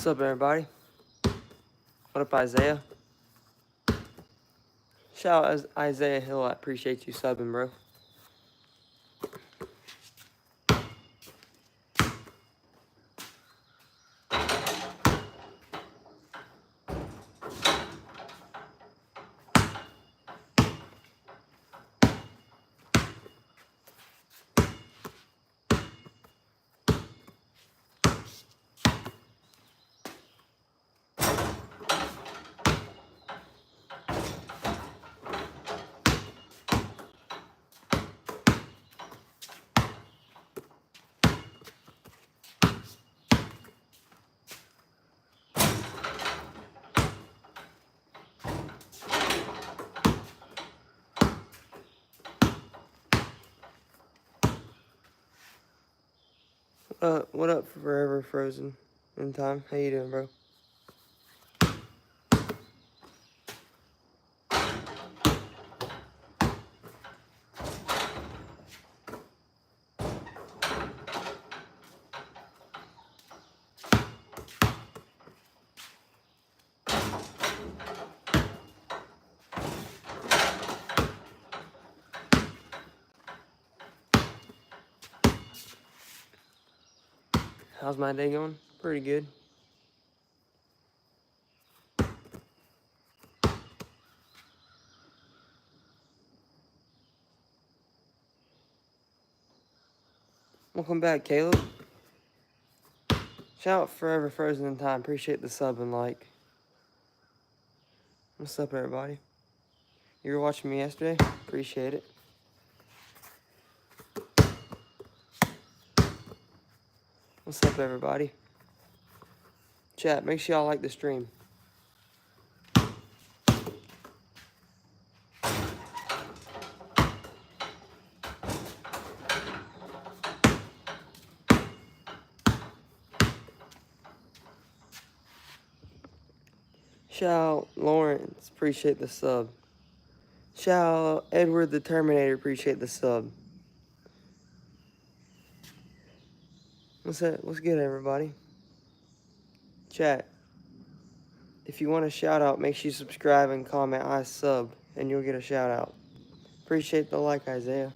What's up, everybody? What up, Isaiah? Shout out Isaiah Hill. I appreciate you subbing, bro. What up, Forever Frozen in Time? How you doing, bro? How's my day going? Pretty good. Welcome back, Caleb. Shout out Forever Frozen in Time. Appreciate the sub and like. What's up, everybody? You were watching me yesterday? Appreciate it. What's up, everybody? Chat, make sure y'all like the stream. Shout out Lawrence, appreciate the sub. Shout out Edward the Terminator, appreciate the sub. What's good, everybody? Chat. If you want a shout out, make sure you subscribe and comment I sub, and you'll get a shout out. Appreciate the like, Isaiah.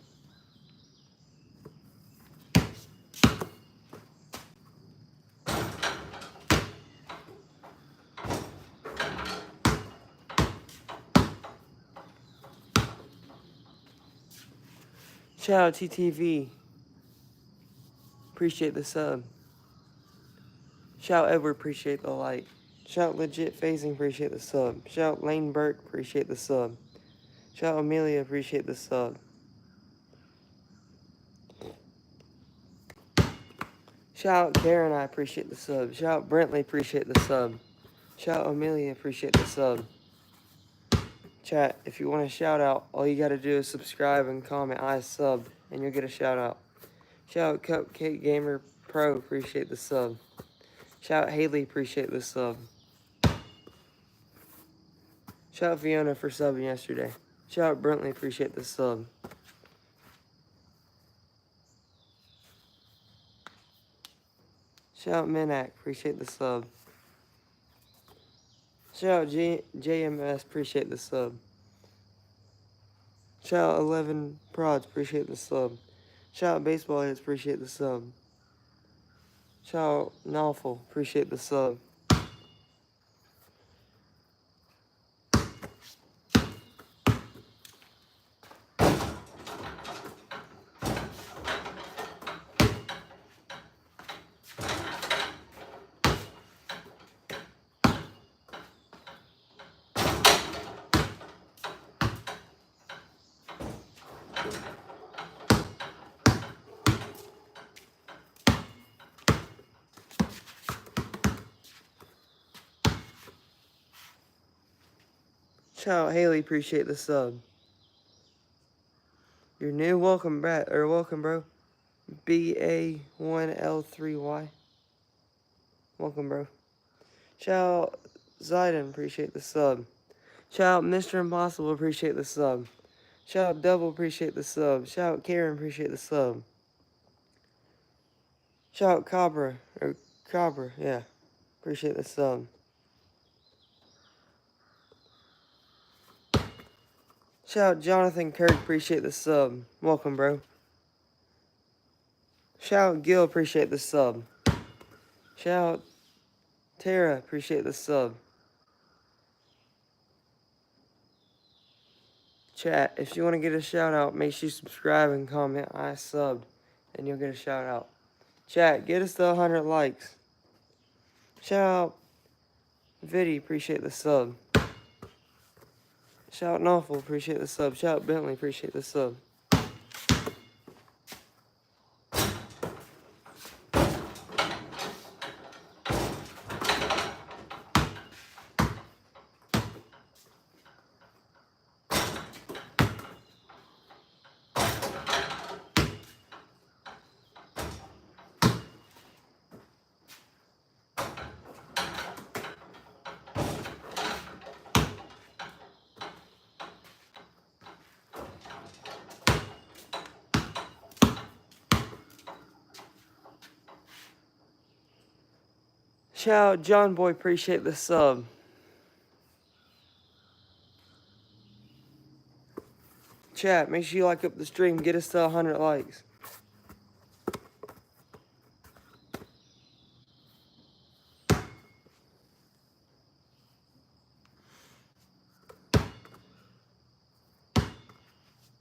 Shout out TTV. Appreciate the sub. Shout out Edward, appreciate the like. Shout out Legit Phasing, appreciate the sub. Shout out Lane Burke, appreciate the sub. Shout out Amelia, appreciate the sub. Shout out Karen, I appreciate the sub. Shout out Brentley, appreciate the sub. Shout out Amelia, appreciate the sub. Chat, if you want a shout out, all you gotta do is subscribe and comment I sub, and you'll get a shout out. Shout out Cupcake Gamer Pro, appreciate the sub. Shout out Haley, appreciate the sub. Shout out Fiona for subbing yesterday. Shout out Brentley, appreciate the sub. Shout out Minak, appreciate the sub. Shout out JMS, appreciate the sub. Shout out 11 Prods, appreciate the sub. Shout out Baseball Heads, appreciate the sub. Shout out Nawful, appreciate the sub. Shout out Haley, appreciate the sub. You're new, welcome back, or welcome, bro. BA1L3Y. Welcome, bro. Shout out Zayden, appreciate the sub. Shout out Mr. Impossible, appreciate the sub. Shout out Double, appreciate the sub. Shout out Karen, appreciate the sub. Shout out Cabra, yeah. appreciate the sub. Shout out Jonathan Kirk, appreciate the sub. Welcome, bro. Shout out Gil, appreciate the sub. Shout out Tara, appreciate the sub. Chat, if you want to get a shout out, make sure you subscribe and comment I subbed, and you'll get a shout out. Chat, get us to 100 likes. Shout out Viddy, appreciate the sub. Shout out Nawful, appreciate the sub. Shout out Bentley, appreciate the sub. Shout out John Boy, appreciate the sub. Chat, make sure you like up the stream, get us to 100 likes.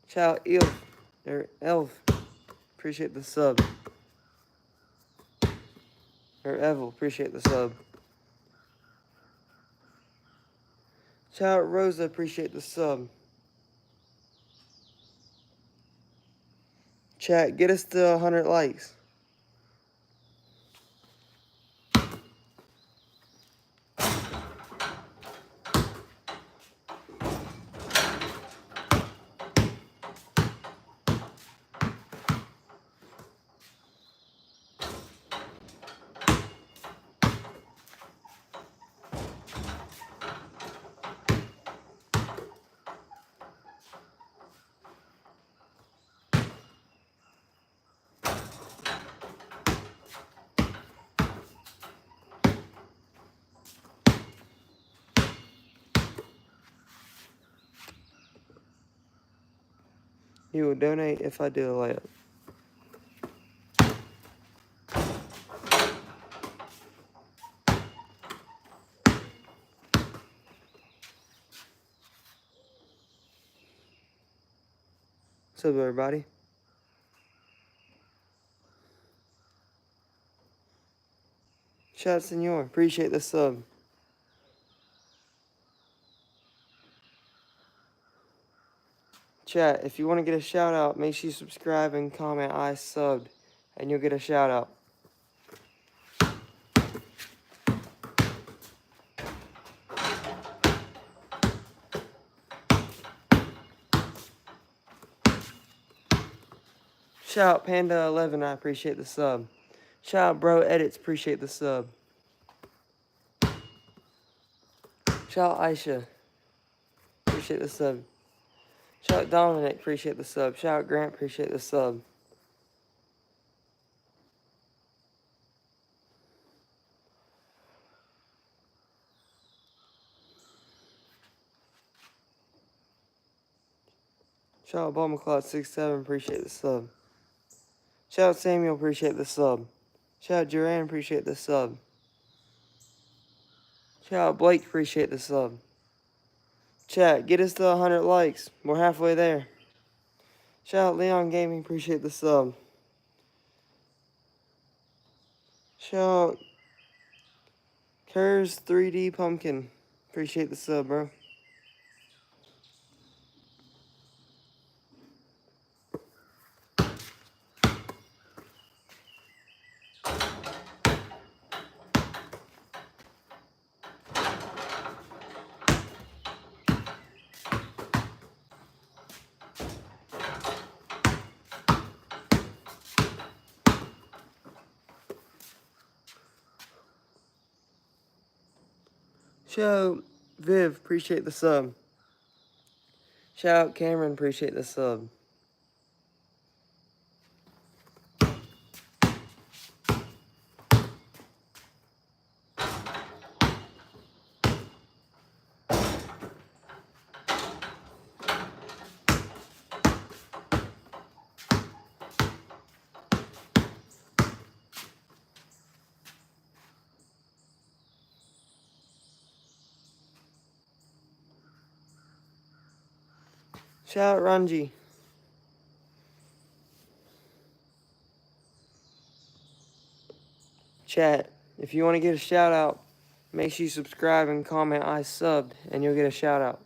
Shout out Elf, appreciate the sub. Or Evil, appreciate the sub. Shout out Rosa, appreciate the sub. Chat, get us to 100 likes. You will donate if I do a layup. What's up, everybody? Shout out Senor, appreciate the sub. Chat, if you want to get a shout out, make sure you subscribe and comment I subbed, and you'll get a shout out. Shout out Panda11, I appreciate the sub. Shout out Bro Edits, appreciate the sub. Shout out Aisha, appreciate the sub. Shout out Dominic, appreciate the sub. Shout out Grant, appreciate the sub. Shout out BallMcCloud67, appreciate the sub. Shout out Samuel, appreciate the sub. Shout out Duran, appreciate the sub. Shout out Blake, appreciate the sub. Chat, get us to 100 likes. We're halfway there. Shout out Leon Gaming, appreciate the sub. Shout out Curves 3D Pumpkin, appreciate the sub, bro. Shout out Viv, appreciate the sub. Shout out Cameron, appreciate the sub. Shout out Ranji. Chat, if you want to get a shout out, make sure you subscribe and comment I subbed and you'll get a shout out.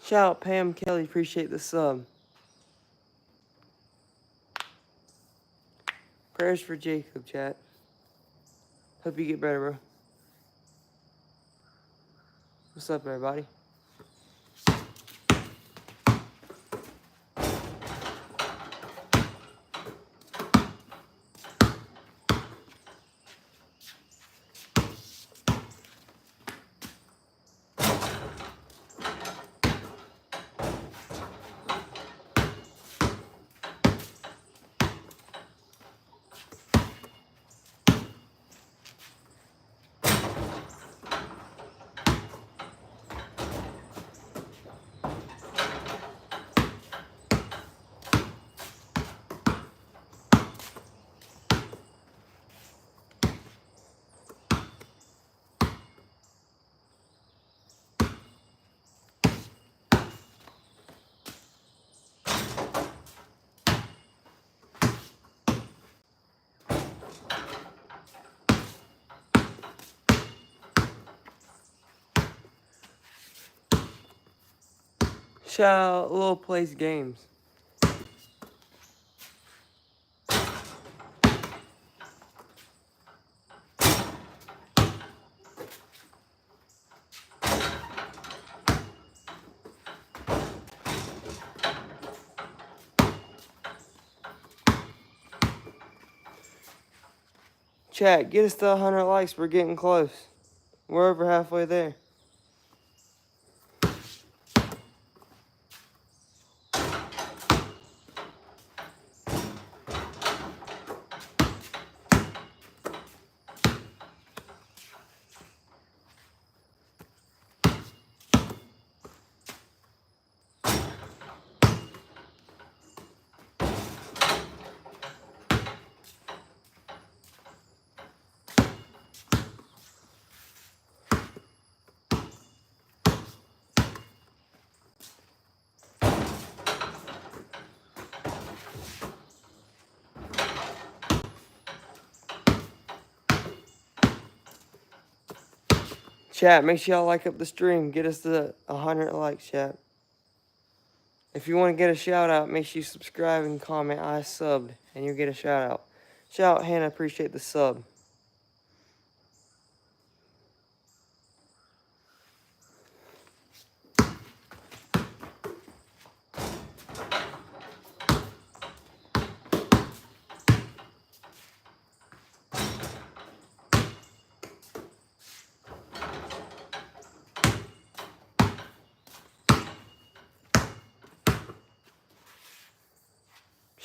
Shout out Pam Kelly, appreciate the sub. Prayers for Jacob, chat. Hope you get better, bro. What's up, everybody? Shout out Lil Plays Games. Chat, get us to 100 likes. We're getting close. We're over halfway there. Chat, make sure y'all like up the stream. Get us to 100 likes, chat. If you want to get a shout out, make sure you subscribe and comment I subbed and you'll get a shout out. Shout out Hannah, appreciate the sub.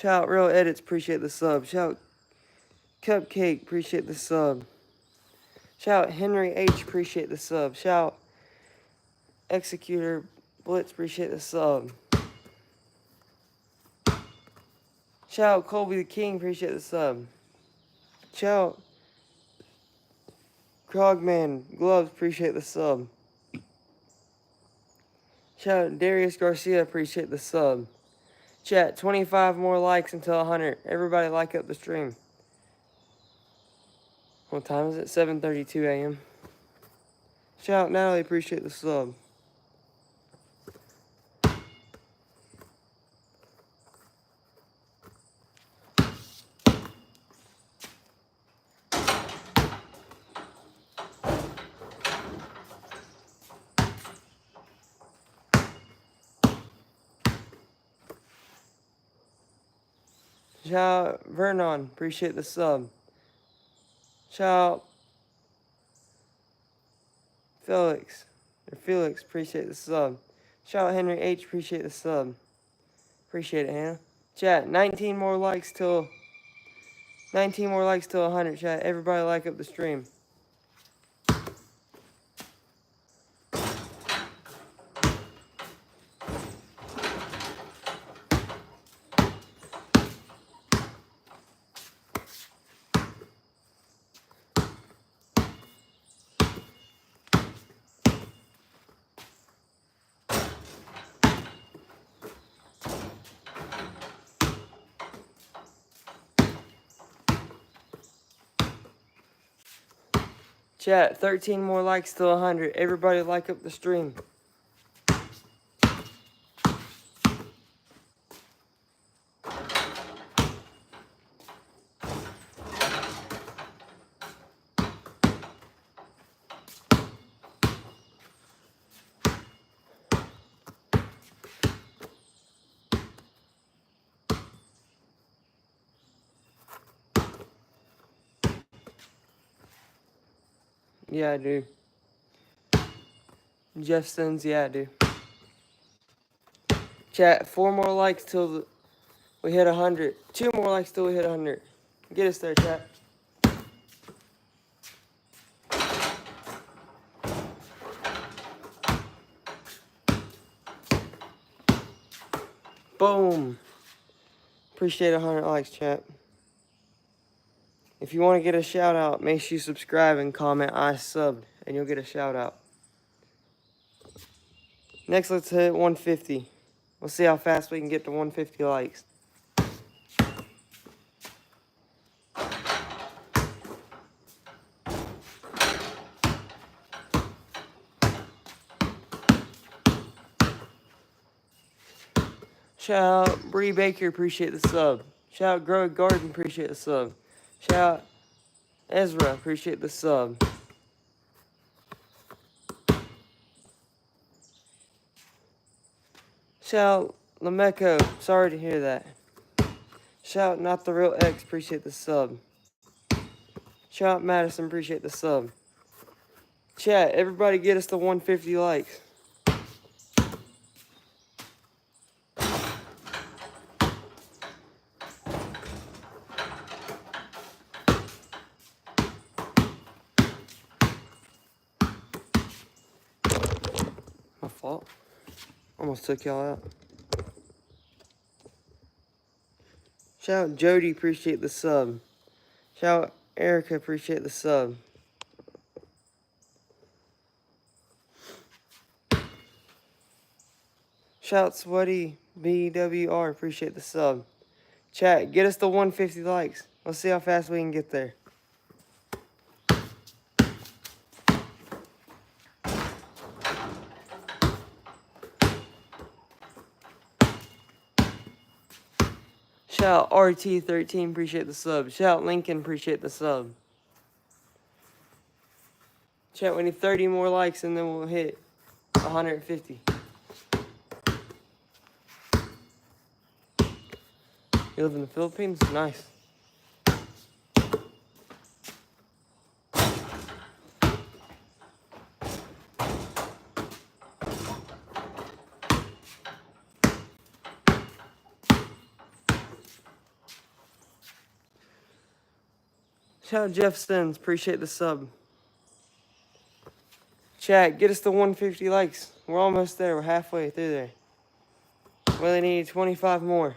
Shout out Real Edits, appreciate the sub. Shout out Cupcake, appreciate the sub. Shout out Henry H, appreciate the sub. Shout out Executor Blitz, appreciate the sub. Shout out Colby the King, appreciate the sub. Shout out Krogman Gloves, appreciate the sub. Shout out Darius Garcia, appreciate the sub. Chat, 25 more likes until 100. Everybody like up the stream. What time is it? 7:32 a.m. Shout out Natalie, appreciate the sub. Shout out Vernon, appreciate the sub. Shout out Felix, appreciate the sub. Shout out Henry H, appreciate the sub. Appreciate it, Hannah. Chat, 19 more likes till 100. Chat, everybody like up the stream. Chat, 13 more likes to 100. Everybody like up the stream. Yeah, I do. Jeff Sons, yeah, I do. Chat, 4 more likes till we hit 100. 2 more likes till we hit 100. Get us there, chat. Boom. Appreciate 100 likes, chat. If you want to get a shout out, make sure you subscribe and comment I subbed, and you'll get a shout out. Next, let's hit 150. We'll see how fast we can get to 150 likes. Shout out Bree Baker, appreciate the sub. Shout out Grow a Garden, appreciate the sub. Shout out Ezra, appreciate the sub. Shout out Lameco, sorry to hear that. Shout out Not the Real X, appreciate the sub. Shout out Madison, appreciate the sub. Chat, everybody get us to 150 likes. My fault. Almost took y'all out. Shout out Jody, appreciate the sub. Shout out Erica, appreciate the sub. Shout out Sweaty BWR, appreciate the sub. Chat, get us to 150 likes. Let's see how fast we can get there. Shout out RT13, appreciate the sub. Shout out Lincoln, appreciate the sub. Chat, we need 30 more likes and then we'll hit 150. You live in the Philippines? Nice. Shout out Jeff Stens, appreciate the sub. Chat, get us to 150 likes. We're almost there. We're halfway through there. We only need 25 more.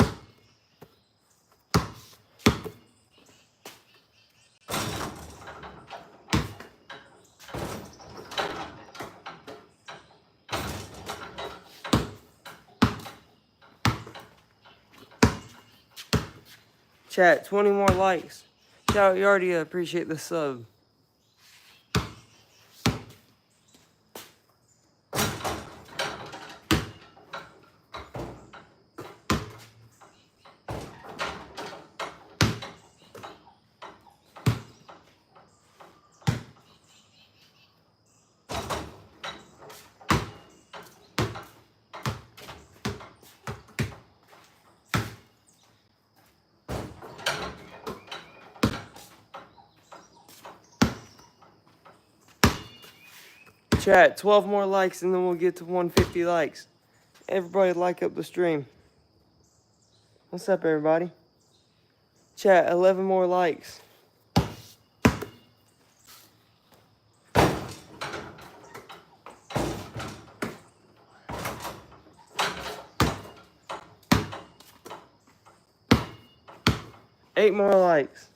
Chat, 20 more likes. Shout out Yardia, appreciate the sub. Chat, 12 more likes and then we'll get to 150 likes. Everybody like up the stream. What's up, everybody? Chat, 11 more likes. Eight more likes.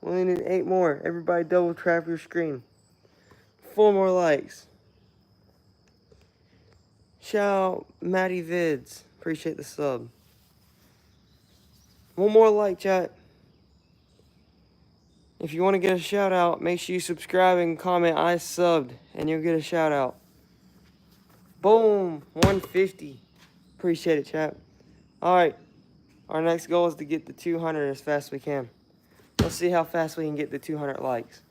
We only need 8 more. Everybody double tap your screen. 4 more likes. Shout out Maddie Vids. Appreciate the sub. 1 more like, chat. If you want to get a shout out, make sure you subscribe and comment I subbed, and you'll get a shout out. Boom, 150. Appreciate it, chat. All right, our next goal is to get to 200 as fast as we can. Let's see how fast we can get to 200 likes.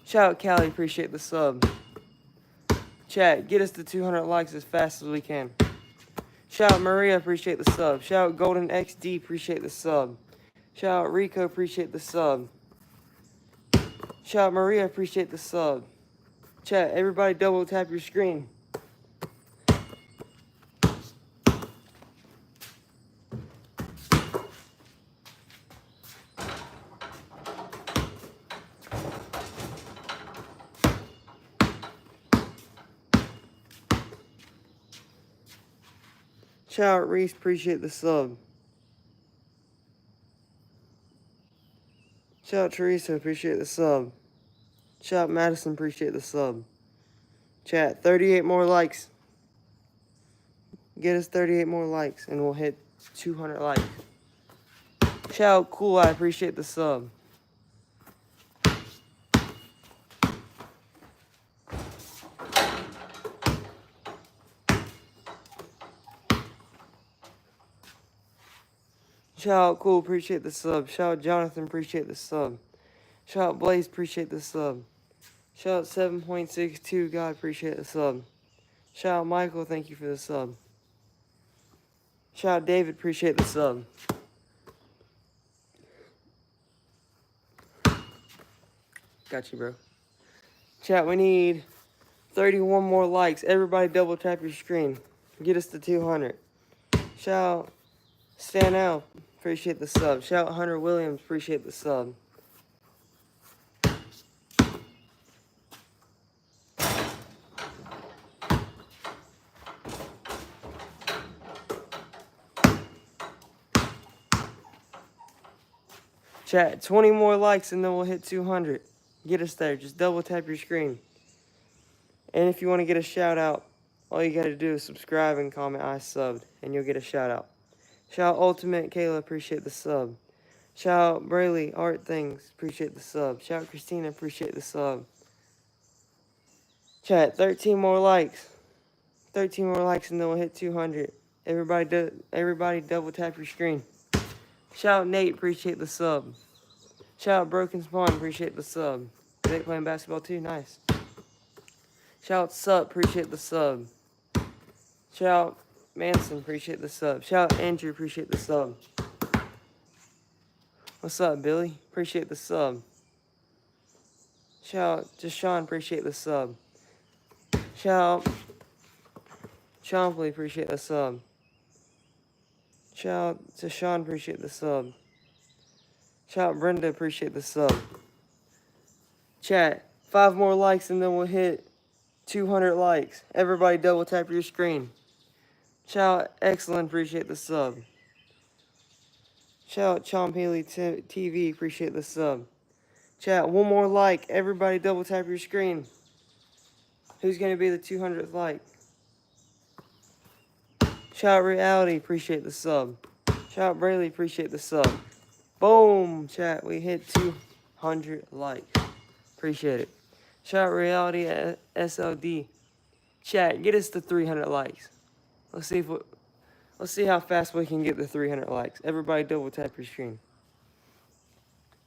Shout out Callie, appreciate the sub. Chat, get us to 200 likes as fast as we can. Shout out Maria, appreciate the sub. Shout out Golden XD, appreciate the sub. Shout out Rico, appreciate the sub. Shout out Maria, appreciate the sub. Chat, everybody double tap your screen. Shout out Reese, appreciate the sub. Shout out Teresa, appreciate the sub. Shout out Madison, appreciate the sub. Chat, 38 more likes. Get us 38 more likes and we'll hit 200 likes. Shout out Cool, I appreciate the sub. Shout out Cool, appreciate the sub. Shout out Jonathan, appreciate the sub. Shout out Blaze, appreciate the sub. Shout out 7.62, God, appreciate the sub. Shout out Michael, thank you for the sub. Shout out David, appreciate the sub. Got you, bro. Chat, we need 31 more likes. Everybody double tap your screen. Get us to 200. Shout out Stan L, appreciate the sub. Shout out Hunter Williams, appreciate the sub. Chat, 20 more likes and then we'll hit 200. Get us there. Just double tap your screen. And if you want to get a shout out, all you got to do is subscribe and comment I subbed and you'll get a shout out. Shout out Ultimate Kayla, appreciate the sub. Shout out Brayley Art Things, appreciate the sub. Shout out Christina, appreciate the sub. Chat, 13 more likes. 13 more likes and then we'll hit 200. Everybody double tap your screen. Shout out Nate, appreciate the sub. Shout out Broken Spawn, appreciate the sub. Nate playing basketball too, nice. Shout out Sup, appreciate the sub. Shout out Manson, appreciate the sub. Shout out Andrew, appreciate the sub. What's up, Billy? Appreciate the sub. Shout out to Sean, appreciate the sub. Shout out Chompley, appreciate the sub. Shout out to Sean, appreciate the sub. Shout out Brenda, appreciate the sub. Chat, 5 more likes and then we'll hit 200 likes. Everybody double tap your screen. Shout out Excellent, appreciate the sub. Shout out Chomp Haley TV, appreciate the sub. Chat, 1 more like. Everybody double tap your screen. Who's going to be the 200th like? Shout out Reality, appreciate the sub. Shout out Brayley, appreciate the sub. Boom, chat, we hit 200 likes. Appreciate it. Shout out Reality SLD. Chat, get us to 300 likes. Let's see how fast we can get to 300 likes. Everybody double tap your screen.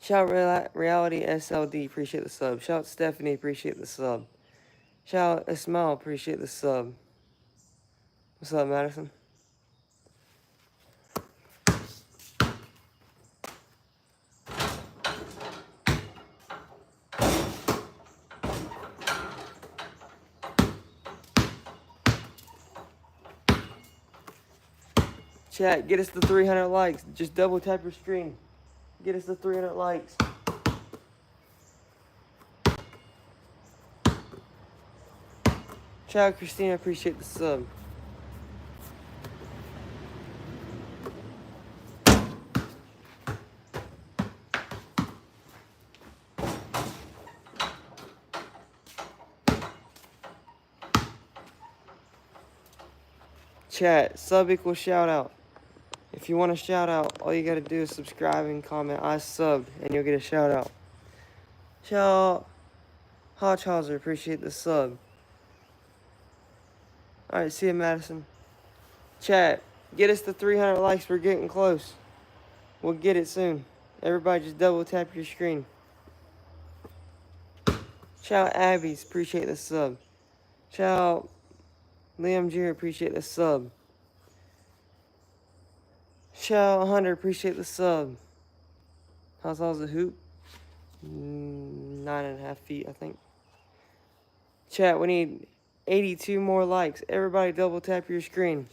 Shout out Reality SLD, appreciate the sub. Shout out Stephanie, appreciate the sub. Shout out Ismail, appreciate the sub. What's up, Madison? Chat, get us to 300 likes. Just double tap your screen. Get us to 300 likes. Shout out Christina, appreciate the sub. Chat, sub equals shout out. If you want a shout out, all you gotta do is subscribe and comment I subbed, and you'll get a shout out. Shout out Hodgehauser, appreciate the sub. Alright, see you, Madison. Chat, get us to 300 likes. We're getting close. We'll get it soon. Everybody just double tap your screen. Shout out Abby's, appreciate the sub. Shout out Liam Jr., appreciate the sub. Shout out Hunter, appreciate the sub. How's the hoop? 9.5 feet, I think. Chat, we need 82 more likes. Everybody double tap your screen.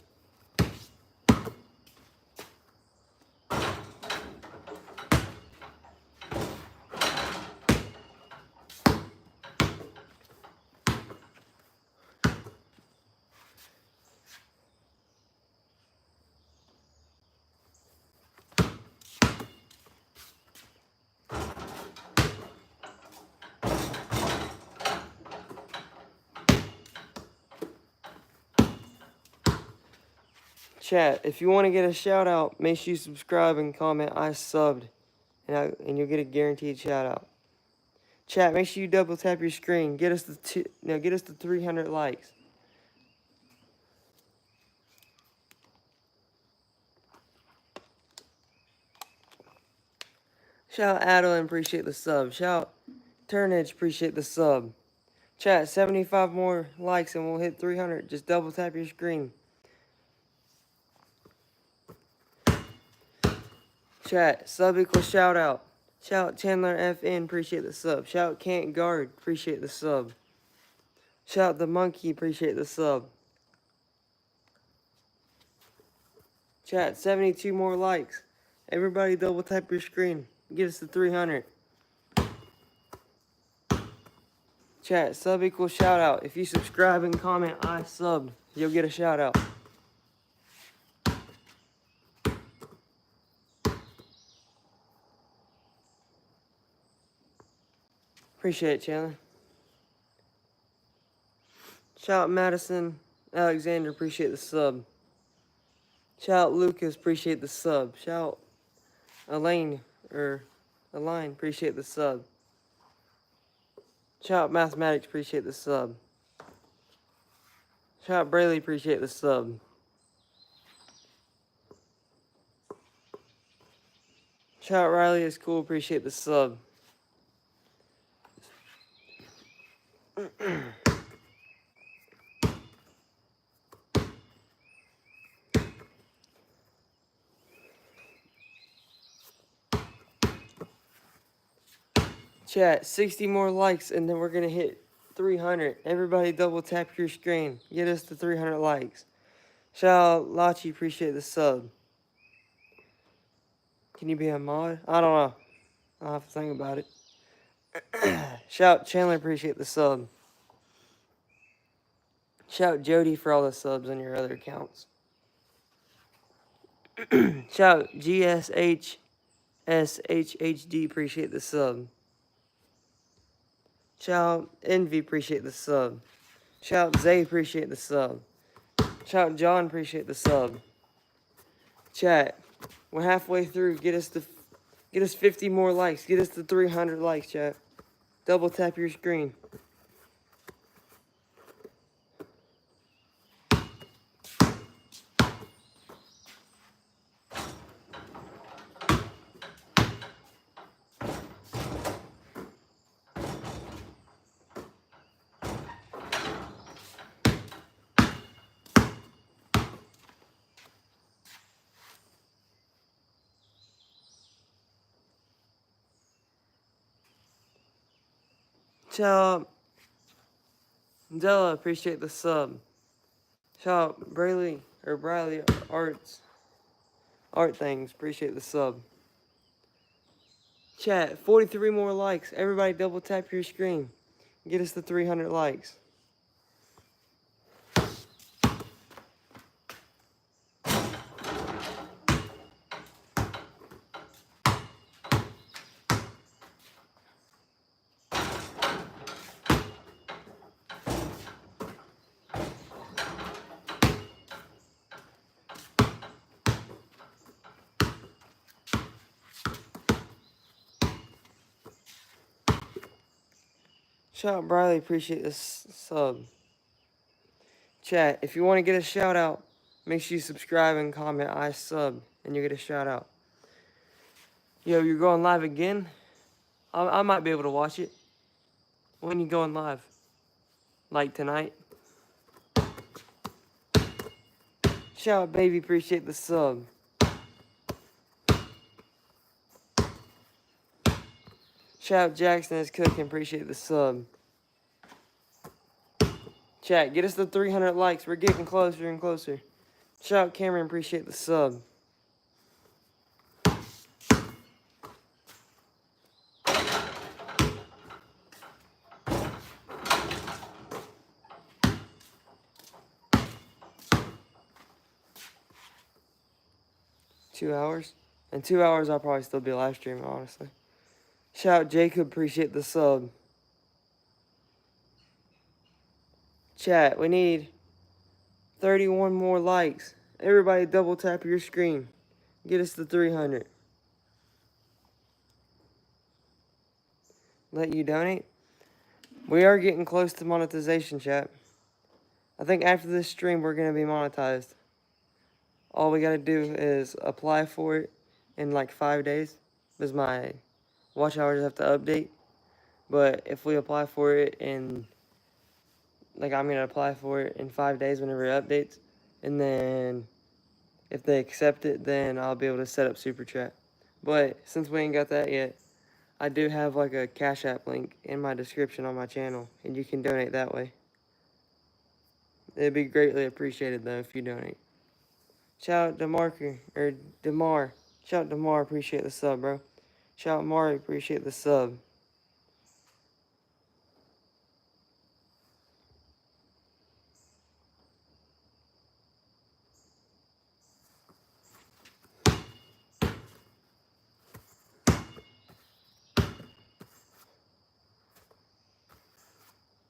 Chat, if you want to get a shout out, make sure you subscribe and comment I subbed, and you'll get a guaranteed shout out. Chat, make sure you double tap your screen. Get us to 300 likes. Shout out Adeline, appreciate the sub. Shout out Turnage, appreciate the sub. Chat, 75 more likes and we'll hit 300. Just double tap your screen. Chat, sub equals shout out. Shout out Chandler FN, appreciate the sub. Shout out Can't Guard, appreciate the sub. Shout out The Monkey, appreciate the sub. Chat, 72 more likes. Everybody double tap your screen. Get us to 300. Chat, sub equals shout out. If you subscribe and comment I subbed, you'll get a shout out. Appreciate it, Chandler. Shout out Madison Alexander, appreciate the sub. Shout out Lucas, appreciate the sub. Shout out Elaine, appreciate the sub. Shout out Mathematics, appreciate the sub. Shout out Brayley, appreciate the sub. Shout out Riley is cool, appreciate the sub. Chat, 60 more likes and then we're gonna hit 300. Everybody double tap your screen. Get us to 300 likes. Shout out Lachi, appreciate the sub. Can you be a mod? I don't know. I'll have to think about it. Shout out Chandler, appreciate the sub. Shout out Jody for all the subs on your other accounts. Shout out GSHSHHD, appreciate the sub. Shout out Envy, appreciate the sub. Shout out Zay, appreciate the sub. Shout out John, appreciate the sub. Chat, we're halfway through. Get us 50 more likes. Get us to 300 likes, chat. Double tap your screen. Shout out Della, appreciate the sub. Shout out Briley Art Things, appreciate the sub. Chat, 43 more likes. Everybody double tap your screen. Get us to 300 likes. Shout out Briley, appreciate this sub. Chat, if you want to get a shout out, make sure you subscribe and comment I sub, and you get a shout out. Yo, you're going live again? I might be able to watch it. When you going live? Like tonight? Shout out baby, appreciate the sub. Shout out Jackson is cooking, appreciate the sub. Chat, get us the 300 likes. We're getting closer and closer. Shout out Cameron, appreciate the sub. Two hours? In 2 hours, I'll probably still be live streaming, honestly. Shout out Jacob, appreciate the sub. Chat, we need 31 more likes. Everybody double tap your screen. Get us to 300. Let you donate? We are getting close to monetization, chat. I think after this stream, we're going to be monetized. All we got to do is apply for it in like 5 days. Because my watch hours have to update. But if we apply for it in, like I'm going to apply for it in 5 days whenever it updates. And then if they accept it, then I'll be able to set up Super Chat. But since we ain't got that yet, I do have like a Cash App link in my description on my channel. And you can donate that way. It'd be greatly appreciated though if you donate. Shout out DeMar. Shout out DeMar, appreciate the sub, bro. Shout out Mari, appreciate the sub.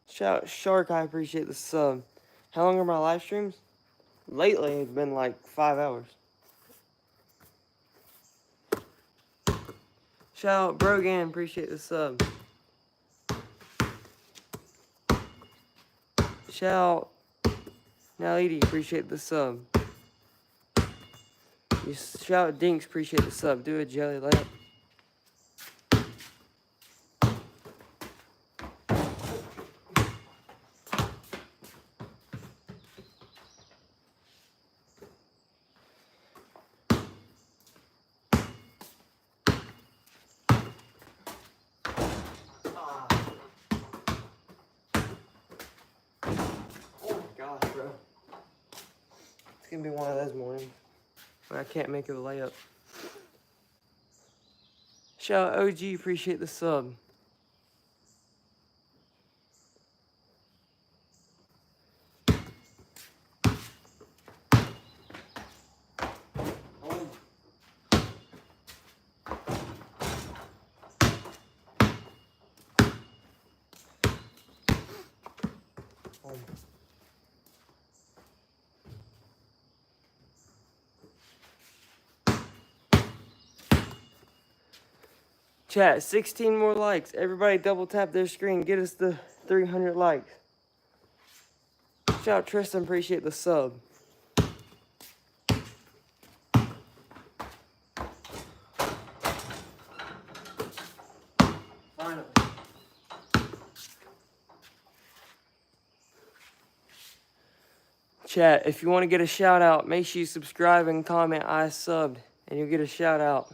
Shout out Shark, I appreciate the sub. How long are my live streams? Lately, it's been like 5 hours. Shout out Brogan, appreciate the sub. Shout out Nalidi, appreciate the sub. You shout out Dinks, appreciate the sub. Do a jelly layup. Bro. It's gonna be one of those mornings where I can't make it a layup. Shout out OG, appreciate the sub. Chat, 16 more likes. Everybody double tap their screen. Get us the 300 likes. Shout out Tristan, appreciate the sub. Finally. Chat, if you want to get a shout out, make sure you subscribe and comment I subbed, and you'll get a shout out.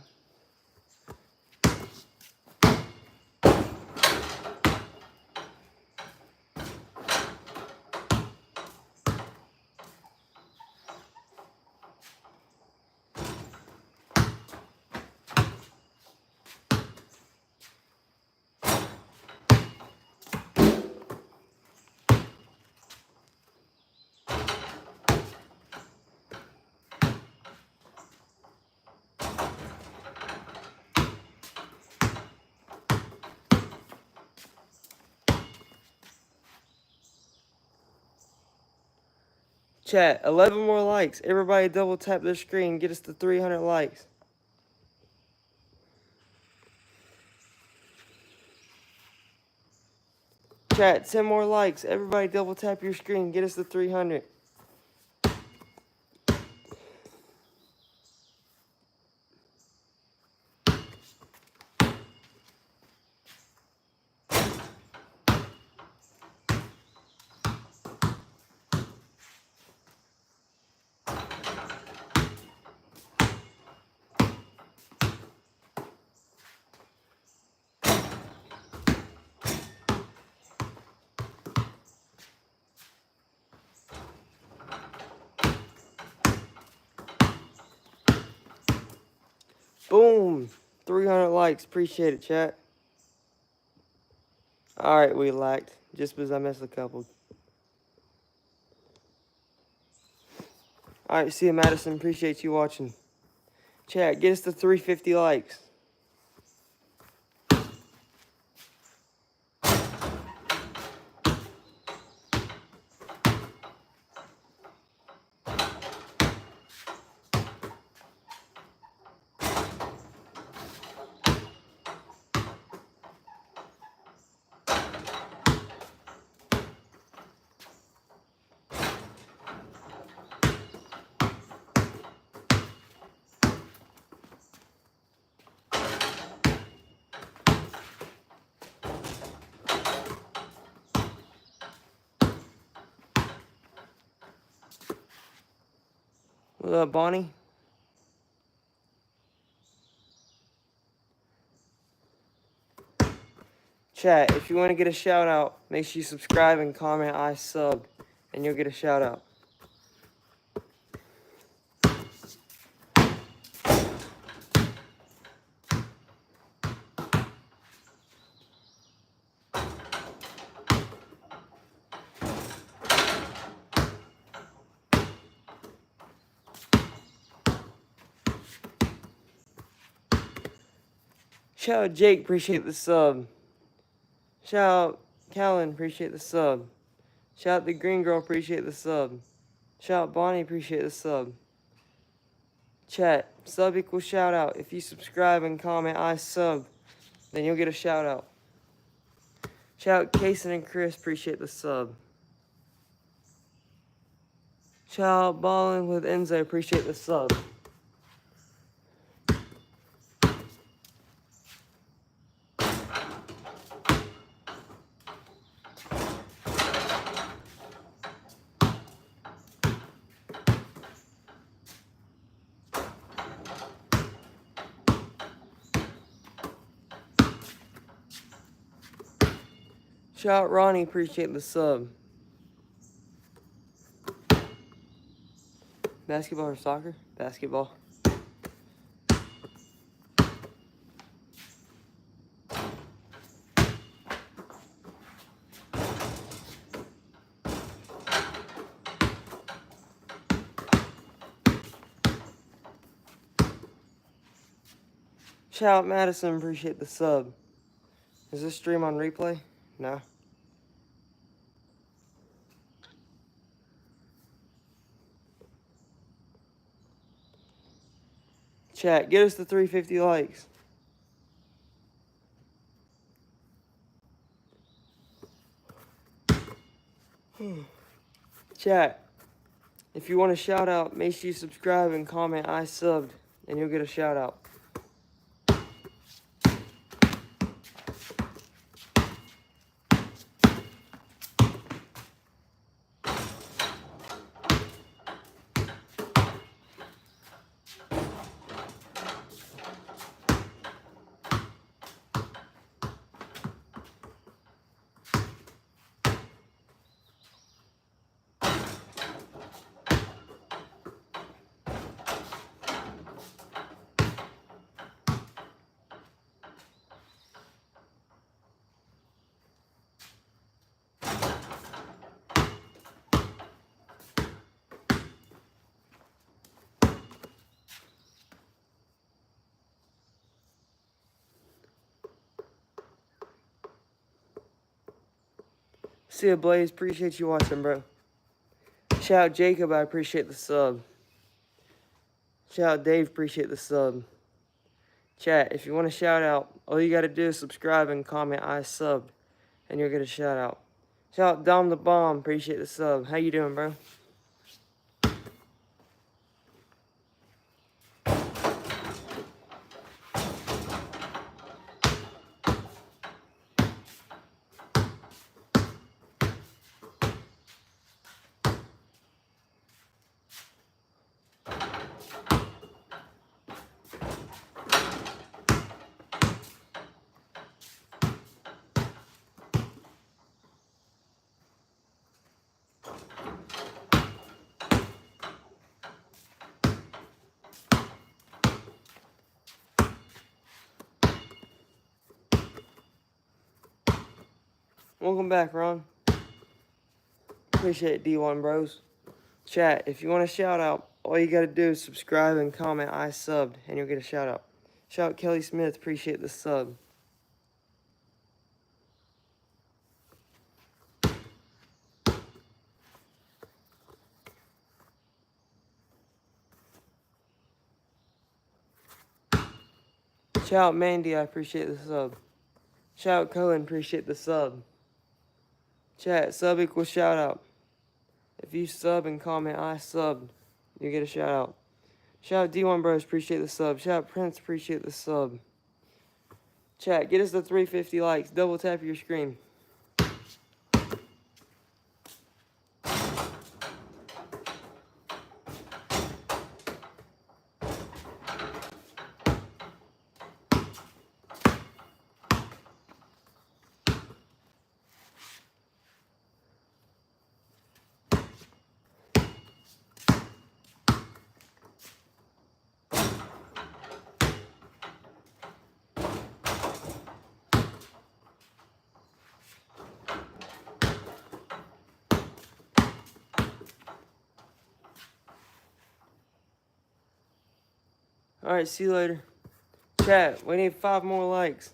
Chat, 11 more likes. Everybody double tap their screen. Get us to 300 likes. Chat, 10 more likes. Everybody double tap your screen. Get us to 300. Boom. 300 likes. Appreciate it, chat. Alright, we lacked. Just because I missed a couple. Alright, see you, Madison. Appreciate you watching. Chat, get us to 350 likes. What up, Bonnie? Chat, if you want to get a shout out, make sure you subscribe and comment I sub, and you'll get a shout out. Shout out Jake, appreciate the sub. Shout out Callan, appreciate the sub. Shout out the Green Girl, appreciate the sub. Shout out Bonnie, appreciate the sub. Chat, sub equals shout out. If you subscribe and comment I sub, then you'll get a shout out. Shout out Kason and Chris, appreciate the sub. Shout out Ballin' with Enzo, appreciate the sub. Shout out Ronnie, appreciate the sub. Basketball or soccer? Basketball. Shout out Madison, appreciate the sub. Is this stream on replay? No. Chat, get us to 350 likes. Chat, if you want a shout out, make sure you subscribe and comment I subbed, and you'll get a shout out. See ya, Blaze. Appreciate you watching, bro. Shout out Jacob. I appreciate the sub. Shout out Dave. Appreciate the sub. Chat, if you want a shout out, all you got to do is subscribe and comment I subbed, and you'll get a shout out. Shout out Dom the Bomb. Appreciate the sub. How you doing, bro? Welcome back, Ron. Appreciate it, D1 bros. Chat, if you want a shout out, all you gotta do is subscribe and comment I subbed, and you'll get a shout out. Shout out Kelly Smith. Appreciate the sub. Shout out Mandy. I appreciate the sub. Shout out Cohen. Appreciate the sub. Chat, sub equals shout out. If you sub and comment I subbed, you get a shout out. Shout out D1 Bros, appreciate the sub. Shout out Prince, appreciate the sub. Chat, get us to 350 likes. Double tap your screen. Alright, see you later. Chat, we need 5 more likes.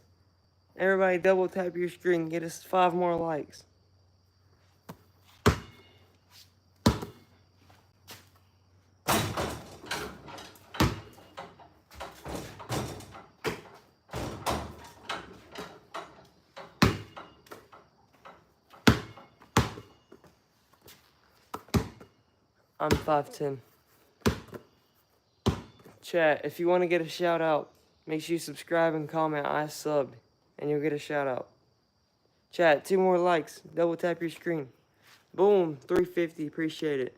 Everybody double tap your screen. Get us 5 more likes. I'm 5'10". Chat, if you want to get a shout out, make sure you subscribe and comment I subbed, and you'll get a shout out. Chat, 2 more likes. Double tap your screen. Boom, 350. Appreciate it.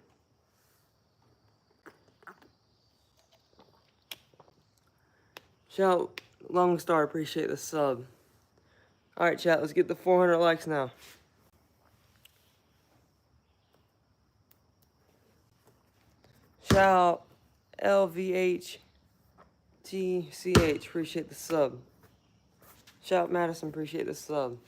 Shout out Long Star. Appreciate the sub. Alright, chat, let's get the 400 likes now. Shout out LVHTCH. Appreciate the sub. Shout out Madison. Appreciate the sub.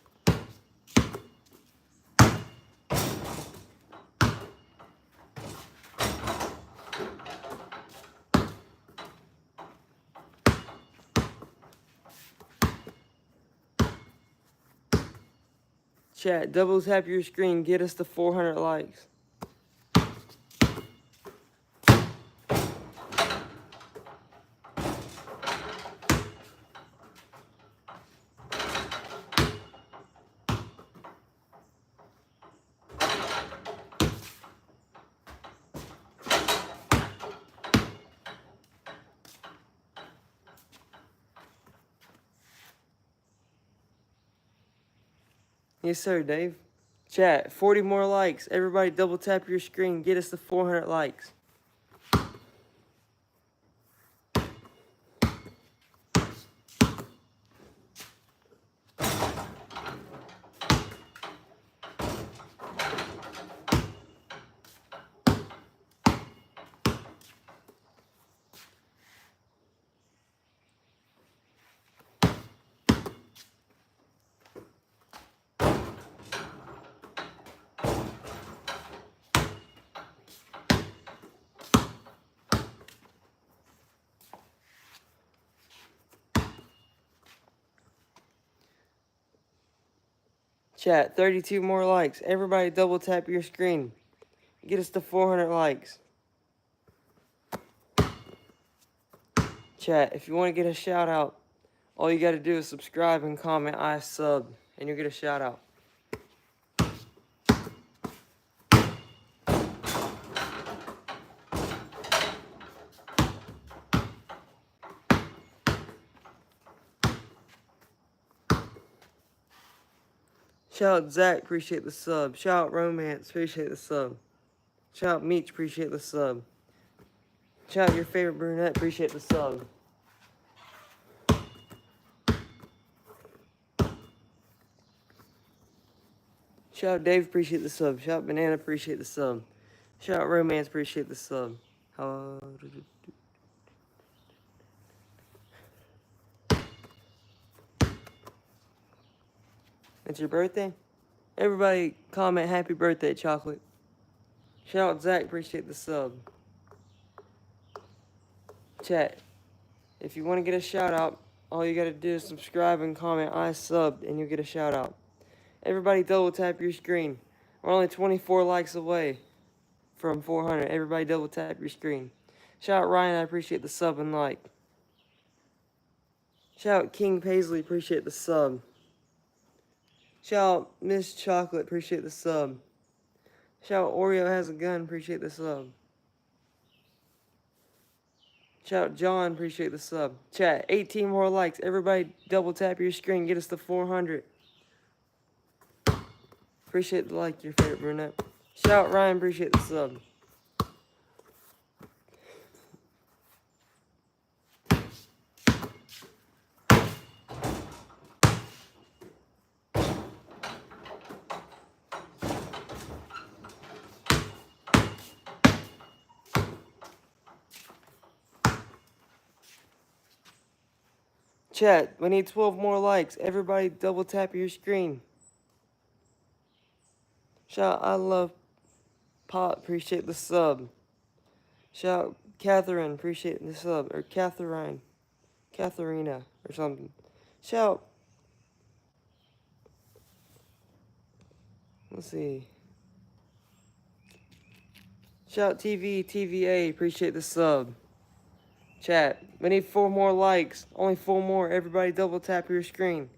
Chat, double tap your screen. Get us to 400 likes. Yes, sir, Dave. Chat, 40 more likes. Everybody double tap your screen. Get us to 400 likes. Chat, 32 more likes. Everybody double tap your screen. Get us to 400 likes. Chat, if you want to get a shout out, all you got to do is subscribe and comment I sub, and you'll get a shout out. Shout out Zach, appreciate the sub. Shout out Romance, appreciate the sub. Shout out Meech, appreciate the sub. Shout out your favorite brunette, appreciate the sub. Shout out Dave, appreciate the sub. Shout out Banana, appreciate the sub. Shout out Romance, appreciate the sub. It's your birthday? Everybody comment happy birthday, Chocolate. Shout out Zach, appreciate the sub. Chat, if you want to get a shout out, all you gotta do is subscribe and comment I subbed and you'll get a shout out. Everybody double tap your screen. We're only 24 likes away from 400. Everybody double tap your screen. Shout out Ryan, I appreciate the sub and like. Shout out King Paisley, appreciate the sub. Shout out Miss Chocolate, appreciate the sub. Shout out Oreo has a gun, appreciate the sub. Shout out John, appreciate the sub. Chat, 18 more likes. Everybody double tap your screen, get us to 400. Appreciate the like, your favorite brunette. Shout out Ryan, appreciate the sub. Chat, we need 12 more likes. Everybody double tap your screen. Shout out I Love Pot, appreciate the sub. Shout out Catherine, appreciate the sub. Or Katharina, or something. Shout, let's see. Shout TVA, appreciate the sub. Chat, we need 4 more likes. Only 4 more. Everybody double tap your screen.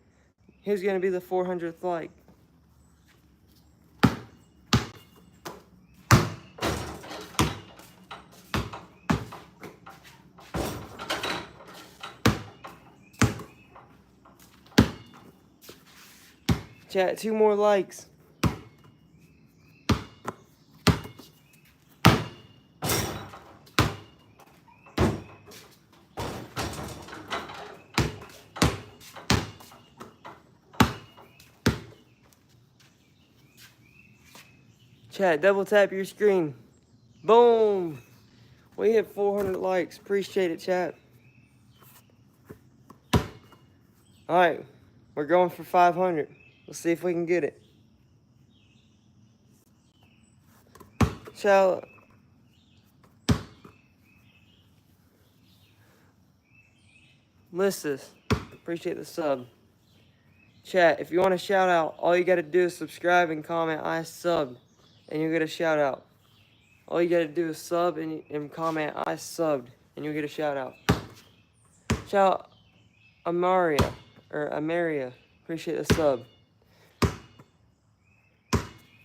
Who's gonna be the 400th like? Chat, 2 more likes. Chat, double tap your screen. Boom! We hit 400 likes. Appreciate it, chat. Alright, we're going for 500. Let's see if we can get it. Shout Listus, appreciate the sub. Chat, if you want a shout out, all you gotta do is subscribe and comment I subbed, and you'll get a shout out. All you gotta do is sub and comment I subbed, and you'll get a shout out. Shout out Amaria, appreciate the sub.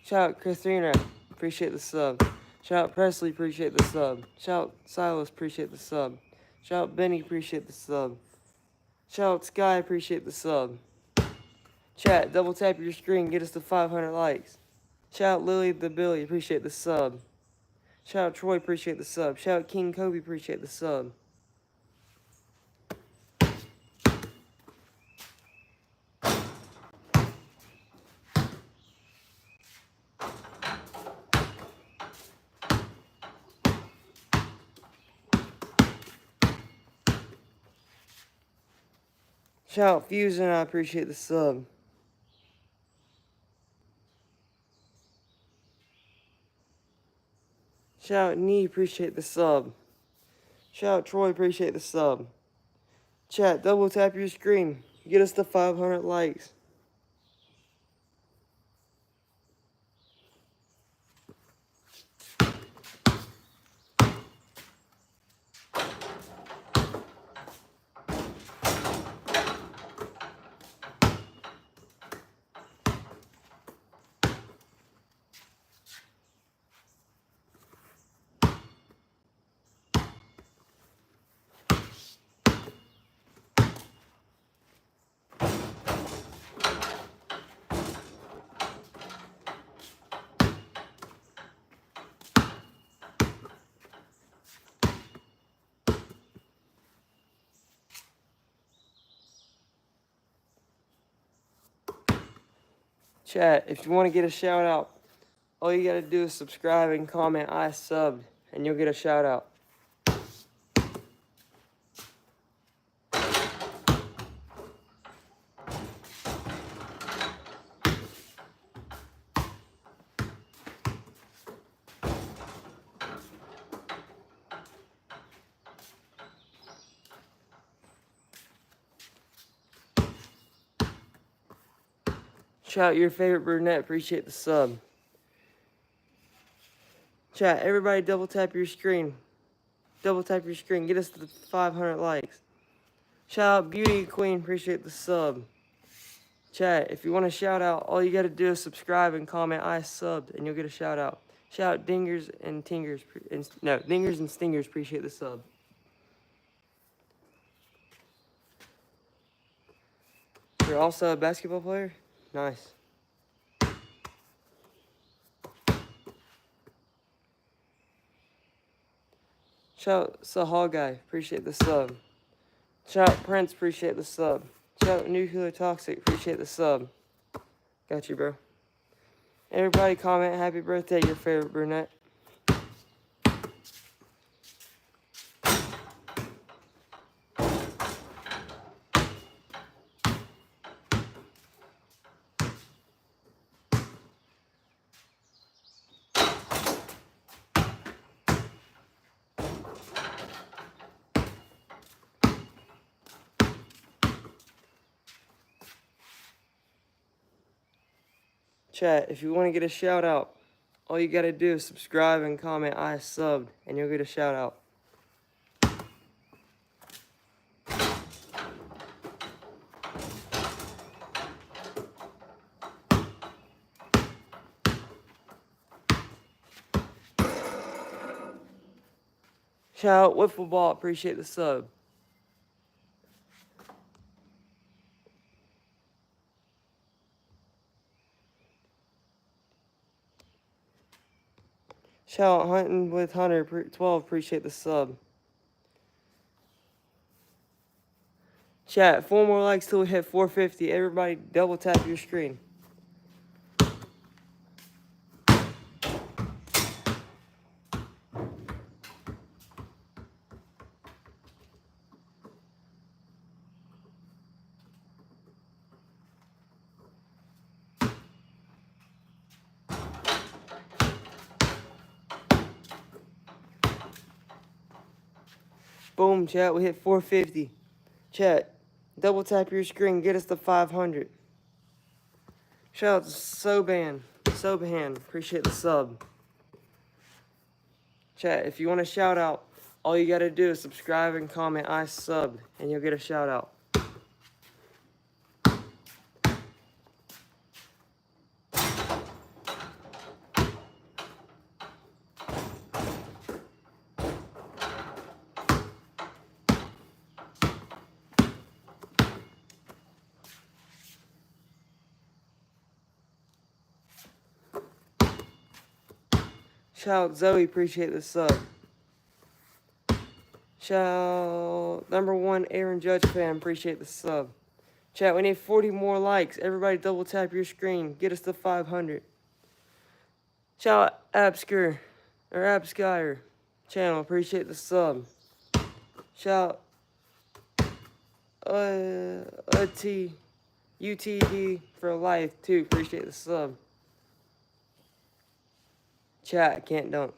Shout out Christina, appreciate the sub. Shout out Presley, appreciate the sub. Shout out Silas, appreciate the sub. Shout out Benny, appreciate the sub. Shout out Sky, appreciate the sub. Chat, double tap your screen, get us to 500 likes. Shout out Lily the Billy, appreciate the sub. Shout out Troy, appreciate the sub. Shout out King Kobe, appreciate the sub. Shout out Fusion, I appreciate the sub. Shout out Nee, appreciate the sub. Shout out Troy, appreciate the sub. Chat, double tap your screen. Get us to 500 likes. Chat, if you want to get a shout out, all you gotta do is subscribe and comment I subbed, and you'll get a shout out. Shout out your favorite brunette, appreciate the sub. Chat, everybody double tap your screen. Double tap your screen, get us to the 500 likes. Shout out Beauty Queen, appreciate the sub. Chat, if you want to shout out, all you gotta do is subscribe and comment I subbed, and you'll get a shout out. Shout out Dingers and Tingers, Dingers and Stingers, appreciate the sub. You're also a basketball player? Nice. Shout out Sahal Guy, appreciate the sub. Shout out Prince, appreciate the sub. Shout out Nuclear Toxic, appreciate the sub. Got you, bro. Everybody comment happy birthday, your favorite brunette. Chat, if you want to get a shout out, all you gotta do is subscribe and comment I subbed, and you'll get a shout out. Shout out Wiffle Ball, appreciate the sub. Shout out Hunting with Hunter 12, appreciate the sub. Chat, 4 more likes till we hit 450. Everybody double tap your screen. Boom, chat, we hit 450. Chat, double tap your screen, get us to 500. Shout out to Soban, appreciate the sub. Chat, if you want to shout out, all you gotta do is subscribe and comment I subbed, and you'll get a shout out. Shout out Zoe, appreciate the sub. Shout out #1 Aaron Judge fan, appreciate the sub. Chat, we need 40 more likes. Everybody double tap your screen. Get us to 500. Shout out Abskyer channel, appreciate the sub. Shout out UTD for life too, appreciate the sub. Chat, I can't dunk.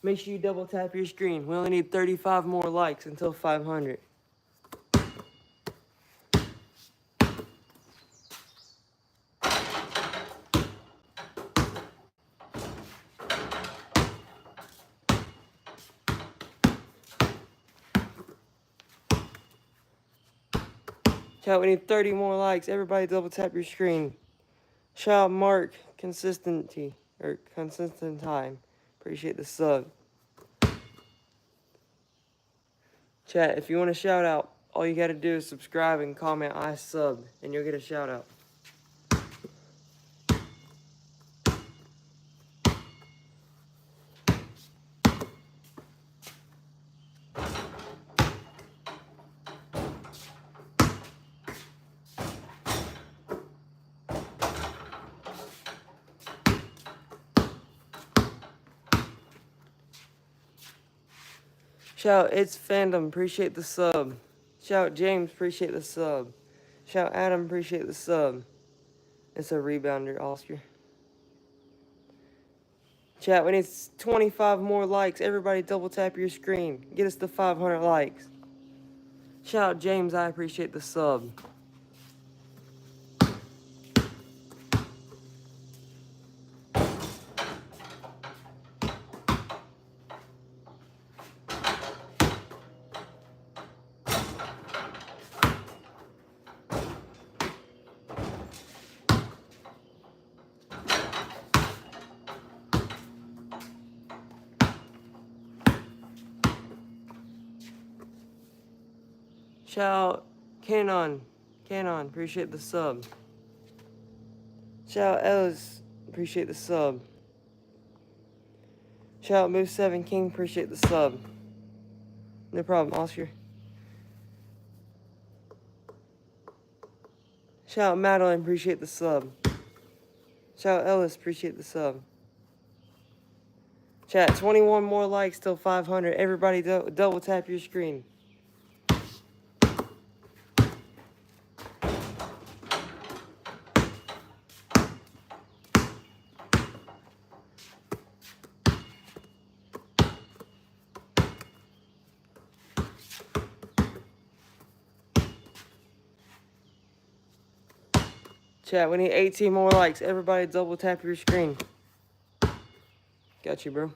Make sure you double tap your screen. We only need 35 more likes until 500. Chat, we need 30 more likes. Everybody double tap your screen. Shout out Mark, consistent time. Appreciate the sub. Chat, if you want to shout out, all you gotta do is subscribe and comment I subbed, and you'll get a shout out. Shout It's Fandom, appreciate the sub. Shout James, appreciate the sub. Shout Adam, appreciate the sub. It's a rebounder, Oscar. Chat, we need 25 more likes. Everybody double tap your screen. Get us to 500 likes. Shout James, I appreciate the sub. Shout Canon, appreciate the sub. Shout Ellis, appreciate the sub. Shout Move 7 King, appreciate the sub. No problem, Oscar. Shout Madeline, appreciate the sub. Shout Ellis, appreciate the sub. Chat, 21 more likes till 500. Everybody double tap your screen. Chat, we need 18 more likes. Everybody double tap your screen. Got you, bro.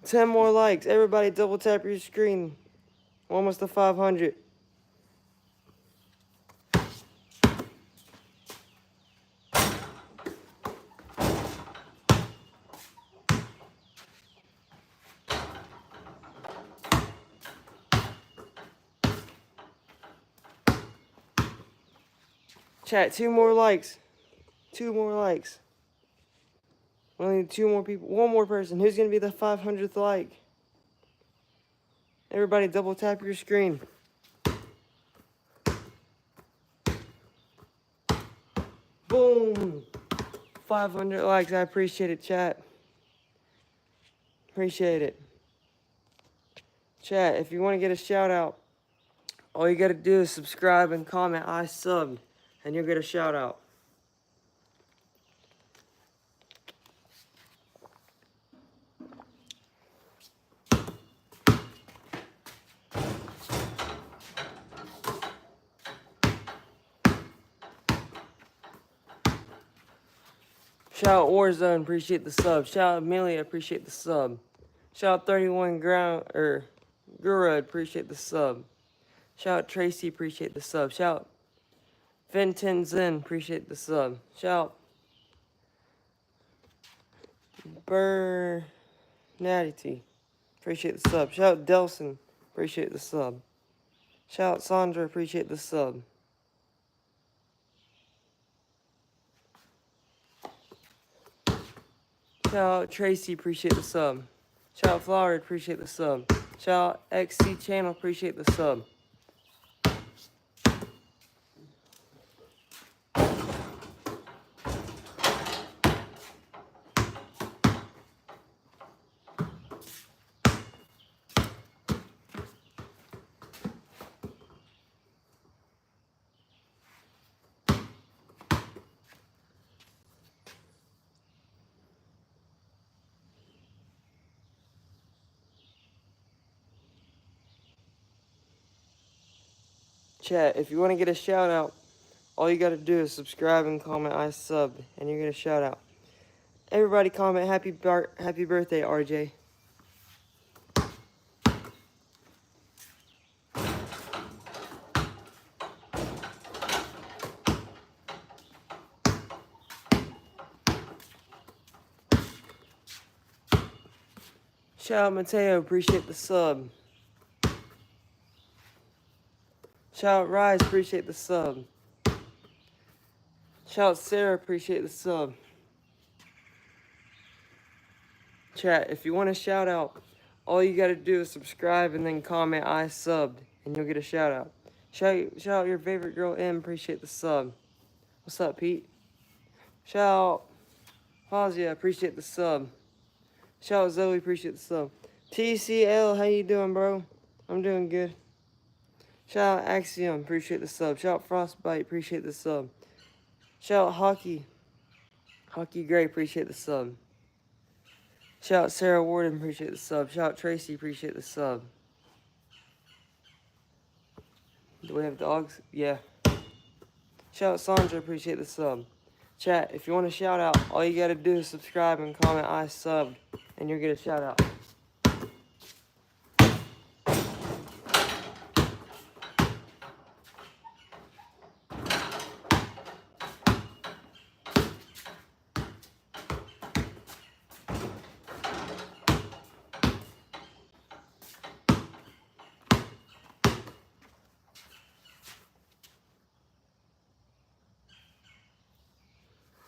Ten more likes. Everybody double tap your screen. Almost to 500. Chat, 2 more likes. 2 more likes. We only need 2 more people. 1 more person. Who's going to be the 500th like? Everybody double tap your screen. Boom. 500 likes. I appreciate it, chat. Appreciate it. Chat, if you want to get a shout out, all you got to do is subscribe and comment I subbed, and you'll get a shout out. Shout Warzone, appreciate the sub. Shout Amelia, appreciate the sub. Shout 31 Gura, appreciate the sub. Shout Tracy, appreciate the sub. Shout Vinton Zen, appreciate the sub. Shout Bernadity, appreciate the sub. Shout Delson, appreciate the sub. Shout Sandra, appreciate the sub. Shout Tracy, appreciate the sub. Shout Flower, appreciate the sub. Shout XC Channel, appreciate the sub. Chat, if you want to get a shout out, all you got to do is subscribe and comment I subbed, and you get a shout out. Everybody comment happy birthday, RJ. Shout out Mateo, appreciate the sub. Shout out Rise, appreciate the sub. Shout out Sarah, appreciate the sub. Chat, if you want a shout out, all you gotta do is subscribe and then comment I subbed, and you'll get a shout out. Shout out your favorite girl M, appreciate the sub. What's up, Pete? Shout out Fazia, appreciate the sub. Shout out Zoe, appreciate the sub. TCL, how you doing, bro? I'm doing good. Shout out Axiom, appreciate the sub. Shout out Frostbite, appreciate the sub. Shout out Hockey Gray, appreciate the sub. Shout out Sarah Warden, appreciate the sub. Shout out Tracy, appreciate the sub. Do we have dogs? Yeah. Shout out Sandra, appreciate the sub. Chat, if you want to shout out, all you gotta do is subscribe and comment I subbed, and you'll get a shout out.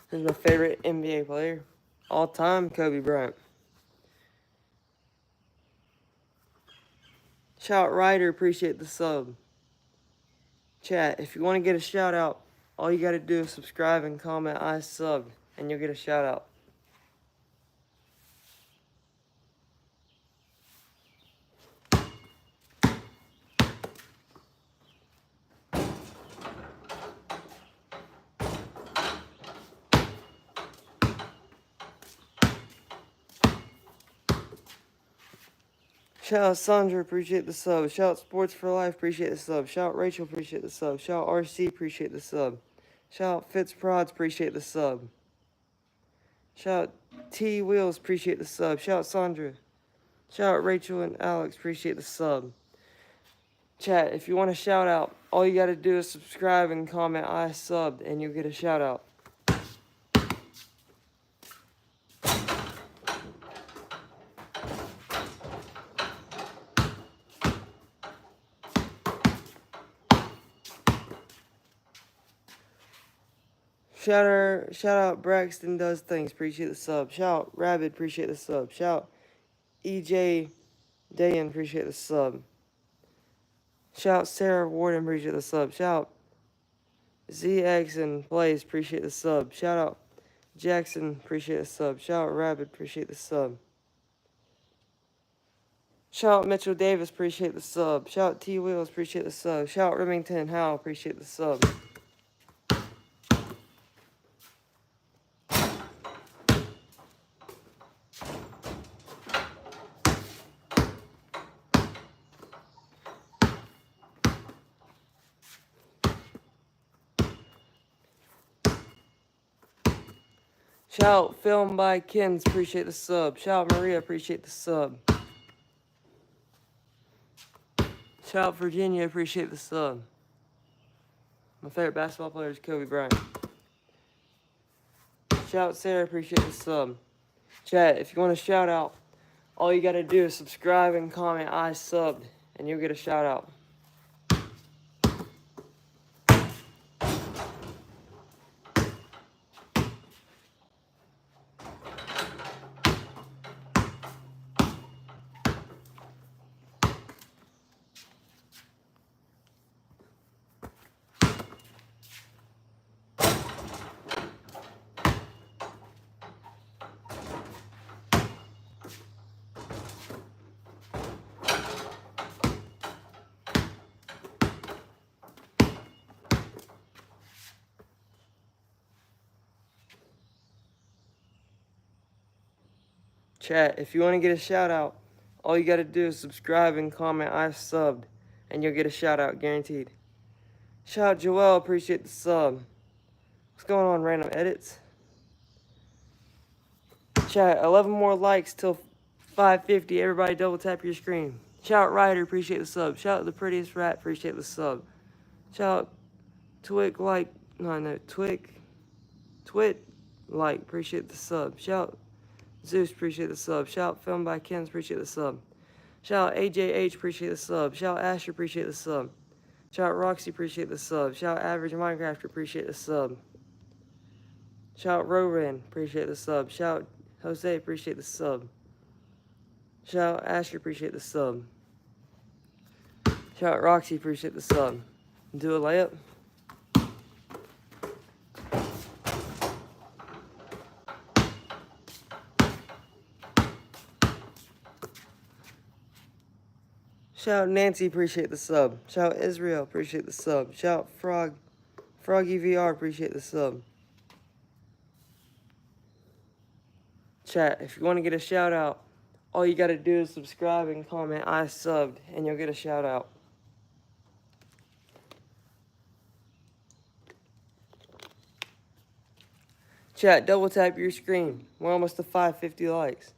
Who's my favorite NBA player? All time, Kobe Bryant. Shout out Ryder, appreciate the sub. Chat, if you want to get a shout out, all you gotta do is subscribe and comment I subbed, and you'll get a shout out. Shout out Sandra, appreciate the sub. Shout out Sports for Life, appreciate the sub. Shout out Rachel, appreciate the sub. Shout out RC, appreciate the sub. Shout out Fitz Prods, appreciate the sub. Shout out T Wheels, appreciate the sub. Shout out Sandra. Shout out Rachel and Alex, appreciate the sub. Chat, if you want to shout out, all you gotta do is subscribe and comment I subbed, and you'll get a shout out. Shout out Braxton Does Things, appreciate the sub. Shout out Rabbit, appreciate the sub. Shout out EJ Dayan, appreciate the sub. Shout out Sarah Warden, appreciate the sub. Shout out ZX and Blaze, appreciate the sub. Shout out Jackson, appreciate the sub. Shout out Rabbit, appreciate the sub. Shout out Mitchell Davis, appreciate the sub. Shout out T Wheels, appreciate the sub. Shout out Remington Howe, appreciate the sub. Shout out Film by Kins, appreciate the sub. Shout out Maria, appreciate the sub. Shout out Virginia, appreciate the sub. My favorite basketball player is Kobe Bryant. Shout out Sarah, appreciate the sub. Chat, if you want to shout out, all you gotta do is subscribe and comment I subbed, and you'll get a shout out. Chat, if you want to get a shout out, all you gotta do is subscribe and comment I subbed, and you'll get a shout out guaranteed. Shout out Joel, appreciate the sub. What's going on, random edits? Chat, 11 more likes till 550. Everybody double tap your screen. Shout out Ryder, appreciate the sub. Shout out the prettiest rat, appreciate the sub. Shout out Twit like, Twit like, appreciate the sub. Shout out Zeus, appreciate the sub. Shout out Film by Kens, appreciate the sub. Shout out AJH, appreciate the sub. Shout out Asher, appreciate the sub. Shout out Roxy, appreciate the sub. Shout out Average Minecraft, appreciate the sub. Shout out Roran, appreciate the sub. Shout out Jose, appreciate the sub. Shout out Asher, appreciate the sub. Shout out Roxy, appreciate the sub. Do a layup. Shout out Nancy, appreciate the sub. Shout out Israel, appreciate the sub. Shout out Froggy VR, appreciate the sub. Chat, if you want to get a shout out, all you got to do is subscribe and comment I subbed, and you'll get a shout out. Chat, double tap your screen. We're almost to 550 likes.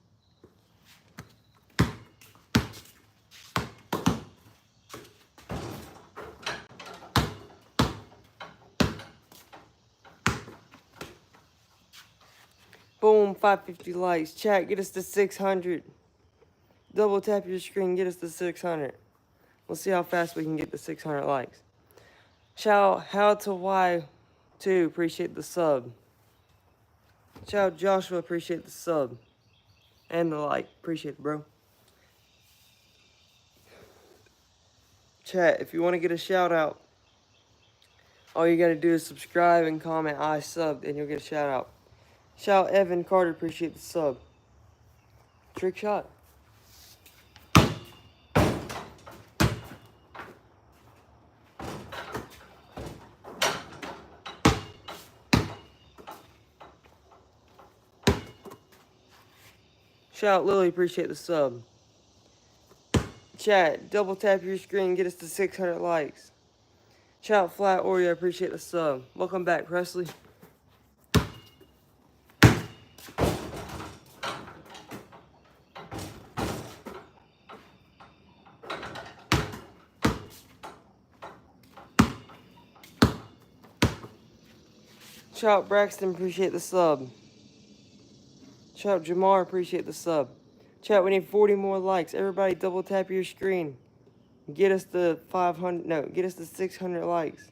Boom, 550 likes. Chat, get us to 600. Double tap your screen, get us to 600. We'll see how fast we can get to 600 likes. Shout out How to Y2, appreciate the sub. Shout out Joshua, appreciate the sub. And the like, appreciate it, bro. Chat, if you want to get a shout out, all you got to do is subscribe and comment I subbed, and you'll get a shout out. Shout out Evan Carter, appreciate the sub. Trick shot. Shout out Lily, appreciate the sub. Chat, double tap your screen, get us to 600 likes. Shout out Flat Oreo, appreciate the sub. Welcome back, Presley. Shout out Braxton, appreciate the sub. Shout out Jamar, appreciate the sub. Chat, we need 40 more likes. Everybody double tap your screen. Get us to 500, no, get us to 600 likes.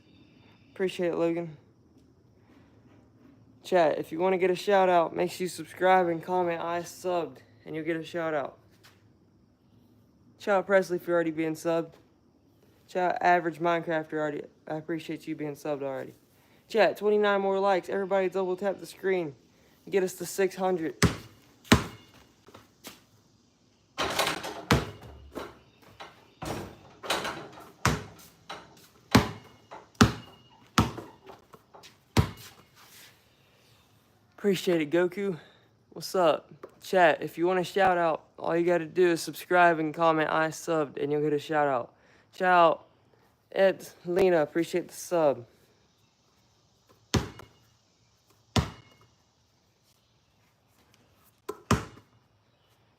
Appreciate it, Logan. Chat, if you want to get a shout out, make sure you subscribe and comment I subbed, and you'll get a shout out. Shout out Presley for already being subbed. Shout out Average Minecrafter already. I appreciate you being subbed already. Chat, 29 more likes. Everybody double tap the screen. Get us to 600. Appreciate it, Goku. What's up? Chat, if you want a shout out, all you got to do is subscribe and comment I subbed, and you'll get a shout out. Shout out Ed Lena, appreciate the sub.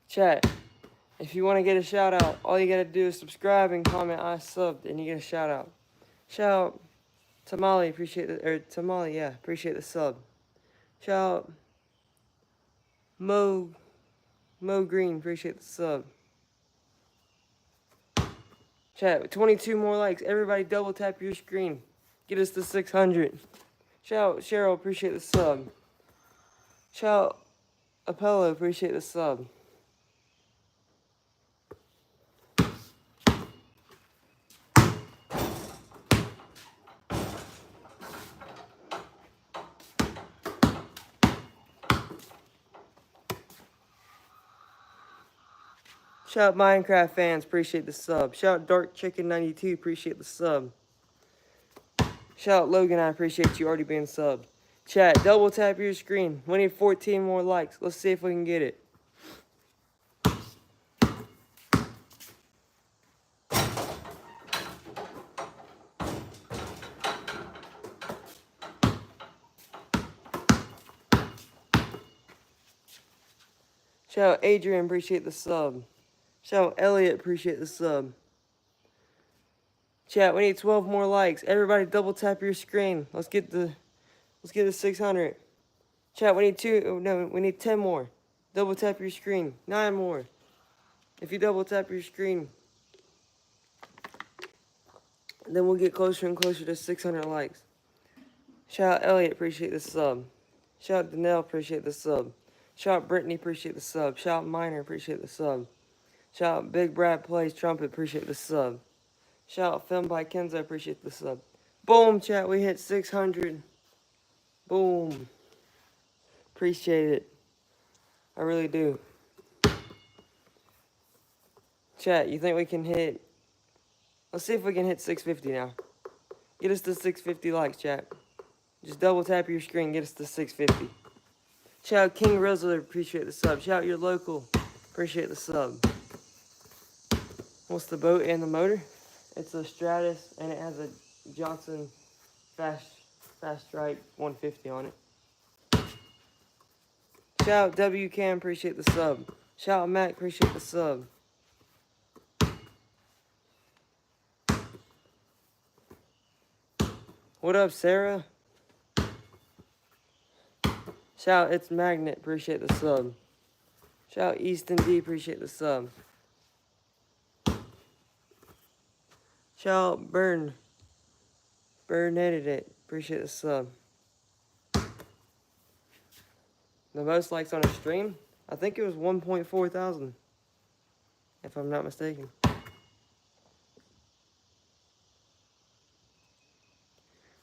Chat, if you want to get a shout out, all you got to do is subscribe and comment I subbed, and you get a shout out. Shout out Tamale, appreciate the, or Tamale, yeah, appreciate the sub. Shout out Mo Green, appreciate the sub. Chat, 22 more likes. Everybody double tap your screen. Get us to 600. Shout out Cheryl, appreciate the sub. Shout out Apollo, appreciate the sub. Shout out Minecraft fans, appreciate the sub. Shout out Dark Chicken 92, appreciate the sub. Shout out Logan, I appreciate you already being subbed. Chat, double tap your screen. We need 14 more likes. Let's see if we can get it. Shout out Adrian, appreciate the sub. Shout out Elliot, appreciate the sub. Chat, we need 12 more likes. Everybody double tap your screen. Let's get the 600. Chat, we need 10 more. Double tap your screen. 9 more. If you double tap your screen, then we'll get closer and closer to 600 likes. Shout out Elliot, appreciate the sub. Shout out Danelle, appreciate the sub. Shout out Brittany, appreciate the sub. Shout out Miner, appreciate the sub. Shout out Big Brad Plays Trumpet, appreciate the sub. Shout out Film by Kenzo, appreciate the sub. Boom, chat, we hit 600. Boom. Appreciate it. I really do. Chat, you think we can hit... Let's see if we can hit 650 now. Get us to 650 likes, chat. Just double tap your screen, get us to 650. Shout out King Rizzler, appreciate the sub. Shout out your local, appreciate the sub. What's the boat and the motor? It's a Stratus and it has a Johnson Fast Strike 150 on it. Shout out W Cam, appreciate the sub. Shout out Mac, appreciate the sub. What up, Sarah? Shout out It's Magnet, appreciate the sub. Shout out Easton D, appreciate the sub. Shout out Burn edited it, appreciate the sub. The most likes on a stream? I think it was 1.4 thousand, if I'm not mistaken.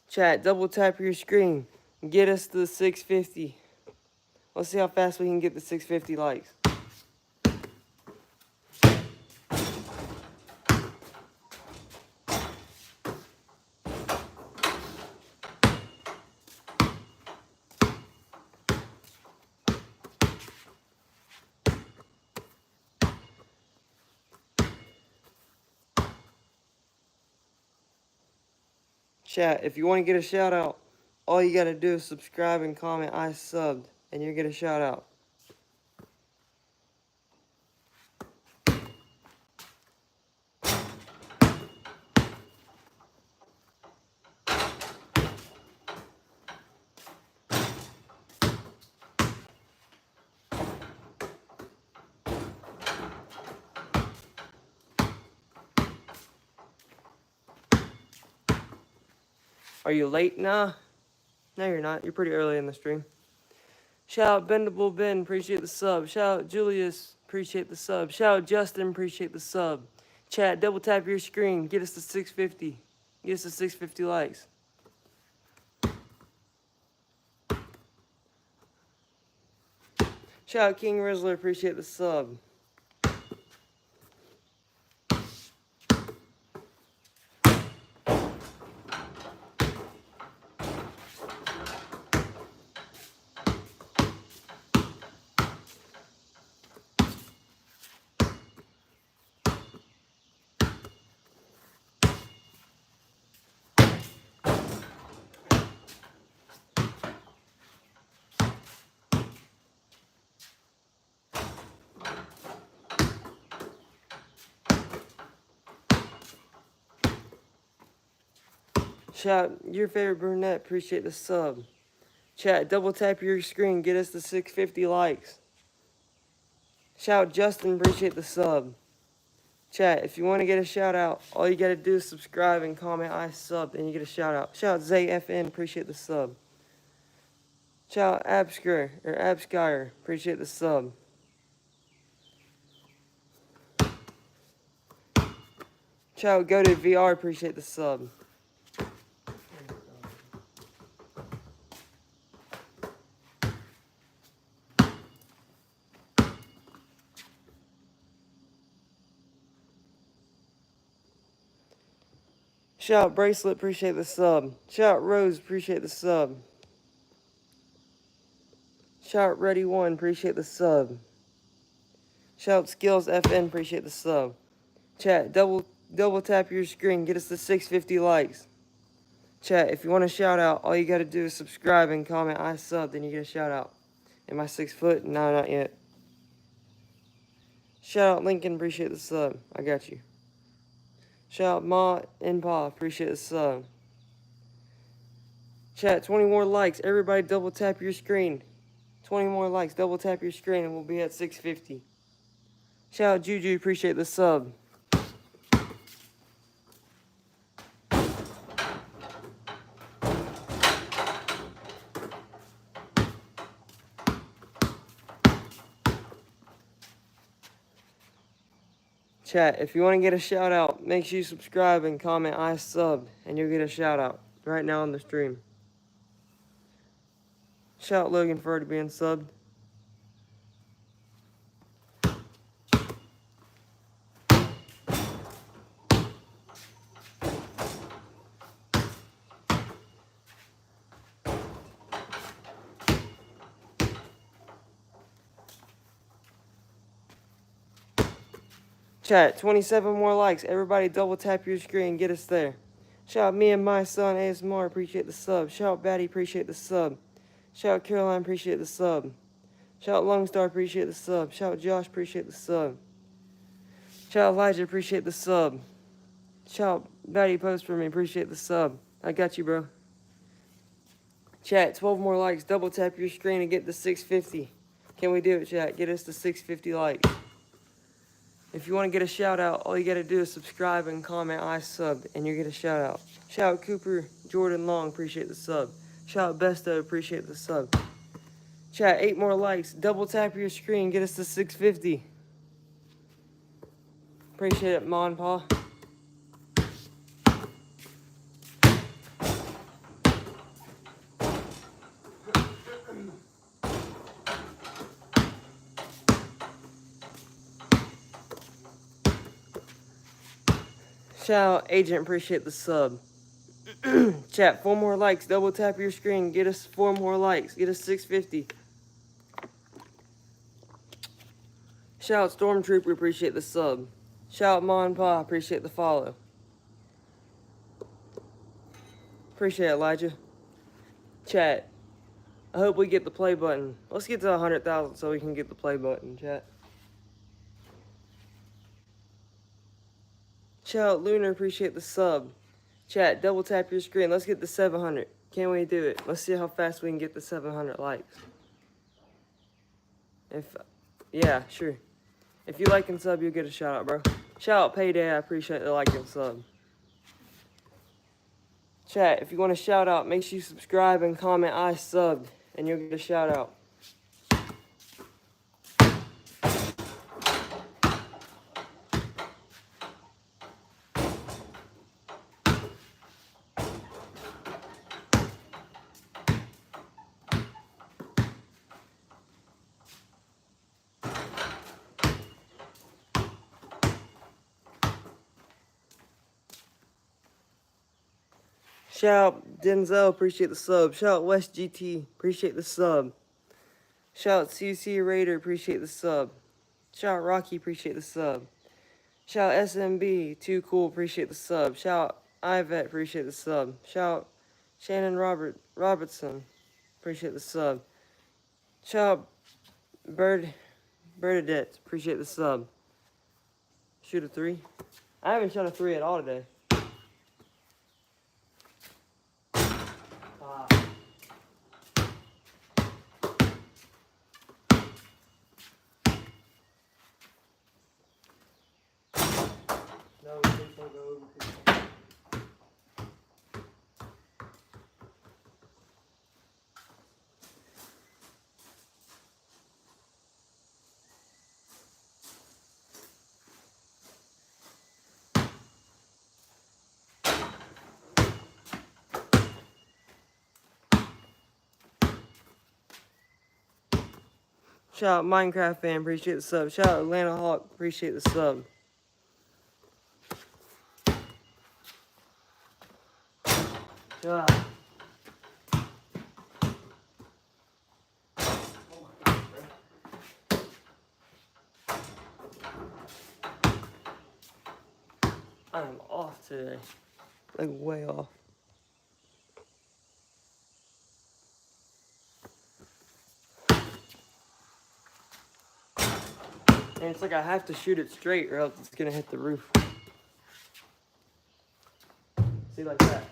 Chat, double tap your screen. Get us to 650. Let's see how fast we can get the 650 likes. Chat, if you want to get a shout out, all you got to do is subscribe and comment I subbed, and you'll get a shout out. Are you late? Nah. No, you're not. You're pretty early in the stream. Shout out Bendable Ben, appreciate the sub. Shout out Julius, appreciate the sub. Shout out Justin, appreciate the sub. Chat, double tap your screen. Get us to 650. Get us to 650 likes. Shout out King Rizzler, appreciate the sub. Shout out your favorite brunette, appreciate the sub. Chat, double tap your screen, get us to 650 likes. Shout out Justin, appreciate the sub. Chat, if you want to get a shout out, all you got to do is subscribe and comment I subbed, and you get a shout out. Shout out ZayFN, appreciate the sub. Shout out Abskyer, appreciate the sub. Shout out Go to VR, appreciate the sub. Shout out Bracelet, appreciate the sub. Shout out Rose, appreciate the sub. Shout out Ready One, appreciate the sub. Shout out Skills FN, appreciate the sub. Chat, double tap your screen, get us to 650 likes. Chat, if you want a shout out, all you gotta do is subscribe and comment I subbed, then you get a shout out. Am I 6 foot? No, not yet. Shout out Lincoln, appreciate the sub. I got you. Shout out Ma and Pa, appreciate the sub. Chat, 20 more likes. Everybody double tap your screen. 20 more likes, double tap your screen, and we'll be at 650. Shout out Juju, appreciate the sub. Chat, if you want to get a shout out, make sure you subscribe and comment I subbed, and you'll get a shout out right now on the stream. Shout Logan for already being subbed. Chat, 27 more likes. Everybody double tap your screen. Get us there. Shout me and my son ASMR. Appreciate the sub. Shout Batty. Appreciate the sub. Shout Caroline. Appreciate the sub. Shout Longstar. Appreciate the sub. Shout Josh. Appreciate the sub. Shout Elijah. Appreciate the sub. Shout Batty Post for me. Appreciate the sub. I got you, bro. Chat, 12 more likes. Double tap your screen and get to 650. Can we do it, chat? Get us to 650 likes. If you want to get a shout out, all you got to do is subscribe and comment I subbed, and you get a shout out. Shout Cooper Jordan Long, appreciate the sub. Shout Besto, appreciate the sub. Chat, 8 more likes. Double tap your screen, get us to 650. Appreciate it, Ma and Pa. Shout Agent, appreciate the sub. Chat, 4 more likes. Double tap your screen. Get us 4 more likes. Get us 650. Shout Stormtrooper, appreciate the sub. Shout Ma and Pa, appreciate the follow. Appreciate it, Elijah. Chat, I hope we get the play button. Let's get to 100,000 so we can get the play button, chat. Shout Lunar, appreciate the sub. Chat, double tap your screen. Let's get to 700. Can we do it? Let's see how fast we can get to 700 likes. Yeah, sure. If you like and sub, you'll get a shout out, bro. Shout out Payday, I appreciate the like and sub. Chat, if you want to shout out, make sure you subscribe and comment I subbed, and you'll get a shout out. Shout out Denzel, appreciate the sub. Shout out West GT, appreciate the sub. Shout out CC Raider, appreciate the sub. Shout out Rocky, appreciate the sub. Shout out SMB, too cool, appreciate the sub. Shout out Ivet, appreciate the sub. Shout out Shannon Robertson, appreciate the sub. Shout out Bernadette, appreciate the sub. Shoot a 3. I haven't shot a 3 at all today. No, please don't go over people. Shout out Minecraft fan, appreciate the sub. Shout out Atlanta Hawk, appreciate the sub. Shout out. I am off today. Like way off. And it's like I have to shoot it straight or else it's gonna hit the roof. See, like that.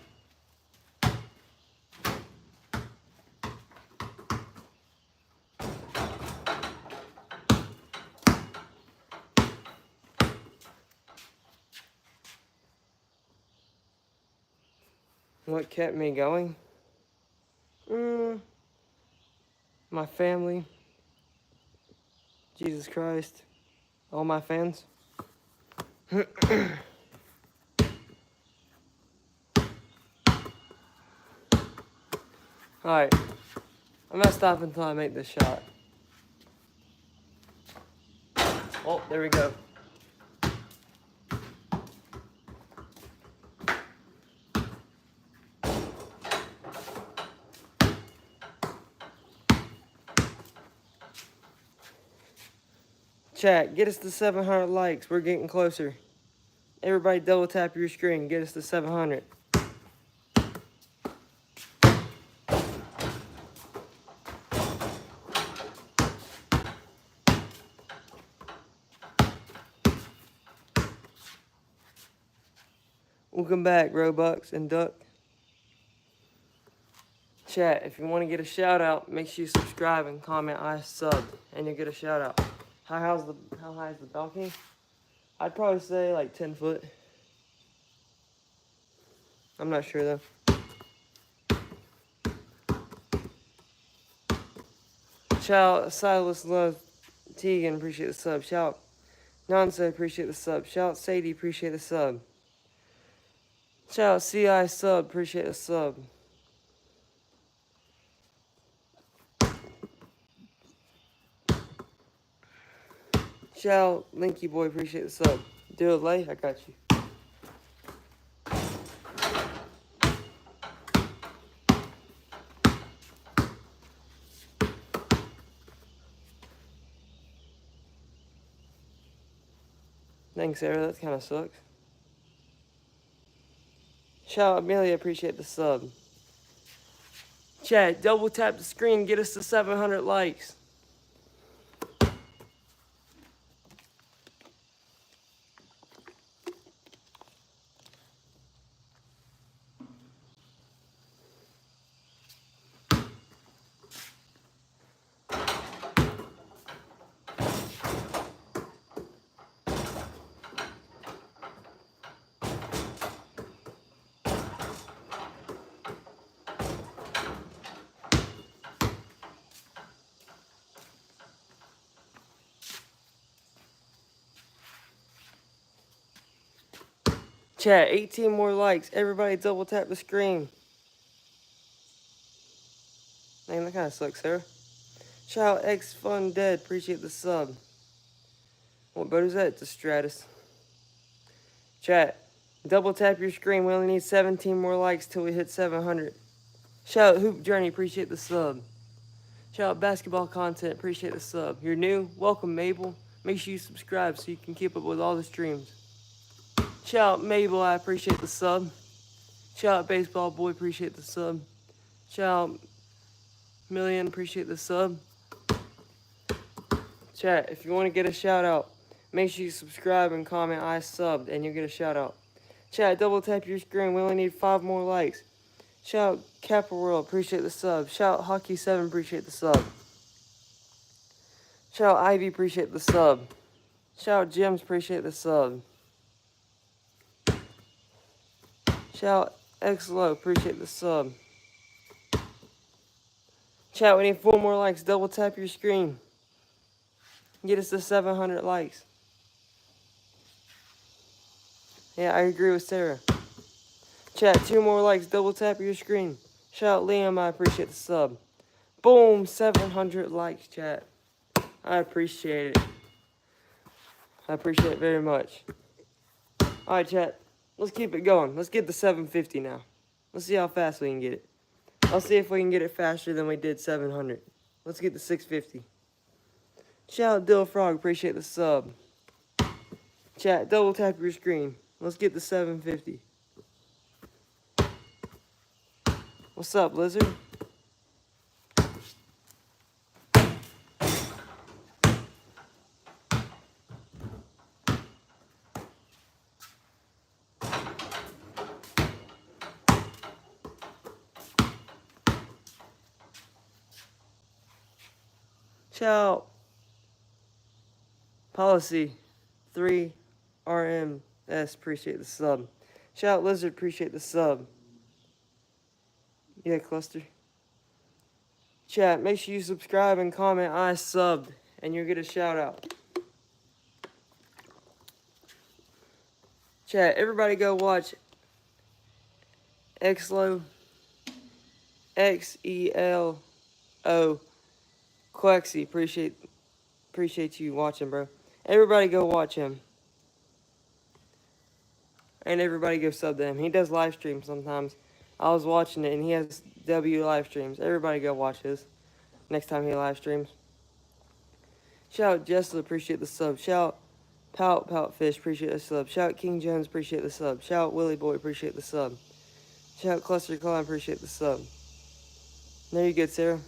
What kept me going? My family. Jesus Christ. All my fans. Alright. I'm not stopping until I make this shot. Oh, there we go. Chat, get us to 700 likes. We're getting closer. Everybody double tap your screen. Get us to 700. Welcome back, Robux and Duck. Chat, if you want to get a shout out, make sure you subscribe and comment I sub, and you'll get a shout out. How high is the balcony? I'd probably say like 10 foot. I'm not sure though. Shout Silas Love Tegan, appreciate the sub. Shout Nonsa, appreciate the sub. Shout Sadie, appreciate the sub. Shout CI sub, appreciate the sub. Shout Linky Boy, appreciate the sub. Do it late, I got you. Thanks, Sarah, that kind of sucks. Shout Amelia, appreciate the sub. Chat, double tap the screen, get us to 700 likes. Chat, 18 more likes. Everybody double tap the screen. Man, that kind of sucks, Sarah. Shout out X Fun Dead, appreciate the sub. What boat is that? It's a Stratus. Chat, double tap your screen. We only need 17 more likes till we hit 700. Shout out Hoop Journey, appreciate the sub. Shout out Basketball Content, appreciate the sub. You're new? Welcome, Mabel. Make sure you subscribe so you can keep up with all the streams. Shout out Mabel, I appreciate the sub. Shout out Baseball Boy, appreciate the sub. Shout out Million, appreciate the sub. Chat, if you want to get a shout out, make sure you subscribe and comment I subbed and you'll get a shout out. Chat, double tap your screen. We only need 5 more likes. Shout out Kappa World, appreciate the sub. Shout out Hockey7, appreciate the sub. Shout out Ivy, appreciate the sub. Shout out Gems, appreciate the sub. Shout out Xlo, appreciate the sub. Chat, we need 4 more likes. Double tap your screen. Get us to 700 likes. Yeah, I agree with Sarah. Chat, 2 more likes. Double tap your screen. Shout out Liam, I appreciate the sub. Boom, 700 likes, chat. I appreciate it. I appreciate it very much. Alright, chat. Let's keep it going. Let's get to 750 now. Let's see how fast we can get it. I'll see if we can get it faster than we did 700. Let's get to 650. Shout out Dill Frog, appreciate the sub. Chat, double tap your screen. Let's get to 750. What's up, Lizard? Shout out Policy 3 RMS, appreciate the sub. Shout out Lizard, appreciate the sub. Yeah, Cluster. Chat, make sure you subscribe and comment I subbed and you'll get a shout out. Chat, everybody go watch Xelo, Xelo, Quexy. Appreciate you watching, bro. Everybody go watch him. And everybody go sub to him. He does live streams sometimes. I was watching it and he has W live streams. Everybody go watch his next time he live streams. Shout out Jessel, appreciate the sub. Shout out Pout Fish, appreciate the sub. Shout out King Jones, appreciate the sub. Shout out Willie Boy, appreciate the sub. Shout out Cluster Climb, appreciate the sub. There you go, Sarah.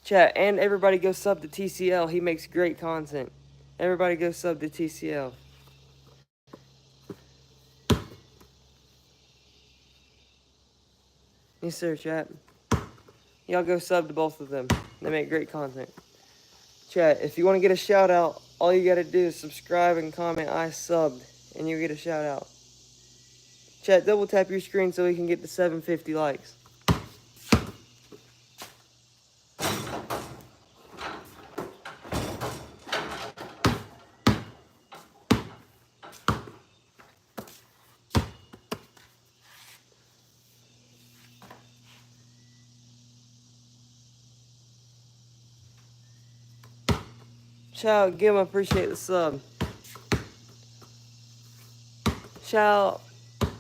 Chat, and everybody go sub to TCL. He makes great content. Everybody go sub to TCL. Yes, sir, chat. Y'all go sub to both of them. They make great content. Chat, if you want to get a shout out, all you gotta do is subscribe and comment I subbed, and you get a shout out. Chat, double tap your screen so we can get to 750 likes. Shout out Gim, appreciate the sub. Shout out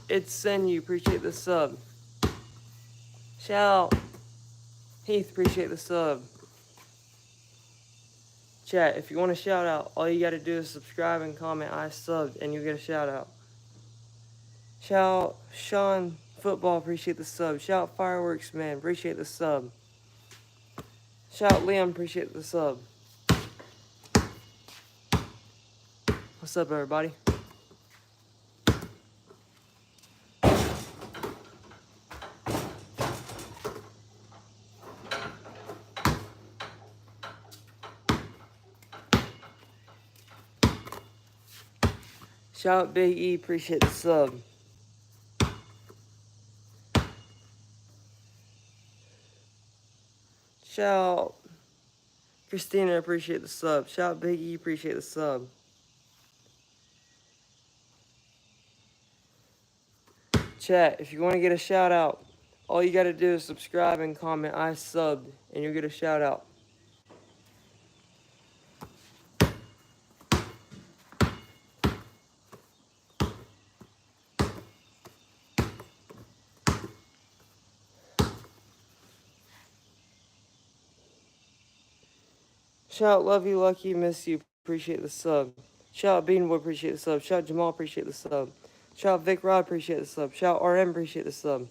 It's Senu, appreciate the sub. Shout out Heath, appreciate the sub. Chat, if you want a shout out, all you gotta do is subscribe and comment I subbed and you'll get a shout out. Shout out Sean Football, appreciate the sub. Shout out Fireworks Man, appreciate the sub. Shout out Liam, appreciate the sub. What's up, everybody? Shout out Big E, appreciate the sub. Shout out Christina, appreciate the sub. Shout out Big E, appreciate the sub. Chat, if you want to get a shout out, all you gotta do is subscribe and comment I subbed and you'll get a shout out. Shout out Love You Lucky, miss you, appreciate the sub. Shout out Beanboy, appreciate the sub. Shout out Jamal, appreciate the sub. Shout out Vic Rod, appreciate the sub. Shout out RM, appreciate the sub.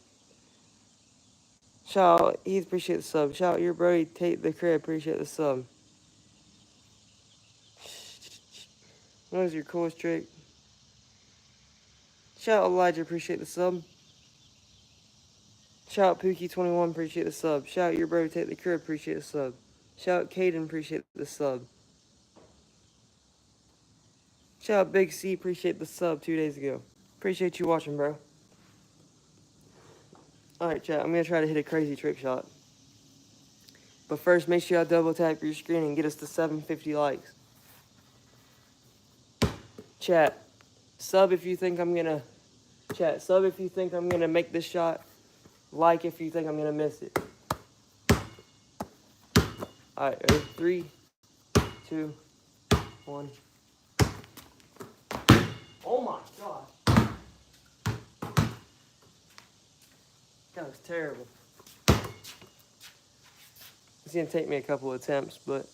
Shout out Heath, appreciate the sub. Shout out your Brody, Tate the Crib, appreciate the sub. What is your coolest trick? Shout out Elijah, appreciate the sub. Shout out Pookie21, appreciate the sub. Shout out your Brody, Tate the Crib, appreciate the sub. Shout out Caden, appreciate the sub. Shout out Big C, appreciate the sub 2 days ago. Appreciate you watching, bro. Alright, chat, I'm going to try to hit a crazy trick shot. But first, make sure y'all double tap your screen and get us to 750 likes. Chat, sub if you think I'm going to... Chat, sub if you think I'm going to make this shot. Like if you think I'm going to miss it. Alright, ready? 3, 2, 1. Oh my god. That was terrible. It's gonna take me a couple of attempts, but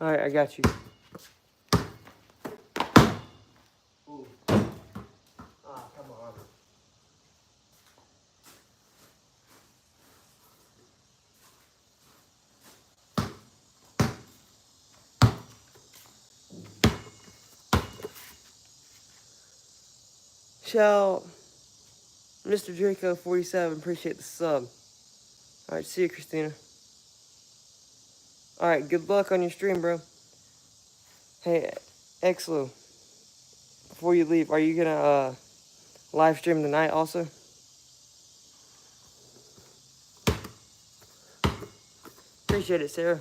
alright, I got you. Ooh. Ah, come on. Shout Mr. Draco 47, appreciate the sub. Alright, see you, Christina. Alright, good luck on your stream, bro. Hey, Exlo, before you leave, are you gonna live stream tonight also? Appreciate it, Sarah.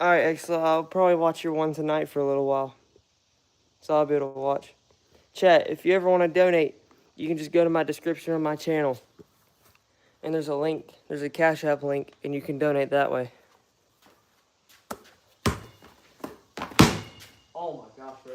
Alright, Exlo, I'll probably watch your one tonight for a little while. So I'll be able to watch. Chat, if you ever want to donate, you can just go to my description on my channel. And there's a link, there's a Cash App link, and you can donate that way. Oh my gosh, bro.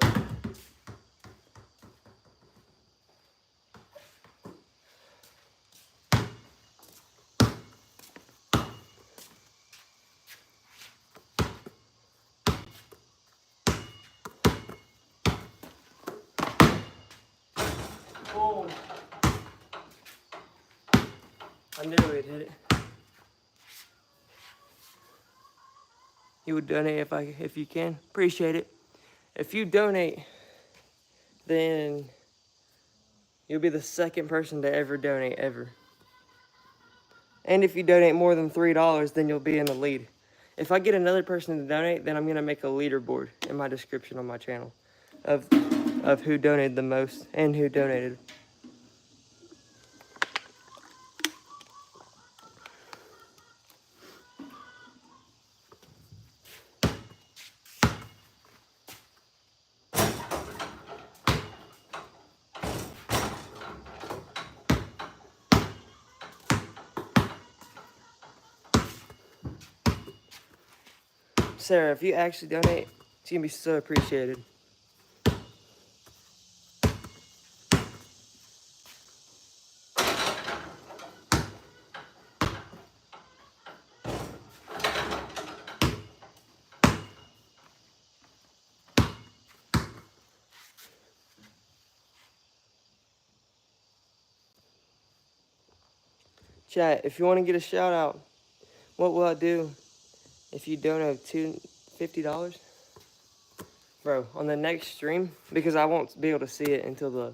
Oh. I knew we'd hit it. You would donate if you can. Appreciate it. If you donate, then you'll be the second person to ever donate ever. And if you donate more than $3, then you'll be in the lead. If I get another person to donate, then I'm gonna make a leaderboard in my description on my channel of who donated the most and who donated. Sarah, if you actually donate, it's gonna be so appreciated. Chat, if you want to get a shout out, what will I do if you donate $50? Bro, on the next stream, because I won't be able to see it until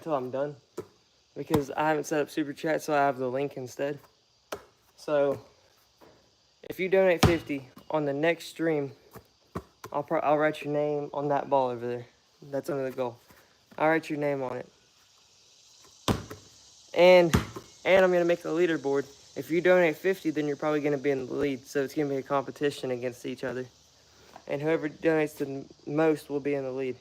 I'm done. Because I haven't set up Super Chat, so I have the link instead. So, if you donate 50 on the next stream, I'll write your name on that ball over there. That's under the goal. I'll write your name on it. And I'm gonna make a leaderboard. If you donate 50, then you're probably gonna be in the lead. So it's gonna be a competition against each other. And whoever donates the most will be in the lead.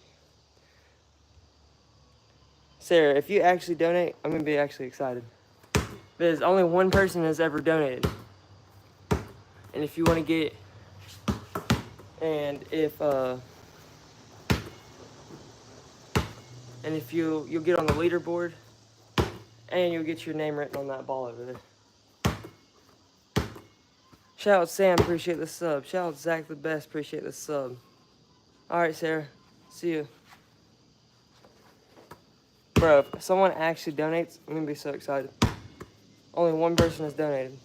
Sarah, if you actually donate, I'm gonna be actually excited. Because only one person has ever donated. And if you want to get, you'll get on the leaderboard, and you'll get your name written on that ball over there. Shout out Sam, appreciate the sub. Shout out Zach the Best, appreciate the sub. Alright, Sarah, see you. Bro, if someone actually donates, I'm gonna be so excited. Only one person has donated.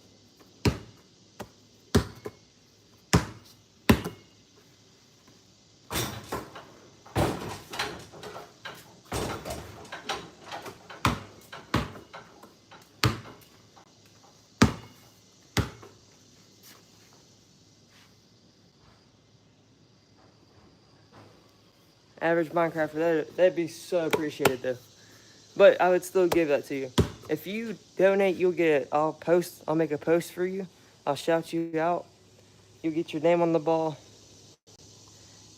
Average Minecrafter, that'd be so appreciated though. But I would still give that to you. If you donate, you'll get it. I'll make a post for you. I'll shout you out. You'll get your name on the ball.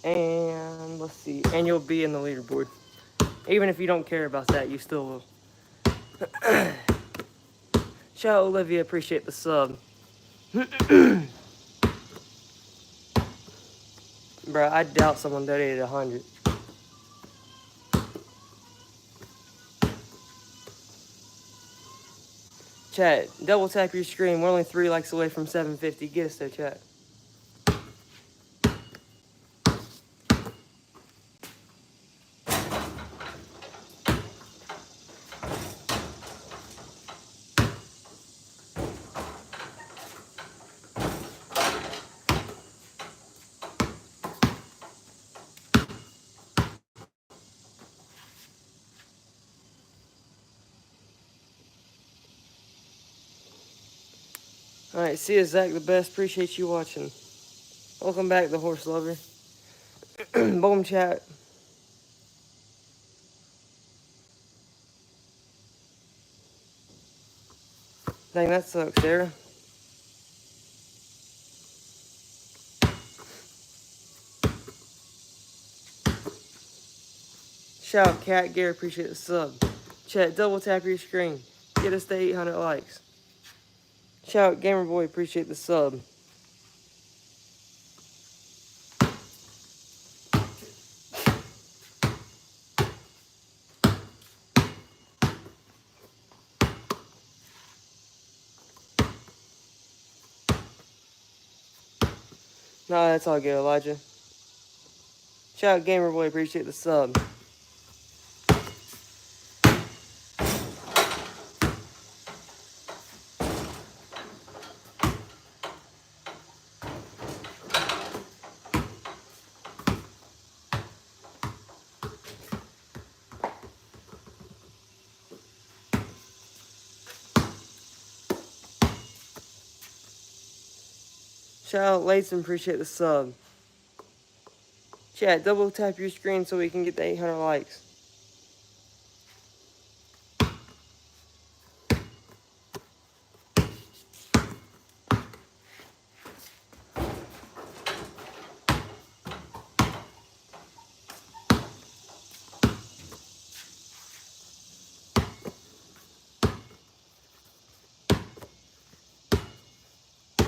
And let's see. And you'll be in the leaderboard. Even if you don't care about that, you still will. Shout out Olivia, appreciate the sub. Bro, I doubt someone donated 100. Chat, double tap your screen. We're only 3 likes away from 750. Get us there, chat. Alright, see you, Zach the Best. Appreciate you watching. Welcome back, the horse lover. Boom, chat. Dang, that sucks, Sarah. Shout out, Cat Gear. Appreciate the sub. Chat, double tap your screen. Get us to 800 likes. Shout out, Gamer Boy. Appreciate the sub. No, that's all good, Elijah. Shout out, Gamer Boy. Appreciate the sub. Shout out, Layton. Appreciate the sub. Chat, double tap your screen so we can get the 800 likes.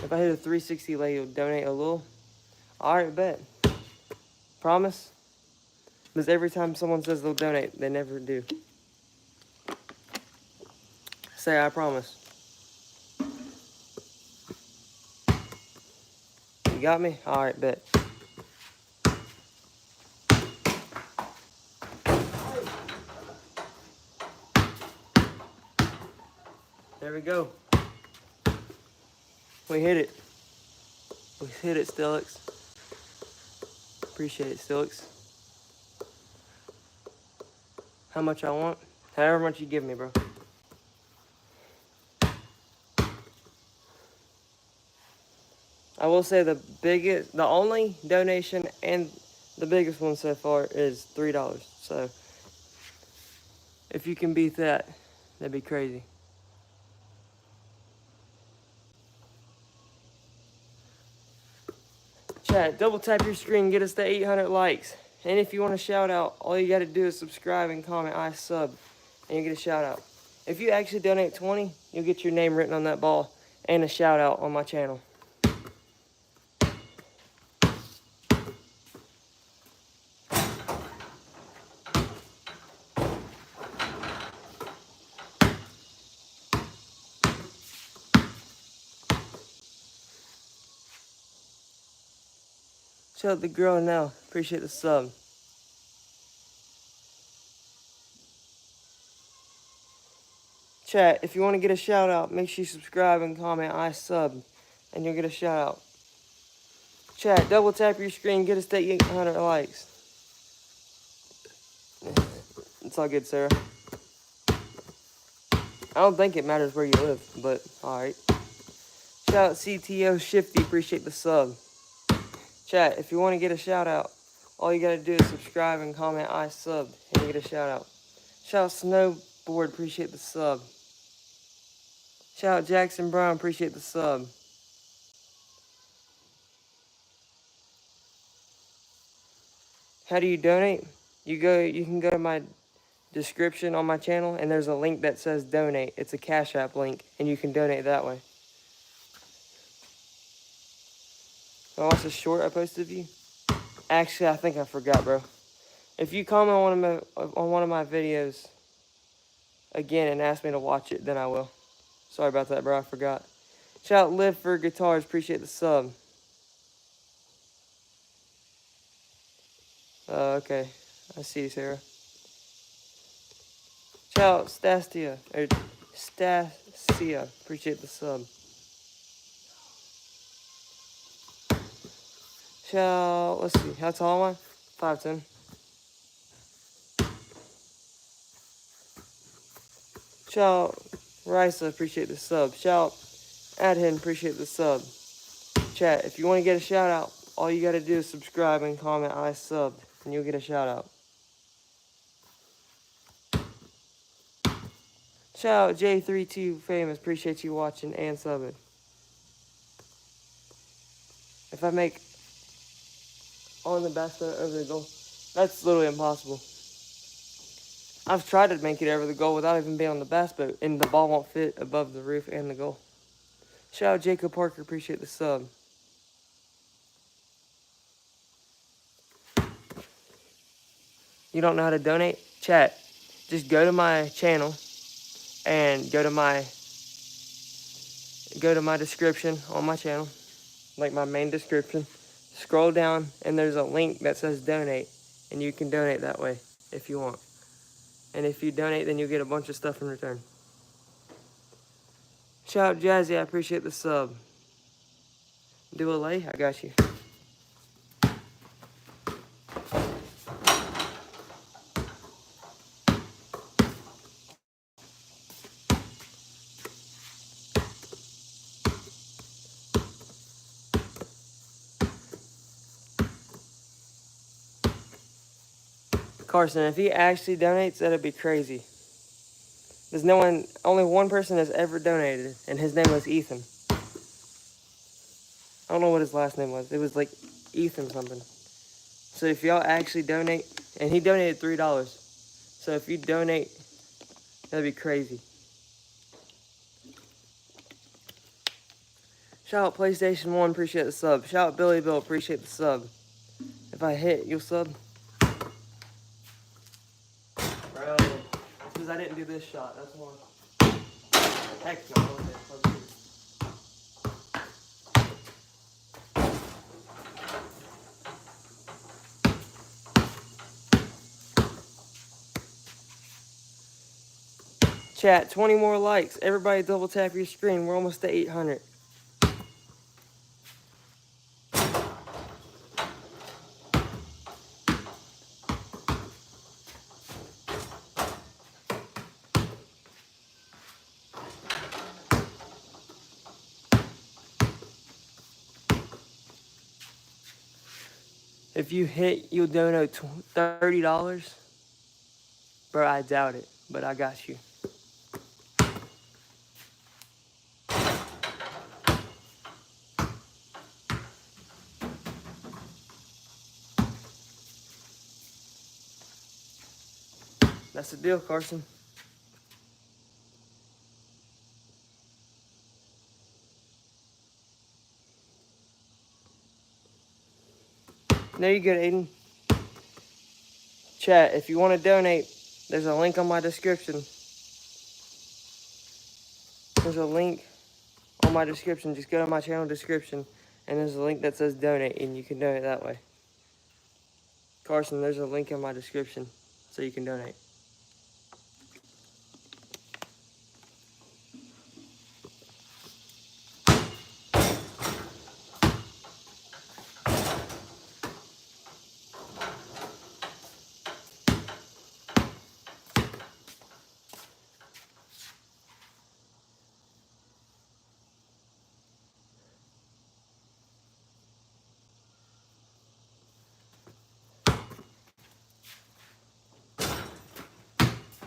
If I hit a 360 lay, you'll donate a little. Alright, bet. Promise? Because every time someone says they'll donate, they never do. Say, I promise. You got me? Alright, bet. There we go. We hit it. We hit it, Stilix. Appreciate it, Stilix. How much I want? However much you give me, bro. I will say the only donation and the biggest one so far is $3. So if you can beat that, that'd be crazy. Chat, double tap your screen, get us to 800 likes. And if you want to shout out, all you got to do is subscribe and comment I sub, and you get a shout out. If you actually donate 20, you'll get your name written on that ball and a shout out on my channel. Shout out the girl now. Appreciate the sub. Chat, if you want to get a shout out, make sure you subscribe and comment I sub, and you'll get a shout out. Chat, double tap your screen, get us to 800 likes. It's all good, Sarah. I don't think it matters where you live, but alright. Shout out CTO Shifty, appreciate the sub. Chat, if you want to get a shout out, all you gotta do is subscribe and comment I sub, and you get a shout out. Shout out Snowboard, appreciate the sub. Shout out Jackson Brown, appreciate the sub. How do you donate? You can go to my description on my channel, and there's a link that says donate. It's a Cash App link, and you can donate that way. Oh, what's a short I posted of you? Actually, I think I forgot, bro. If you comment on one of my videos again and ask me to watch it, then I will. Sorry about that, bro. I forgot. Shout out Live for Guitars. Appreciate the sub. Okay. I see you, Sarah. Shout out Stasia. Or Stasia. Appreciate the sub. Shout, let's see. How tall am I? 5'10". Shout Risa. Appreciate the sub. Shout Adhin. Appreciate the sub. Chat, if you want to get a shout out, all you gotta do is subscribe and comment I subbed, and you'll get a shout out. Shout out J32 Famous, appreciate you watching and subbing. If I make on the basket over the goal, that's literally impossible. I've tried to make it over the goal without even being on the basket, and the ball won't fit above the roof and the goal. Shout out Jacob Parker, appreciate the sub. You don't know how to donate? Chat, just go to my channel and go to my description on my channel, like my main description. Scroll down and there's a link that says donate, and you can donate that way if you want. And if you donate, then you'll get a bunch of stuff in return. Shout out Jazzy, I appreciate the sub. Do a lay, I got you. Carson, if he actually donates, that'd be crazy. There's no one, only one person has ever donated, and his name was Ethan. I don't know what his last name was. It was like Ethan something. So if y'all actually donate, and he donated $3. So if you donate, that'd be crazy. Shout out PlayStation 1, appreciate the sub. Shout out Billy Bill, appreciate the sub. If I hit, you'll sub. Bro, because I didn't do this shot, that's one. Heck no. Okay. Chat, 20 more likes. Everybody double tap your screen. We're almost to 800. If you hit, you'll donate $30. Bro, I doubt it, but I got you. That's the deal, Carson. No, you're good, Aiden. Chat, if you want to donate, there's a link on my description. There's a link on my description. Just go to my channel description, and there's a link that says donate, and you can donate that way. Carson, there's a link in my description, so you can donate.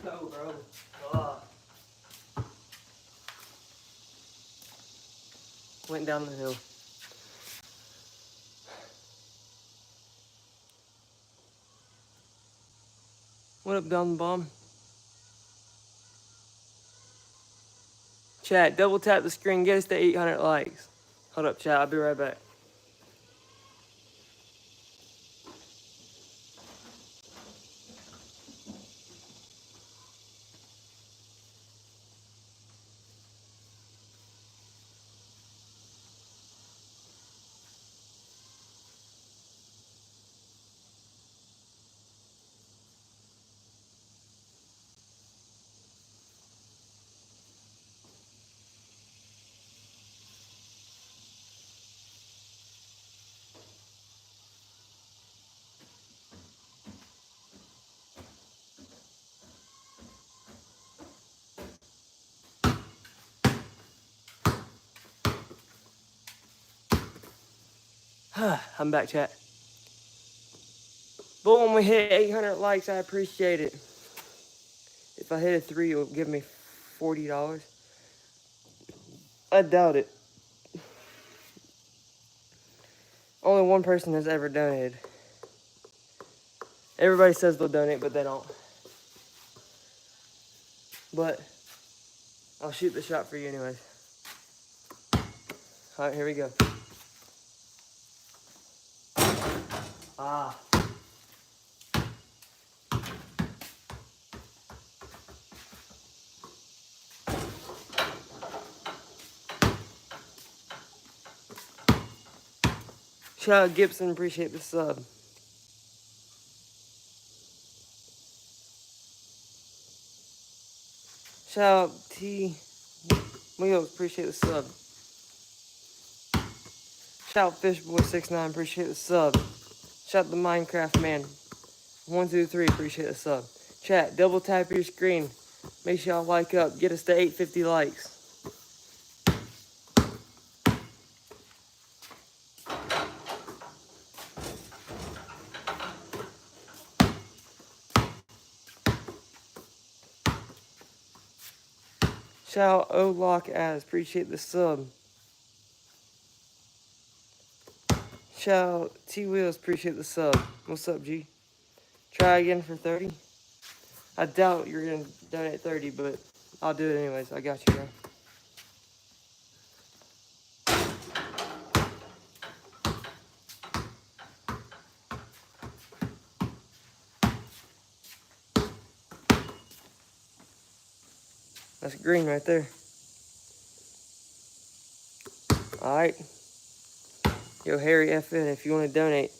No, bro. Went down the hill. What up, Dumb Bomb? Chat, double tap the screen, get us to 800 likes. Hold up, chat, I'll be right back. I'm back, chat. But when we hit 800 likes, I appreciate it. If I hit a 3, it'll give me $40. I doubt it. Only one person has ever donated. Everybody says they'll donate, but they don't. But I'll shoot the shot for you anyways. All right, here we go. Ah. Shout out Gibson, appreciate the sub. Shout out T. Wheels, appreciate the sub. Shout out Fishboy69, appreciate the sub. Shout out the Minecraft man. 123, appreciate the sub. Chat, double tap your screen. Make sure y'all like up. Get us to 850 likes. Shout out O-Lock As, appreciate the sub. Shout out T-Wheels, appreciate the sub. What's up, G? Try again for 30. I doubt you're gonna donate 30, but I'll do it anyways. I got you, bro. That's green right there. Alright. Yo, Harry FN, if you want to donate,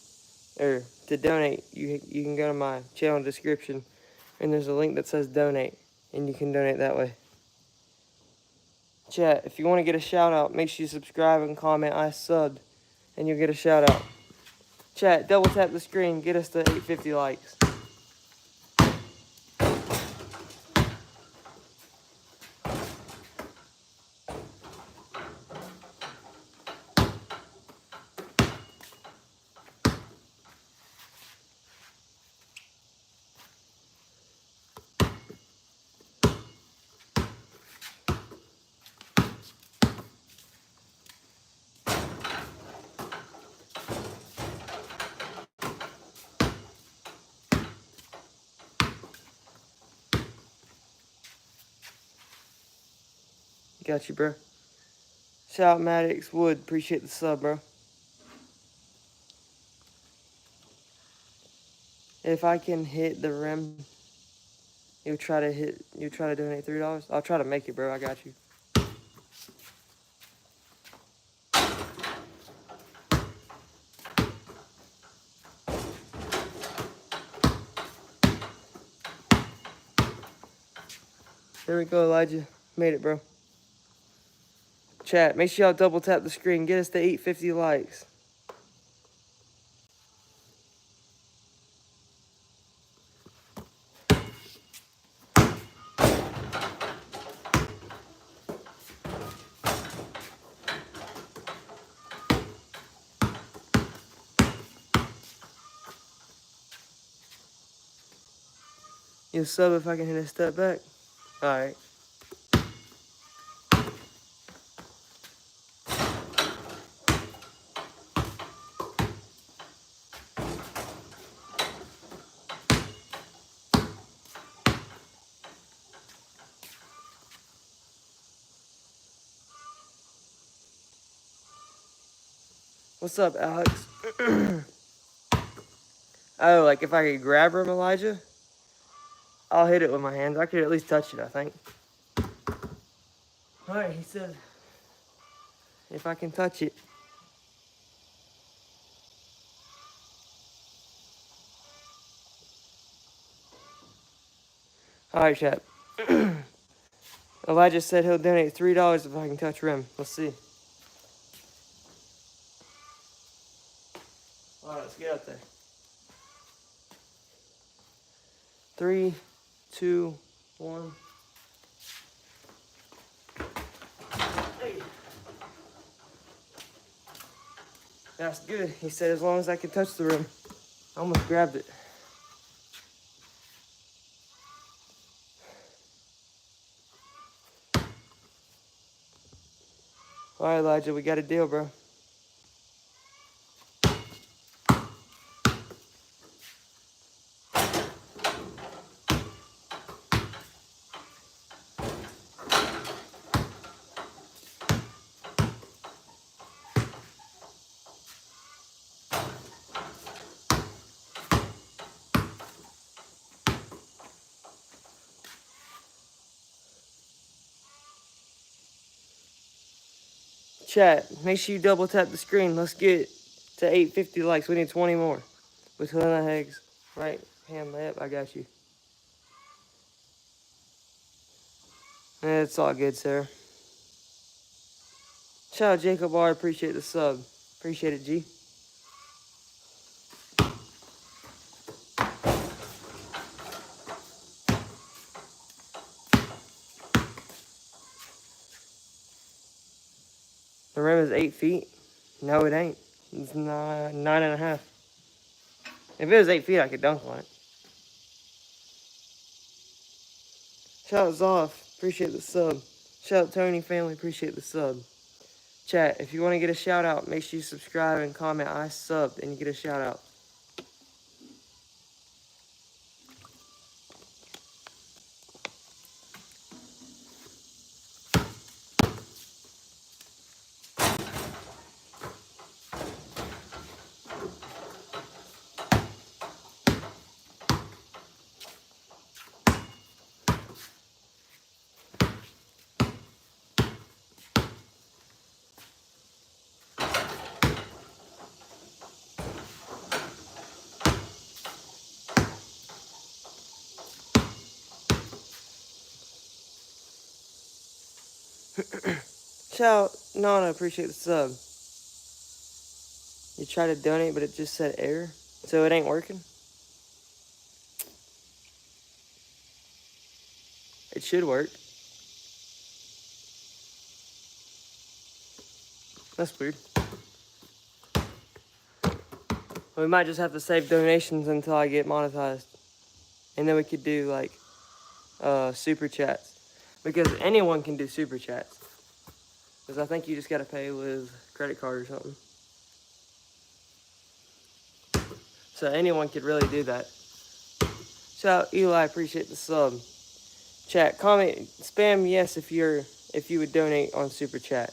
you can go to my channel description, and there's a link that says donate, and you can donate that way. Chat, if you want to get a shout out, make sure you subscribe and comment I subbed, and you'll get a shout out. Chat, double tap the screen, get us to 850 likes. Got you, bro. Shout out Maddox Wood, appreciate the sub, bro. If I can hit the rim, you'll try to donate $3. I'll try to make it, bro. I got you. There we go, Elijah. Made it, bro. Chat, make sure y'all double tap the screen. Get us to 850 likes. You'll sub if I can hit a step back. Alright. What's up, Alex? Oh, like if I could grab him, Elijah? I'll hit it with my hands. I could at least touch it, I think. Alright, he said if I can touch it. Alright, chat. Elijah said he'll donate $3 if I can touch rim. Let's see. Alright, let's get up there. 3, 2, 1. Hey. That's good. He said as long as I can touch the rim. I almost grabbed it. All right, Elijah, we got a deal, bro. Chat, make sure you double tap the screen. Let's get to 850 likes. We need 20 more. With Helena Heggs. Right hand left. I got you. It's all good, sir. Shout out Jacob R. Appreciate the sub. Appreciate it, G. The rim is 8 feet. No, it ain't. It's 9.5. If it was 8 feet, I could dunk on it. Shout out Zoff. Appreciate the sub. Shout out Tony family. Appreciate the sub. Chat, if you want to get a shout out, make sure you subscribe and comment I subbed and you get a shout out. Shout out Nana, appreciate the sub. You tried to donate, but it just said error, so it ain't working. It should work. That's weird. We might just have to save donations until I get monetized. And then we could do like super chats. Because anyone can do super chats. Because I think you just gotta pay with credit card or something. So anyone could really do that. Shout out Eli, appreciate the sub. Chat, comment, spam yes if you would donate on super chat.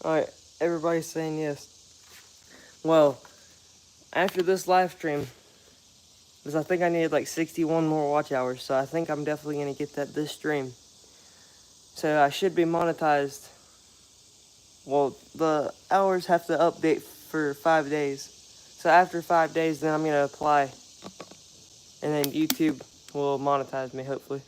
Alright, everybody's saying yes. Well, after this live stream, because I think I needed like 61 more watch hours, so I think I'm definitely going to get that this stream. So I should be monetized. Well, the hours have to update for 5 days. So after 5 days, then I'm going to apply. And then YouTube will monetize me, hopefully.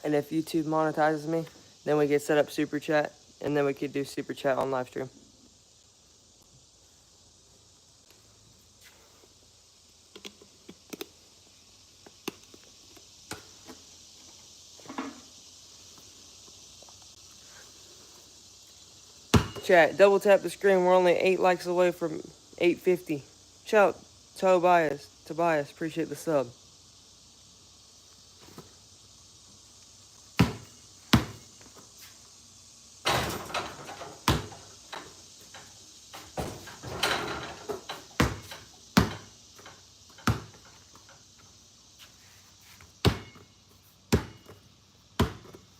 And if YouTube monetizes me, then we get set up super chat. And then we could do super chat on live stream. Chat, double tap the screen. We're only 8 likes away from 850. Shout out Tobias, appreciate the sub.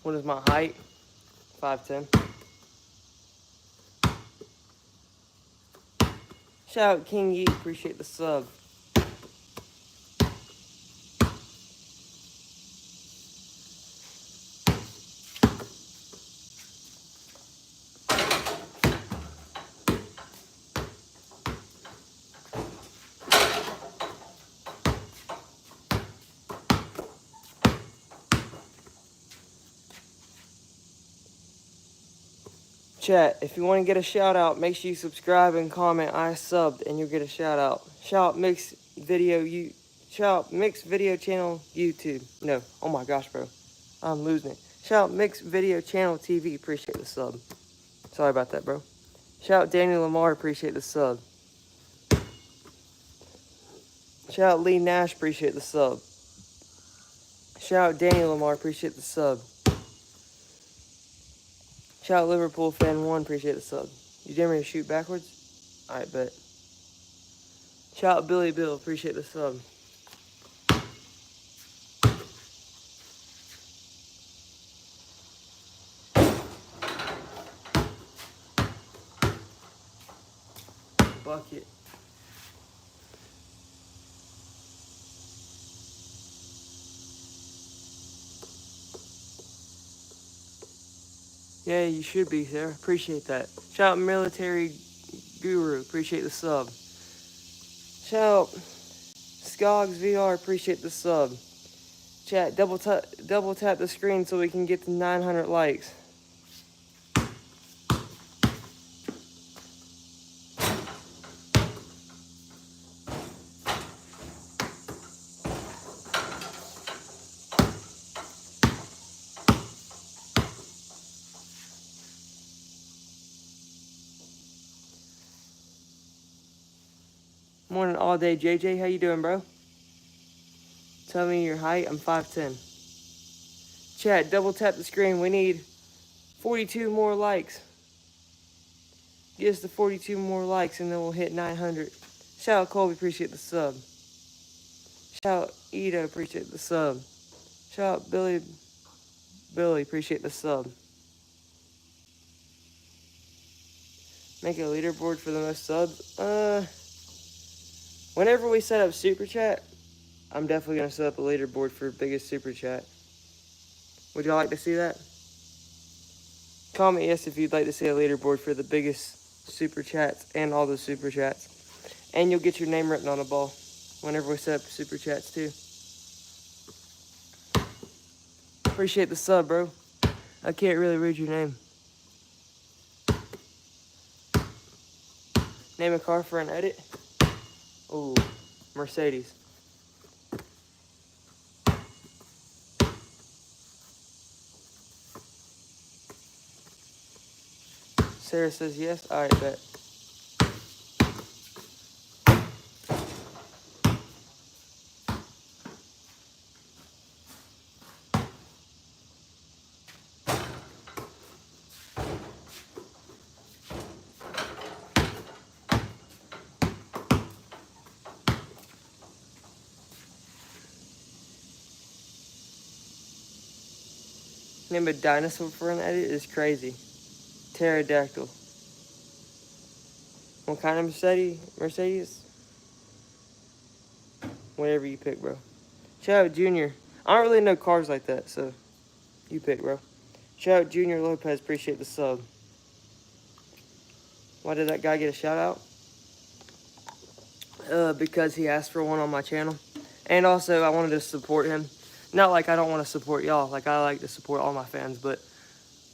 What is my height? 5'10". Shout out King Yeet, appreciate the sub. Chat, if you want to get a shout out, make sure you subscribe and comment I subbed and you'll get a shout out. Shout Mix Video Channel YouTube. No, oh my gosh, bro. I'm losing it. Shout Mix Video Channel TV, appreciate the sub. Sorry about that, bro. Shout Daniel Lamar, appreciate the sub. Shout Lee Nash, appreciate the sub. Shout Daniel Lamar, appreciate the sub. Shout Liverpool Fan 1, appreciate the sub. You dare me to shoot backwards? Alright, bet. Shout Billy Bill, appreciate the sub. Bucket. Yeah, you should be, sir. Appreciate that. Shout Military Guru, appreciate the sub. Shout Skogs VR, appreciate the sub. Chat, double tap the screen so we can get to 900 likes. Morning all day, JJ. How you doing, bro? Tell me your height. I'm 5'10". Chat, double tap the screen. We need 42 more likes. Get us to 42 more likes and then we'll hit 900. Shout out Colby, appreciate the sub. Shout out Ida, appreciate the sub. Shout out Billy, appreciate the sub. Make a leaderboard for the most subs. Whenever we set up Super Chat, I'm definitely going to set up a leaderboard for biggest Super Chat. Would y'all like to see that? Comment yes if you'd like to see a leaderboard for the biggest Super Chats and all the Super Chats. And you'll get your name written on a ball whenever we set up Super Chats too. Appreciate the sub, bro. I can't really read your name. Name a car for an edit. Ooh, Mercedes. Sarah says yes. All right, bet. Name a dinosaur for an edit is crazy. Pterodactyl. What kind of Mercedes? Whatever you pick, bro. Shout out Junior. I don't really know cars like that, so you pick, bro. Shout out Junior Lopez. Appreciate the sub. Why did that guy get a shout out? Because he asked for one on my channel. And also, I wanted to support him. Not like I don't want to support y'all. Like, I like to support all my fans. But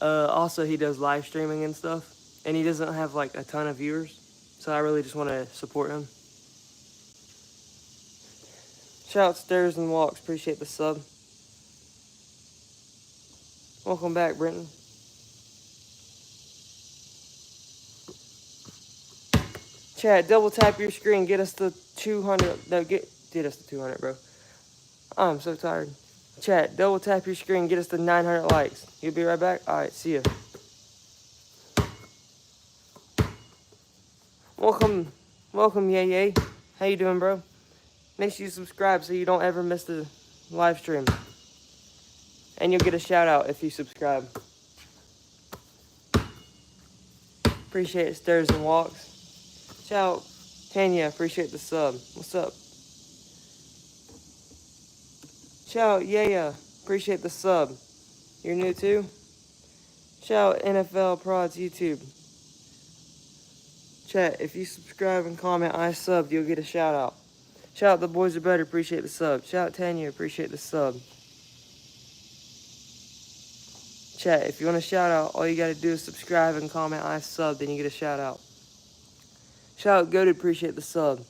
also, he does live streaming and stuff. And he doesn't have, like, a ton of viewers. So I really just want to support him. Shout out Stairs and Walks. Appreciate the sub. Welcome back, Brenton. Chat, double tap your screen. Get us to 200. No, get us to 200, bro. I'm so tired. Chat, double tap your screen. Get us to 900 likes. You'll be right back? All right, see ya. Welcome, Yay. How you doing, bro? Make sure you subscribe so you don't ever miss the live stream. And you'll get a shout out if you subscribe. Appreciate it, Stairs and Walks. Shout out Tanya, appreciate the sub. What's up? Shout out Yeah, appreciate the sub. You're new too? Shout out NFL Prods YouTube. Chat, if you subscribe and comment I subbed, you'll get a shout out. Shout out The Boys Are Better, appreciate the sub. Shout out Tanya, appreciate the sub. Chat, if you want a shout out, all you gotta do is subscribe and comment I sub, then you get a shout out. Shout out Goated, appreciate the sub.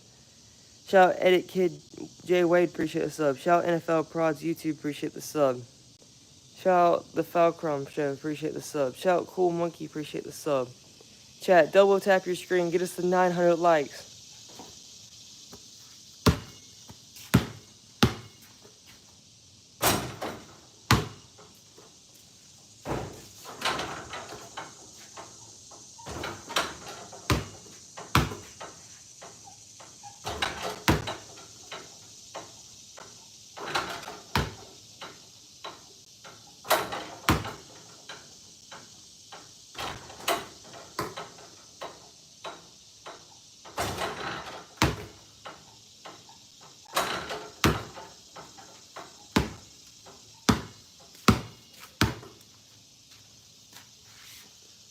Shout out Edit Kid J Wade, appreciate the sub. Shout out NFL Prods YouTube, appreciate the sub. Shout out the Falcrum Show, appreciate the sub. Shout out Cool Monkey, appreciate the sub. Chat, double tap your screen, get us to 900 likes.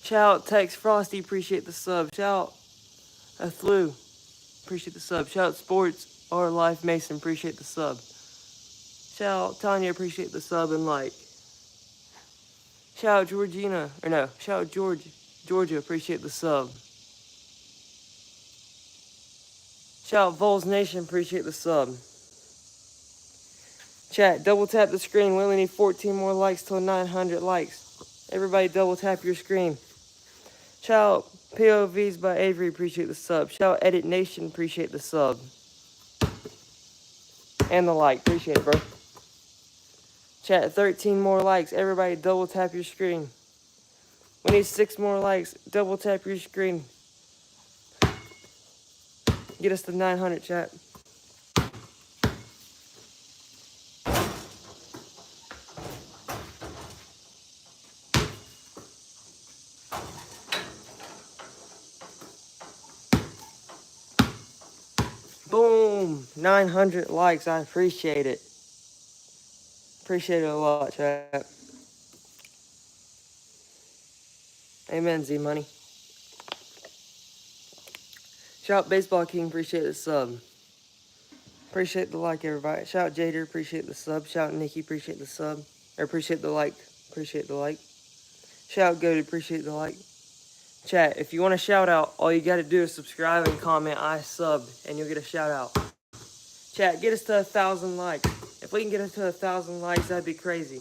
Shout out Tex Frosty, appreciate the sub. Shout out Flu, appreciate the sub. Shout out Sports or Life Mason, appreciate the sub. Shout out Tanya, appreciate the sub and like. Shout out Georgina, or no, shout out Georgia, appreciate the sub. Shout out Vols Nation, appreciate the sub. Chat, double tap the screen. We only need 14 more likes till 900 likes. Everybody double tap your screen. Shout out POVs by Avery, appreciate the sub. Shout out Edit Nation, appreciate the sub. And the like, appreciate it, bro. Chat, 13 more likes. Everybody double tap your screen. We need 6 more likes. Double tap your screen. Get us to 900, chat. Boom! 900 likes. I appreciate it. Appreciate it a lot, chat. Amen, Z Money. Shout out Baseball King, appreciate the sub. Appreciate the like, everybody. Shout out Jader, appreciate the sub. Shout out Nikki, appreciate the sub. Or appreciate the like. Appreciate the like. Shout out Goated, appreciate the like. Chat, if you want a shout out, all you gotta do is subscribe and comment I subbed, and you'll get a shout out. Chat, get us to 1,000 likes. If we can get us to 1,000 likes, that'd be crazy.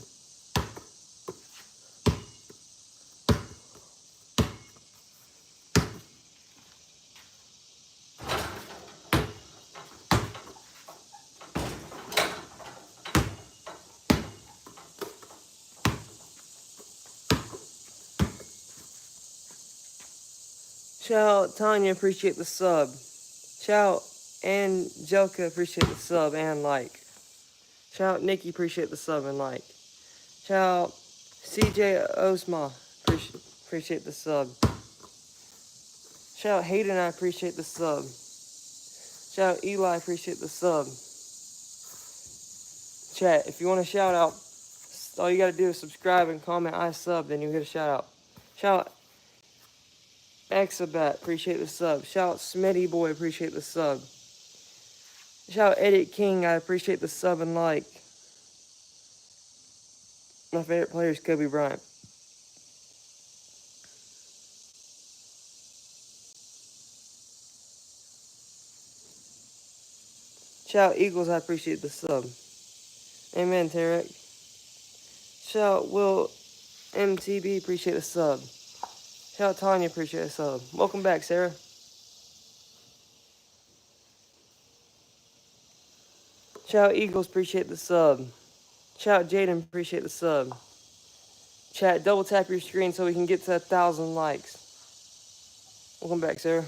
Shout out Tanya, appreciate the sub. Shout out Angelica, appreciate the sub and like. Shout out Nikki, appreciate the sub and like. Shout out CJ Osma, appreciate the sub. Shout out Hayden, I appreciate the sub. Shout out Eli, appreciate the sub. Chat, if you want a shout out, all you gotta do is subscribe and comment I sub, then you get a shout out. Shout out Exabat, appreciate the sub. Shout out Smitty Boy, appreciate the sub. Shout out Edit King, I appreciate the sub and like. My favorite player is Kobe Bryant. Shout out Eagles, I appreciate the sub. Amen, Tarek. Shout out Will MTB, appreciate the sub. Shout out Tanya, appreciate the sub. Welcome back, Sarah. Shout out Eagles, appreciate the sub. Shout out Jaden, appreciate the sub. Chat, double tap your screen so we can get to 1,000 likes. Welcome back, Sarah.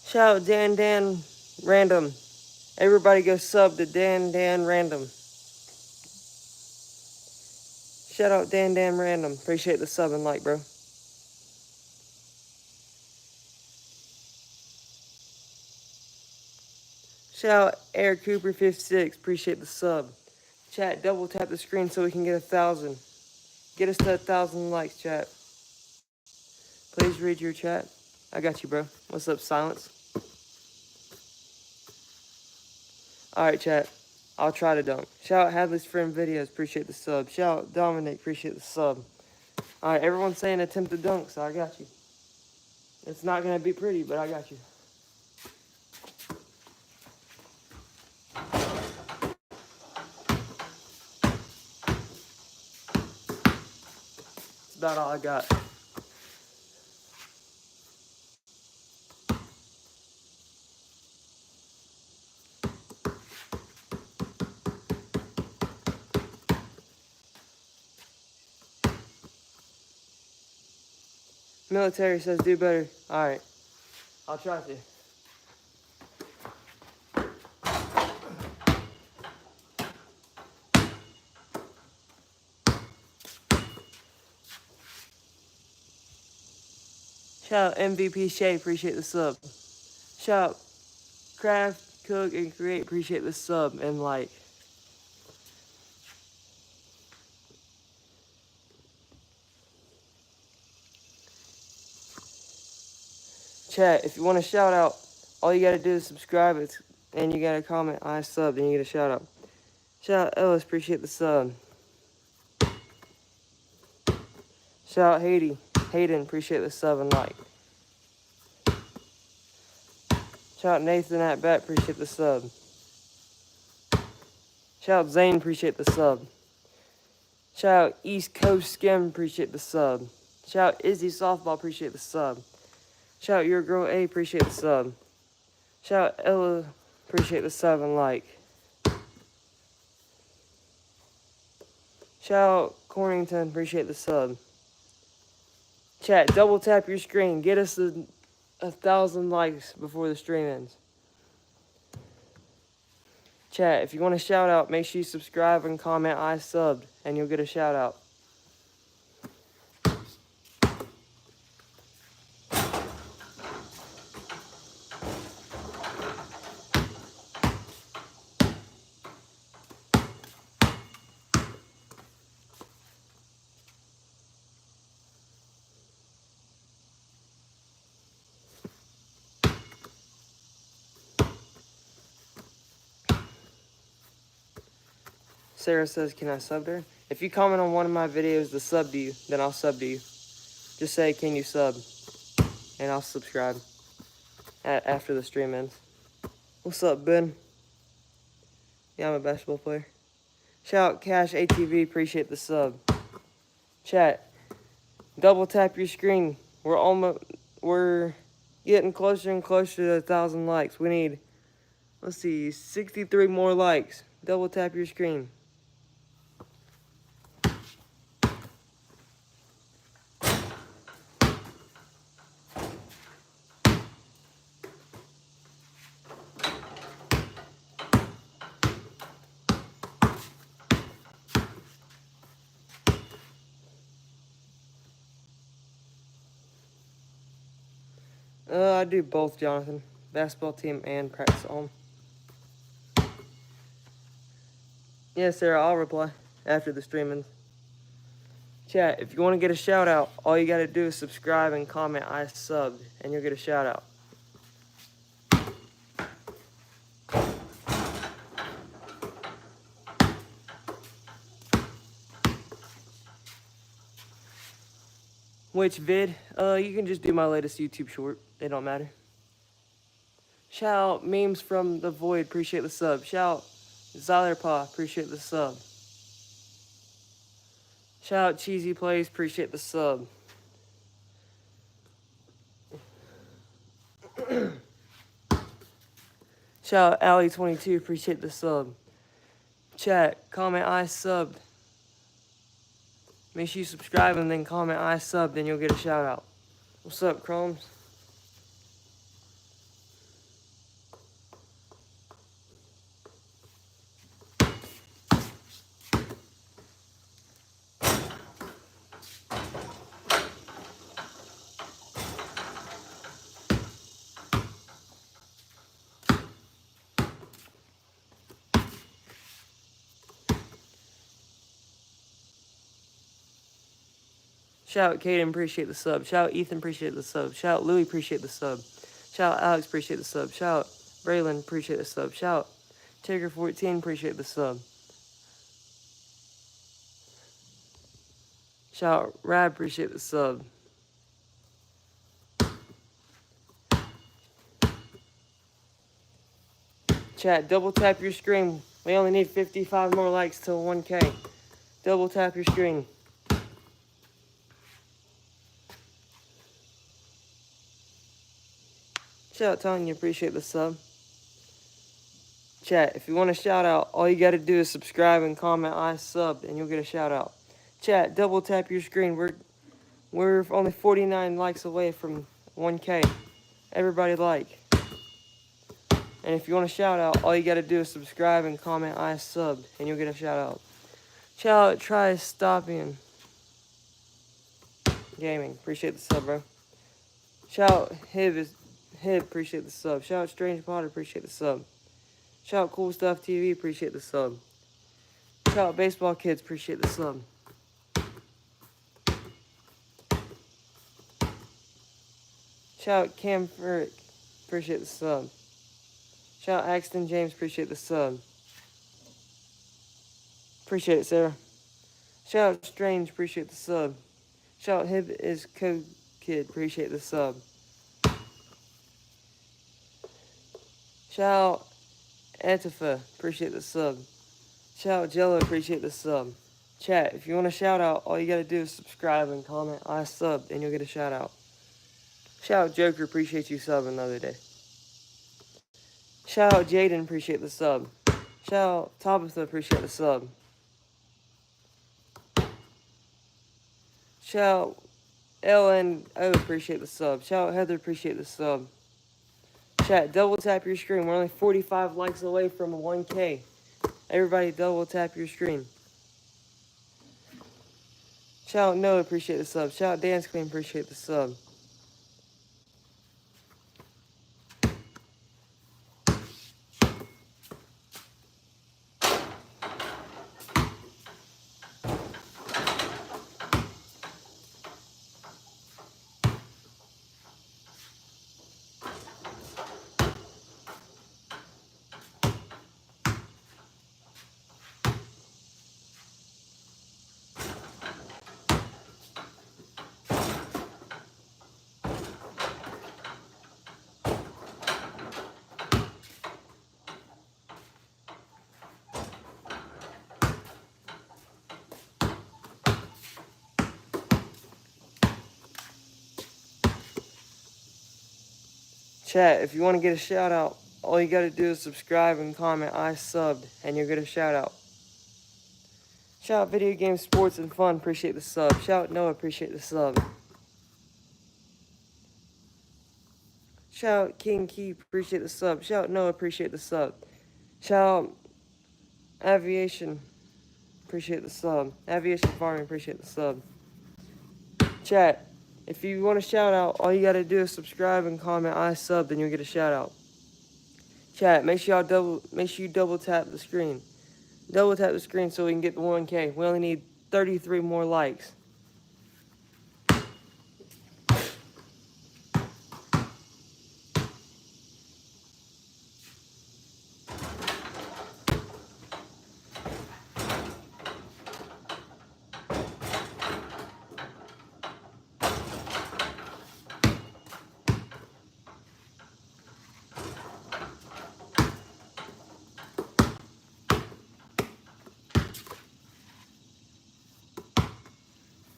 Shout out Dan Random. Everybody go sub to Dan Random. Shout out Dan Damn Random. Appreciate the sub and like, bro. Shout out Air Cooper 56. Appreciate the sub. Chat, double tap the screen so we can get 1,000. Get us to 1,000 likes, chat. Please read your chat. I got you, bro. What's up, Silence? Alright, chat. I'll try to dunk. Shout out Hadley's Friend Videos. Appreciate the sub. Shout out Dominic. Appreciate the sub. Alright, everyone's saying attempt to dunk, so I got you. It's not going to be pretty, but I got you. That's about all I got. Military says do better. Alright. I'll try to. Shout out MVP Shay, appreciate the sub. Shout out Craft, Cook, and Create, appreciate the sub and like. Chat, if you want to shout out, all you gotta do is subscribe and you gotta comment I sub, and you get a shout out. Shout out Ellis, appreciate the sub. Shout out Hayden, appreciate the sub and like. Shout out Nathan at bat, appreciate the sub. Shout out Zane, appreciate the sub. Shout out East Coast Skim, appreciate the sub. Shout out Izzy Softball, appreciate the sub. Shout out Your Girl A, appreciate the sub. Shout out Ella, appreciate the sub and like. Shout out Cornington, appreciate the sub. Chat, double tap your screen. Get us 1,000 likes before the stream ends. Chat, if you want to shout out, make sure you subscribe and comment I subbed, and you'll get a shout out. Sarah says, can I sub her? If you comment on one of my videos to sub to you, then I'll sub to you. Just say, can you sub? And I'll subscribe after the stream ends. What's up, Ben? Yeah, I'm a basketball player. Shout out Cash ATV, appreciate the sub. Chat, double tap your screen. We're getting closer and closer to 1,000 likes. We need, let's see, 63 more likes. Double tap your screen. I do both, Jonathan. Basketball team and practice on. Yeah, Sarah, I'll reply after the stream ends. Chat, if you want to get a shout out, all you got to do is subscribe and comment I subbed, and you'll get a shout out. Which vid? You can just do my latest YouTube short. They don't matter. Shout out Memes from the Void, appreciate the sub. Shout out Zylerpaw, appreciate the sub. Shout out Cheesy Plays, appreciate the sub. Shout out Alley22, appreciate the sub. Chat, comment I subbed. Make sure you subscribe and then comment I subbed, then you'll get a shout out. What's up, Chromes? Shout out Caden, appreciate the sub. Shout out Ethan, appreciate the sub. Shout out Louie, appreciate the sub. Shout out Alex, appreciate the sub. Shout out Braylon, appreciate the sub. Shout out Tigger14, appreciate the sub. Shout out Rad, appreciate the sub. Chat, double tap your screen. We only need 55 more likes till 1K. Double tap your screen. Shout out Tanya, appreciate the sub. Chat, if you want a shout out, all you gotta do is subscribe and comment I subbed and you'll get a shout out. Chat, double tap your screen. We're only 49 likes away from 1K. Everybody like. And if you want a shout out, all you gotta do is subscribe and comment I subbed and you'll get a shout out. Shout out Try Stopping Gaming, appreciate the sub, bro. Shout out Hib, appreciate the sub. Shout out Strange Potter, appreciate the sub. Shout out Cool Stuff TV, appreciate the sub. Shout out Baseball Kids, appreciate the sub. Shout out Cam Furrick, appreciate the sub. Shout out Axton James, appreciate the sub. Appreciate it, Sarah. Shout out Strange, appreciate the sub. Shout out Hib is Code Kid, appreciate the sub. Shout out Etifa, appreciate the sub. Shout out Jello, appreciate the sub. Chat, if you want a shout out, all you gotta do is subscribe and comment I subbed and you'll get a shout out. Shout out Joker, appreciate you subbing another day. Shout out Jaden, appreciate the sub. Shout out Tabitha, appreciate the sub. Shout out LNO, appreciate the sub. Shout out Heather, appreciate the sub. Chat, double tap your screen. We're only 45 likes away from 1K. Everybody double tap your screen. Shout out Noah, appreciate the sub. Shout out Dance Queen, appreciate the sub. Chat, if you want to get a shout out, all you gotta do is subscribe and comment I subbed and you'll get a shout out. Shout out Video Games, Sports, and Fun, appreciate the sub. Shout out Noah, appreciate the sub. Shout out King Key, appreciate the sub. Shout out Noah, appreciate the sub. Shout out Aviation, appreciate the sub. Aviation Farming, appreciate the sub. Chat, if you want a shout out, all you gotta do is subscribe and comment I subbed and you'll get a shout out. Chat, make sure you double tap the screen. Double tap the screen so we can get the 1K. We only need 33 more likes.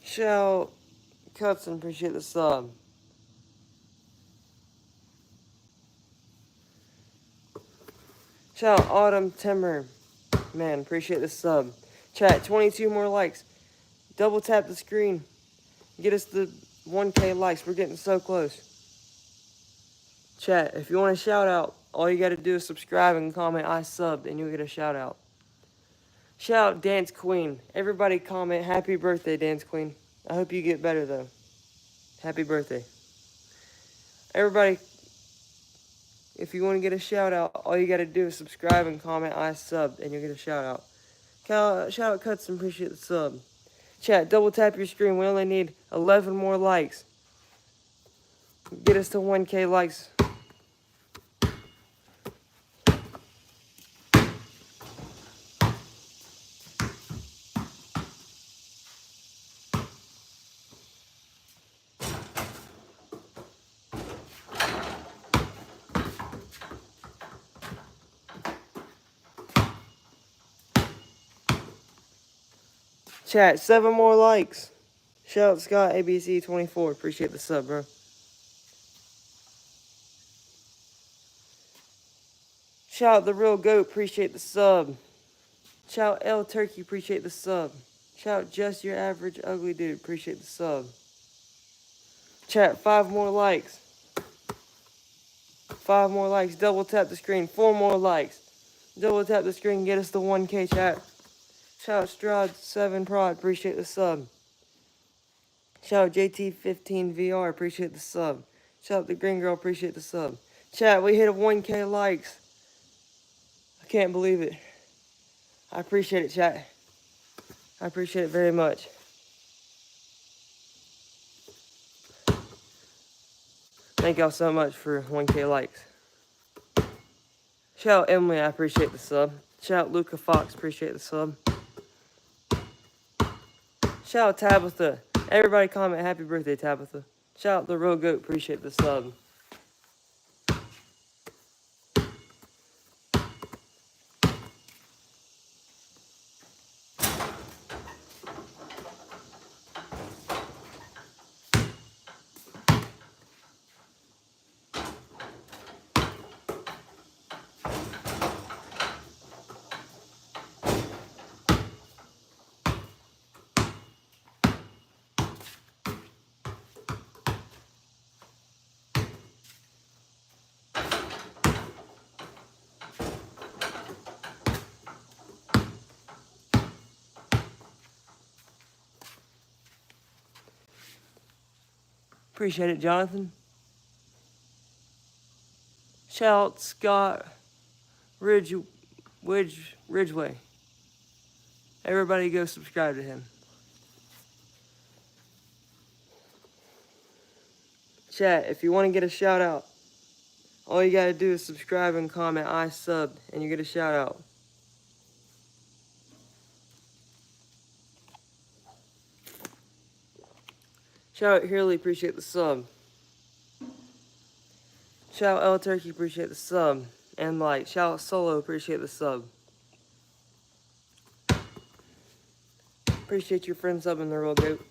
Shout Cutson, appreciate the sub. Shout Autumn Timber, man, appreciate the sub. Chat, 22 more likes. Double tap the screen. Get us the 1K likes. We're getting so close. Chat, if you want a shout out, all you gotta do is subscribe and comment I subbed and you'll get a shout out. Shout out Dance Queen. Everybody comment happy birthday, Dance Queen. I hope you get better though. Happy birthday. Everybody, if you want to get a shout out, all you gotta do is subscribe and comment I subbed and you'll get a shout out. Shout out Cutson, appreciate the sub. Chat, double tap your screen. We only need 11 more likes. Get us to 1K likes. Chat, 7 more likes. Shout out Scott ABC24. Appreciate the sub, bro. Shout out the real goat. Appreciate the sub. Shout out L Turkey. Appreciate the sub. Shout out just your average ugly dude. Appreciate the sub. Chat, 5 more likes. 5 more likes. Double tap the screen. 4 more likes. Double tap the screen. Get us to 1K, chat. Shout out Strad7 Prod. Appreciate the sub. Shout out JT15VR. Appreciate the sub. Shout out the Green Girl. Appreciate the sub. Chat, we hit a 1K likes. I can't believe it. I appreciate it, chat. I appreciate it very much. Thank y'all so much for 1K likes. Shout out Emily. I appreciate the sub. Shout out Luca Fox. Appreciate the sub. Shout out Tabitha. Everybody comment happy birthday, Tabitha. Shout out the real goat. Appreciate the sub. Appreciate it, Jonathan. Shout out Scott Ridgeway. Everybody go subscribe to him. Chat, if you want to get a shout out, all you gotta do is subscribe and comment I subbed and you get a shout out. Shout out Hurley, appreciate the sub. Shout out L Turkey, appreciate the sub. And like, shout out Solo, appreciate the sub. Appreciate your friend subbing the real goat.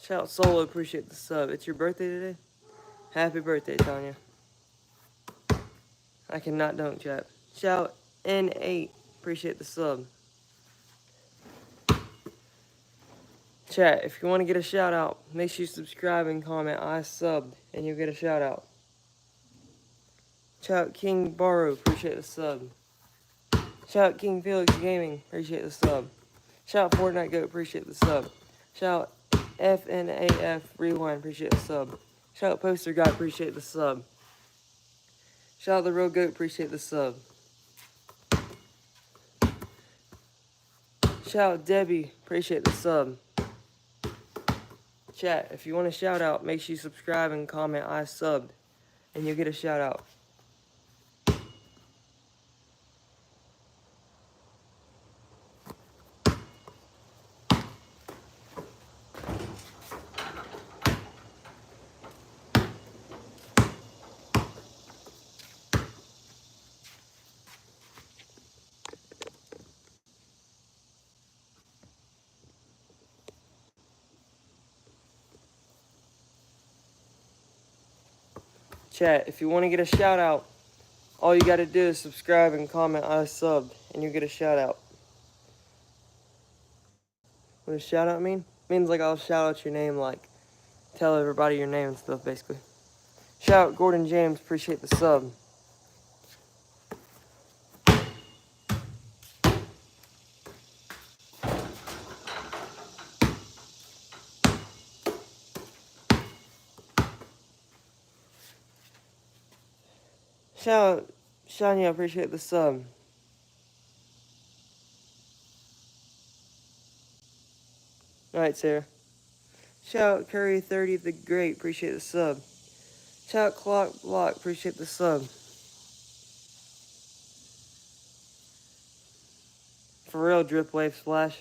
Shout out Solo, appreciate the sub. It's your birthday today? Happy birthday, Tanya. I cannot dunk, chat. Shout out N8, appreciate the sub. Chat, if you want to get a shout out, make sure you subscribe and comment I subbed and you'll get a shout out. Shout out King Borrow, appreciate the sub. Shout out King Felix Gaming, appreciate the sub. Shout out Fortnite Goat, appreciate the sub. Shout out FNAF Rewind, appreciate the sub. Shout out Poster Guy, appreciate the sub. Shout out the Real Goat, appreciate the sub. Shout out Debbie, appreciate the sub. Chat, if you want a shout out, make sure you subscribe and comment I subbed and you'll get a shout out. Chat, if you want to get a shout out, all you got to do is subscribe and comment I subbed and you get a shout out. What does shout out mean? It means like I'll shout out your name, like tell everybody your name and stuff basically. Shout out Gordon James, appreciate the sub. Shout out Shania, appreciate the sub. Alright, Sarah. Shout out Curry 30 the Great, appreciate the sub. Shout out Clock Block, appreciate the sub. For real, Drip Wave Splash.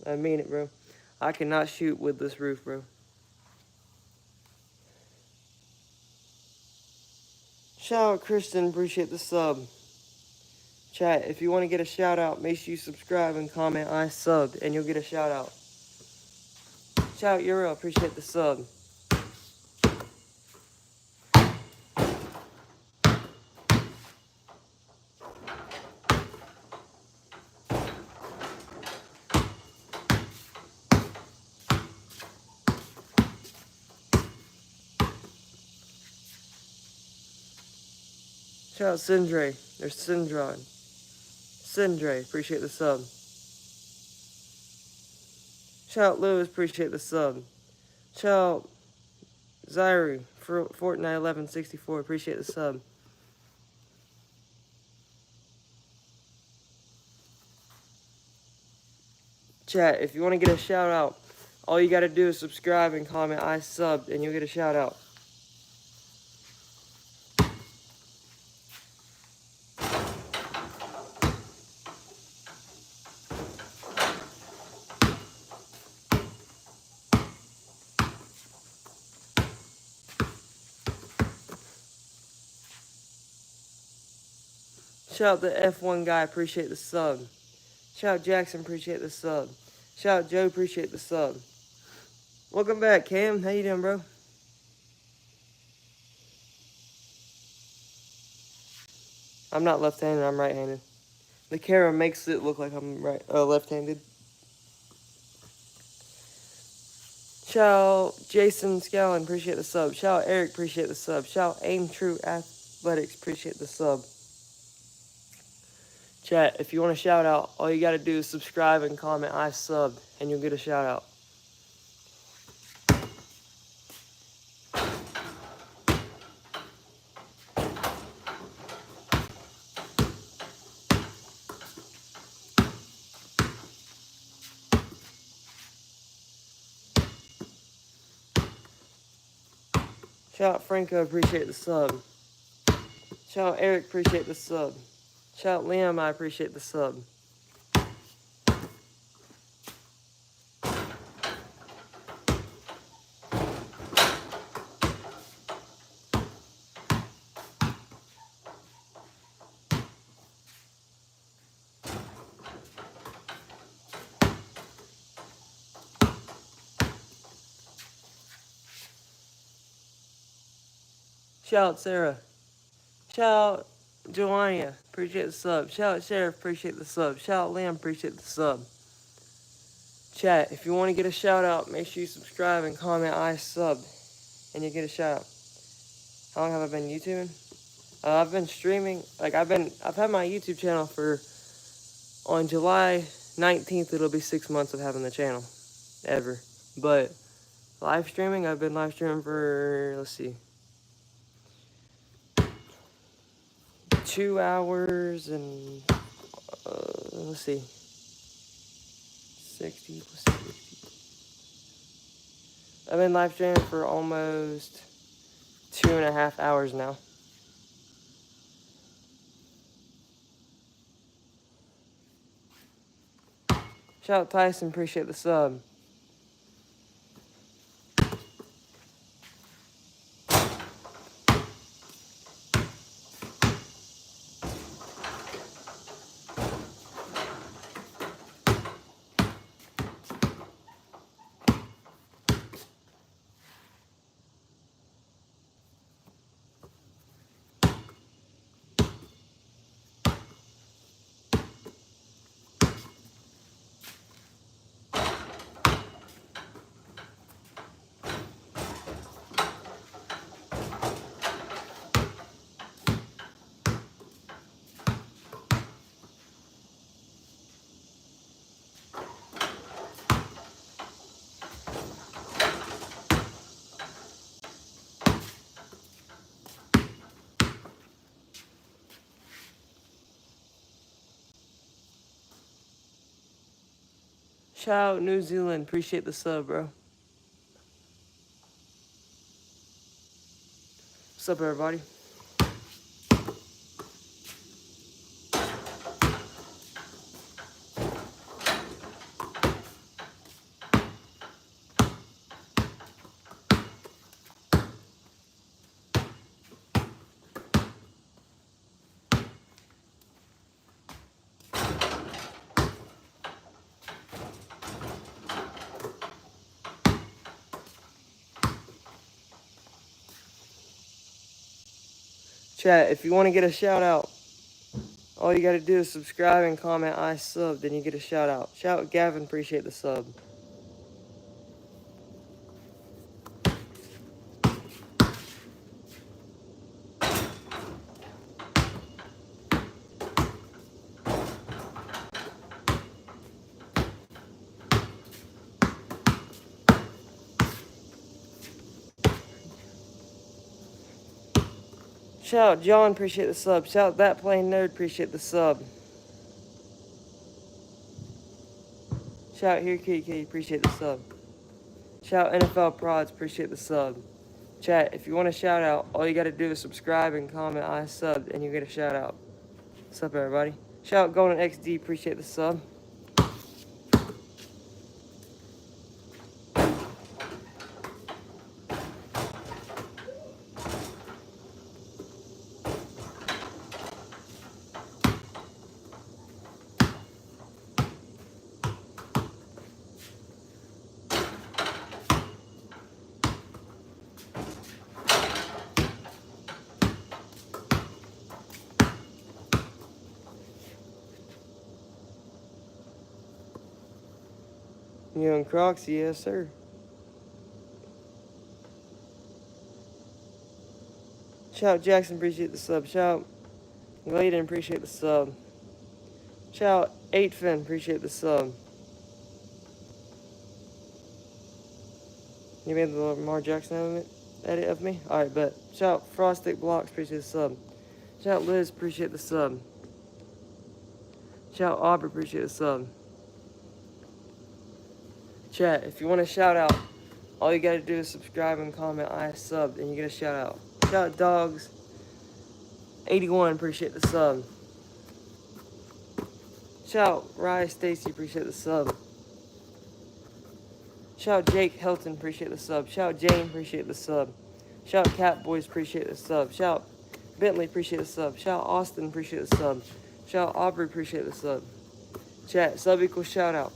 I mean it, bro. I cannot shoot with this roof, bro. Shout out Kristen, appreciate the sub. Chat, if you want to get a shout out, make sure you subscribe and comment I subbed, and you'll get a shout out. Shout out Euro, appreciate the sub. Shout out Sindre, there's Syndron. Sindre, appreciate the sub. Shout out Lewis, appreciate the sub. Shout out Zyrie, Fortnite 1164, appreciate the sub. Chat, if you want to get a shout out, all you gotta do is subscribe and comment I subbed, and you'll get a shout out. Shout out the F1 guy, appreciate the sub. Shout out Jackson, appreciate the sub. Shout out Joe, appreciate the sub. Welcome back, Cam. How you doing, bro? I'm not left-handed, I'm right-handed. The camera makes it look like I'm left-handed. Shout out Jason Scallon, appreciate the sub. Shout out Eric, appreciate the sub. Shout out Aim True Athletics, appreciate the sub. Chat, if you want to shout out, all you got to do is subscribe and comment I subbed, and you'll get a shout out. Shout out Franco, appreciate the sub. Shout out Eric, appreciate the sub. Shout out Liam, I appreciate the sub. Shout out Sarah. Shout out Joanna, appreciate the sub. Shout out Sheriff, appreciate the sub. Shout out Liam, appreciate the sub. Chat, if you want to get a shout out, make sure you subscribe and comment I subbed, and you get a shout out. How long have I been YouTubing? I've been streaming. Like I've had my YouTube channel on July 19th. It'll be 6 months of having the channel, ever. But live streaming, I've been live streaming for, let's see, 2 hours and, let's see, 60 plus 60. I've been live streaming for almost 2.5 hours now. Shout out Tyson, appreciate the sub. Shout out New Zealand. Appreciate the sub, bro. What's up, everybody? Chat, if you want to get a shout out, all you got to do is subscribe and comment I sub, then you get a shout out. Shout out Gavin, appreciate the sub. Shout out John, appreciate the sub. Shout out That Plain Nerd, appreciate the sub. Shout out Here Kitty Kitty, appreciate the sub. Shout out NFL Prods, appreciate the sub. Chat, if you want a shout out, all you gotta do is subscribe and comment I sub, and you get a shout out. What's up, everybody? Shout out Golden XD, appreciate the sub. Young Crocs, yes, sir. Shout out Jackson, appreciate the sub. Shout out Gladen, appreciate the sub. Shout out 8fin, appreciate the sub. You made the Lamar Jackson edit of me? Alright, bet. Shout out Frostic Blocks, appreciate the sub. Shout out Liz, appreciate the sub. Shout out Aubrey, appreciate the sub. Chat, if you want a shout out, all you gotta do is subscribe and comment I sub, and you get a shout out. Shout out Dogs 81, appreciate the sub. Shout out Rye Stacy, appreciate the sub. Shout out Jake Helton, appreciate the sub. Shout out Jane, appreciate the sub. Shout out Cat Boys, appreciate the sub. Shout out Bentley, appreciate the sub. Shout out Austin, appreciate the sub. Shout out Aubrey, appreciate the sub. Chat, sub equals shout out.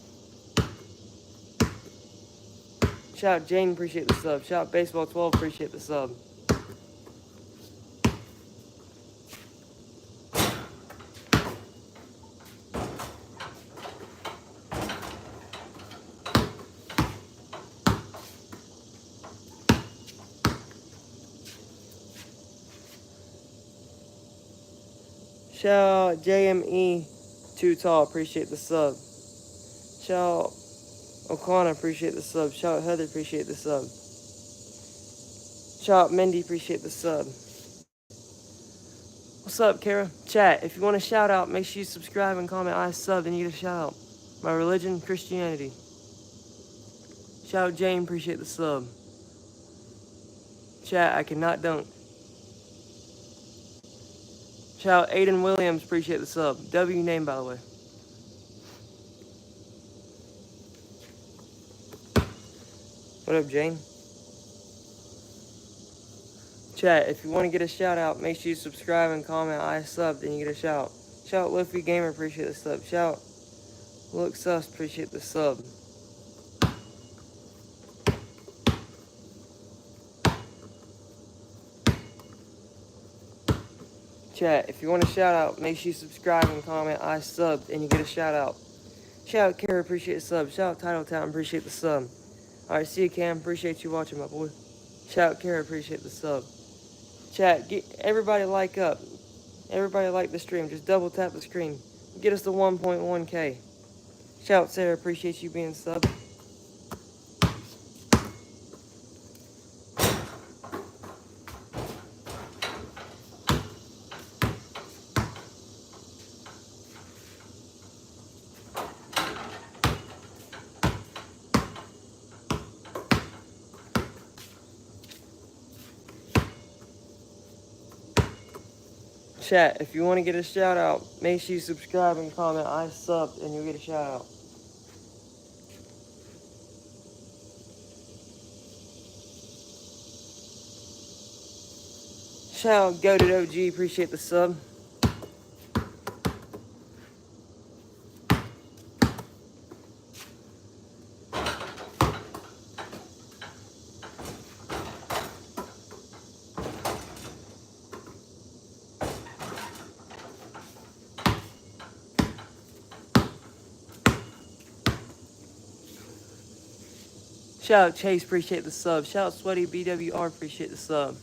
Shout out Jane, appreciate the sub. Shout out Baseball 12, appreciate the sub. Shout out JME Too Tall, appreciate the sub. Shout out O'Connor, appreciate the sub. Shout out Heather, appreciate the sub. Shout out Mindy, appreciate the sub. What's up, Kara? Chat, if you want a shout out, make sure you subscribe and comment I sub, and you get a shout out. My religion, Christianity. Shout out Jane, appreciate the sub. Chat, I cannot dunk. Shout out Aiden Williams, appreciate the sub. W name, by the way. What up, Jane? Chat, if you want to get a shout out, make sure you subscribe and comment I sub, then you get a shout. Shout out Liffy Gamer, appreciate the sub. Shout out Look Sus, appreciate the sub. Chat, if you want a shout out, make sure you subscribe and comment I sub, and you get a shout out. Shout out Kara, appreciate the sub. Shout out Title Town, appreciate the sub. Alright, see you, Cam. Appreciate you watching, my boy. Shout out Kara, appreciate the sub. Chat, get everybody like up. Everybody like the stream. Just double tap the screen. Get us to 1.1K. Shout out Sarah, appreciate you being sub. Chat, if you want to get a shout out, make sure you subscribe and comment I subbed and you'll get a shout out. Shout out Goated OG, appreciate the sub. Shout out Chase, appreciate the sub. Shout out Sweaty BWR, appreciate the sub.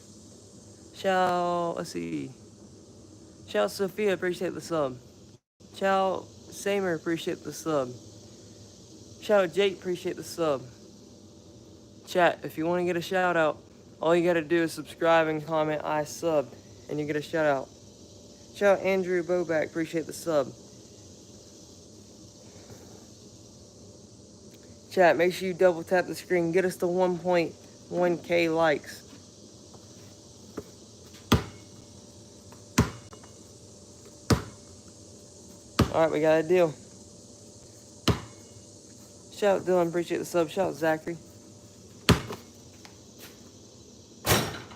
Shout out, let's see. Shout out Sophia, appreciate the sub. Shout out Samer, appreciate the sub. Shout out Jake, appreciate the sub. Chat, if you want to get a shout out, all you gotta do is subscribe and comment I subbed and you get a shout out. Shout out Andrew Boback, appreciate the sub. Chat, make sure you double tap the screen. Get us to 1.1k likes. Alright, we got a deal. Shout out Dylan, appreciate the sub. Shout out Zachary.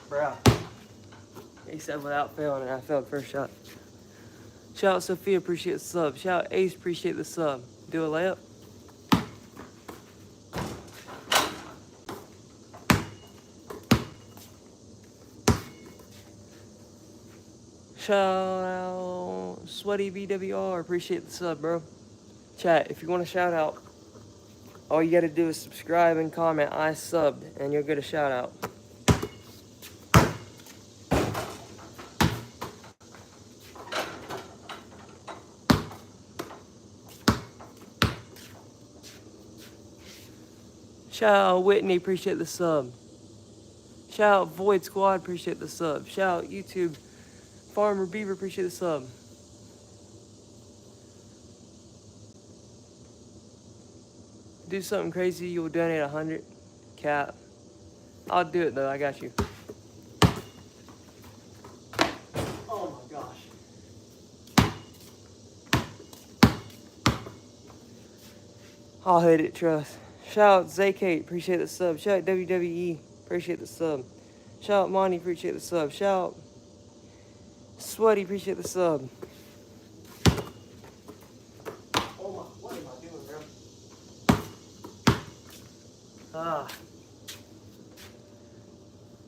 Bro. He said without failing and I failed first shot. Shout out Sophia, appreciate the sub. Shout out Ace, appreciate the sub. Do a layup. Shout out Sweaty BWR, appreciate the sub, bro. Chat, if you want a shout out, all you gotta do is subscribe and comment I subbed and you'll get a shout out. Shout out Whitney, appreciate the sub. Shout out Void Squad, appreciate the sub. Shout out YouTube Farmer Beaver, appreciate the sub. Do something crazy, you will donate 100. Cap. I'll do it though, I got you. Oh my gosh. I'll hit it, trust. Shout out Zakate, appreciate the sub. Shout out WWE, appreciate the sub. Shout out Monty, appreciate the sub. Shout out Sweaty, appreciate the sub. Oh my, what am I doing, bro?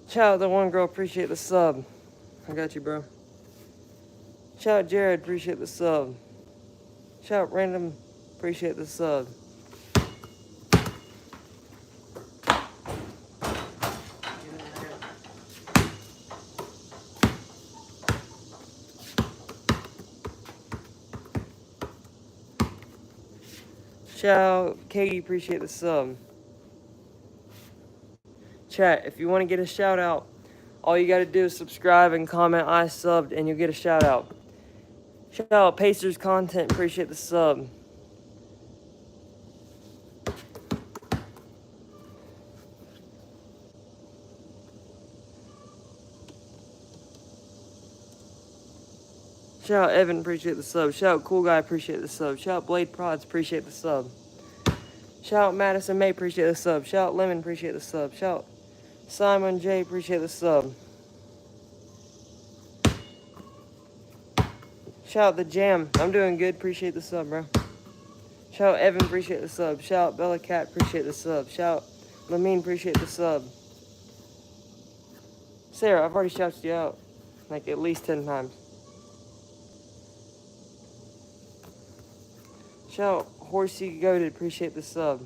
Shout out the one girl, appreciate the sub. I got you, bro. Shout out Jared, appreciate the sub. Shout out Random, appreciate the sub. Shout out Katie, appreciate the sub. Chat, if you want to get a shout out, all you got to do is subscribe and comment I subbed and you'll get a shout out. Shout out Pacers Content, appreciate the sub. Shout out Evan, appreciate the sub. Shout out Cool Guy, appreciate the sub. Shout out Blade Prods, appreciate the sub. Shout out Madison May, appreciate the sub. Shout out Lemon, appreciate the sub. Shout out Simon J, appreciate the sub. Shout out The Jam, I'm doing good, appreciate the sub, bro. Shout out Evan, appreciate the sub. Shout out Bella Cat, appreciate the sub. Shout out Lamine, appreciate the sub. Sarah, I've already shouted you out like at least 10 times. Shout out Horsey Goated, appreciate the sub.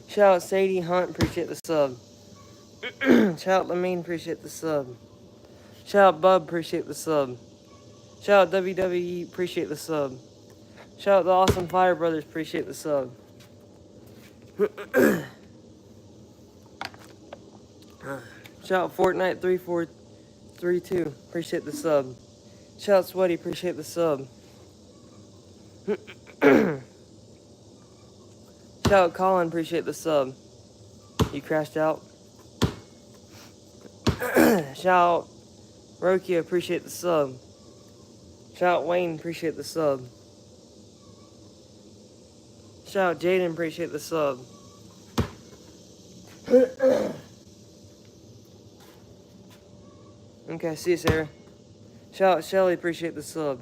Shout out Sadie Hunt, appreciate the sub. Shout out Lamine, appreciate the sub. Shout out Bub, appreciate the sub. Shout out WWE, appreciate the sub. Shout out the Awesome Fire Brothers, appreciate the sub. Shout out Fortnite 3432, appreciate the sub. Shout out Sweaty, appreciate the sub. Shout out Colin, appreciate the sub. You crashed out. Shout out Rokia, appreciate the sub. Shout out Wayne, appreciate the sub. Shout out Jaden, appreciate the sub. Okay, see you, Sarah. Shout out Shelly, appreciate the sub.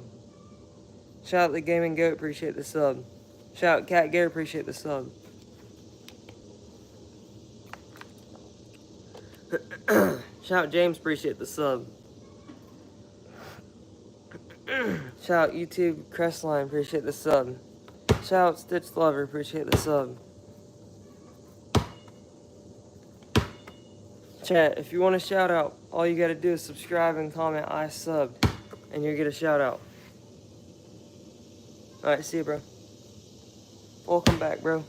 Shout out the Gaming Goat, appreciate the sub. Shout out Cat Gear, appreciate the sub. Shout out James, appreciate the sub. Shout out YouTube Crestline, appreciate the sub. Shout out Stitch Lover, appreciate the sub. Chat, if you want a shout out, all you gotta do is subscribe and comment I subbed, and you'll get a shout out. Alright, see you, bro. Welcome back, bro.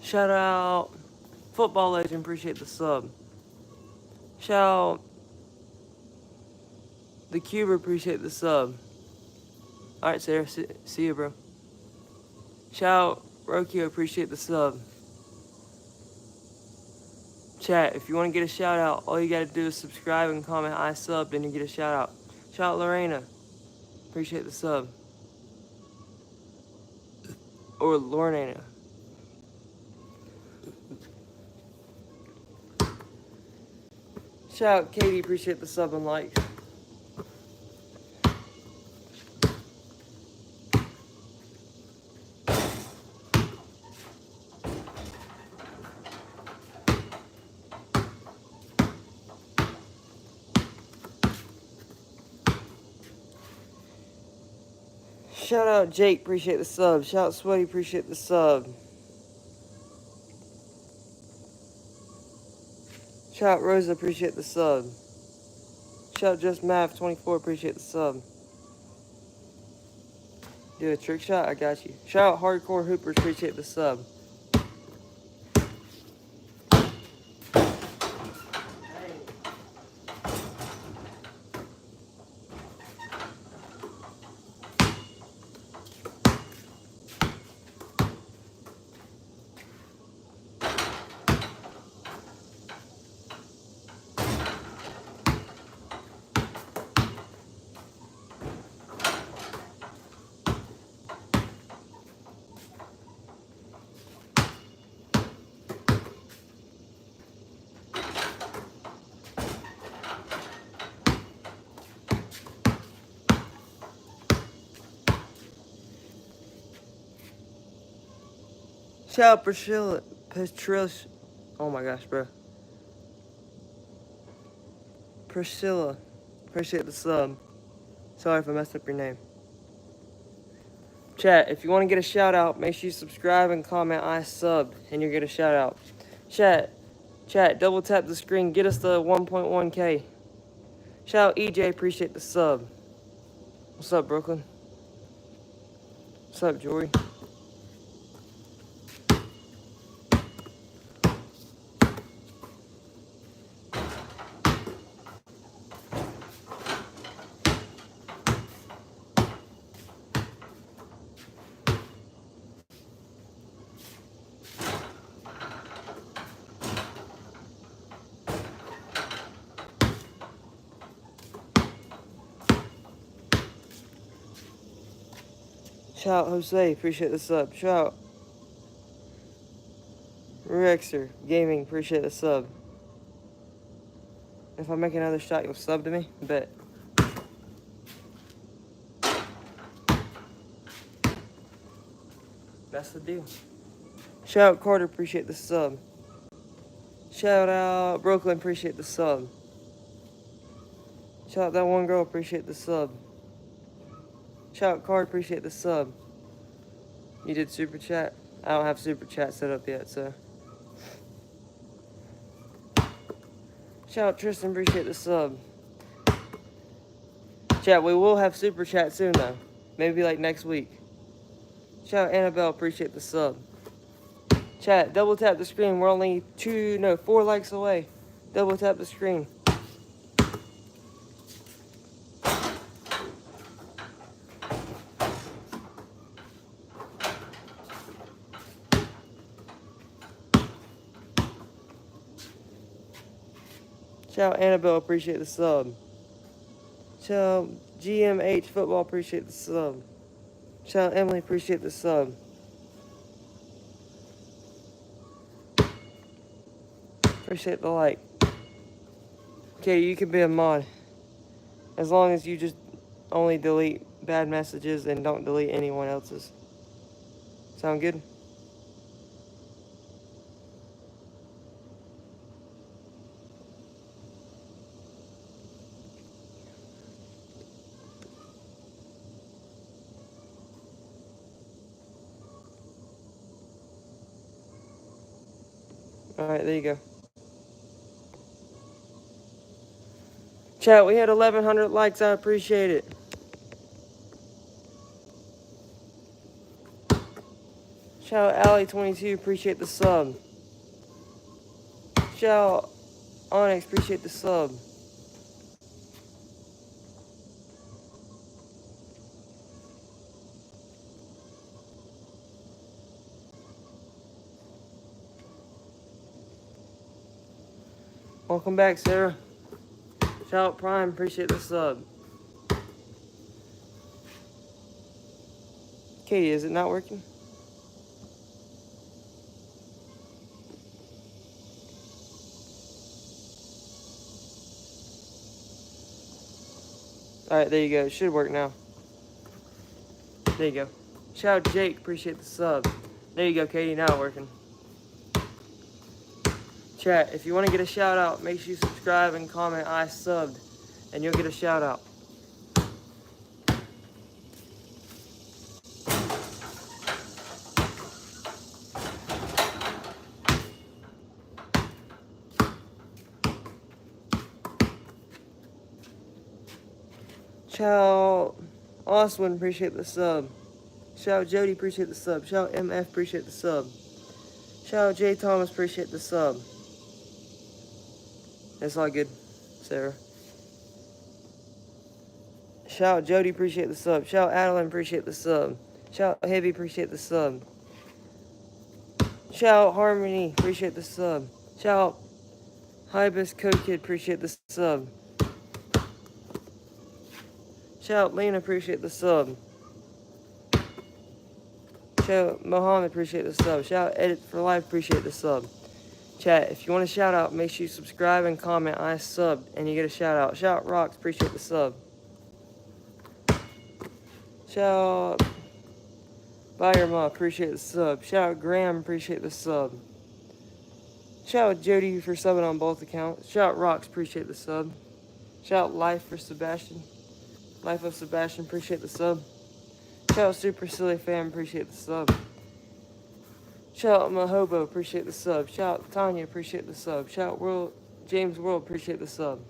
Shout out Football Legend, appreciate the sub. Shout out The Cuber, appreciate the sub. Alright, Sarah, see you, bro. Shout out Rokio, appreciate the sub. Chat, if you want to get a shout out, all you gotta do is subscribe and comment I subbed, and you get a shout out. Shout out Lorena, appreciate the sub. Or Lorena. Shout out Katie, appreciate the sub and like. Shout out Jake, appreciate the sub. Shout out Sweaty, appreciate the sub. Shout out Rosa, appreciate the sub. Shout out Just Mav24, appreciate the sub. Do a trick shot? I got you. Shout out Hardcore Hoopers, appreciate the sub. Shout out Priscilla, oh my gosh, bro. Priscilla, appreciate the sub. Sorry if I messed up your name. Chat, if you want to get a shout out, make sure you subscribe and comment I subbed, and you'll get a shout out. Chat, double tap the screen, get us the 1.1K. Shout out EJ, appreciate the sub. What's up, Brooklyn? What's up, Jory? Shout out Jose, appreciate the sub. Shout out Rexer Gaming, appreciate the sub. If I make another shot, you'll sub to me? Bet. That's the deal. Shout out Carter, appreciate the sub. Shout out Brooklyn, appreciate the sub. Shout out that one girl, appreciate the sub. Shout out Card, appreciate the sub. You did super chat? I don't have super chat set up yet, so. Shout out Tristan, appreciate the sub. Chat, we will have super chat soon though. Maybe like next week. Shout out Annabelle, appreciate the sub. Chat, double tap the screen. We're only 4 likes away. Double tap the screen. Shout out Annabelle, appreciate the sub. Shout out GMH Football, appreciate the sub. Shout out Emily, appreciate the sub. Appreciate the like. Okay, you can be a mod. As long as you just only delete bad messages and don't delete anyone else's. Sound good? Alright, there you go. Chat, we had 1,100 likes. I appreciate it. Shout out Alley22, appreciate the sub. Shout out Onyx, appreciate the sub. Welcome back, Sarah. Shout out Prime, appreciate the sub. Katie, is it not working? Alright, there you go. It should work now. There you go. Shout out Jake, appreciate the sub. There you go, Katie, now it's working. Chat, if you want to get a shout out, make sure you subscribe and comment I subbed, and you'll get a shout out. Shout out Oswin, appreciate the sub. Shout out Jody, appreciate the sub. Shout out MF, appreciate the sub. Shout out J Thomas, appreciate the sub. That's all good, Sarah. Shout out Jody, appreciate the sub. Shout out Adeline, appreciate the sub. Shout out Heavy, appreciate the sub. Shout out Harmony, appreciate the sub. Shout out Hibis Code Kid, appreciate the sub. Shout out Lena, appreciate the sub. Shout out Mohammed, appreciate the sub. Shout out Edit for Life, appreciate the sub. Chat, if you want a shout out, make sure you subscribe and comment I subbed and you get a shout out. Shout out Rocks, appreciate the sub. Shout out Bayerma, appreciate the sub. Shout out Graham, appreciate the sub. Shout out Jody for subbing on both accounts. Shout out Rocks, appreciate the sub. Shout out Life for Sebastian. Life of Sebastian, appreciate the sub. Shout out Super Silly Fam, appreciate the sub. Shout out Mahobo, appreciate the sub. Shout out Tanya, appreciate the sub. Shout out James World, appreciate the sub.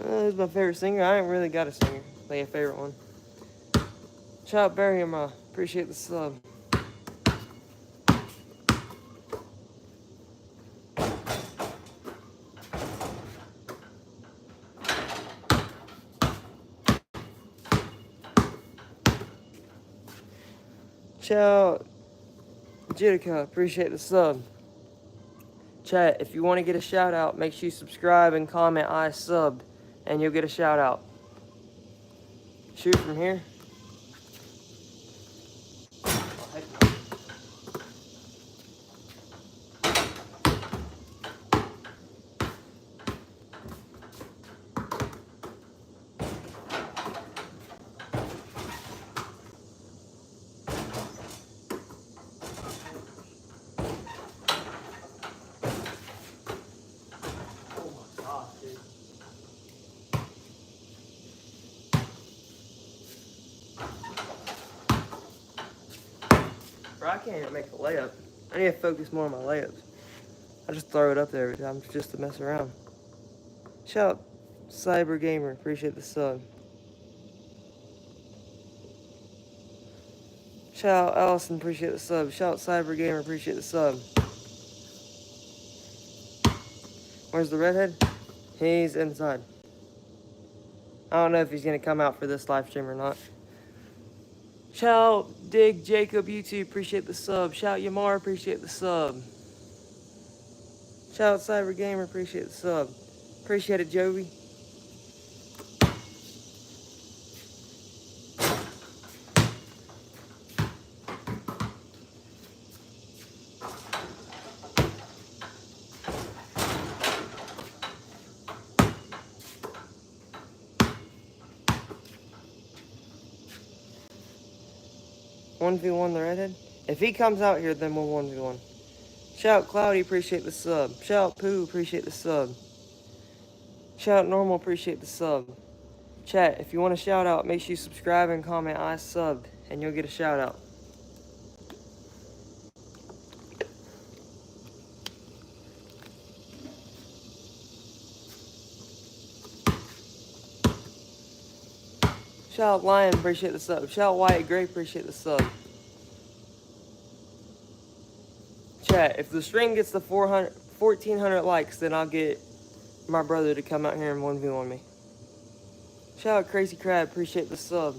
Who's my favorite singer? I ain't really got a singer, like a favorite one. Shout out Barry, appreciate the sub. Shout out Judica, appreciate the sub. Chat, if you want to get a shout out, make sure you subscribe and comment I subbed, and you'll get a shout out. Shoot from here. Bro, I can't even make a layup. I need to focus more on my layups. I just throw it up there every time just to mess around. Shout out Cyber Gamer, appreciate the sub. Shout out Allison, appreciate the sub. Shout out Cyber Gamer, appreciate the sub. Where's the redhead? He's inside. I don't know if he's gonna come out for this live stream or not. Shout out Dig Jacob YouTube, appreciate the sub. Shout out Yamar, appreciate the sub. Shout out Cyber Gamer, appreciate the sub. Appreciate it, Joey. One v one the redhead. If he comes out here, then we'll 1v1. Shout out Cloudy, appreciate the sub. Shout out Pooh, appreciate the sub. Shout out Normal, appreciate the sub. Chat, if you want a shout out, make sure you subscribe and comment I subbed, and you'll get a shout out. Shout out Lion, appreciate the sub. Shout out Wyatt Gray, appreciate the sub. Chat, if the stream gets to 1,400 likes, then I'll get my brother to come out here and 1v1 me. Shout out Crazy Crab, appreciate the sub.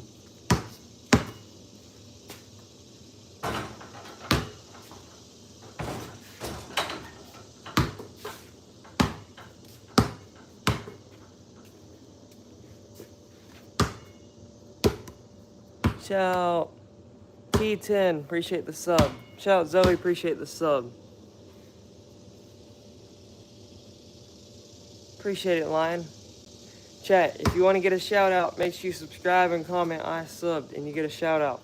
Shout out T10, appreciate the sub. Shout out Zoe, appreciate the sub. Appreciate it, Lion. Chat, if you want to get a shout out, make sure you subscribe and comment I subbed, and you get a shout out.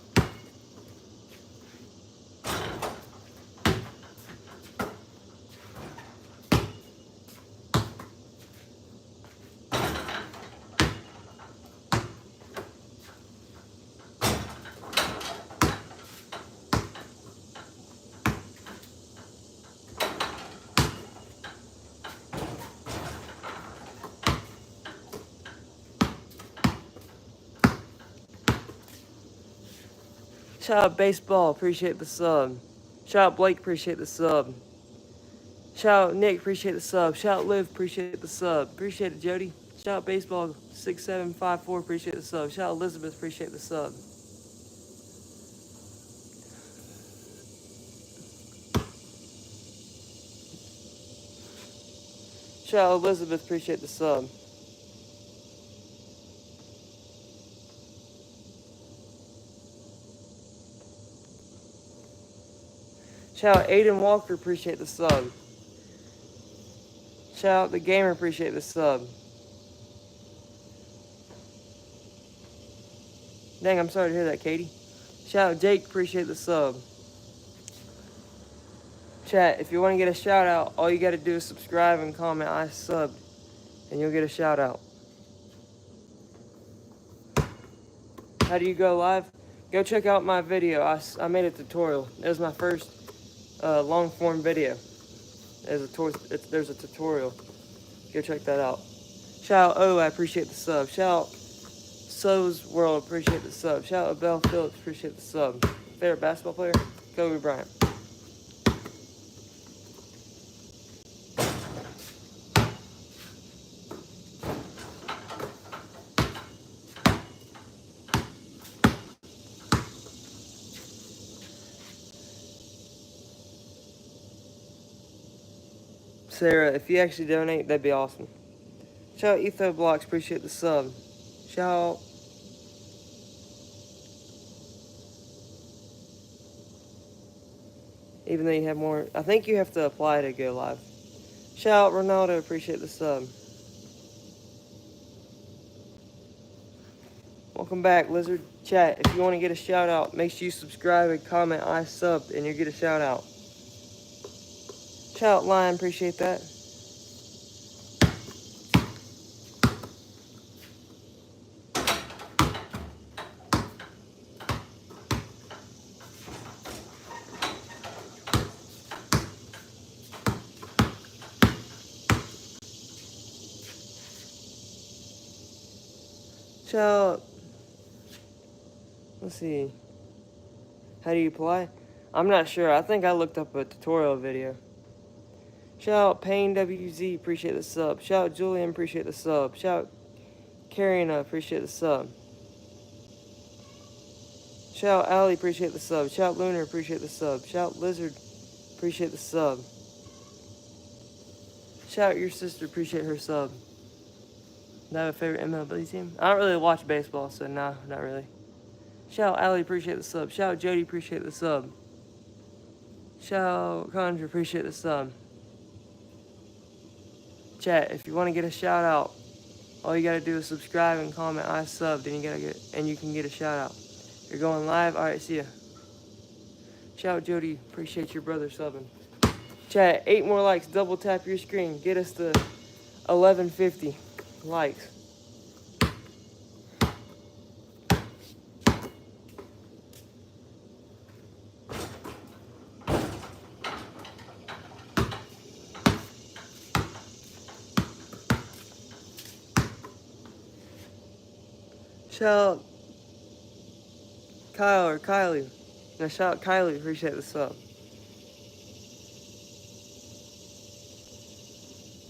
Shout out Baseball, appreciate the sub. Shout out Blake, appreciate the sub. Shout out Nick, appreciate the sub. Shout out Liv, appreciate the sub. Appreciate it, Jody. Shout out Baseball 6754, appreciate the sub. Shout out Elizabeth, appreciate the sub. Shout out Elizabeth, appreciate the sub. Shout out Aiden Walker, appreciate the sub. Shout out the gamer, appreciate the sub. Dang, I'm sorry to hear that, Katie. Shout out Jake, appreciate the sub. Chat, if you want to get a shout out, all you got to do is subscribe and comment I subbed, and you'll get a shout out. How do you go live? Go check out my video. I made a tutorial. It was my first long form video. There's a tutorial. Go check that out. Shout out I appreciate the sub. Shout out So's World, appreciate the sub. Shout out Bell Phillips, appreciate the sub. Favorite basketball player? Kobe Bryant. Sarah, if you actually donate, that'd be awesome. Shout out Etho Blocks, appreciate the sub. Shout out even though you have more, I think you have to apply to go live. Shout out Ronaldo, appreciate the sub. Welcome back, Lizard. Chat, if you want to get a shout out, make sure you subscribe and comment I subbed, and you'll get a shout out. Shout out Lion, appreciate that. Shout out, let's see. How do you play? I'm not sure. I think I looked up a tutorial video. Shout out Payne WZ, appreciate the sub. Shout out Julian, appreciate the sub. Shout out Karina, appreciate the sub. Shout out Ali, appreciate the sub. Shout out Lunar, appreciate the sub. Shout out Lizard, appreciate the sub. Shout out your sister, appreciate her sub. Do I have a favorite MLB team? I don't really watch baseball, so no, not really. Shout out Ali, appreciate the sub. Shout out Jody, appreciate the sub. Shout out Conjure, appreciate the sub. Chat, if you want to get a shout out, all you gotta do is subscribe and comment I subbed, and you can get a shout out. You're going live? Alright, see ya. Shout out Jody, appreciate your brother subbing. Chat, 8 more likes, double tap your screen. Get us to 1150 likes. Shout out Kyle or Kylie. No, shout out Kylie, appreciate the sub.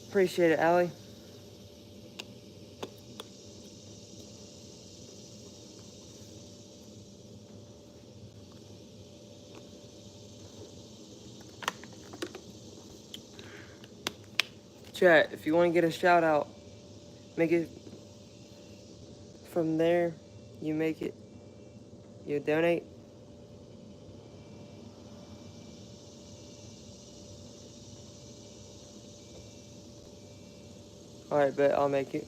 Appreciate it, Allie. Chat, if you want to get a shout out, make it from there. You make it. You donate. Alright, bet I'll make it.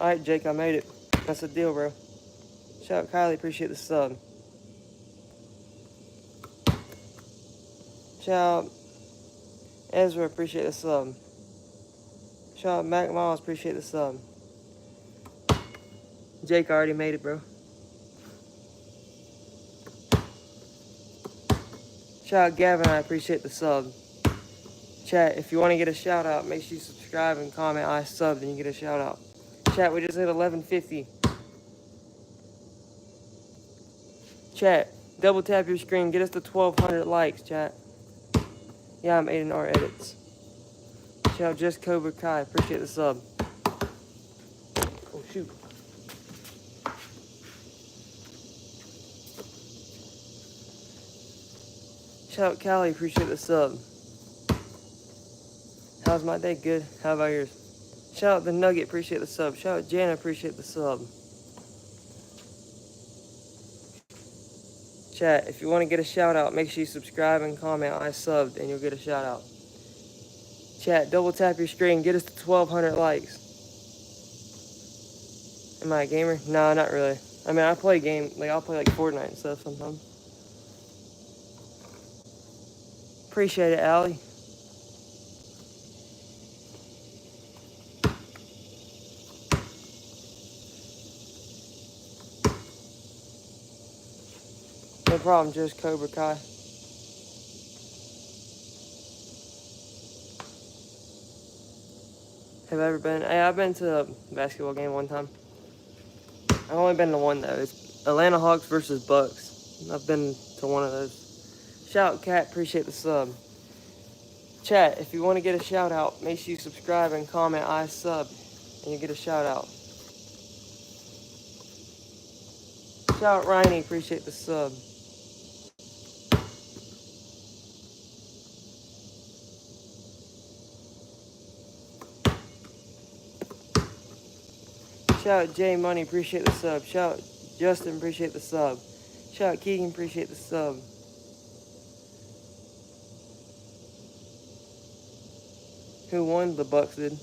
Alright, Jake, I made it. That's the deal, bro. Shout out Kylie, appreciate the sub. Shout out Ezra, appreciate the sub. Shout out Mac Miles, appreciate the sub. Jake already made it, bro. Shout out Gavin, I appreciate the sub. Chat, if you want to get a shout out, make sure you subscribe and comment I subbed and you get a shout out. Chat, we just hit 1150. Chat, double tap your screen, get us to 1200 likes, chat. Yeah, I'm A&R Edits. Shout out Just Cobra Kai, appreciate the sub. Oh shoot. Shout out Callie, appreciate the sub. How's my day? Good. How about yours? Shout out the Nugget, appreciate the sub. Shout out Jana, appreciate the sub. Chat, if you want to get a shout out, make sure you subscribe and comment I subbed and you'll get a shout out. Chat, double tap your screen, get us to 1200 likes. Am I a gamer? No, not really. I mean, I play I'll play like Fortnite and stuff sometimes. Appreciate it, Allie. No problem, just Cobra Kai. Have I ever been? Hey, I've been to a basketball game one time. I've only been to one though. It's Atlanta Hawks versus Bucks. I've been to one of those. Shout out Cat, appreciate the sub. Chat, if you want to get a shout out, make sure you subscribe and comment I sub and you get a shout out. Shout out Ryan, appreciate the sub. Shout out J Money, appreciate the sub. Shout out Justin, appreciate the sub. Shout out Keegan, appreciate the sub. Who won? The Bucks did.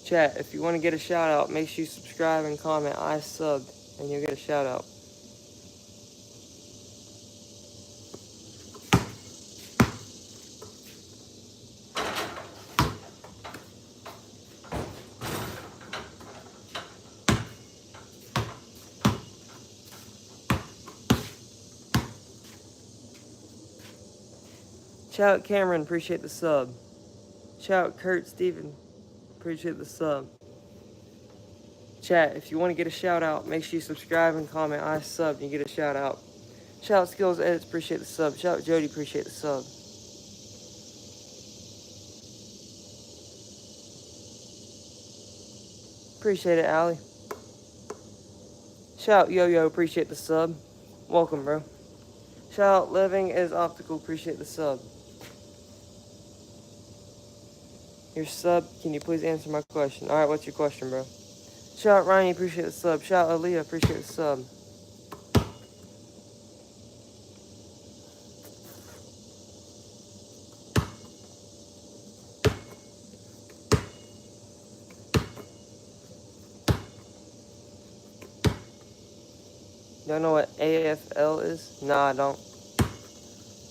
Chat, if you want to get a shout out, make sure you subscribe and comment I subbed and you'll get a shout out. Shout out Cameron, appreciate the sub. Shout out Kurt Steven, appreciate the sub. Chat, if you want to get a shout out, make sure you subscribe and comment. I sub, you get a shout out. Shout out Skills Edits, appreciate the sub. Shout out Jody, appreciate the sub. Appreciate it, Allie. Shout out Yo-Yo, appreciate the sub. Welcome, bro. Shout out Living is Optical, appreciate the sub. Your sub, can you please answer my question? Alright, what's your question, bro? Shout out Ryan, appreciate the sub. Shout out Aaliyah, appreciate the sub. Y'all know what AFL is? Nah, I don't.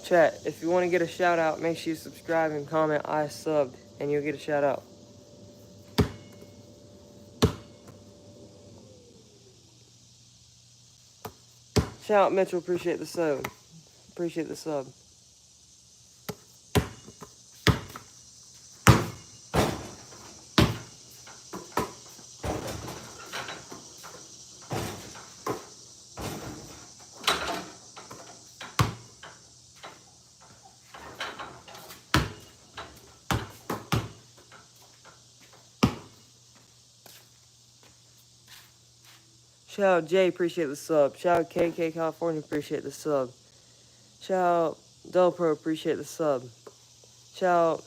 Chat, if you want to get a shout out, make sure you subscribe and comment I subbed, and you'll get a shout out. Shout out Mitchell, appreciate the sub. Appreciate the sub. Shout out Jay, appreciate the sub. Shout out KK California, appreciate the sub. Shout out Delpro, appreciate the sub. Shout out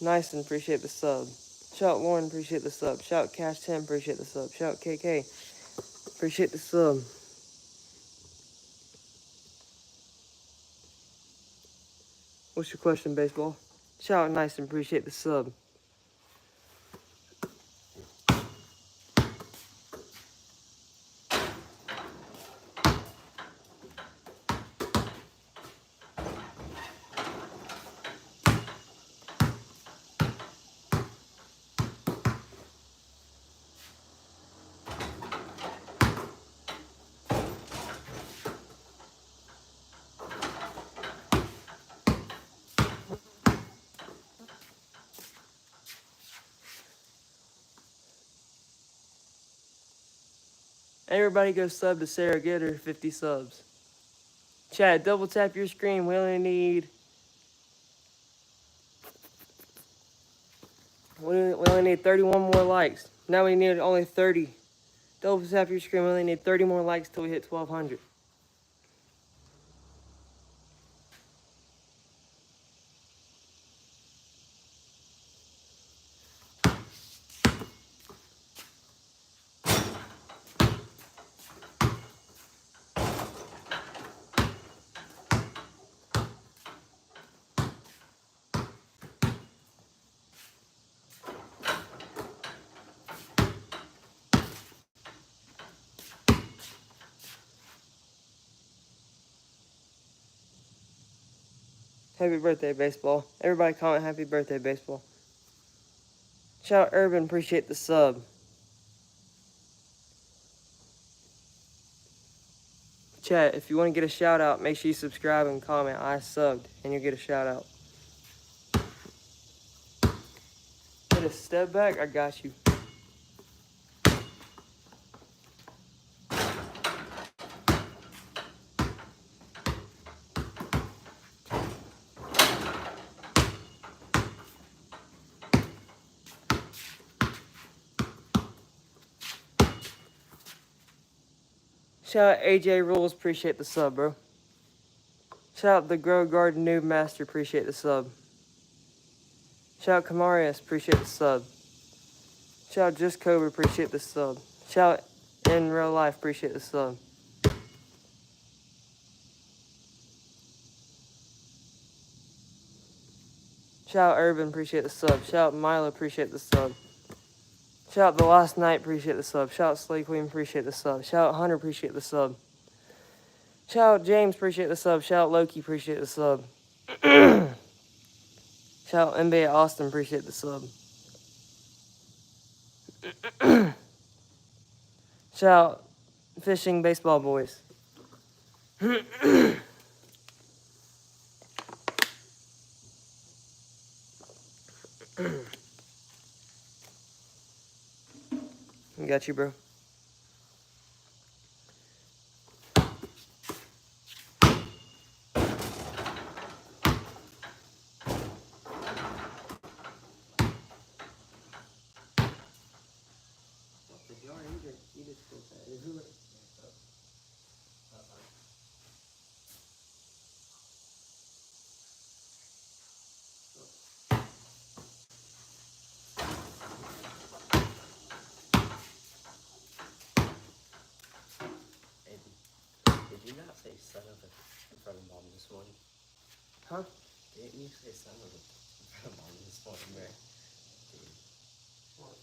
Nyson, appreciate the sub. Shout out Lauren, appreciate the sub. Shout out Cash 10, appreciate the sub. Shout out KK, appreciate the sub. What's your question, baseball? Shout out Nyson, appreciate the sub. Everybody go sub to Sarah, get her 50 subs. Chat, double tap your screen. We only need 31 more likes. Now we need only 30. Double tap your screen. We only need 30 more likes till we hit 1,200. Happy birthday, baseball. Everybody comment happy birthday, baseball. Shout out Urban, appreciate the sub. Chat, if you want to get a shout out, make sure you subscribe and comment I subbed, and you'll get a shout out. Get a step back, I got you. Shout out AJ Rules, appreciate the sub, bro. Shout out the Grow Garden Noob Master, appreciate the sub. Shout out Kamarius, appreciate the sub. Shout out Just Cobra, appreciate the sub. Shout out In Real Life, appreciate the sub. Shout out Urban, appreciate the sub. Shout out Milo, appreciate the sub. Shout out The Last Night, appreciate the sub. Shout out Slay Queen, appreciate the sub. Shout out Hunter, appreciate the sub. Shout out James, appreciate the sub. Shout out Loki, appreciate the sub. Shout out NBA Austin, appreciate the sub. Shout out Fishing Baseball Boys. Got you, bro. If you are injured, you just feel sad. Did you not say son of a in front of mom this morning? Huh? Didn't you say son of a in front of mom this morning, right? Dude. What?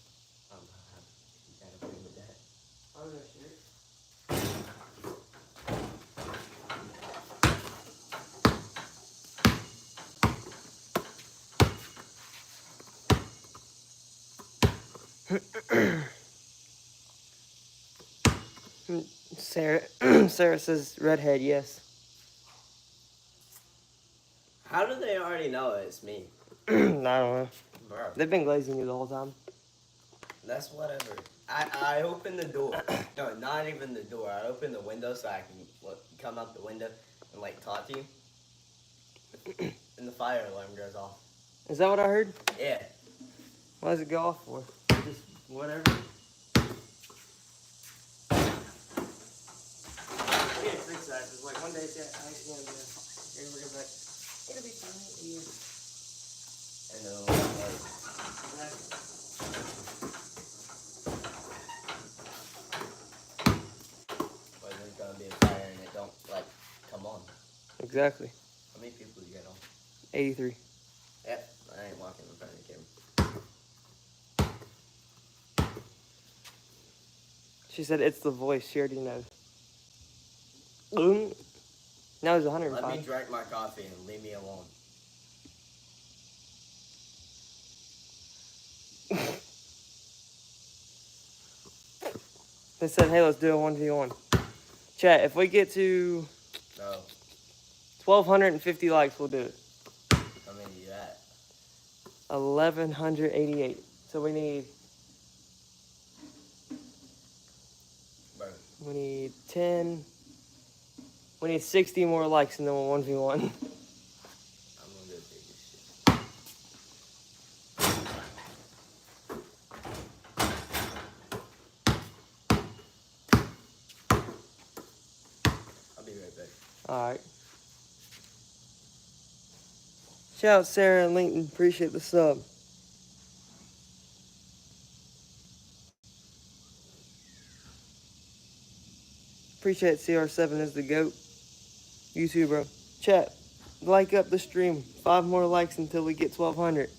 You gotta bring with that. Oh, no shit. Sarah, Sarah says redhead, yes. How do they already know it's me? I don't know. Bro, They've been glazing you the whole time. that's whatever. I opened the door. No, not even the door. I opened the window so I can come out the window and like talk to you. And the fire alarm goes off. Is that what I heard? Yeah. Why does it go off for? Just whatever. Yeah, fix that. It's like one day it's I ain't gonna be here. We're gonna be like, it'll be fine. And then when there's gonna be a fire and it don't like come on. Exactly. How many people you get on? 83. Yep. I ain't walking in front of the camera. She said it's the voice. She already knows. Now it's 105. Let me drink my coffee and leave me alone. They said, hey, let's do a 1v1. Chat, if we get to 1,250 likes, we'll do it. How many you at? 1,188. So we need... Bro. We need 10... We need 60 more likes and then we'll 1v1. I'm gonna go take this shit. I'll be right back. Alright. Shout out Sarah and Lincoln. Appreciate the sub. Appreciate CR7 as the GOAT. You too, bro. Chat, like up the stream. 5 more likes until we get 1,200.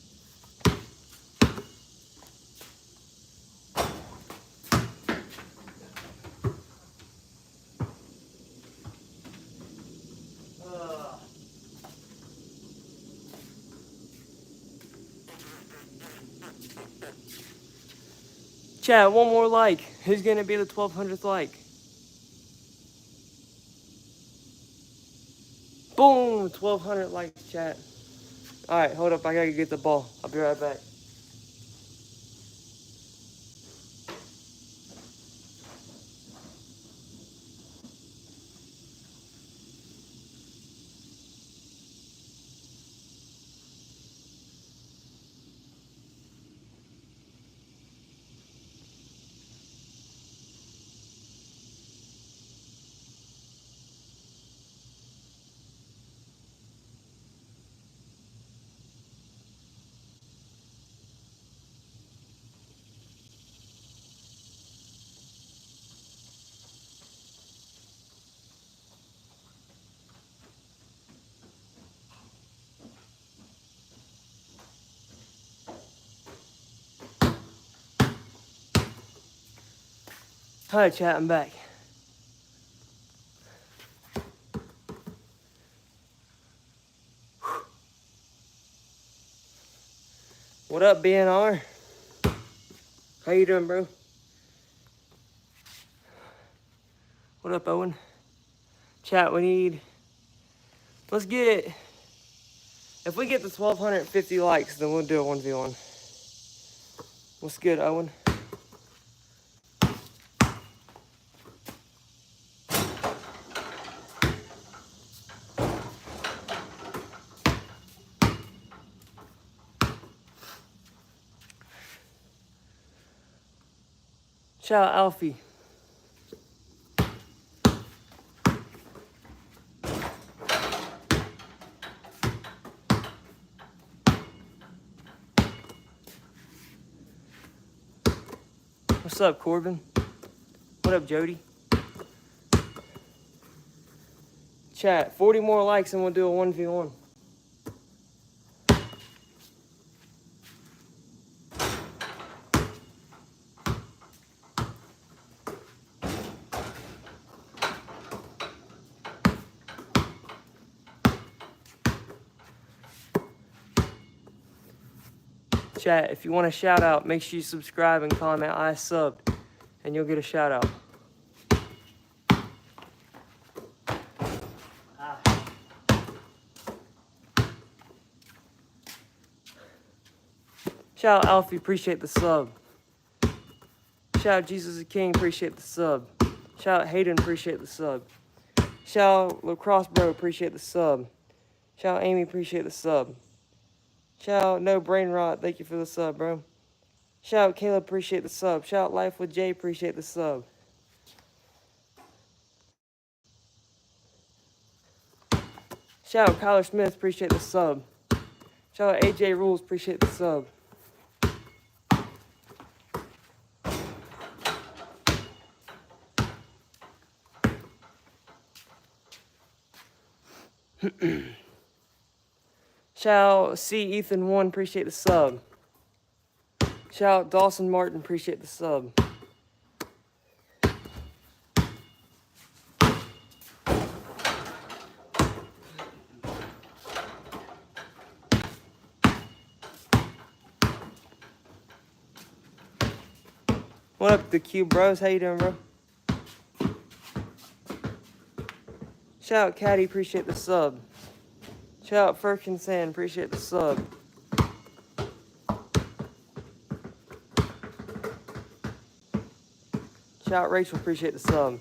Chat, one more like. Who's gonna be the 1,200th like? Boom! 1,200 likes, chat. Alright, hold up. I gotta get the ball. I'll be right back. Hi, chat. I'm back. What up, BNR? How you doing, bro? What up, Owen? Chat, we need... Let's get If we get the 1,250 likes, then we'll do a 1v1. What's good, Owen? Shout out Alfie. What's up, Corbin? What up, Jody? Chat, 40 more likes and we'll do a 1v1. Chat, if you want a shout out, make sure you subscribe and comment I subbed, and you'll get a shout out. Shout out Alfie, appreciate the sub. Shout out Jesus the King, appreciate the sub. Shout out Hayden, appreciate the sub. Shout out Lacrosse Bro, appreciate the sub. Shout out Amy, appreciate the sub. Shout out No Brain Rot, thank you for the sub, bro. Shout out Caleb, appreciate the sub. Shout out Life with Jay, appreciate the sub. Shout out Kyler Smith, appreciate the sub. Shout out AJ Rules, appreciate the sub. Shout out C Ethan 1, appreciate the sub. Shout out Dawson Martin, appreciate the sub. What up, the Q Bros? How you doing, bro? Shout out Caddy, appreciate the sub. Shout out Ferkinson, appreciate the sub. Shout out Rachel, appreciate the sub.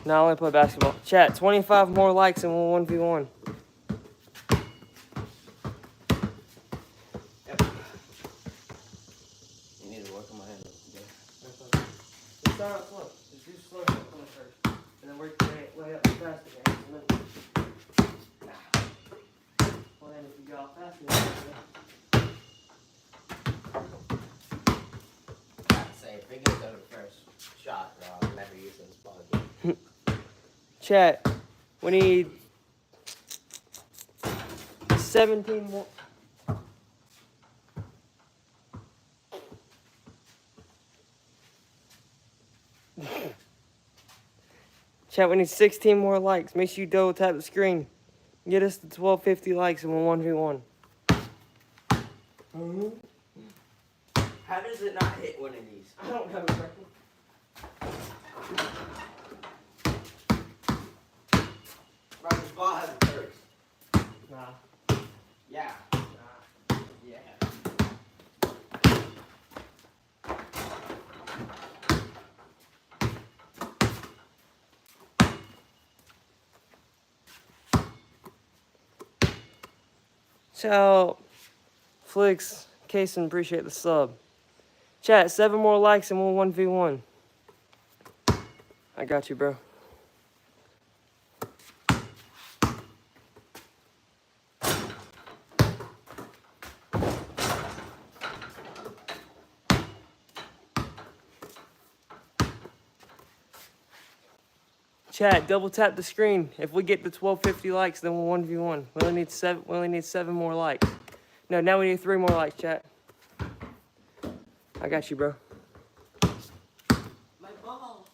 No, I only play basketball. Chat, 25 more likes and we'll 1v1. Yep. You need to work on my handles today. Just start out slow. Just do slow first. And then work your way up fast again. Well, then if you go out fast enough, If it goes over first shot, bro, I'll never use this ball again. Chat, we need 17 more. Chat, we need 16 more likes. Make sure you double tap the screen. Get us to 1,250 likes and we'll 1v1. How does it not hit one of these? I don't have a record. Bro, this ball has a thirst. Nah. Yeah. Nah. Yeah. Shout out Flix, Kaysen, appreciate the sub. Chat, 7 more likes and we'll 1v1. I got you, bro. Chat, double tap the screen. If we get to 1,250 likes, then we'll 1v1. We only need 7 more likes. No, now we need 3 more likes, chat. I got you, bro. My ball.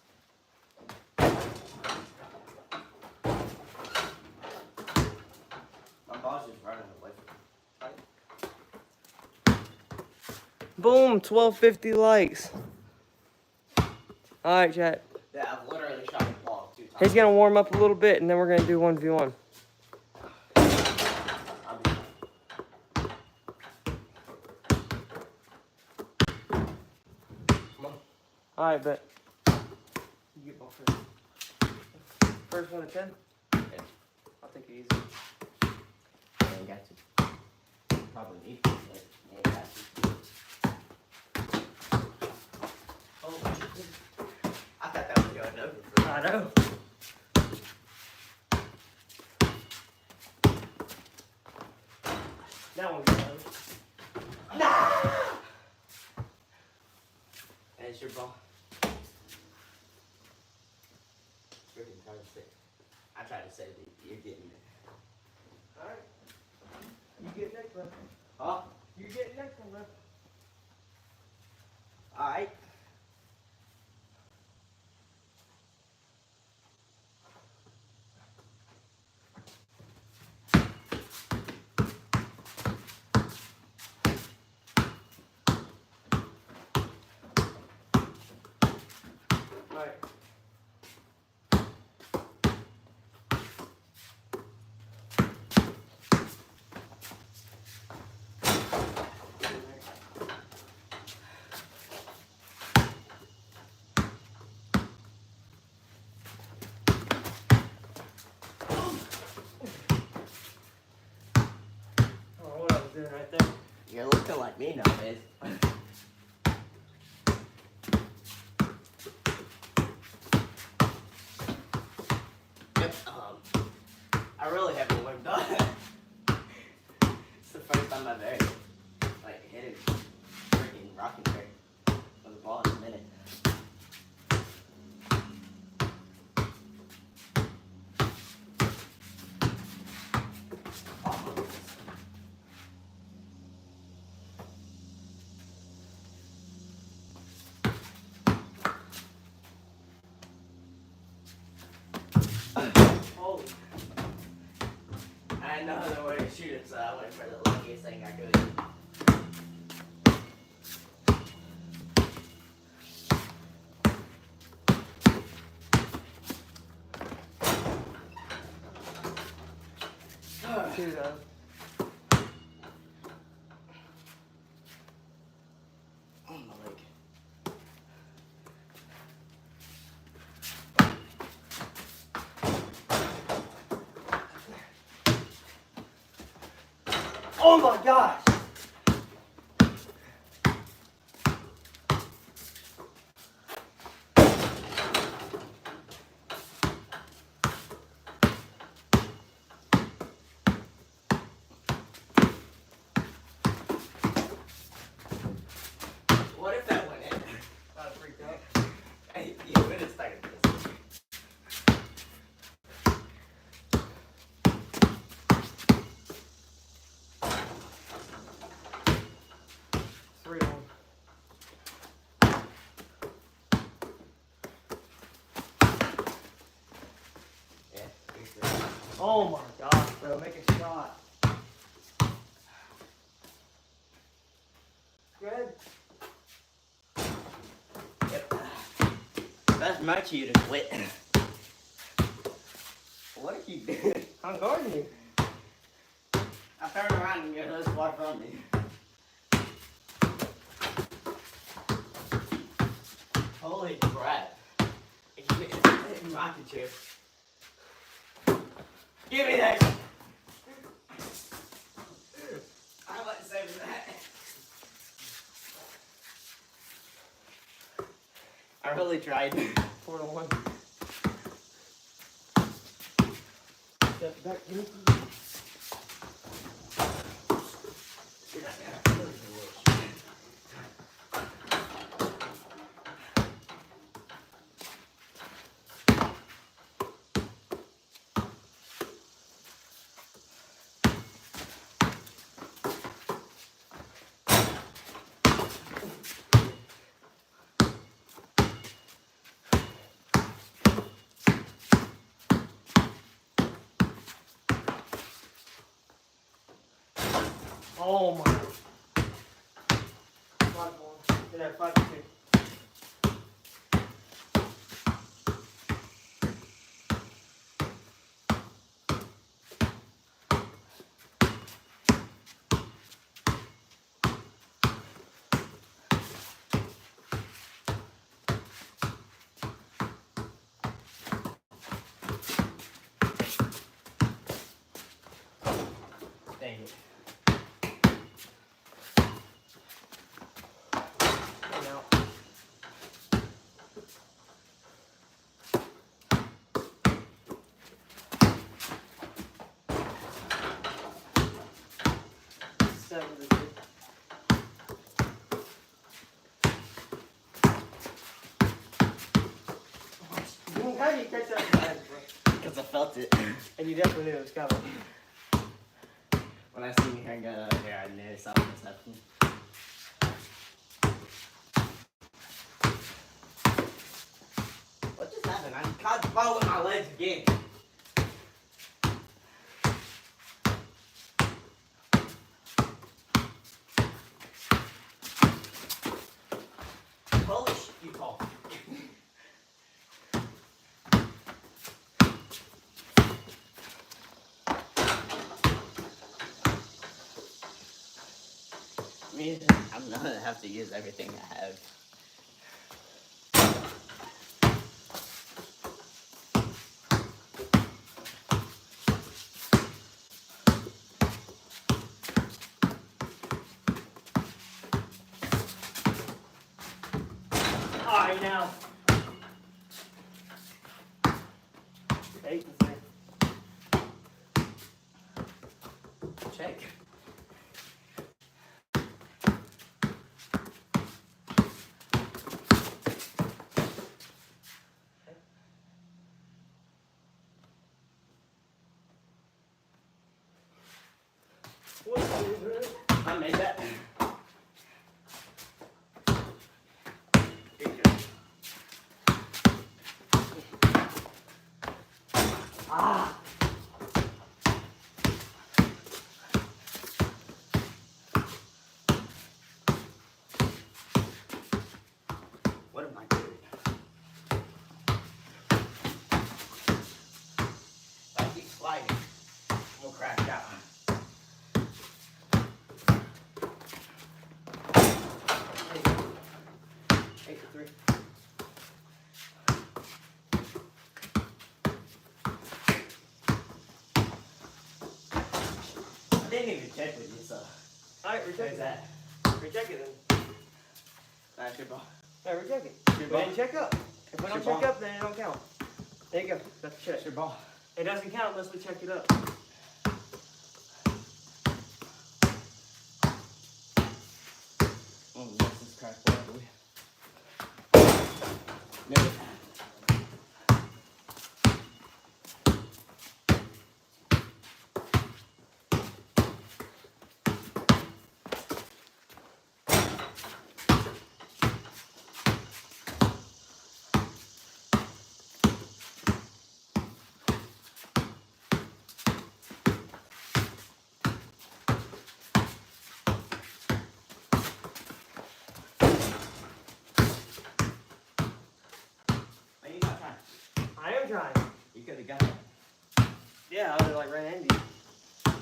My ball's just running away from me. Boom, 1,250 likes. All right, chat. Yeah, I've literally shot the ball 2 times. He's gonna warm up a little bit, and then we're gonna do 1v1. Alright, bet. You get ball first. First one to 10? Yeah. I'll take it easy. I ain't got to. Probably need to, but I ain't got to. Oh, I thought that was going over for I know. That one goes over. Nah! There's your ball. Freaking trying to say. I tried to say that you're getting it. Alright. You get next one. Huh? You get next one, bro. Alright. Alright. Oh, what I was doing right there. You're looking like me nowadays. Yep. I really haven't warmed up. It's the first time I've ever hit a freaking rocking chair with a ball in a minute. Holy. I know the way to shoot it, so I went for the luckiest thing I could. Two though. Oh my leg. Oh my gosh! What if that went in? I freaked out. Hey, you would have started this. Three on. Yeah, here's the- Oh my gosh, bro. Make a shot. Good. Yep. That's my cue to quit. What are you doing? I'm guarding you. I turned around and you're this far from me. Holy crap. It's rocket chair. Give me that. I like saving that. I really tried. 4-1. Step back, give me. Oh my. 5-1. Yeah, 5-2. catch that behind, bro? Because I felt it. And you definitely knew it was coming. When I seen your hair go out here, I knew something was happening. What just happened? I caught the ball with my legs again. Holy shit, you call. I'm gonna have to use everything I have. Alright, now. 8-3. Check. I made that. Here you go. Ah! What am I doing? If I keep sliding, we'll crash out. 8-3. I didn't even check with you, so. Alright, recheck There's it. that. Recheck it then. That's your ball. Alright, recheck it. Your We ball. didn't check up. If we don't Your check ball. up, then it don't count. There you go. That's the check. That's your ball. It doesn't count unless we check it up. This is cracked probably. No. Are you not trying? I am trying. You could have got it. Yeah, I would have like ran into you.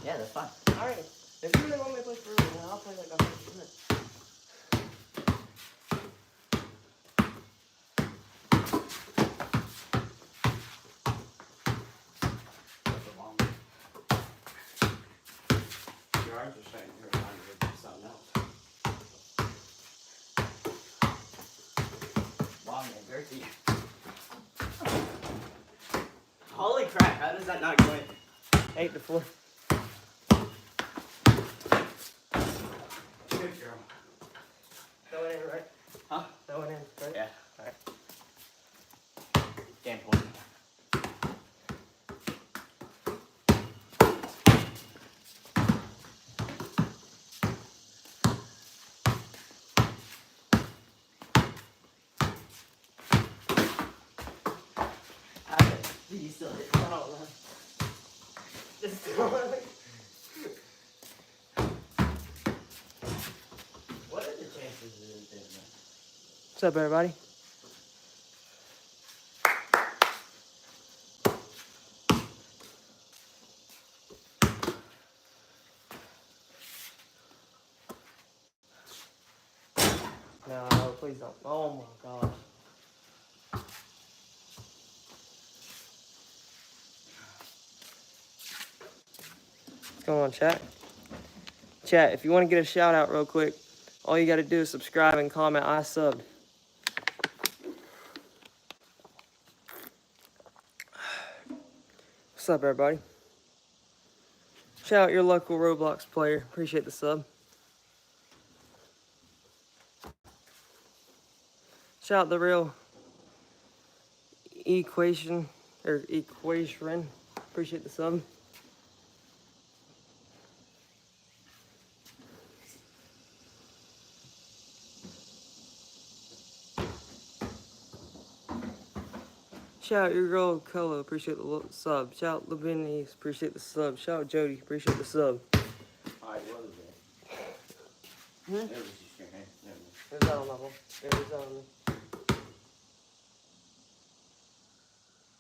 Yeah, that's fine. Alright. If you really want me to play for real, then I'll play like a 100%. That's a long one. Your arms are starting to hurt. I'm going to do something else. Long and dirty. Holy crap, how does that not go in? 8-4. Good girl. Throw it in, right? Huh? Throw it in, right? Yeah. Alright. Damn point. Do you still hit? Oh, man. Just throw it. What are the chances of it doing that? What's up, everybody? No, please don't. Oh my gosh. What's going on, chat? Chat, if you want to get a shout out real quick, all you got to do is subscribe and comment I subbed. What's up, everybody? Shout out your local Roblox player. Appreciate the sub. Shout out the real equation Or Equation. Appreciate the sub. Shout out your girl Colo, appreciate the sub. Shout out Lavinis, appreciate the sub. Shout out Jody, appreciate the sub. Alright, what was it? Hmm? It was just your hand. Never mind. There's that on level. There's that on.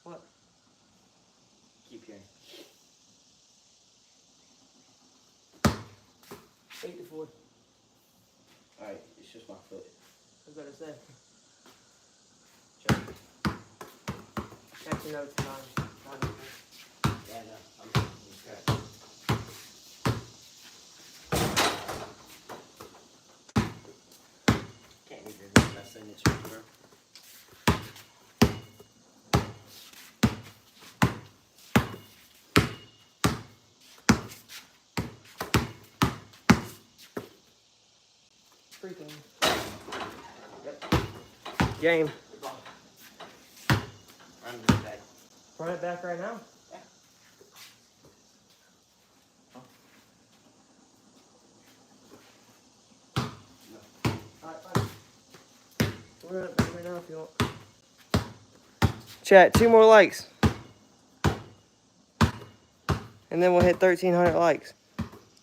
What? Keep hearing. 8-4. Alright, it's just my foot. I was about to say. Check. Actually, no, it's 9. 9. Yeah, no, I'm okay. Can't even read my signature, bro. Freaking. Yep. Game. Good ball. Run to the back. Run it back right now. Yeah. Huh? No. Alright, fine. Run it back right now if you want. Chat, 2 more likes. And then we'll hit 1,300 likes.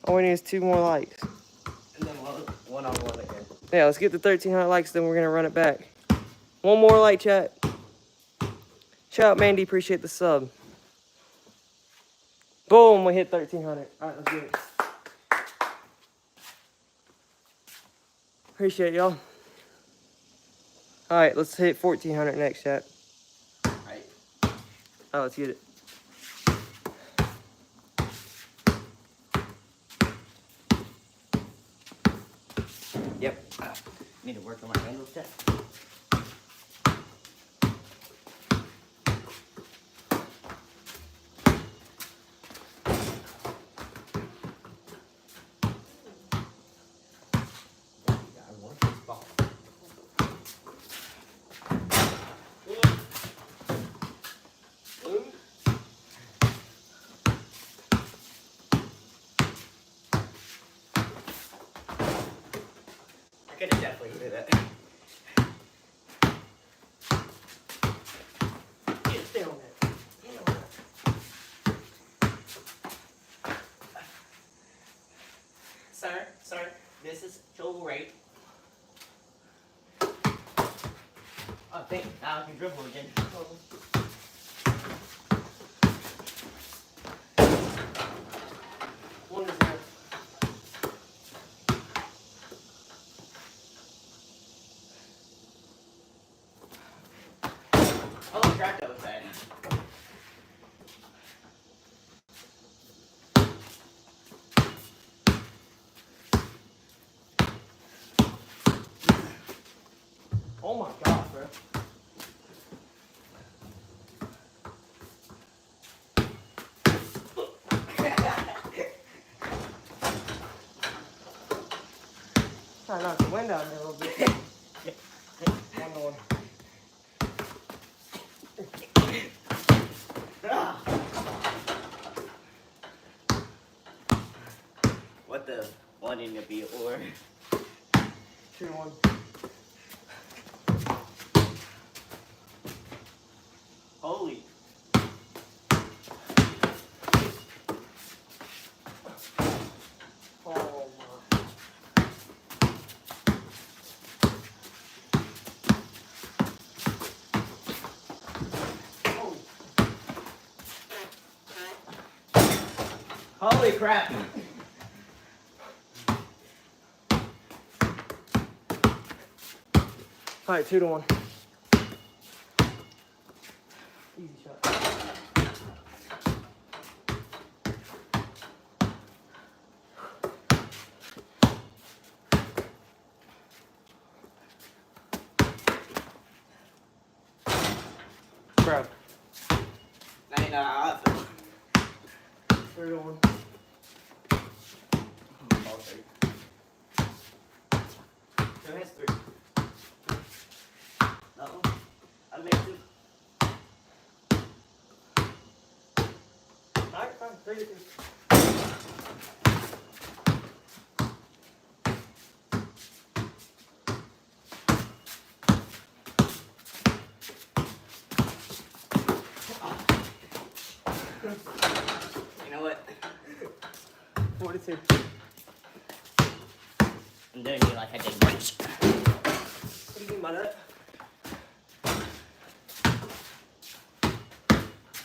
All we need is 2 more likes. And then one on one again. Yeah, let's get to 1,300 likes, then we're going to run it back. 1 more like, chat. Shout out Mandy, appreciate the sub. Boom, we hit 1,300. Alright, let's get it. Appreciate y'all. Alright, let's hit 1,400 next, chat. Alright. Oh, let's get it. Yep. Need to work on my handle tech. I want this ball. I could have definitely did that. Stay on that. Stay on that. Sir, this is total rape. Oh, thank now I can dribble again. One is there. Oh, crap, that was bad. Oh my god, bro. Try to knock the wind out of me a little bit. One more. What the wanting to be or 2-1. holy. Oh my. Holy crap. Alright, 2-1. Easy shot. Bro. Now you know how I feel. 3-1. All three. Who has three? fine. 3 to 2. You know what? 4 to 2. I'm doing you like I did once. What do you mean by that?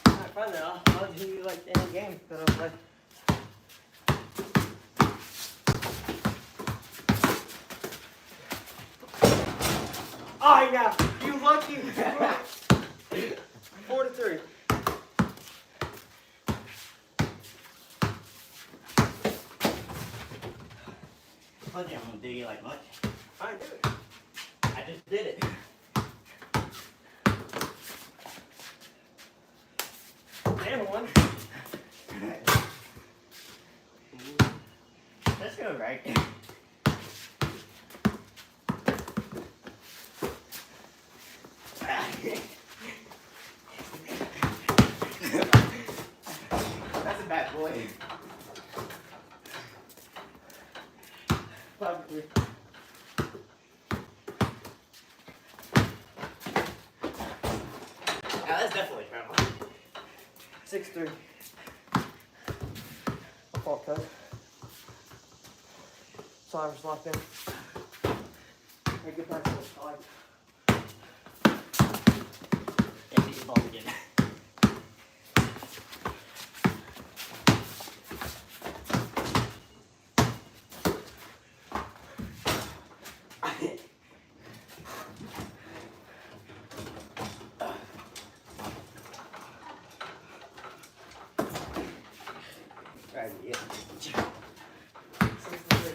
Alright, fine then. I'll do you like any game that I'll play. Oh, yeah. You lucky. 4 to 3. I told you I'm gonna do you like much. I do it. I just did it. And one. Let's go right. That's a bad boy. 5 to 3. Yeah, that's definitely trouble. 6 to 3. Fault cut. Cyrus locked in. Hey, good back to the side. Yeah, beat the ball again. Right, yeah. 6 to 3.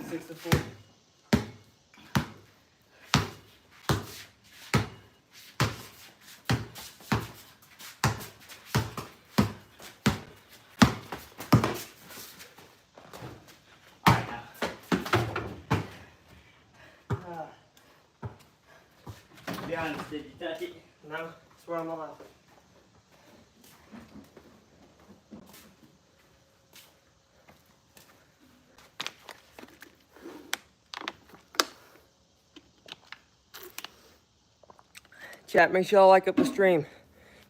Six to 4. Alright, now. To be honest, did you touch it? No, that's where I'm alive. Chat, make sure y'all like up the stream.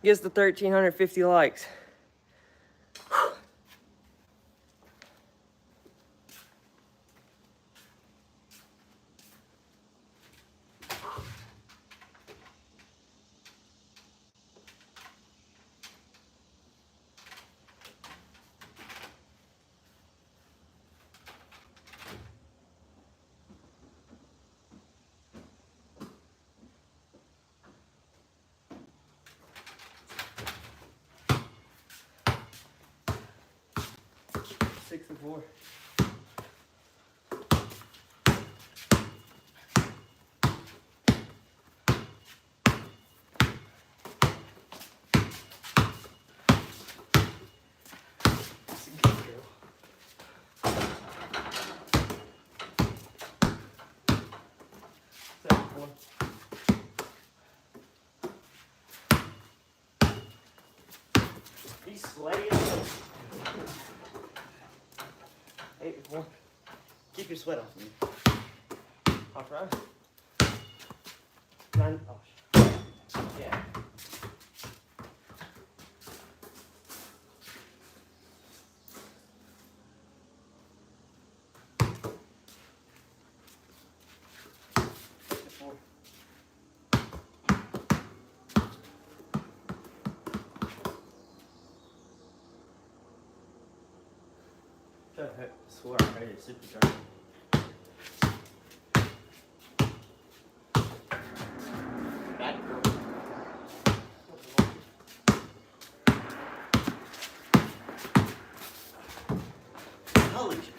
Gets the 1,350 likes. Six to 4. That's a good girl. 7 to 4. He's sweaty as hell. 8 to 4. Keep your sweat off me. I'll try. 9. Oh, shit. Yeah. To 4. I swear I heard it super dry. Bad girl. Holy shit.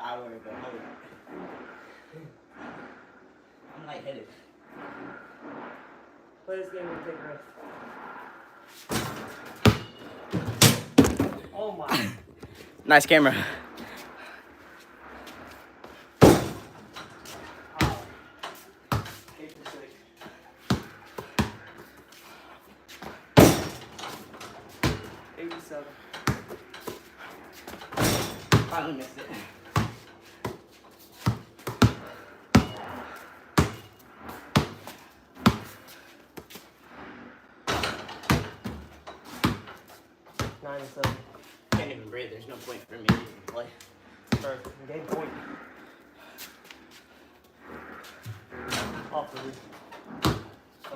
power of a hoe. I'm lightheaded. Play this game and take a rest. Oh my. Nice camera. Oh. 8-6. 87. Finally missed it. Nine and 7. Can't even breathe. There's no point for me to even play. Perfect. Game point. Off the roof.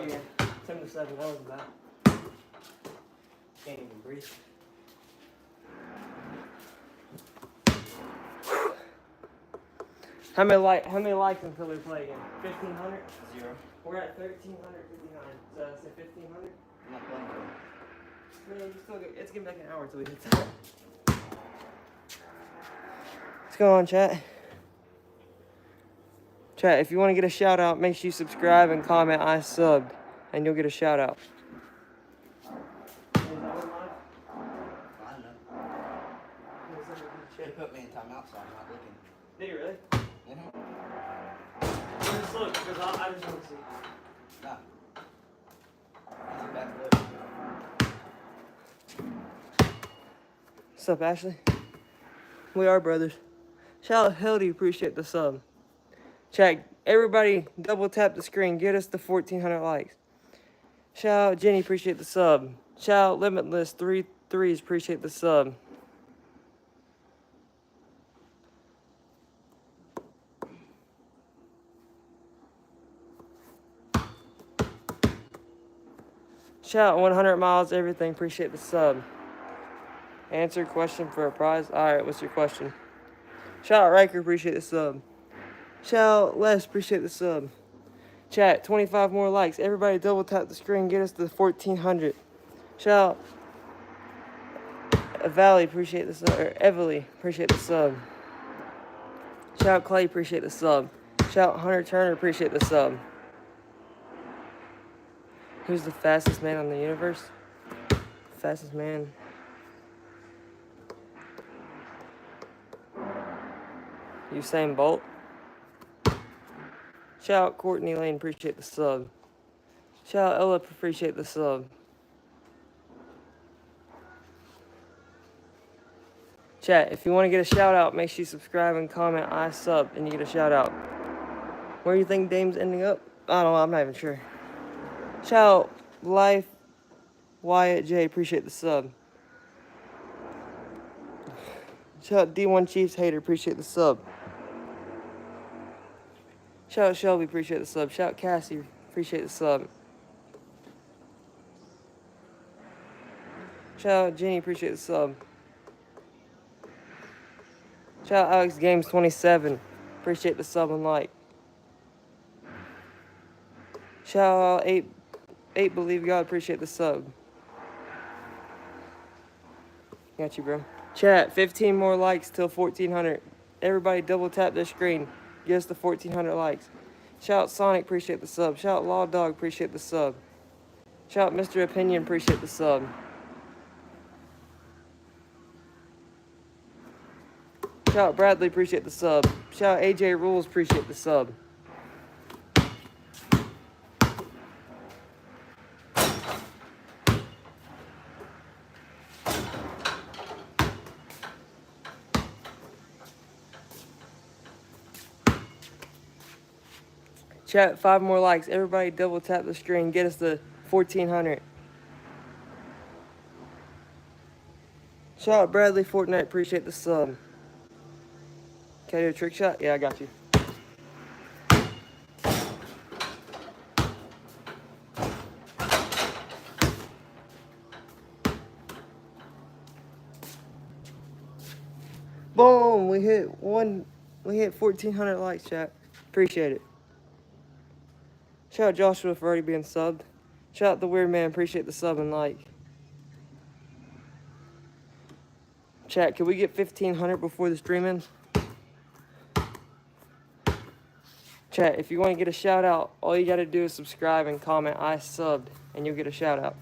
Yeah. 10 to 7. That was about. Can't even breathe. How many likes until we play again? 1,500? 0. We're at 1,359. So I say 1,500. I'm not playing for Man, you still it's gonna be like an hour till we hit that. What's going on, chat? Chat, if you want to get a shout out, make sure you subscribe and comment I subbed, and you'll get a shout out. I don't know. Should have put me in timeout so I'm not looking. Did he really? You know? Just look, because I just want to see. No. That's a bad look. What's up, Ashley? We are brothers. Shout out Hildy, appreciate the sub. Chat, everybody double tap the screen, get us to 1,400 likes. Shout out Jenny, appreciate the sub. Shout out Limitless 3 appreciate the sub. Shout out 100 miles, everything, appreciate the sub. Answer question for a prize. Alright, what's your question? Shout out Riker, appreciate the sub. Shout out Les, appreciate the sub. Chat, 25 more likes. Everybody double tap the screen, get us to 1,400. Shout out Valley, appreciate the sub. Or Everly, appreciate the sub. Shout out Clay, appreciate the sub. Shout out Hunter Turner, appreciate the sub. Who's the fastest man on the universe? Fastest man. Usain Bolt. Shout out Courtney Lane, appreciate the sub. Shout out Ella, appreciate the sub. Chat, if you want to get a shout out, make sure you subscribe and comment I sub and you get a shout out. Where do you think Dame's ending up? I don't know, I'm not even sure. Shout out Life Wyatt J, appreciate the sub. Shout out D1 Chiefs Hater, appreciate the sub. Shout out Shelby, appreciate the sub. Shout out Cassie, appreciate the sub. Shout out Jenny, appreciate the sub. Shout out Alex Games 27, appreciate the sub and like. Shout out 8 Believe God, appreciate the sub. Got you, bro. Chat, 15 more likes till 1,400. Everybody double tap their screen. Get us to 1,400 likes. Shout out Sonic, appreciate the sub. Shout out Law Dog, appreciate the sub. Shout out Mr. Opinion, appreciate the sub. Shout out Bradley, appreciate the sub. Shout out AJ Rules, appreciate the sub. Chat, 5 more likes. Everybody double tap the screen. Get us to 1,400. Shout out Bradley Fortnite. Appreciate the sub. Can I do a trick shot? Yeah, I got you. Boom! We hit 1,400 likes, chat. Appreciate it. Shout out Joshua for already being subbed. Shout out the Weird Man, appreciate the sub and like. Chat, can we get 1,500 before the stream ends? Chat, if you want to get a shout out, all you got to do is subscribe and comment I subbed, and you'll get a shout out.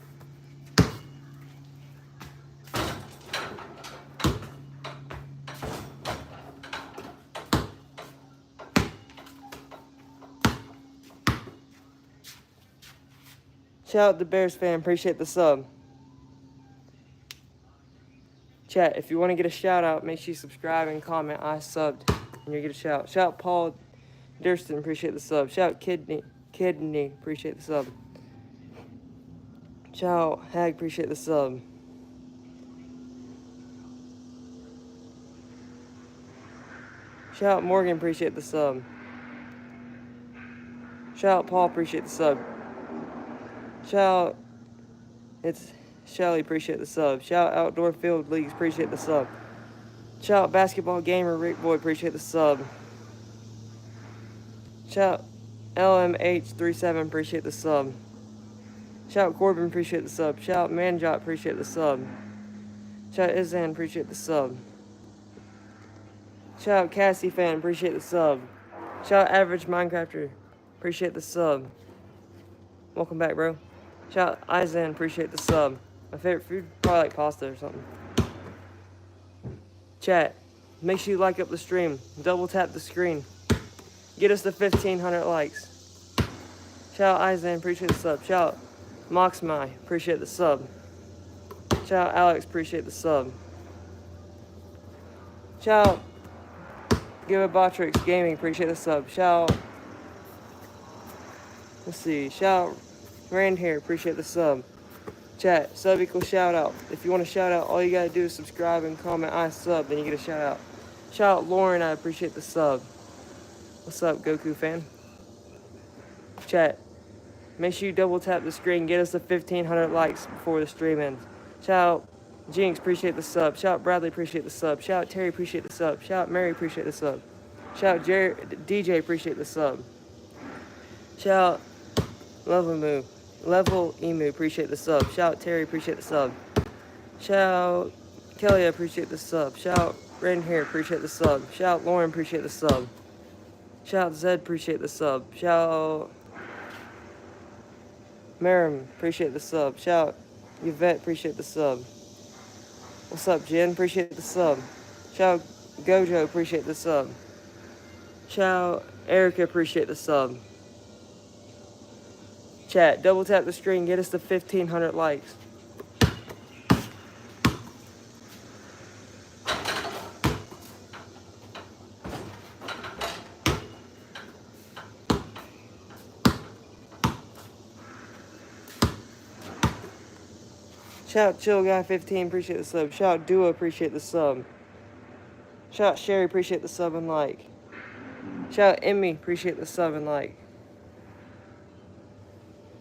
Shout out to Bears fan, appreciate the sub. Chat, if you want to get a shout out, make sure you subscribe and comment I subbed, and you'll get a shout. Shout out Paul Durston, appreciate the sub. Shout out Kidney, appreciate the sub. Shout out Hag, appreciate the sub. Shout out Morgan, appreciate the sub. Shout out Paul, appreciate the sub. Shout out, it's Shelly, appreciate the sub. Shout out Outdoor Field Leagues, appreciate the sub. Shout out Basketball Gamer, Rick Boy, appreciate the sub. Shout out LMH37, appreciate the sub. Shout out Corbin, appreciate the sub. Shout out Manjot, appreciate the sub. Shout out Izan, appreciate the sub. Shout out Cassie fan, appreciate the sub. Shout out Average Minecrafter, appreciate the sub. Welcome back, bro. Shout out Izan, appreciate the sub. My favorite food, probably like pasta or something. Chat, make sure you like up the stream. Double tap the screen. Get us to 1,500 likes. Shout out Izan, appreciate the sub. Shout out Moxmy, appreciate the sub. Shout out Alex, appreciate the sub. Shout out Gigabotrix Gaming, appreciate the sub. Shout out, let's see, shout out Rand here, appreciate the sub. Chat, sub equals shout out. If you want a shout out, all you gotta do is subscribe and comment I sub, then you get a shout out. Shout out Lauren, I appreciate the sub. What's up, Goku fan? Chat, make sure you double tap the screen, get us to 1,500 likes before the stream ends. Shout out Jinx, appreciate the sub. Shout out Bradley, appreciate the sub. Shout out Terry, appreciate the sub. Shout out Mary, appreciate the sub. Shout out DJ, appreciate the sub. Shout out Level Emu, appreciate the sub. Shout out Terry, appreciate the sub. Shout out Kelly, appreciate the sub. Shout out Ren here, appreciate the sub. Shout out Lauren, appreciate the sub. Shout out Zed, appreciate the sub. Shout out Marim, appreciate the sub. Shout out Yvette, appreciate the sub. What's up, Jen? Appreciate the sub. Shout out Gojo, appreciate the sub. Shout out Erica, appreciate the sub. Chat, double tap the screen, get us to 1,500 likes. Shout out Chill Guy 15, appreciate the sub. Shout out Dua, appreciate the sub. Shout out Sherry, appreciate the sub and like. Shout out Emmy, appreciate the sub and like.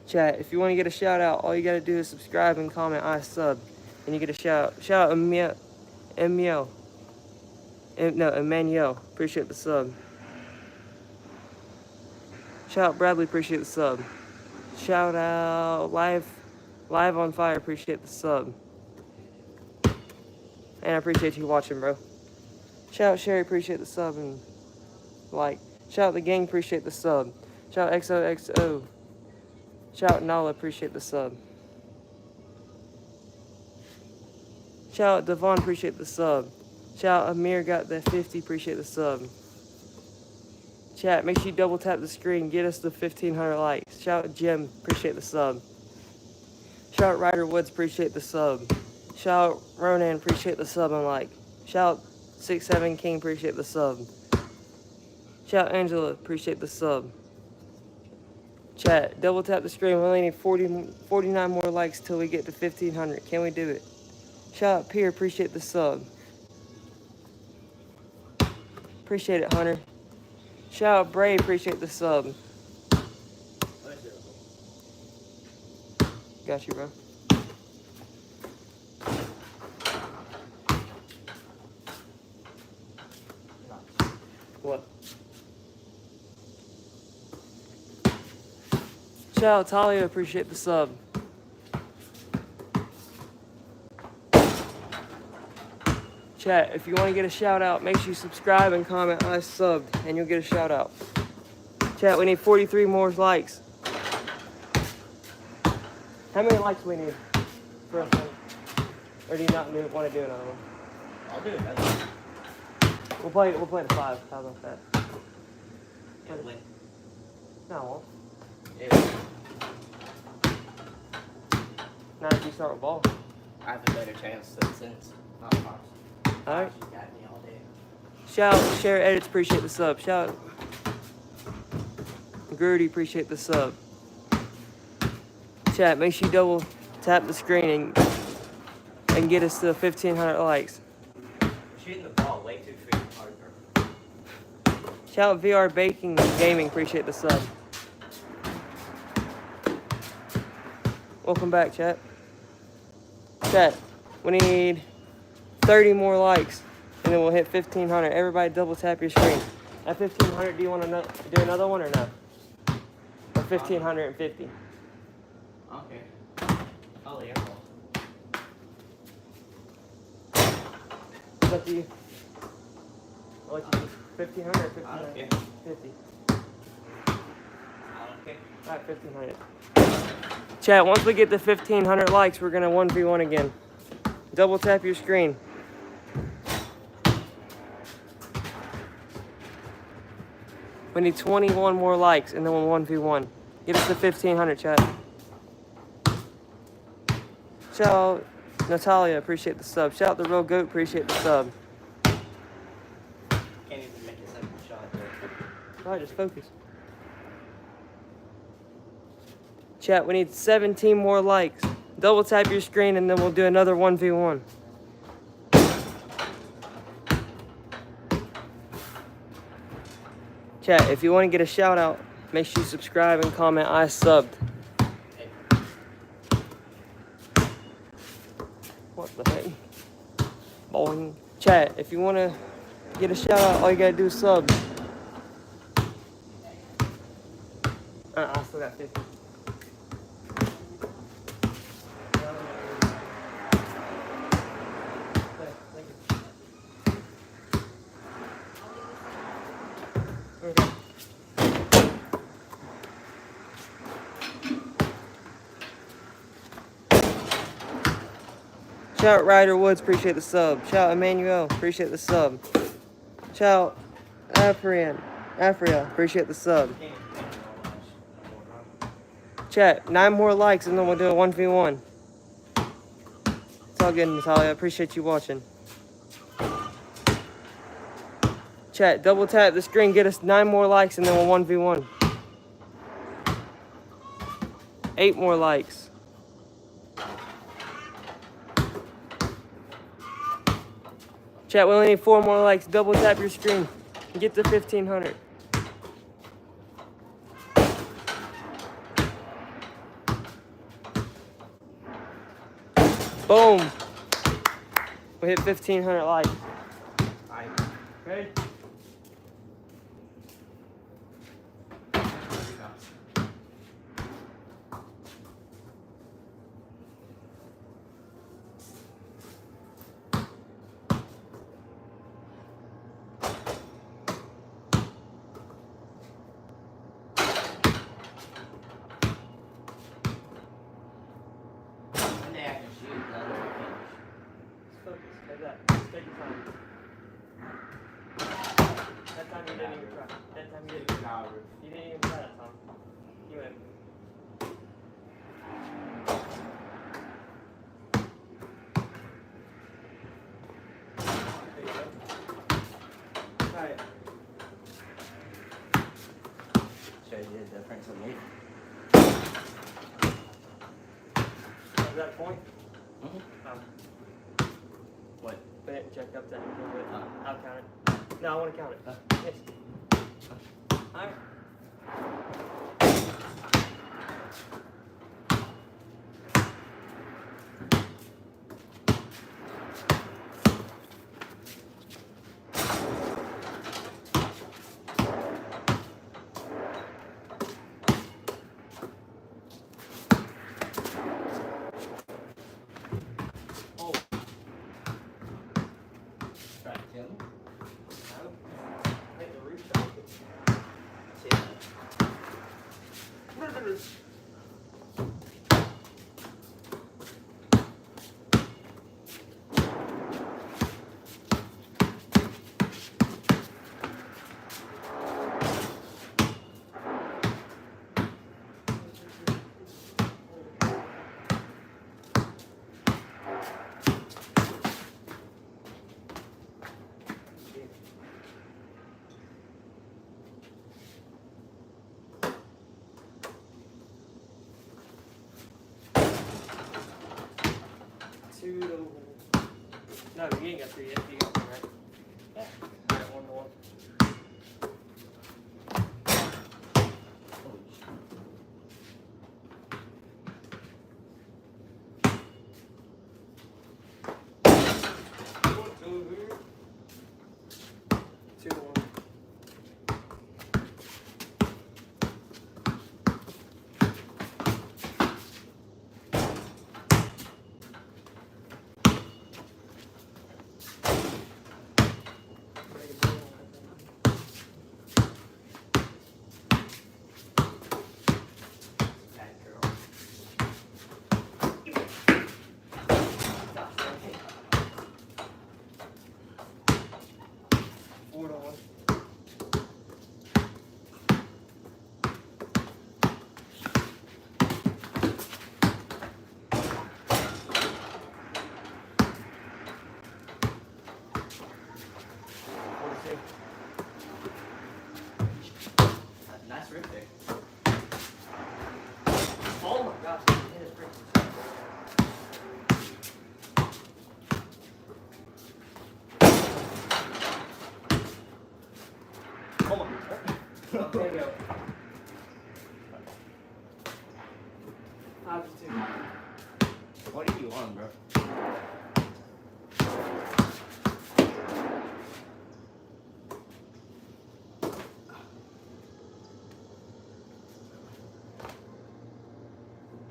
Chat, if you want to get a shout out, all you gotta do is subscribe and comment I sub, and you get a shout out. Shout out Emmanuel, appreciate the sub. Shout out Bradley, appreciate the sub. Shout out Live on Fire, appreciate the sub. And I appreciate you watching, bro. Shout out Sherry, appreciate the sub and like. Shout out the gang, appreciate the sub. Shout out XOXO. Shout out Nala, appreciate the sub. Shout out Devon, appreciate the sub. Shout out Amir, got that 50, appreciate the sub. Chat, make sure you double tap the screen, get us to 1,500 likes. Shout out Jim, appreciate the sub. Shout out Ryder Woods, appreciate the sub. Shout out Ronan, appreciate the sub and like. Shout out 67 King, appreciate the sub. Shout out Angela, appreciate the sub. Chat, double tap the screen. We only need 49 more likes till we get to 1,500. Can we do it? Shout out Pierre, appreciate the sub. Appreciate it, Hunter. Shout out Bray, appreciate the sub. Got you, bro. What? Shout out Talia, appreciate the sub. Chat, if you want to get a shout out, make sure you subscribe and comment I subbed, and you'll get a shout out. Chat, we need 43 more likes. How many likes we need for a thing? Or do you not want to do another one? I'll do another one. We'll play the 5. How about that? It'll win. No, I won't. It'll- Not if you start with ball. I have a better chance than Sense. Not Fox. Alright. She's got me all day. Shout, share, edits, appreciate the sub. Shout. Grudy, appreciate the sub. Chat, make sure you double tap the screen and get us to 1,500 likes. Shooting the ball way too freaking hard, bro. Shout out VR Baking Gaming, appreciate the sub. Welcome back, chat. Chat, we need 30 more likes, and then we'll hit 1,500. Everybody double tap your screen. At 1,500, do you want to do another one or no? Or 1,550? Okay. Oh, yeah. It's up to you. I'll let you do 1,500 or I don't care. 1,550. I don't care. Alright, 1,500. Chat, once we get to 1,500 likes, we're going to 1v1 again. Double tap your screen. We need 21 more likes and then we'll 1v1. Get us to 1,500, chat. Shout out Natalia, appreciate the sub. Shout out the Real Goat, appreciate the sub. Can't even make a second shot, bro. Alright, just focus. Chat, we need 17 more likes. Double tap your screen and then we'll do another 1v1. Chat, if you want to get a shout out, make sure you subscribe and comment I subbed. Hey, What the heck? Boing. Chat, if you want to get a shout out, all you gotta do is sub. I still got 50. Okay. Shout out Ryder Woods, appreciate the sub. Shout out Emmanuel, appreciate the sub. Shout out Afria, appreciate the sub. can't even make it all much no more, bro. Chat, 9 more likes and then we'll do a 1v1. It's all good, Natalia. I appreciate you watching. Chat, double tap the screen, get us 9 more likes and then we'll 1v1. 8 more likes. Chat, we only need 4 more likes. Double tap your screen and get to 1,500. Boom. We hit 1,500 likes. Alright. Ready? One day I can shoot, the other I can't. Focus, like that. Take your time. That time you didn't even try. That time you didn't. You didn't even try that time. You went. There you go. Alright. Shows you the difference in me. Is that a point? Mm-hmm. What? But it check up that. Oh. I'll count it. No, I want to count it. Yes. Alright. Oh. Try to kill me? I think the roof shot. See? No, you ain't got three yet. You got one, right? Yeah. I got 1-1. Holy shit. Over here. 2-1. Bad girl. 4-1. Nice rip there. Oh my gosh, it is freaking. Oh my. There you go. 5-2. What are you on, bro?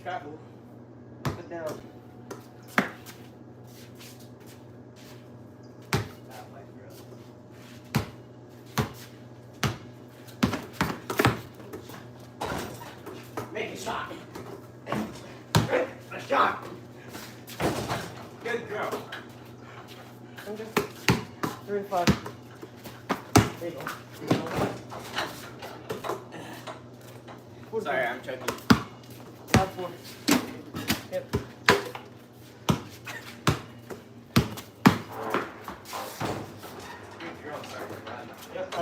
Travel. Up and down. Bad white girl. Make a shot. A shot. Good girl. Okay. 3-5. There you go. Sorry, I'm choking. 5-4. Yep. Good girl, sorry for that. Yep. 5-5.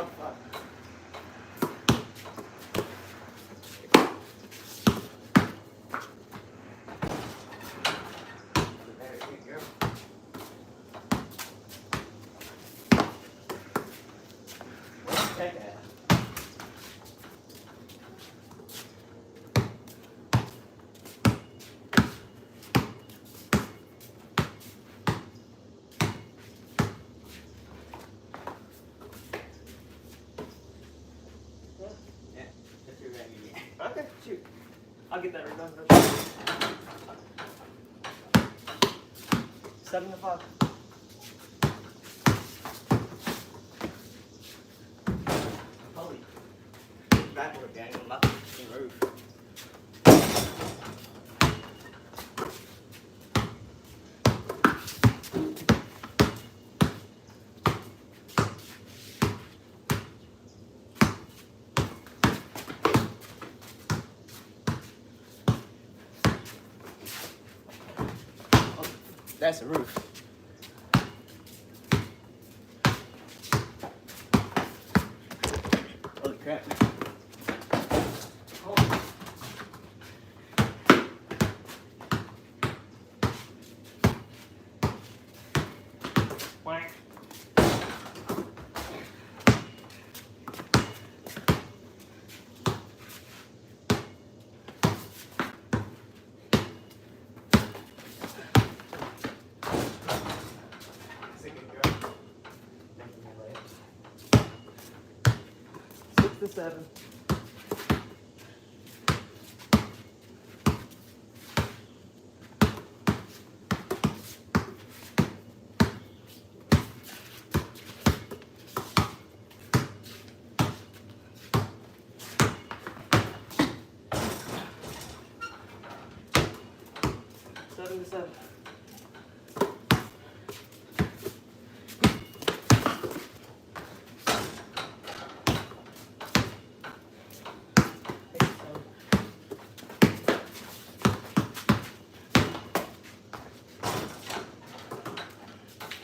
Very good girl. Where's the tech at? Yeah, just your regular. Okay, shoot. I'll get that redone. 7-5. Holy. Backward, Daniel. Not the fucking roof. That's the roof. Holy crap. Whack. That's a good girl. 6-7. Seven to 7.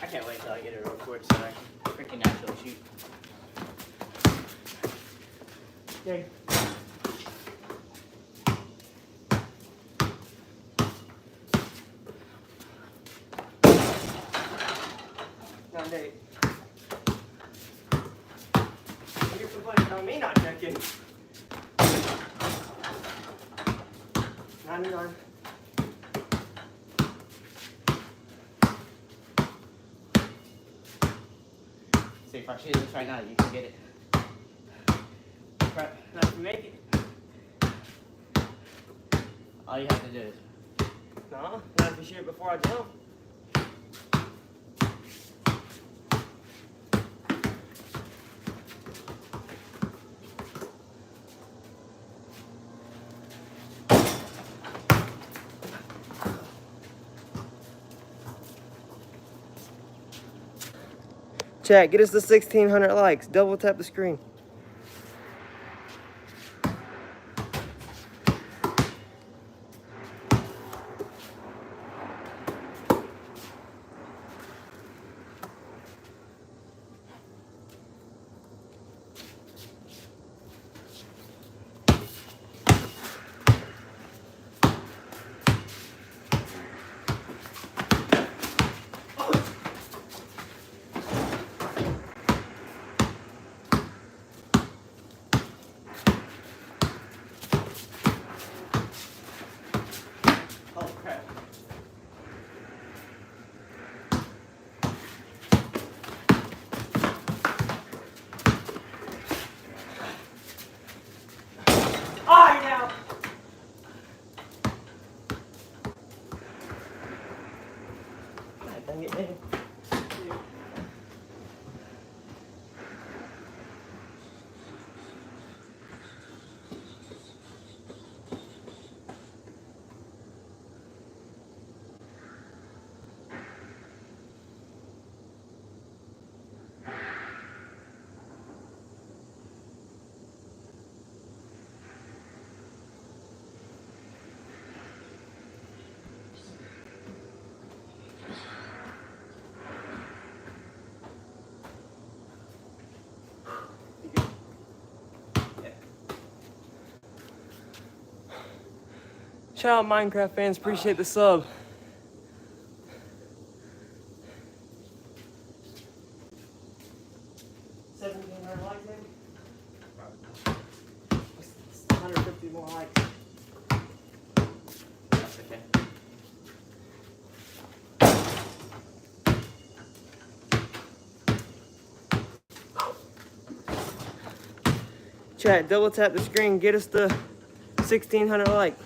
I can't wait till I get it real quick so I can freaking actually shoot. Yeah. blind date. You're complaining about me not checking. 99. See, if I choose this right now, you can get it. Right, not if you make it. All you have to do is. No, not if you shoot it before I jump. Chat, get us to 1,600 likes. Double tap the screen. Oh crap. Alright now. Dang it, man. Shout out Minecraft fans, appreciate the sub. Likes, maybe? 150 more likes. That's okay. Chat, double tap the screen, get us to 1,600 likes.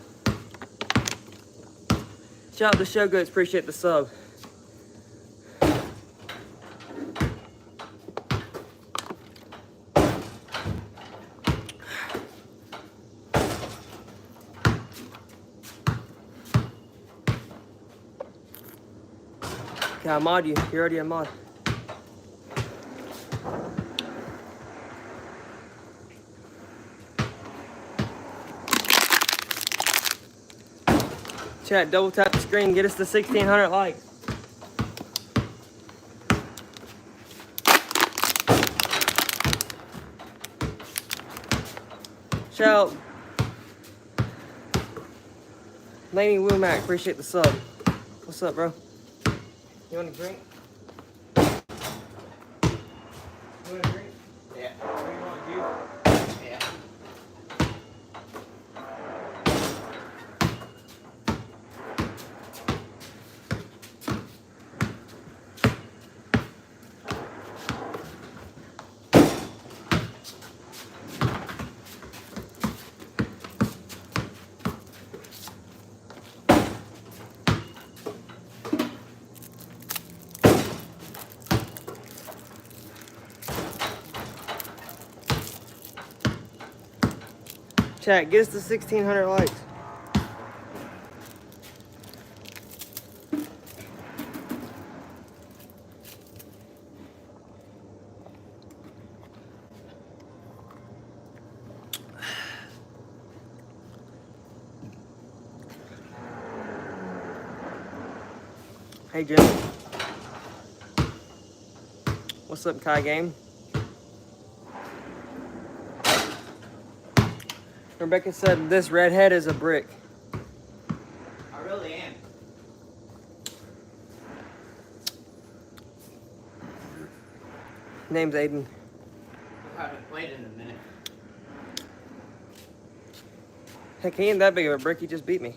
Shout out to Show Goats, appreciate the sub. Okay, I mod you. You're already a mod. Chat, double tap the screen, get us to 1,600 likes. Shout out Laney Womack, appreciate the sub. What's up, bro? You want a drink? You want a drink? Yeah. What do you want, juice? Yeah. Chat, get us to 1,600 likes. Hey, Jim. What's up, Kai Game? Rebecca said this redhead is a brick. I really am. Name's Aiden. I haven't played in a minute. Heck, he ain't that big of a brick. He just beat me.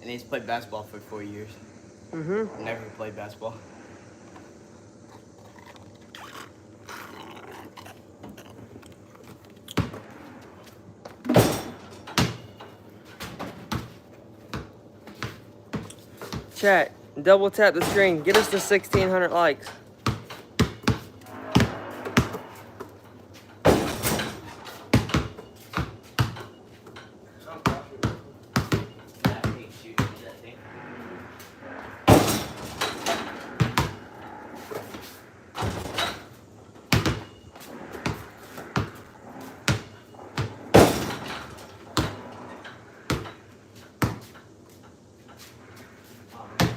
And he's played basketball for 4 years. Mm-hmm. Never played basketball. Chat, double tap the screen. Get us to 1,600 likes. Yeah, I hate shooting that thing.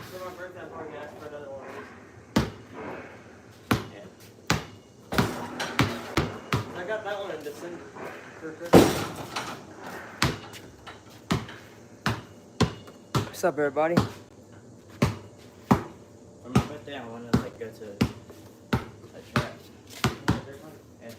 For my birthday, I'm probably gonna ask for another one of these. I got that one in December for Christmas. What's up, everybody? For my birthday, I want to like go to a track. Yeah.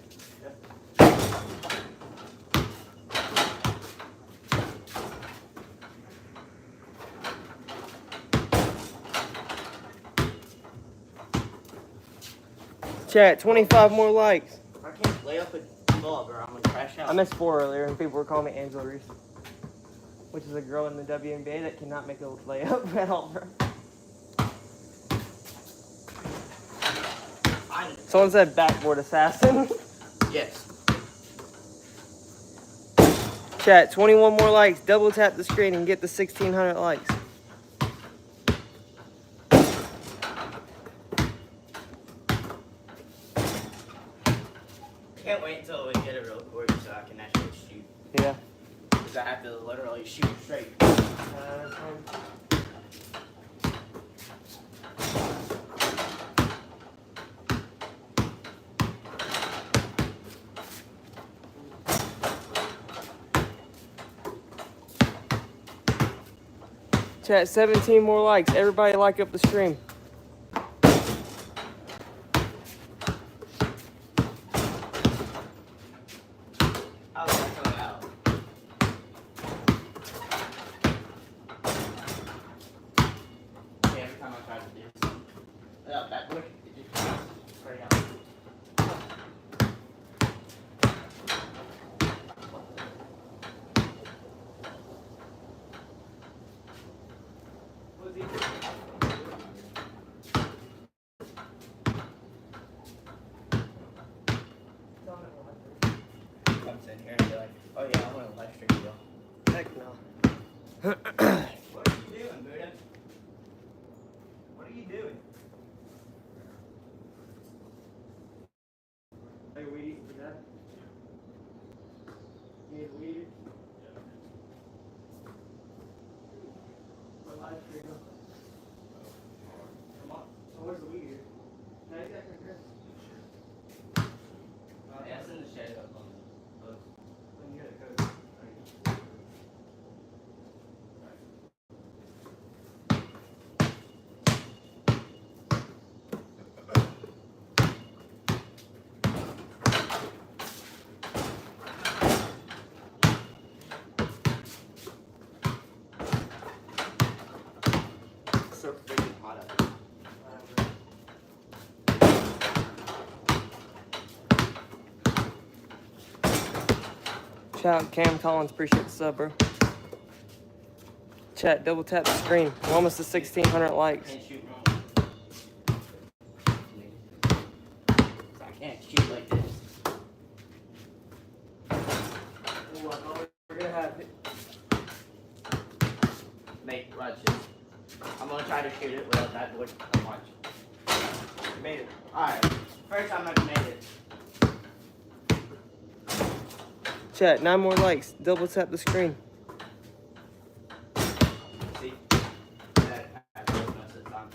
Chat, 25 more likes. I can't lay up a ball, bro. I'm gonna crash out. I missed 4 earlier, and people were calling me Angela Reese, which is a girl in the WNBA that cannot make a layup at all, bro. Someone said backboard assassin. Yes. Chat, 21 more likes. Double tap the screen and get the 1,600 likes. Can't wait until we get a real court so I can actually shoot. Yeah. Because I have to literally shoot straight. Chat, 17 more likes. Everybody like up the stream. How's that coming out? Okay, every time I try to do something without backboard, it just comes straight out. Comes in here and be like, oh yeah, I want a live stream deal. Heck no. What are you doing, Buddha? What are you doing? Are you weed for that? You need weed? For live stream. Come on. So where's the weed here? Can I get that from Chris? Yeah, it's in the shed up on the boat. When you get a code. It's so freaking hot out there. Shout out Cam Collins, appreciate the sub, bro. Chat, double tap the screen. We're almost to 1,600 likes. Can't shoot wrong. I can't shoot like this. Ooh, I thought we were gonna have it. Mate, watch this. I'm gonna try to shoot it without that board. Watch. Made it. Alright. First time I've made it. Chat, 9 more likes. Double tap the screen. See? That I broke most of the time.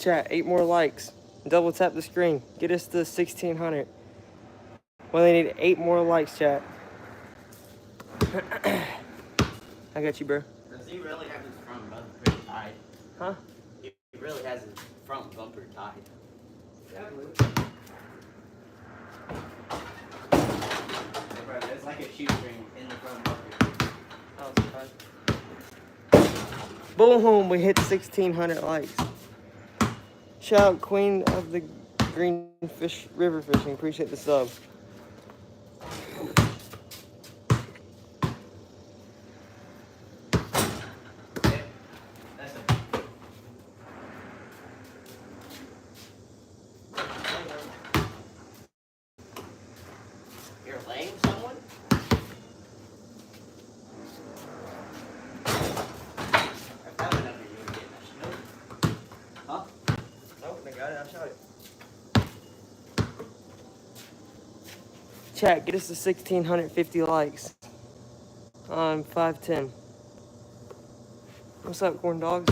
chat. 8 more likes. Double tap the screen. Get us to 1,600. We only need 8 more likes, chat. I got you, bro. Does he really have his front bumper pretty tied? Huh? He really has his front bumper tied. Bro, there's like a shoestring in the front bumper. Boom, we hit 1,600 likes. Shout out Queen of the Green Fish River Fishing. Appreciate the sub. Yeah, that's a... You're laying someone? If that went under, you would get that. Nope. Huh? Nope, I got it. I shot it. Chat, get us to 1,650 likes on 510. What's up, corn dogs?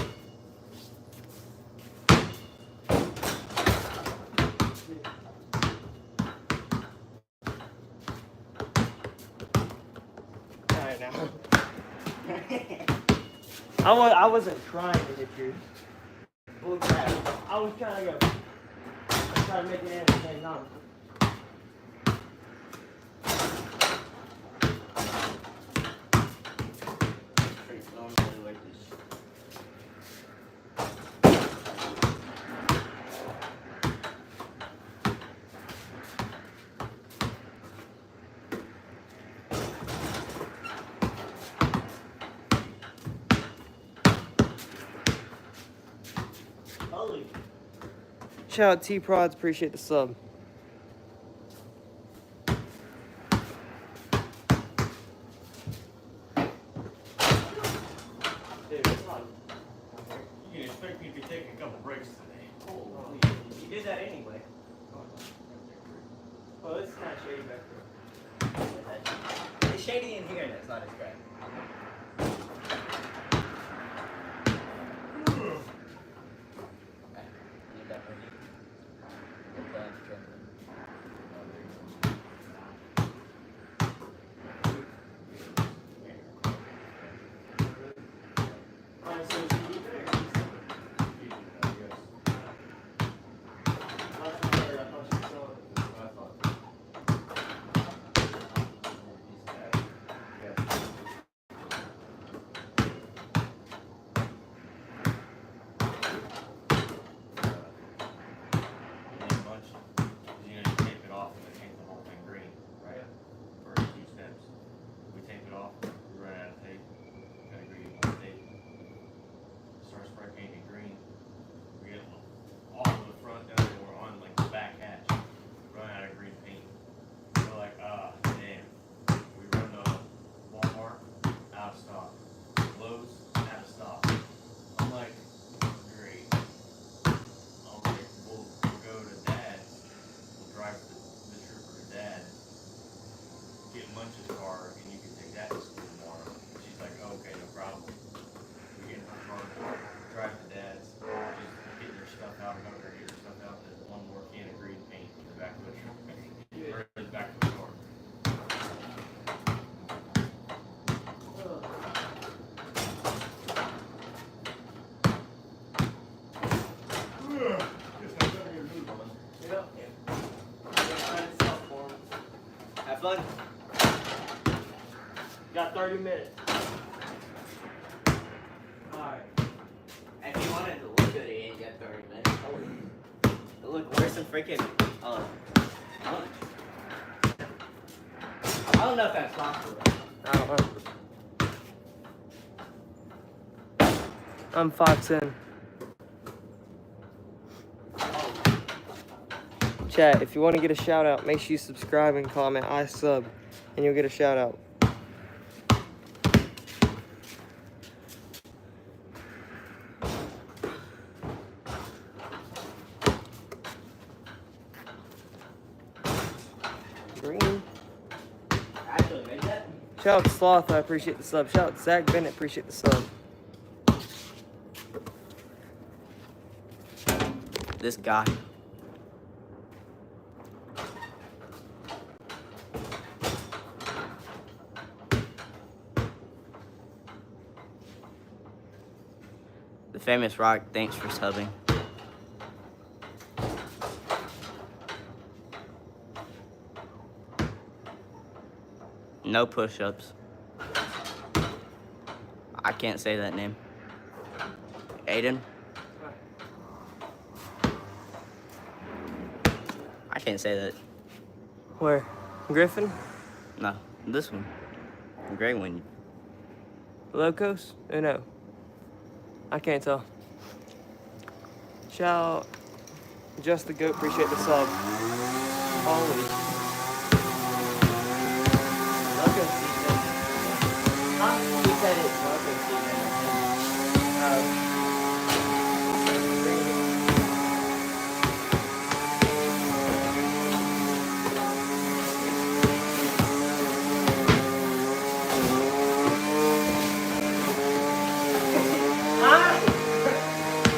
Alright now. I wasn't trying to hit you. Bull crap. I was trying to go. I was trying to make it in at the same time. Freak, no one's really like this. Holy. Shout out T-Prods, appreciate the sub. Dude, it's not. You can expect me to be taking a couple breaks today. Holy. You did that anyway. Well, it's kind of shady back there. It's shady in here and it's not as great. Need that ready. Get that trembling. Alright, so should we there? You tape it off and then paint the whole thing green, right? First 2 steps. We tape it off, we run out of tape, gotta agree on tape. Start spray painting green. We get all of the front done and we're on like the back hatch. Run out of green paint. We're like, damn. We run to Walmart, out of stock. Lowe's, out of stock. I'm like, great. I'm like, we'll go to Dad's. We'll drive the trooper to Dad's. Get Munch's car, and you can take that to school tomorrow. She's like, okay, no problem. We get in her car, drive to Dad's, just get their stuff out, help her get her stuff out. There's one more can of green paint in the back of the truck, or in the back of the car. Have fun. Got 30 minutes. Alright. If you wanted to look good, you ain't got 30 minutes. Holy. It looked worse than freaking lunch. I don't know if that's possible. I don't know. I'm 5'10". Chat, if you want to get a shout out, make sure you subscribe and comment I sub, and you'll get a shout out. Green. Actually, made that. Shout out to Sloth, I appreciate the sub. Shout out to Zach Bennett, appreciate the sub. this guy. The Famous Rock, thanks for subbing. No push-ups. I can't say that name. Aiden? I can't say that. Where? Griffin? No, this one. The gray one. Locos? Or no? I can't tell. Shout out Just the Goat, appreciate the sub. Holy. Loco season. Huh? He said it's Loco season.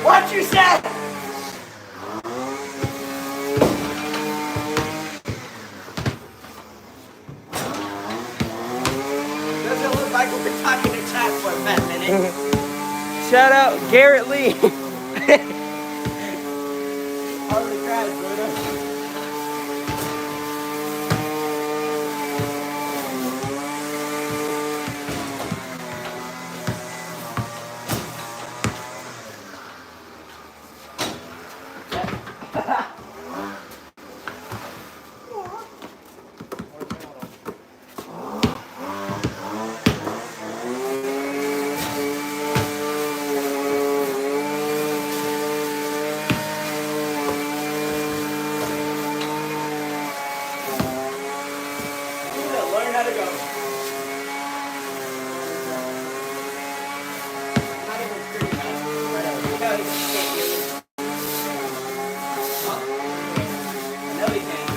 What you said? Doesn't look like we've been talking to chat for a minute. Shout out Garrett Lee. Holy crap, Bruno. Learn how to go. Not even pretty fast. No, he can't hear me. Huh? No, he can't.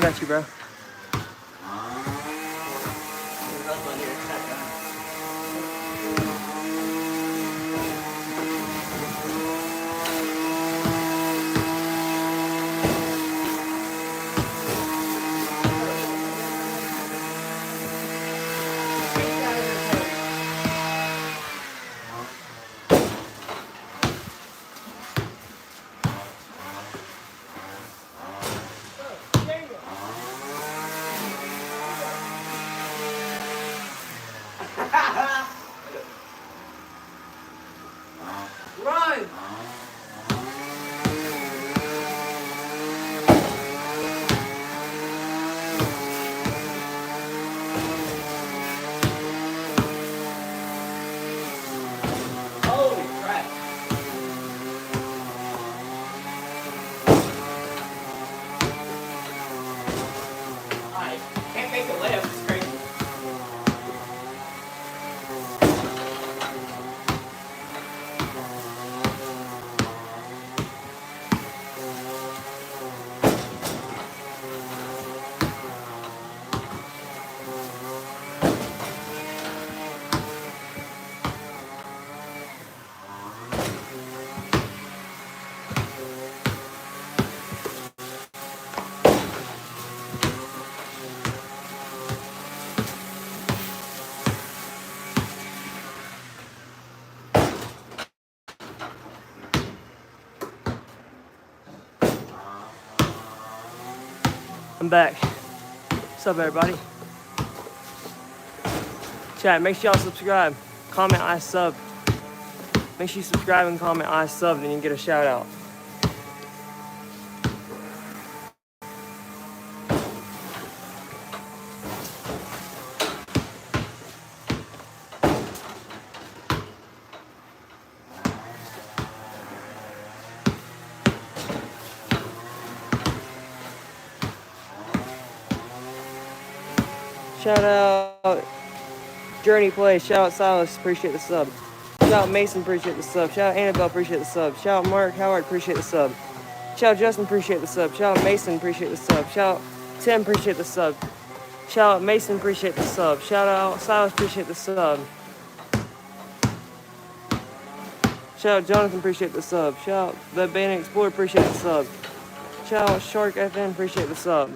Got you, bro. I'm back. What's up, everybody? Chat, make sure y'all subscribe. Comment I sub. Make sure you subscribe and comment I sub, then you can get a shout out. Shout out Journey Play. Shout out Silas. Appreciate the sub. Shout out Mason. Appreciate the sub. Shout out Annabelle. Appreciate the sub. Shout out Mark Howard. Appreciate the sub. Shout out Justin. Appreciate the sub. Shout out Mason. Appreciate the sub. Shout out Tim. Appreciate the sub. Shout out Mason. Appreciate the sub. Shout out Silas. Appreciate the sub. Shout out Jonathan. Appreciate the sub. Shout out The Bandit Explorer. Appreciate the sub. Shout out Shark FN. Appreciate the sub.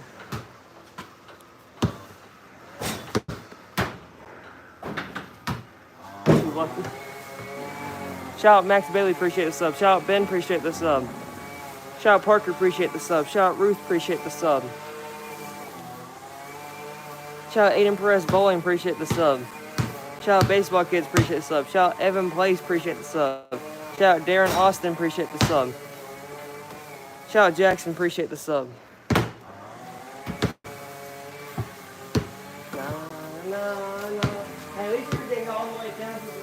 Lucky. Shout out Max Bailey, appreciate the sub. Shout out Ben, appreciate the sub. Shout out Parker, appreciate the sub. Shout out Ruth, appreciate the sub. Shout out Aiden Perez Bowling, appreciate the sub. Shout out Baseball Kids, appreciate the sub. Shout out Evan Place, appreciate the sub. Shout out Darren Austin, appreciate the sub. Shout out Jackson, appreciate the sub. Hey, at least you're getting all the way down to the thing.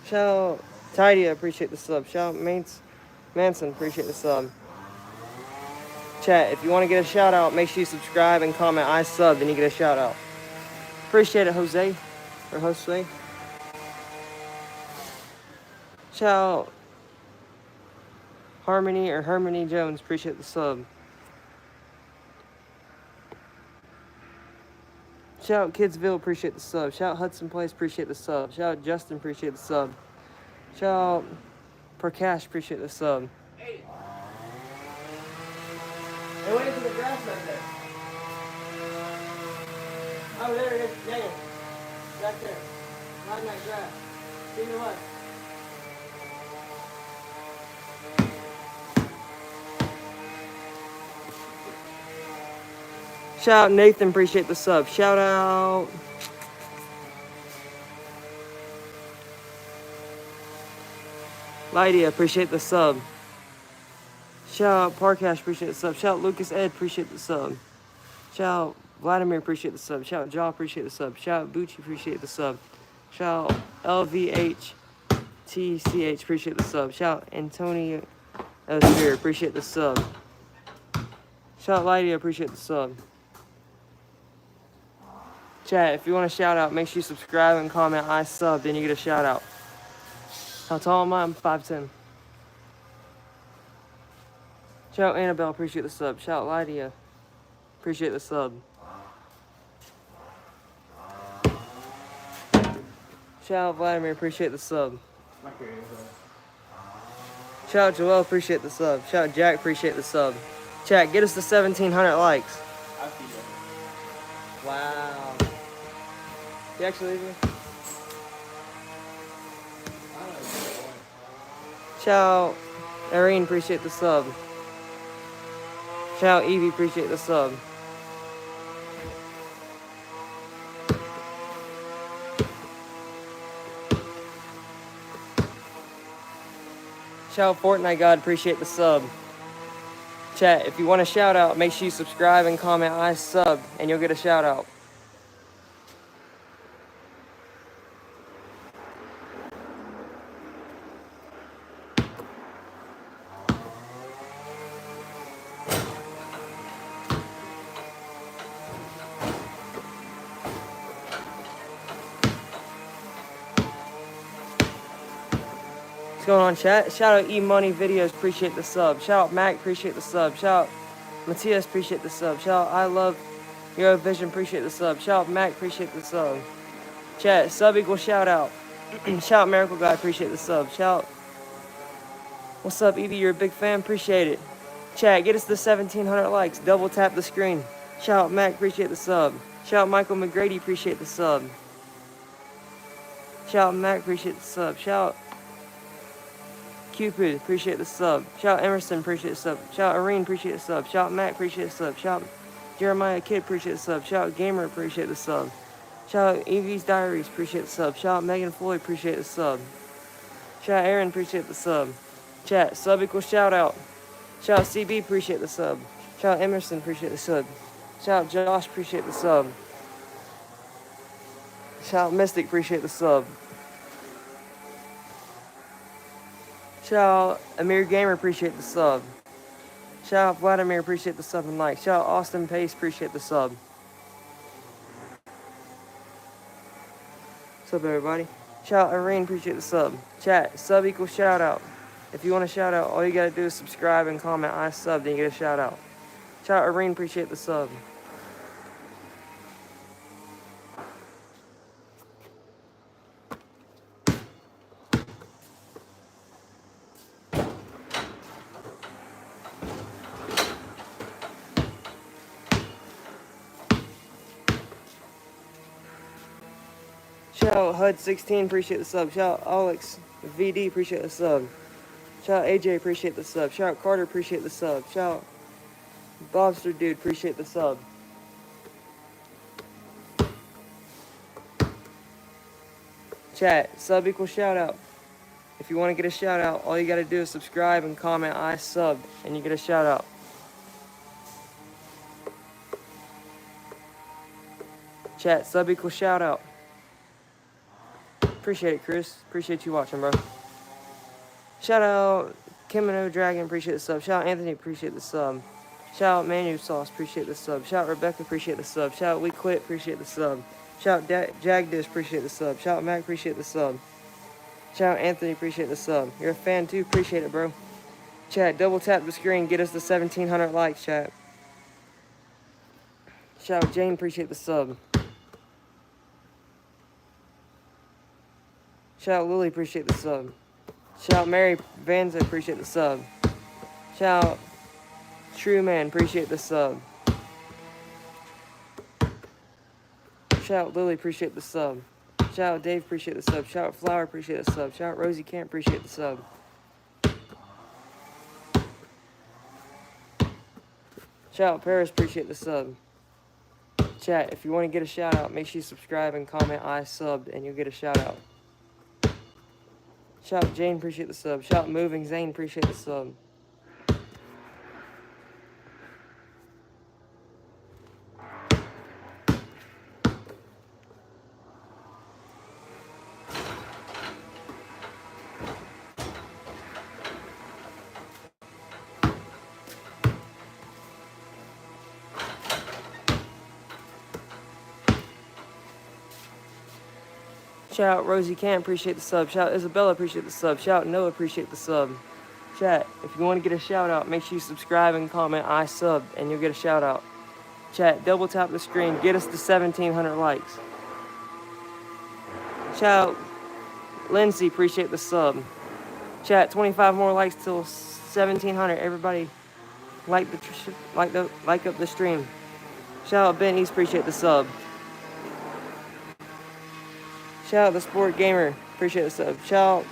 Shout out Tidy, I appreciate the sub. Shout out Manson, appreciate the sub. Chat, if you want to get a shout out, make sure you subscribe and comment I sub, then you get a shout out. Appreciate it, Jose. Or Jose. Shout out Harmony Jones, appreciate the sub. Shout out Kidsville, appreciate the sub. Shout out Hudson Place, appreciate the sub. Shout out Justin, appreciate the sub. Shout out Prakash, appreciate the sub. Hey, wait for the grass back there. Oh, there it is. Yeah, back there. Right in that grass. To your left. Shout out Nathan, appreciate the sub. Shout out Lydia, appreciate the sub. Shout out Parkash, appreciate the sub. Shout out Lucas Ed, appreciate the sub. Shout out Vladimir, appreciate the sub. Shout out Jaw, appreciate the sub. Shout out Bucci, appreciate the sub. Shout out LVHTCH, appreciate the sub. Shout out Antonio Elspier, appreciate the sub. Shout out Lydia, appreciate the sub. Chat, if you want a shout out, make sure you subscribe and comment I sub, then you get a shout out. How tall am I? I'm 5'10". Shout out Annabelle, appreciate the sub. Shout out Lydia, appreciate the sub. Shout out Vladimir, appreciate the sub. Shout out Joel, appreciate the sub. Shout out Jack, appreciate the sub. Chat, get us to 1,700 likes. Wow. You actually leave me? Shout out Irene, appreciate the sub. Shout out Evie, appreciate the sub. Shout out Fortnite God, appreciate the sub. Chat, if you want a shout out, make sure you subscribe and comment I sub, and you'll get a shout out. What's going on, chat? Shout out E-Money Videos, appreciate the sub. Shout out Mac, appreciate the sub. Shout out Matthias, appreciate the sub. Shout out I Love Eurovision, appreciate the sub. Shout out Mac, appreciate the sub. Chat, sub equals shout out. Shout out Miracle Guy, appreciate the sub. Shout out, what's up, Evie? You're a big fan, appreciate it. Chat, get us the 1,700 likes. Double tap the screen. Shout out Mac, appreciate the sub. Shout out Michael McGrady, appreciate the sub. Shout out Mac, appreciate the sub. Shout out Cupid, appreciate the sub. Shout out Emerson, appreciate the sub. Shout out Irene, appreciate the sub. Shout out Mac, appreciate the sub. Shout out Jeremiah Kid, appreciate the sub. Shout out Gamer, appreciate the sub. Shout out Evie's Diaries, appreciate the sub. Shout out Megan Floyd, appreciate the sub. Shout out Aaron, appreciate the sub. Chat, sub equals shout out. Shout out CB, appreciate the sub. Shout out Emerson, appreciate the sub. Shout out Josh, appreciate the sub. Shout out Mystic, appreciate the sub. Shout out Amir Gamer, appreciate the sub. Shout out Vladimir, appreciate the sub and like. Shout out Austin Pace, appreciate the sub. What's up, everybody? Shout out Irene, appreciate the sub. Chat, sub equals shout out. If you want a shout out, all you gotta do is subscribe and comment I sub, then you get a shout out. Shout out Irene, appreciate the sub. Shout out HUD16, appreciate the sub. Shout out Alex VD, appreciate the sub. Shout out AJ, appreciate the sub. Shout out Carter, appreciate the sub. Shout out Bobster Dude, appreciate the sub. Chat, sub equals shout out. If you want to get a shout out, all you gotta do is subscribe and comment I sub, and you get a shout out. Chat, sub equals shout out. Appreciate it, Chris. Appreciate you watching, bro. Shout out Kimono Dragon, appreciate the sub. Shout out Anthony, appreciate the sub. Shout out Manu Sauce, appreciate the sub. Shout out Rebecca, appreciate the sub. Shout out We Quit, appreciate the sub. Shout out Jagdish, appreciate the sub. Shout out Mac, appreciate the sub. Shout out Anthony, appreciate the sub. You're a fan too, appreciate it, bro. Chat, double tap the screen, get us the 1,700 likes, chat. Shout out Jane, appreciate the sub. Shout out Lily, appreciate the sub. Shout out Mary Vanza, appreciate the sub. Shout out True Man, appreciate the sub. Shout out Lily, appreciate the sub. Shout out Dave, appreciate the sub. Shout out Flower, appreciate the sub. Shout out Rosie Camp, appreciate the sub. Shout out Paris, appreciate the sub. Chat, if you want to get a shout out, make sure you subscribe and comment I subbed and you'll get a shout out. Shout out Jane, appreciate the sub. Shout out Moving Zane, appreciate the sub. Shout out Rosie Camp, appreciate the sub. Shout out Isabella, appreciate the sub. Shout out Noah, appreciate the sub. Chat, if you want to get a shout out, make sure you subscribe and comment I sub and you'll get a shout out. Chat, double tap the screen, get us to 1,700 likes. Shout out Lindsay, appreciate the sub. Chat, 25 more likes till 1,700. Everybody like up the stream. Shout out Ben East, appreciate the sub. Shout out the Sport Gamer, appreciate the sub. Shout out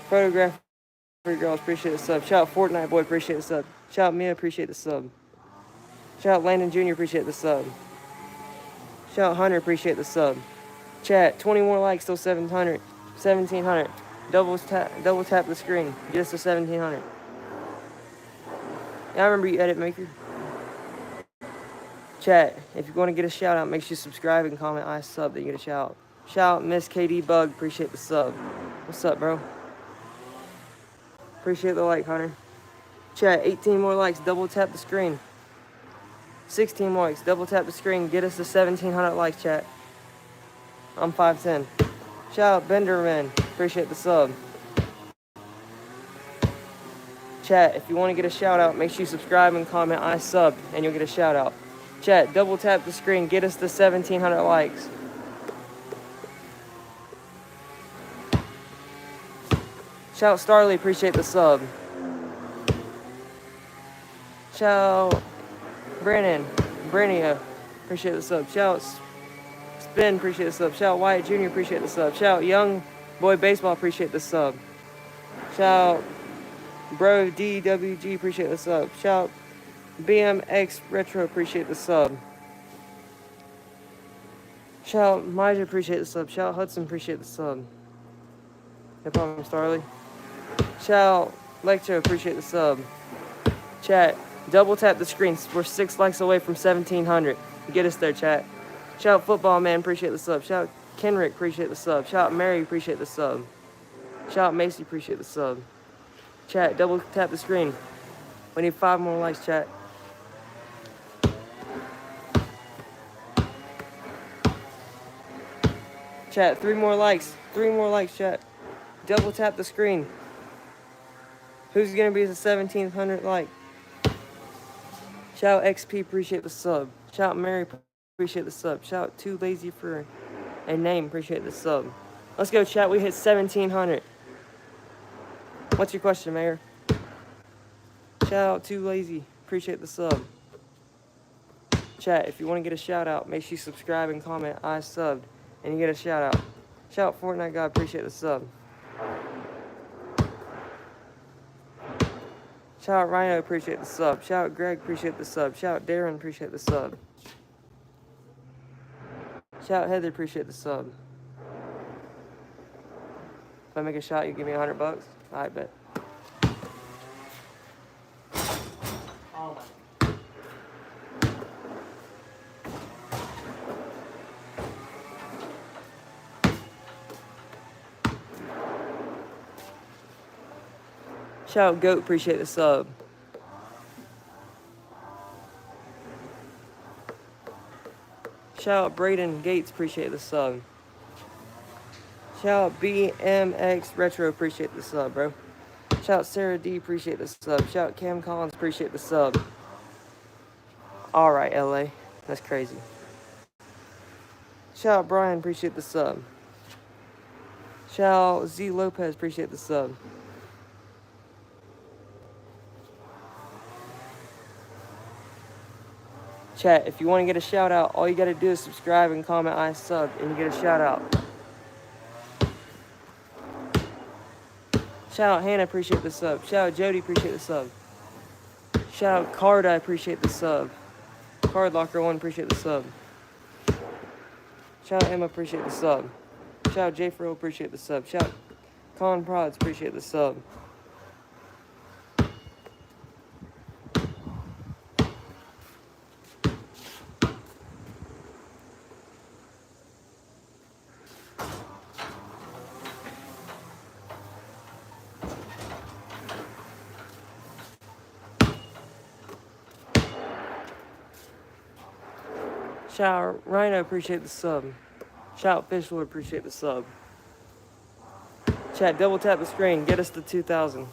Photographer Girls, appreciate the sub. Shout out Fortnite Boy, appreciate the sub. Shout out Mia, appreciate the sub. Shout out Landon Jr., appreciate the sub. Shout out Hunter, appreciate the sub. Chat, 20 more likes till 1,700. Double tap the screen, get us to 1,700. Yeah, I remember you, Edit Maker. Chat, if you want to get a shout out, make sure you subscribe and comment I sub that you get a shout out. Shout out Miss KD Bug, appreciate the sub. What's up, bro? Appreciate the like, Hunter. Chat, 18 more likes, double tap the screen. 16 more likes, double tap the screen, get us to 1,700 likes, chat. I'm 5'10". Shout out Benderman, appreciate the sub. Chat, if you want to get a shout out, make sure you subscribe and comment I sub and you'll get a shout out. Chat, double tap the screen, get us to 1,700 likes. Shout out Starly, appreciate the sub. Shout out Brandon, Brania, appreciate the sub. Shout out Spin, appreciate the sub. Shout out Wyatt Jr., appreciate the sub. Shout out Young Boy Baseball, appreciate the sub. Shout out Bro DWG, appreciate the sub. Shout out BMX Retro, appreciate the sub. Shout out Maja, appreciate the sub. Shout out Hudson, appreciate the sub. No problem, Starly. Shout out Lecture, appreciate the sub. Chat, double tap the screen. We're 6 likes away from 1,700. Get us there, chat. Shout out Football Man, appreciate the sub. Shout out Kenrick, appreciate the sub. Shout out Mary, appreciate the sub. Shout out Macy, appreciate the sub. Chat, double tap the screen. We need 5 more likes, chat. Chat, 3 more likes. 3 more likes, chat. Double tap the screen. Who's gonna be the 1,700 like? Shout out XP, appreciate the sub. Shout out Mary, appreciate the sub. Shout out Too Lazy for a name, appreciate the sub. Let's go, chat. We hit 1,700. What's your question, Mayor? Shout out Too Lazy, appreciate the sub. Chat, if you want to get a shout out, make sure you subscribe and comment I subbed, and you get a shout out. Shout out Fortnite God, appreciate the sub. Shout out Rhino, appreciate the sub. Shout out Greg, appreciate the sub. Shout out Darren, appreciate the sub. Shout out Heather, appreciate the sub. If I make a shot, you give me $100? I bet. Oh my. Shout out Goat, appreciate the sub. Shout out Braden Gates, appreciate the sub. Shout out BMX Retro, appreciate the sub, bro. Shout out Sarah D, appreciate the sub. Shout out Cam Collins, appreciate the sub. Alright, LA. That's crazy. Shout out Brian, appreciate the sub. Shout out Z Lopez, appreciate the sub. Chat, if you want to get a shout out, all you got to do is subscribe and comment I sub, and you get a shout out. Shout out Hannah, appreciate the sub. Shout out Jody, appreciate the sub. Shout out Card, I appreciate the sub. Card Locker 1, appreciate the sub. Shout out Emma, appreciate the sub. Shout out J Fro, appreciate the sub. Shout out Con Prods, appreciate the sub. Shout out Rhino, appreciate the sub. Shout out Fish Lord, appreciate the sub. Chat, double tap the screen, get us to 2,000.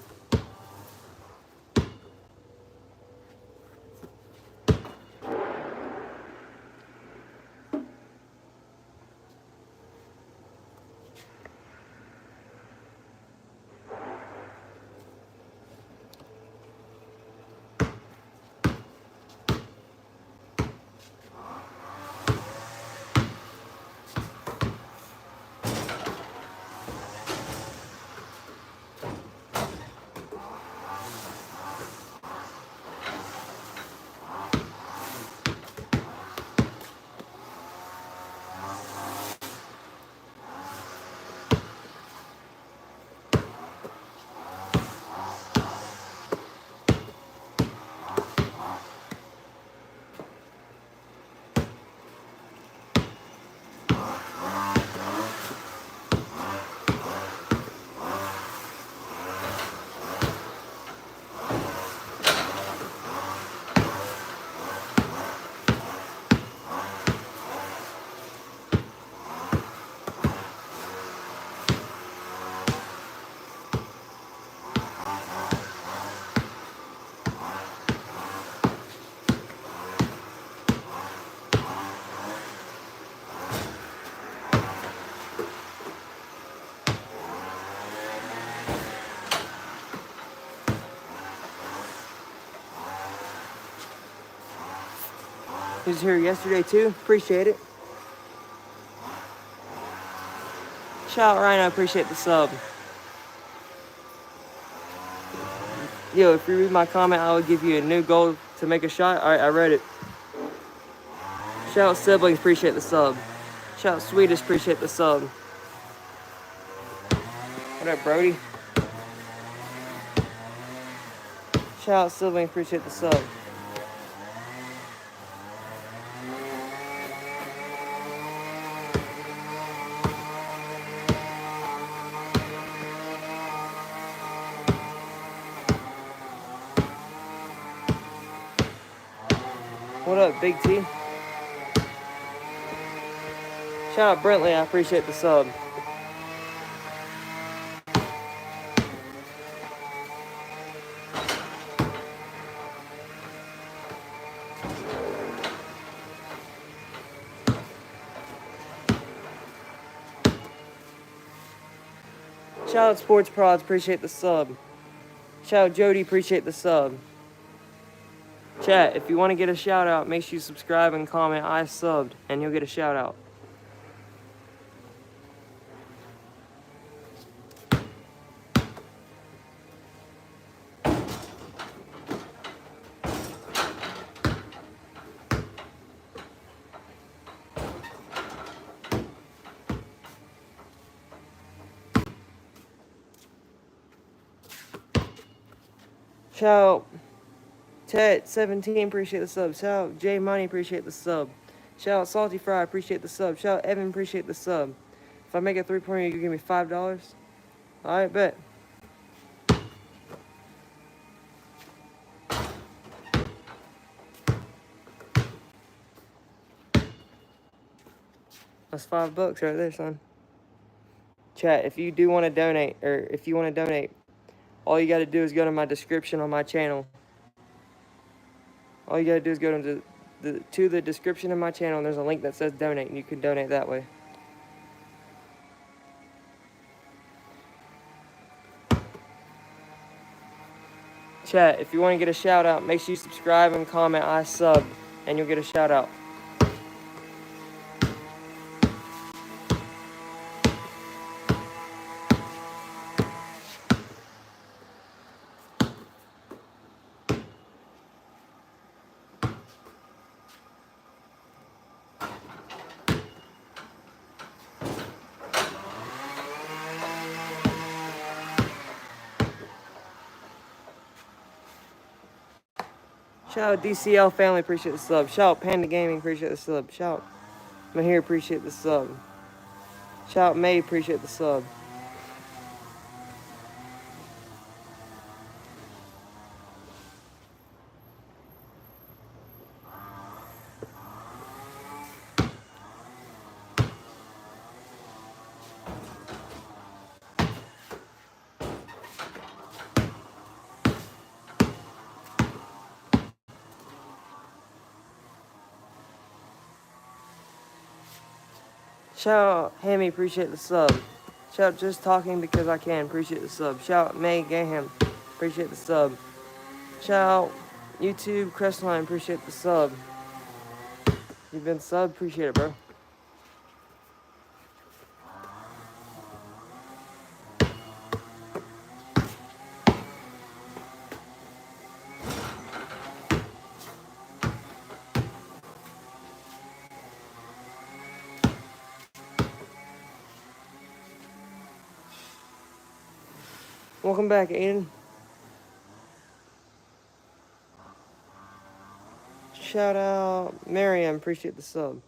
Who's here yesterday too. Appreciate it. Shout out Rhino, appreciate the sub. Yo, if you read my comment, I will give you a new goal to make a shot. Alright, I read it. Shout out Siblings, appreciate the sub. Shout out Swedish, appreciate the sub. What up, Brody? Shout out Siblings, appreciate the sub. What up, Big T? Shout out Brentley, I appreciate the sub. Shout out Sports Prods, appreciate the sub. Shout out Jody, appreciate the sub. Chat, if you want to get a shout out, make sure you subscribe and comment I subbed, and you'll get a shout out. Shout out Tet17, appreciate the sub. Shout out J Money, appreciate the sub. Shout out Salty Fry, appreciate the sub. Shout out Evan, appreciate the sub. If I make a 3-pointer, you can give me $5. Alright, bet. That's $5 right there, son. Chat, if you do want to donate, all you got to do is go to my description on my channel. All you got to do is go to the description of my channel, and there's a link that says donate, and you can donate that way. Chat, if you want to get a shout out, make sure you subscribe and comment I sub, and you'll get a shout out. Shout out DCL family, appreciate the sub. Shout out Panda Gaming, appreciate the sub. Shout out Mahir, appreciate the sub. Shout out May, appreciate the sub. Shout out Hammy, appreciate the sub. Shout out Just Talking Because I Can, appreciate the sub. Shout out May Gaham, appreciate the sub. Shout out YouTube Crestline, appreciate the sub. You've been subbed, appreciate it, bro. Welcome back, Aiden. Shout out Miriam, appreciate the sub.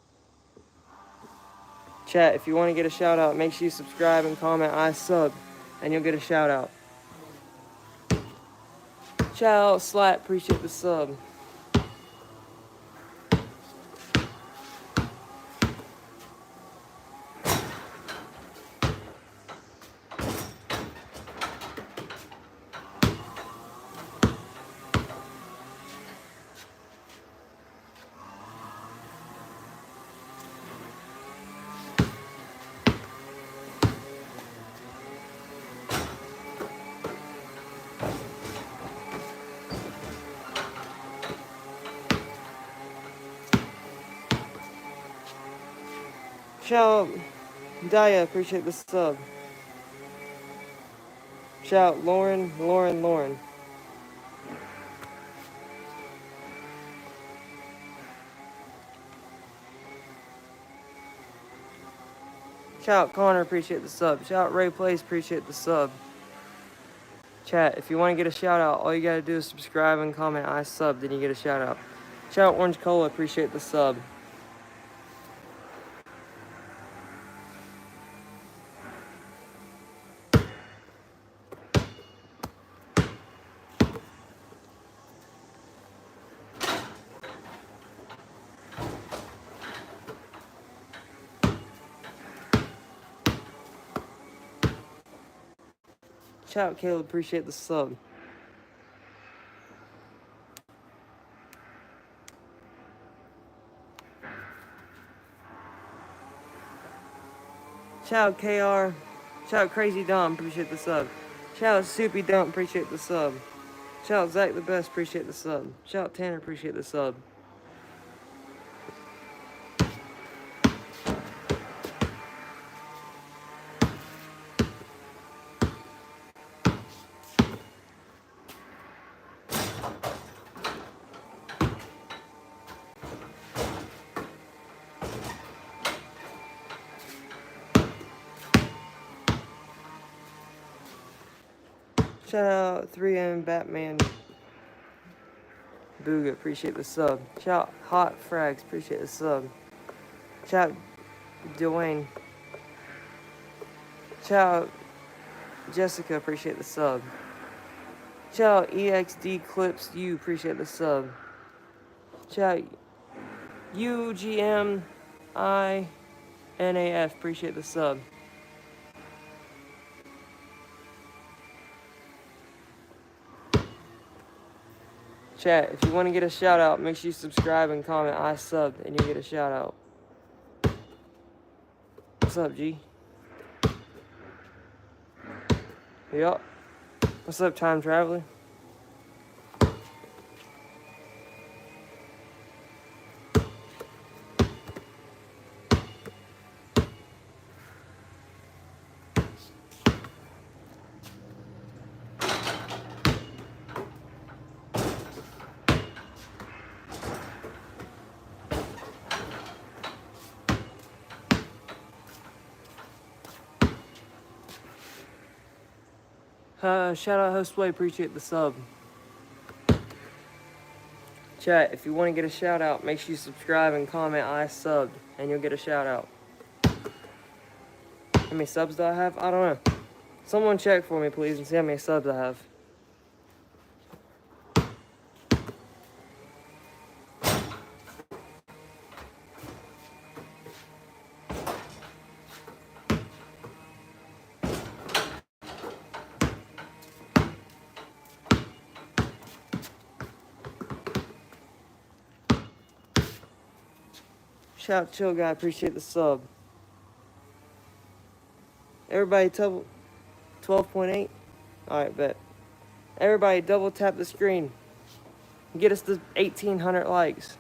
Chat, if you want to get a shout out, make sure you subscribe and comment I sub, and you'll get a shout out. Shout out Slat, appreciate the sub. Shout out Daya, appreciate the sub. Shout out Lauren. Shout out Connor, appreciate the sub. Shout out Ray Plays, appreciate the sub. Chat, if you want to get a shout out, all you gotta do is subscribe and comment I sub, then you get a shout out. Shout out Orange Cola, appreciate the sub. Shout out Caleb, appreciate the sub. Shout out KR. Shout out Crazy Dom, appreciate the sub. Shout out Soupy Dump, appreciate the sub. Shout out Zach the Best, appreciate the sub. Shout out Tanner, appreciate the sub. Shout out 3M Batman Booga, appreciate the sub. Shout out Hot Frags, appreciate the sub. Shout out Dwayne. Shout out Jessica, appreciate the sub. Shout out EXD Clips, you appreciate the sub. Shout out UGMINAF, appreciate the sub. Chat, if you want to get a shout out, make sure you subscribe and comment I sub and you get a shout out. What's up, G? Yup. What's up, time traveler? Shout out Hostway, appreciate the sub. Chat, if you want to get a shout out, make sure you subscribe and comment I subbed and you'll get a shout out. How many subs do I have? I don't know. Someone check for me, please, and see how many subs I have. Shout out Chill Guy, appreciate the sub. Everybody 12.8? Alright, bet. Everybody double tap the screen. Get us to 1,800 likes.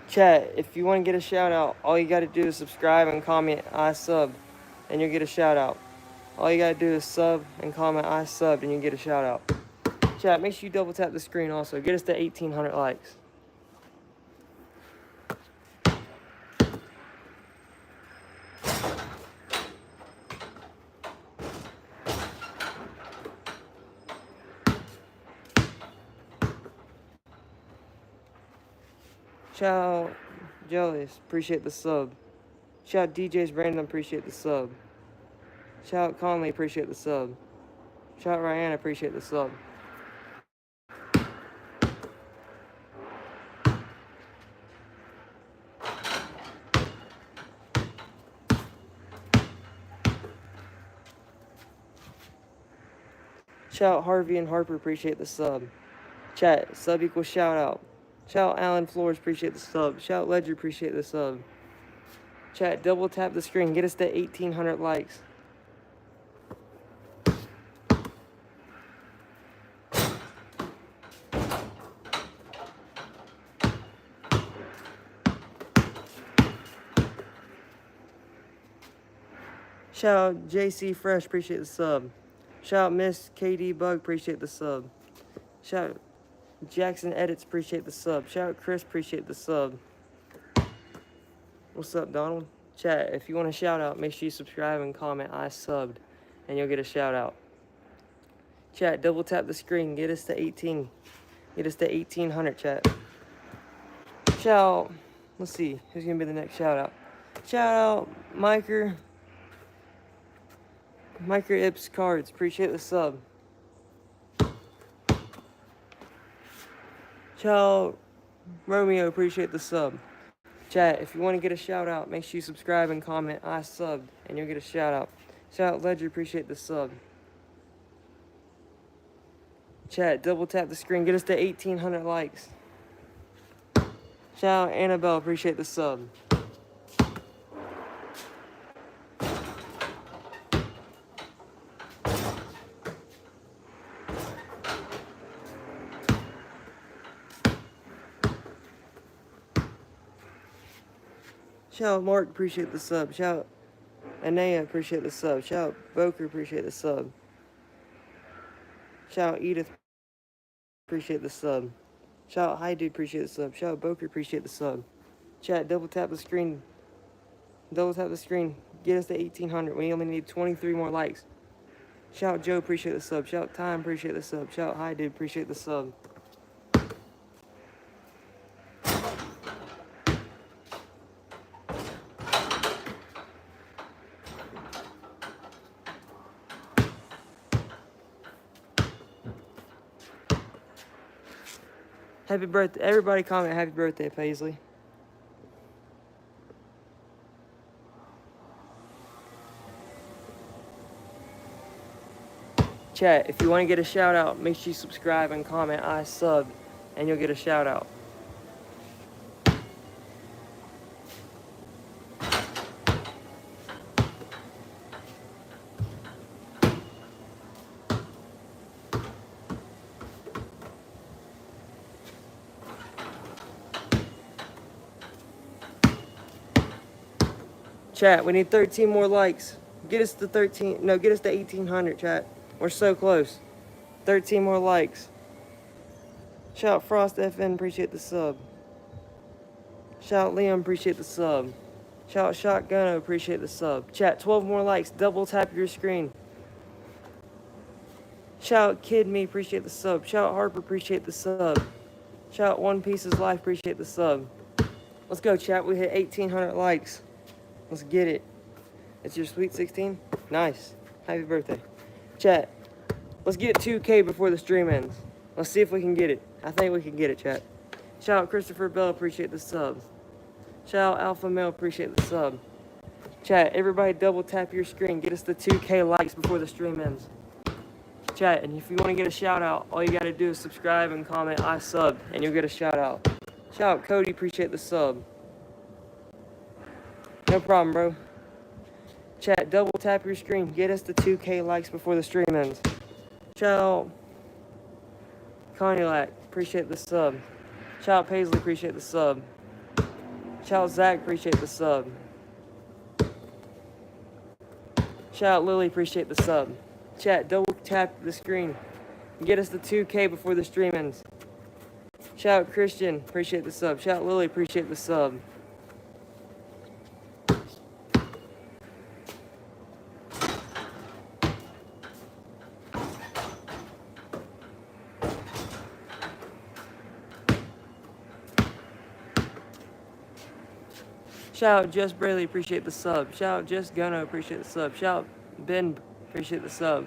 Chat, if you want to get a shout out, all you got to do is subscribe and comment I sub and you'll get a shout out. All you got to do is sub and comment I subbed and you get a shout out. Chat, make sure you double tap the screen also. Get us to 1,800 likes. Shout out Jellies, appreciate the sub. Shout out DJ's Random, appreciate the sub. Shout out Conley, appreciate the sub. Shout out Ryan, appreciate the sub. Shout out Harvey and Harper, appreciate the sub. Chat, sub equals shout out. Shout out Alan Flores, appreciate the sub. Shout out Ledger, appreciate the sub. Chat, double tap the screen, get us to 1,800 likes. Shout out JC Fresh, appreciate the sub. Shout out Miss KD Bug, appreciate the sub. Shout out Jackson Edits, appreciate the sub. Shout out Chris, appreciate the sub. What's up, Donald? Chat, if you want a shout out, make sure you subscribe and comment I subbed, and you'll get a shout out. Chat, double tap the screen, get us to 18. Get us to 1,800, chat. Shout out, let's see, who's gonna be the next shout out? Shout out Miker Ips Cards, appreciate the sub. Shout out Romeo, appreciate the sub. Chat, if you want to get a shout out, make sure you subscribe and comment I subbed, and you'll get a shout out. Shout out Ledger, appreciate the sub. Chat, double tap the screen, get us to 1,800 likes. Shout out Annabelle, appreciate the sub. Shout out Mark, appreciate the sub. Shout out Anea, appreciate the sub. Shout out Boker, appreciate the sub. Shout out Edith, appreciate the sub. Shout out Hi Dude, appreciate the sub. Shout out Boker, appreciate the sub. Chat, double tap the screen. Double tap the screen. Get us to 1,800. We only need 23 more likes. Shout out Joe, appreciate the sub. Shout out Time, appreciate the sub. Shout out Hi Dude, appreciate the sub. Happy birthday. Everybody comment happy birthday, Paisley. Chat, if you want to get a shout out, make sure you subscribe and comment I subbed, and you'll get a shout out. Chat, we need 13 more likes. Get us to 1,800, chat. We're so close. 13 more likes. Shout out Frost FN, appreciate the sub. Shout out Liam, appreciate the sub. Shout out Shotgunno, appreciate the sub. Chat, 12 more likes. Double tap your screen. Shout out Kid Me, appreciate the sub. Shout out Harper, appreciate the sub. Shout out One Piece is Life, appreciate the sub. Let's go, chat. We hit 1,800 likes. Let's get it. It's your Sweet 16? Nice. Happy birthday. Chat, let's get 2K before the stream ends. Let's see if we can get it. I think we can get it, chat. Shout out Christopher Bell, appreciate the sub. Shout out Alpha Male, appreciate the sub. Chat, everybody double tap your screen. Get us the 2K likes before the stream ends. Chat, and if you want to get a shout out, all you got to do is subscribe and comment I subbed, and you'll get a shout out. Shout out Cody, appreciate the sub. No problem, bro. Chat, double tap your screen. Get us to 2K likes before the stream ends. Shout out Conulac, appreciate the sub. Shout out Paisley, appreciate the sub. Shout out Zach, appreciate the sub. Shout out Lily, appreciate the sub. Chat, double tap the screen. Get us to 2K before the stream ends. Shout out Christian, appreciate the sub. Shout out Lily, appreciate the sub. Shout out Just Braley, appreciate the sub. Shout out Just Gunno, appreciate the sub. Shout out Ben, appreciate the sub.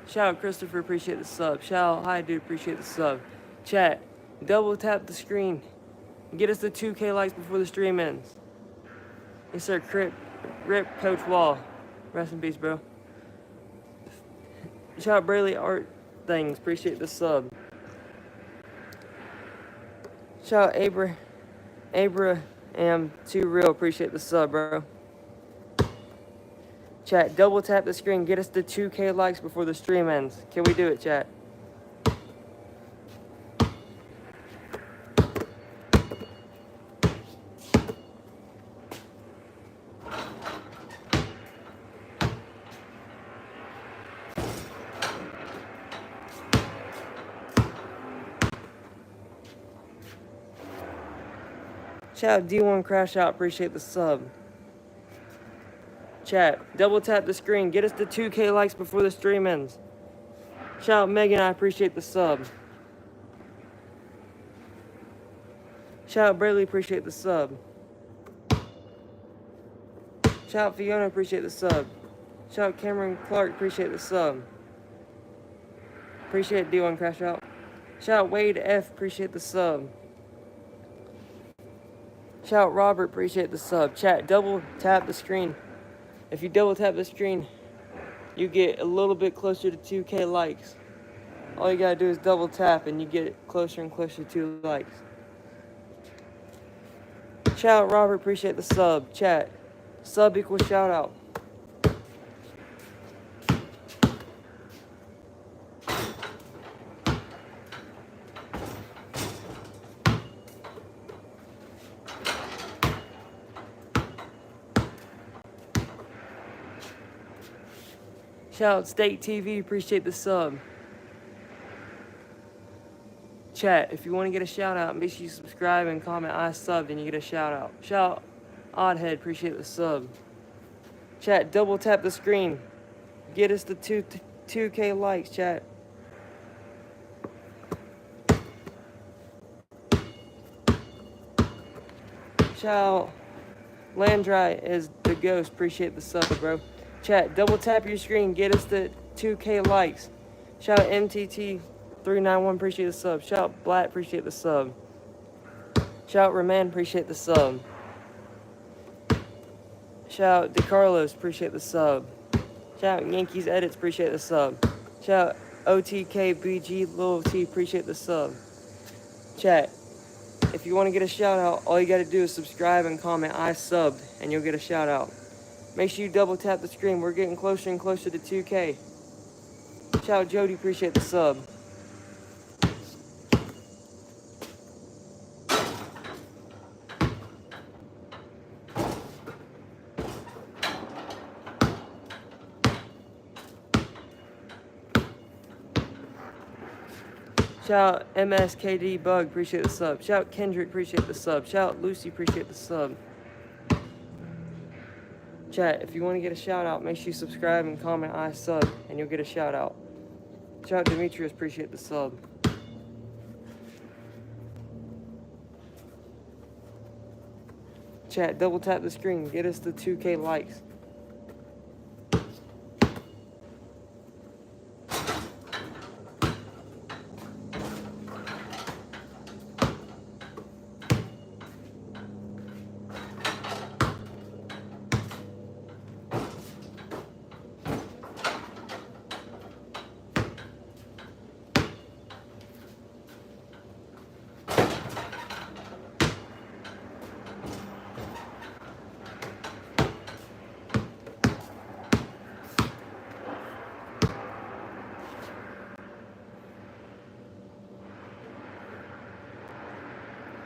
Shout out Christopher, appreciate the sub. Shout out Hi Dude, appreciate the sub. Chat, double tap the screen. Get us to 2K likes before the stream ends. Yes, sir. Rip Coach Wall. Rest in peace, bro. Shout out Brayley Art Things, appreciate the sub. Shout out Abraham Too Real, appreciate the sub, bro. Chat, double tap the screen, get us to 2K likes before the stream ends. Can we do it, chat? Shout out D1 Crash Out, appreciate the sub. Chat, double tap the screen, get us to 2K likes before the stream ends. Shout out Megan, I appreciate the sub. Shout out Braley, appreciate the sub. Shout out Fiona, appreciate the sub. Shout out Cameron Clark, appreciate the sub. Appreciate D1 Crash Out. Shout out Wade F, appreciate the sub. Shout out Robert, appreciate the sub. Chat, double tap the screen. If you double tap the screen, you get a little bit closer to 2K likes. All you gotta do is double tap and you get closer and closer to likes. Shout out Robert, appreciate the sub. Chat, sub equals shout out. Shout out State TV, appreciate the sub. Chat, if you want to get a shout out, make sure you subscribe and comment I subbed and you get a shout out. Shout out Oddhead, appreciate the sub. Chat, double tap the screen. Get us to 2K likes, chat. Shout out Landry is the ghost, appreciate the sub, bro. Chat, double tap your screen, get us to 2K likes. Shout out MTT391, appreciate the sub. Shout out Black, appreciate the sub. Shout out Roman, appreciate the sub. Shout out DeCarlos, appreciate the sub. Shout out Yankees Edits, appreciate the sub. Shout out OTKBG Lil T, appreciate the sub. Chat, if you want to get a shout out, all you got to do is subscribe and comment I subbed and you'll get a shout out. Make sure you double tap the screen. We're getting closer and closer to 2K. Shout out Jody, appreciate the sub. Shout out MSKD Bug, appreciate the sub. Shout out Kendrick, appreciate the sub. Shout out Lucy, appreciate the sub. Chat, if you want to get a shout out, make sure you subscribe and comment I sub and you'll get a shout out. Shout out Demetrius, appreciate the sub. Chat, double tap the screen, get us to 2K likes.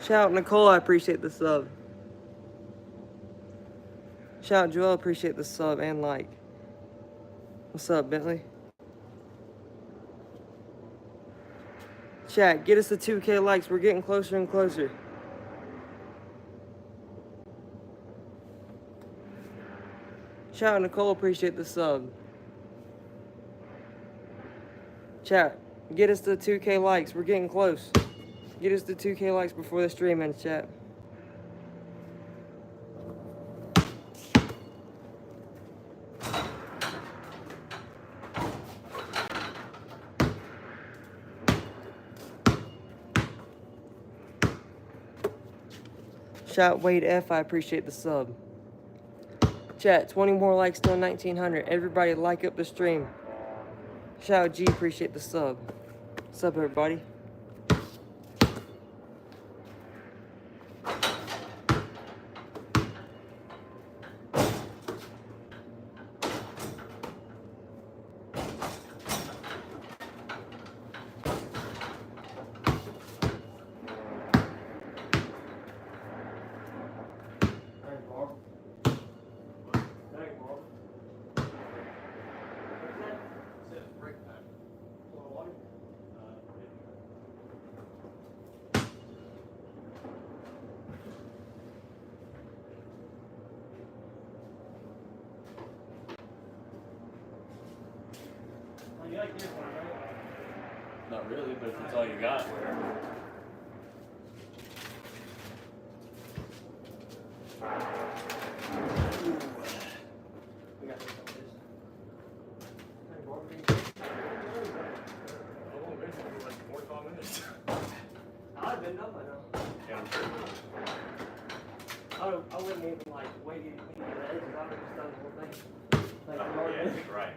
Shout out Nicole, I appreciate the sub. Shout out Joel, appreciate the sub and like. What's up, Bentley? Chat, get us to 2K likes. We're getting closer and closer. Shout out Nicole, appreciate the sub. Chat, get us to 2K likes. We're getting close. Get us to 2K likes before the stream ends, chat. Shout Wade F, I appreciate the sub. Chat, 20 more likes till 1900. Everybody like up the stream. Shout out G, appreciate the sub. What's up, everybody? Not really, but if that's all you got. Like 45 minutes. I've been done by now. Yeah, I'm sure. I wouldn't even like wait any of the edges. I would just done the whole thing. Like, Yeah, right.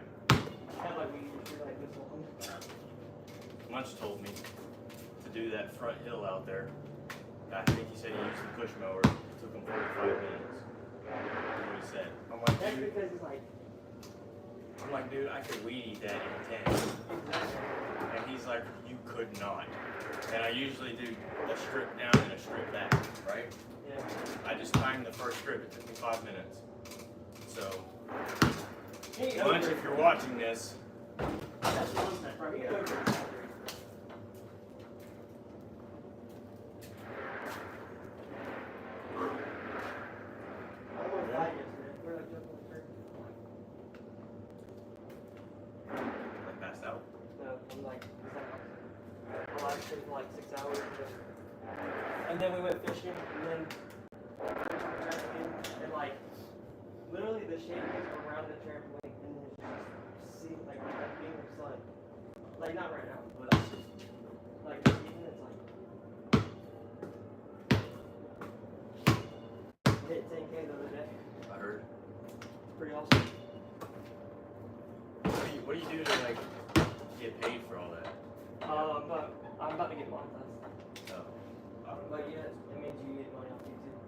had like we usually like this one. Munch told me to do that front hill out there. I think he said he used the push mower. It took him 45 minutes. That's what he said. That's because it's like, I'm like, dude, I could weed eat that in 10. And he's like, you could not. And I usually do a strip down and a strip back, right? yeah. I just timed the first strip. It took me 5 minutes. So, Hey, Munch, if you're watching this, that's one step right here. I passed out. No, I'm like, I live streamed for like 6 hours. And then we went fishing, and then and like, literally the shade is around the trampoline, and then it's just see like that beam of sun. Like not right now, but like this evening it's like hit 10K the other day. I heard. Pretty awesome. What do you do to like get paid for all that? I'm about to get monetized. Oh. But yeah, it means you get money off YouTube.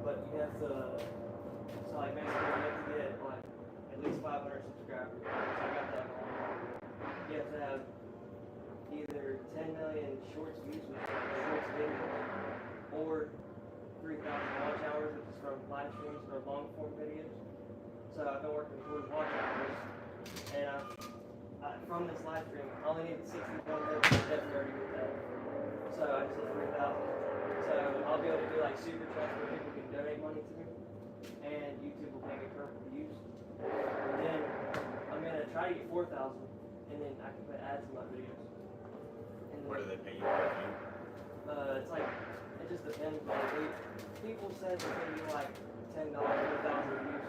But you have to, so like basically you have to get like at least 500 subscribers. So I got that going. You have to have either 10 million shorts views, which is like shorts videos, or 3,000 watch hours, which is from live streams or long form videos. So I've been working towards watch hours, and from this live stream, I only need 61 minutes in February with that. So I just hit 3,000. So I'll be able to do like super chats where people can donate money to me, and YouTube will pay me per views. And then I'm gonna try to get 4,000, and then I can put ads in my videos. And then, What do they pay you for? it's like, it just depends. Like, people say they pay you like $10 per 1,000 views,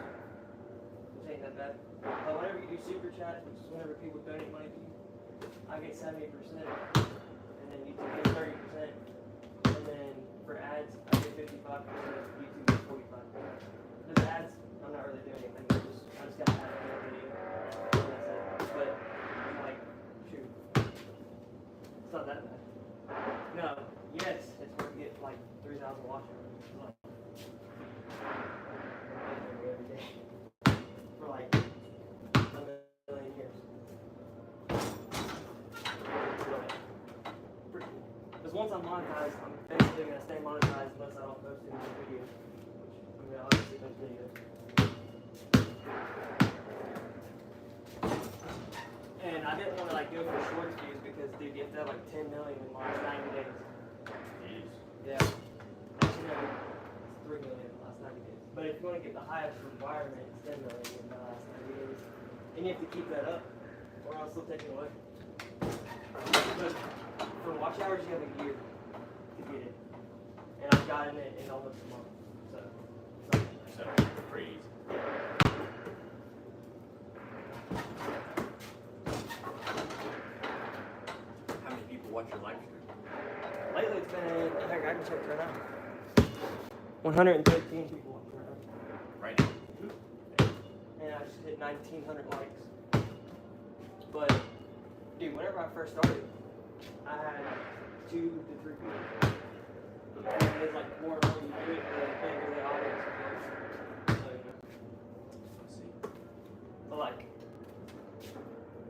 which ain't that bad. But whenever you do super chats, which is whenever people donate money to you, I get 70%, and then YouTube gets 30%, and then for ads, I get 55%, YouTube gets 45%. There's ads, I'm not really doing anything, I just got ads in the video, and that's it. But I'm like, shoot, it's not that bad. No, yes, it's worth to get like 3,000 watch hours. Like, every day. For like a million years. Pretty cool. Because once I'm monetized, I'm basically going to stay monetized unless I don't post any more videos. Which, I mean, I obviously post videos. And I didn't want to like go for shorts views because, dude, you have to have like 10 million in the last 90 days. Jeez. Yeah. Actually, no, it's 3 million in the last 90 days. But if you want to get the highest requirement, it's 10 million in the last 90 days. And you have to keep that up, or else they'll take it away. But for watch hours, you have a year to get it. And I've gotten it in almost a month. So, it's not bad. So, pretty easy. How many people watch your live stream? Lately, it's been, I think I can check right now. 113 people watch right now. Right now? And I just hit 1,900 likes. But Dude, whenever I first started, I had like 2 to 3 people. And it's like the more and more you do it, the bigger the audience becomes. So, Let's see. but like,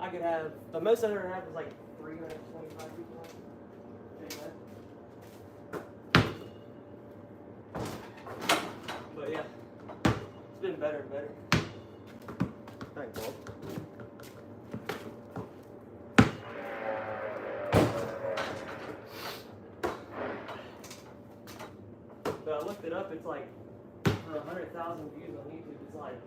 I could have, the most I ever had was like 325 people. But yeah, it's been better and better. Thanks, Bob. But I looked it up, it's like, for 100,000 views on YouTube, it's like,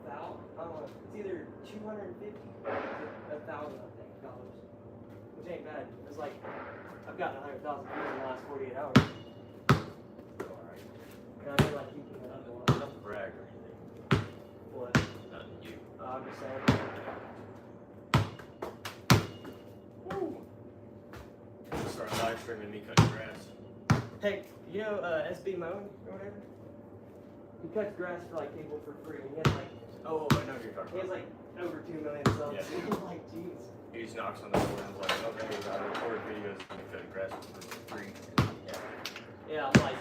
about, I don't know, it's either 250 or 1,000, I think, dollars. Which ain't bad. It's like, I've gotten 100,000 views in the last 48 hours. Alright. And I feel like keeping it up a lot. Not to brag or anything. What? Not you. I'm just saying. Woo. Start live streaming me cutting grass. Hey, you know SB Mowing or whatever? He cuts grass for like people for free. And he has like, Oh, I know who you're talking he has about. like over 2 million subs. Yeah. I'm like, jeez. He just knocks on the door and is like, okay, I record videos and me cutting grass for free. Yeah, I'm like,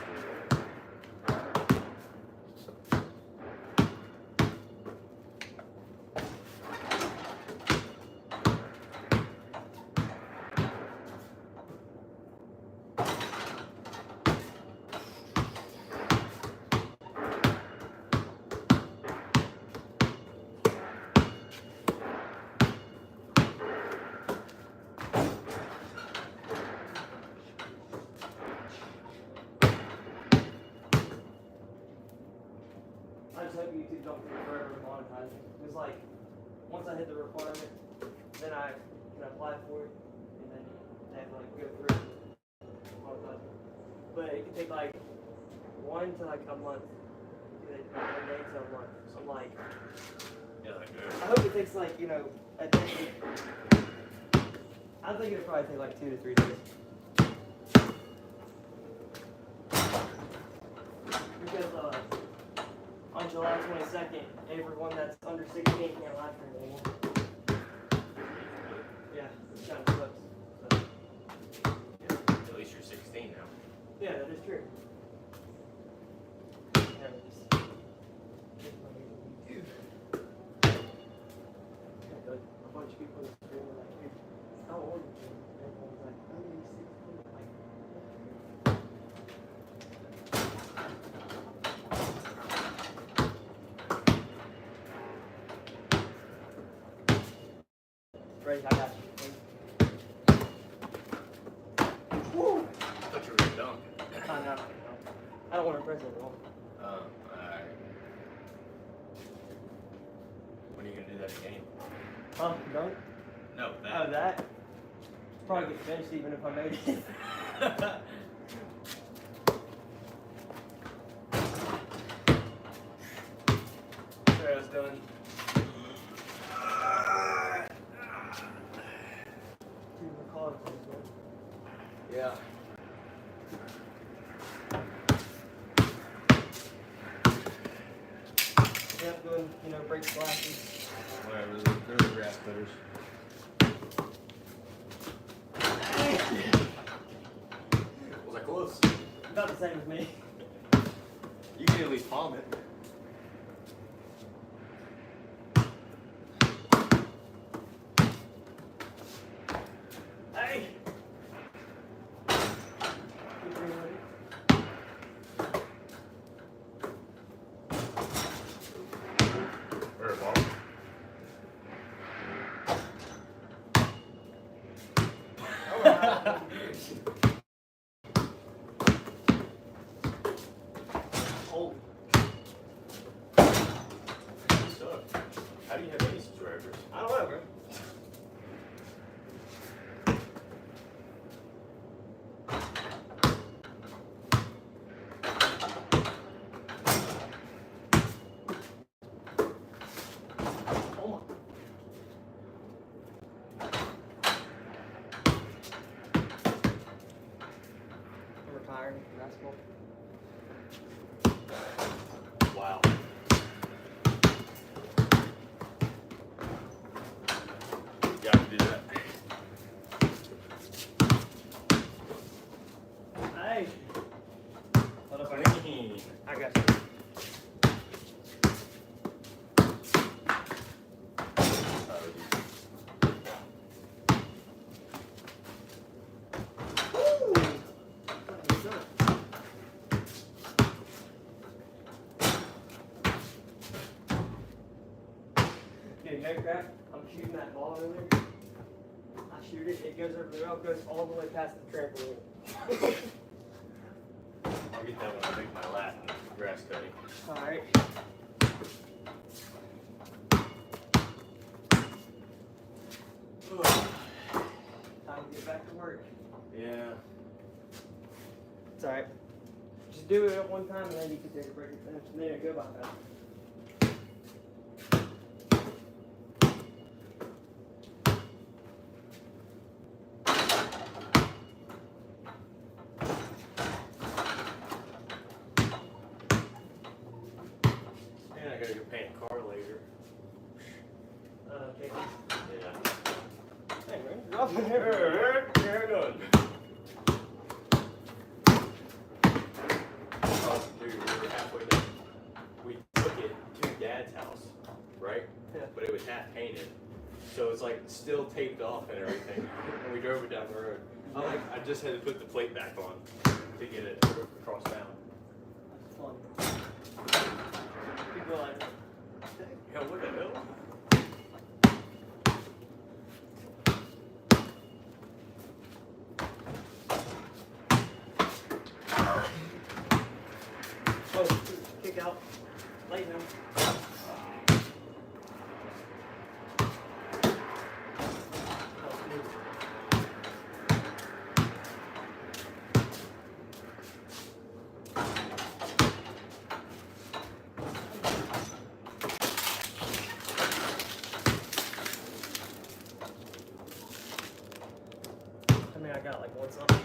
I just hope YouTube don't take forever to monetize it. Because like, once I hit the requirement, then I can apply for it, and then they have to like go through it and monetize it. But it can take like 1 to like a month. Like 1 day to a month. So I'm like, Yeah, like, I hope it takes like, you know, a day. I'm thinking it'll probably take like 2 to 3 days. Because on July 22nd, everyone that's under 16 can't live stream anymore. Yeah, it kind of sucks. So, at least you're 16 now. yeah, that is true. Yeah, just- Yeah, like, a bunch of people in the stream were like, "Dude, how old are you?" And everyone's like, "Oh, you're 16." Like, Ready, I got you. Woo! I thought you were gonna dunk. Oh, no. I don't want to press it at all. Alright. When are you gonna do that again? Huh? Dunk? No, Oh, that? Probably get benched even if I made it. Sorry, I was done. Dude, my collar feels good. Yeah. Yep, doing, you know, break glasses. Whatever, they're the grass cutters. Was I close? About the same as me. You can at least palm it. Hey! Where a ball? Oh, You suck. How do you have any subscribers? I don't know, bro. Oh my. I'm retiring from basketball. Wow. crap, I'm shooting that ball earlier. I shoot it, it goes over the rail, goes all the way past the trampoline. I'll get that when I make my lat and grass cutting. Alright. Time to get back to work. Yeah. It's alright. Just do it at one time and then you can take a break and finish, and then it'll go by fast. And I gotta go paint a car later. Okay. Yeah. Hey, man, drop it. Hair done. Oh, dude, we were halfway done. We took it to Dad's house, right? Yeah. But it was half painted. So it's like still taped off and everything. And we drove it down the road. I just had to put the plate back on to get it across town. That's fun. People are like, Hell, what the hell? oh, kick out. Lighten them. I mean, I got like one something.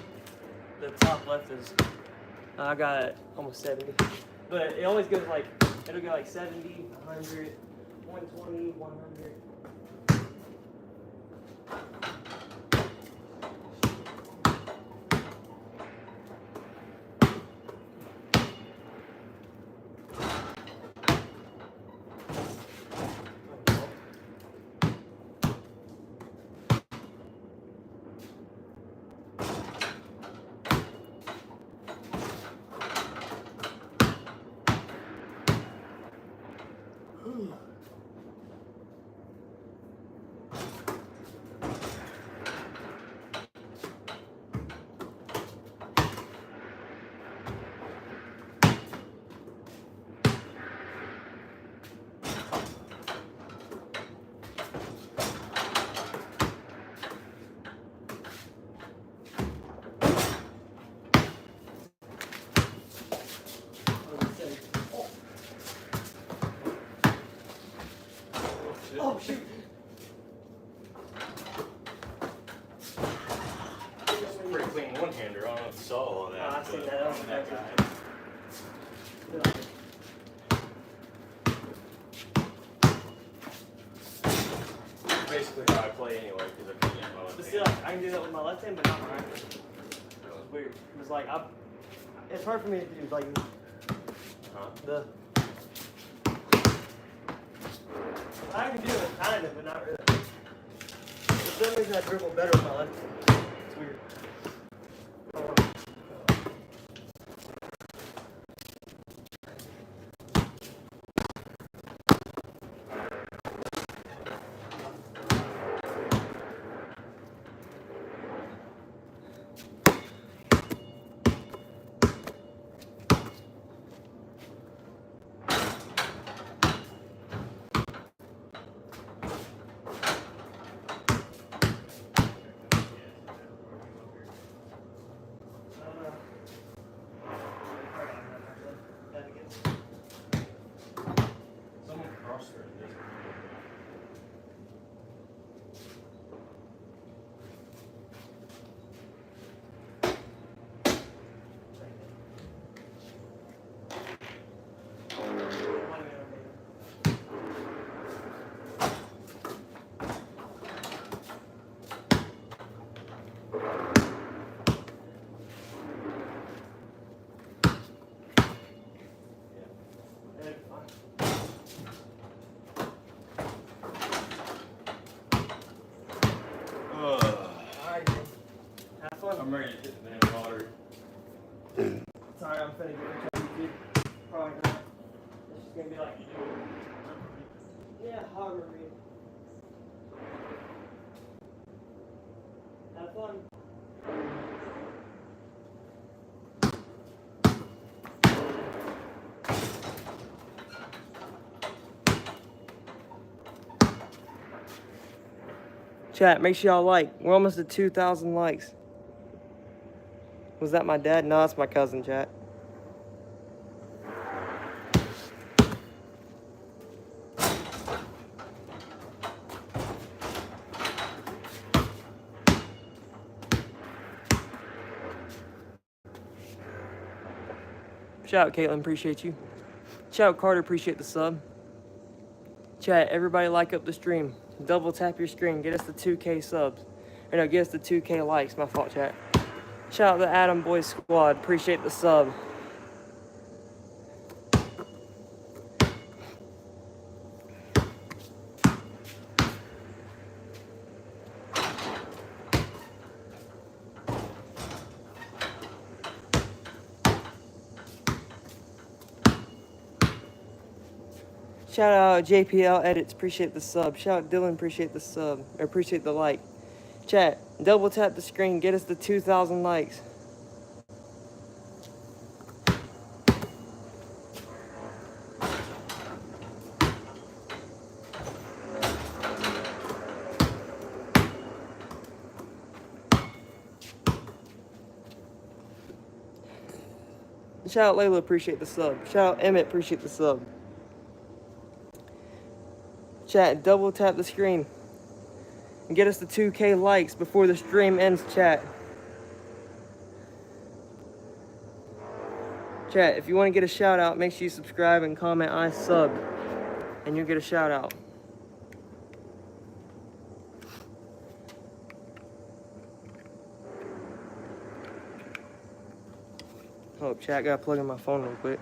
The top left is, I got almost 70. But it always goes like, it'll go like 70, 100, 120, 100. Oh shoot! It's a pretty clean one-hander. I don't know if you saw all that. I seen but that. That was that nice. guy. Basically how I play anyway, because I can use my left But hand. still, I can do that with my left hand, but not my right hand. It was weird. It was like, it's hard for me to do, like, Huh? I can do it kind of, but not really. For some reason, I dribble better with my left hand. It's weird. Someone cross-threaded this. Alright, have fun. I'm ready to hit the damn lottery. Sorry, I'm finna get into YouTube. Probably not. It's just gonna be like, yeah, however. Have fun. Chat, make sure y'all like. We're almost at 2,000 likes. Was that my dad? No, it's my cousin, chat. Shout out Caitlin, appreciate you. Shout out Carter, appreciate the sub. Chat, everybody like up the stream. Double tap your screen, get us to 2K subs. Or no, get us to 2K likes, my fault, chat. Shout out the Adam Boys Squad, appreciate the sub. Shout out JPL Edits, appreciate the sub. Shout out Dylan, appreciate the sub. Or appreciate the like. Chat, double tap the screen, get us to 2,000 likes. Shout out Layla, appreciate the sub. Shout out Emmett, appreciate the sub. Chat, double tap the screen and get us to 2K likes before the stream ends, chat. Chat, if you want to get a shout out, make sure you subscribe and comment I sub and you'll get a shout out. Oh, chat, gotta plug in my phone real quick.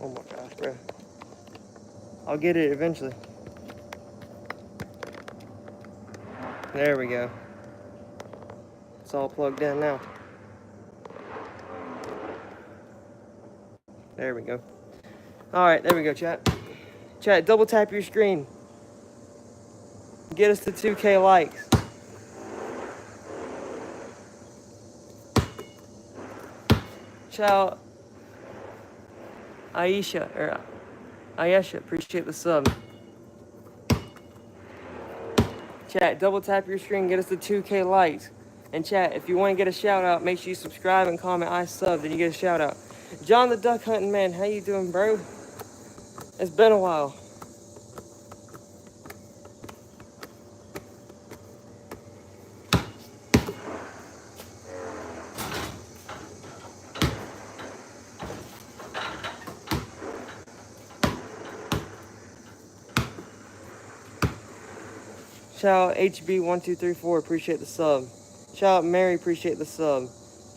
Oh my gosh, bro. I'll get it eventually. There we go. It's all plugged in now. There we go. Alright, there we go, chat. Chat, double tap your screen. Get us to 2K likes. Shout out Ayesha, appreciate the sub. Chat, double tap your screen, get us to 2K likes. And chat, if you want to get a shout out, make sure you subscribe and comment I sub, then you get a shout out. John the Duck Hunting Man, how you doing, bro? It's been a while. Shout out HB1234, appreciate the sub. Shout out Mary, appreciate the sub.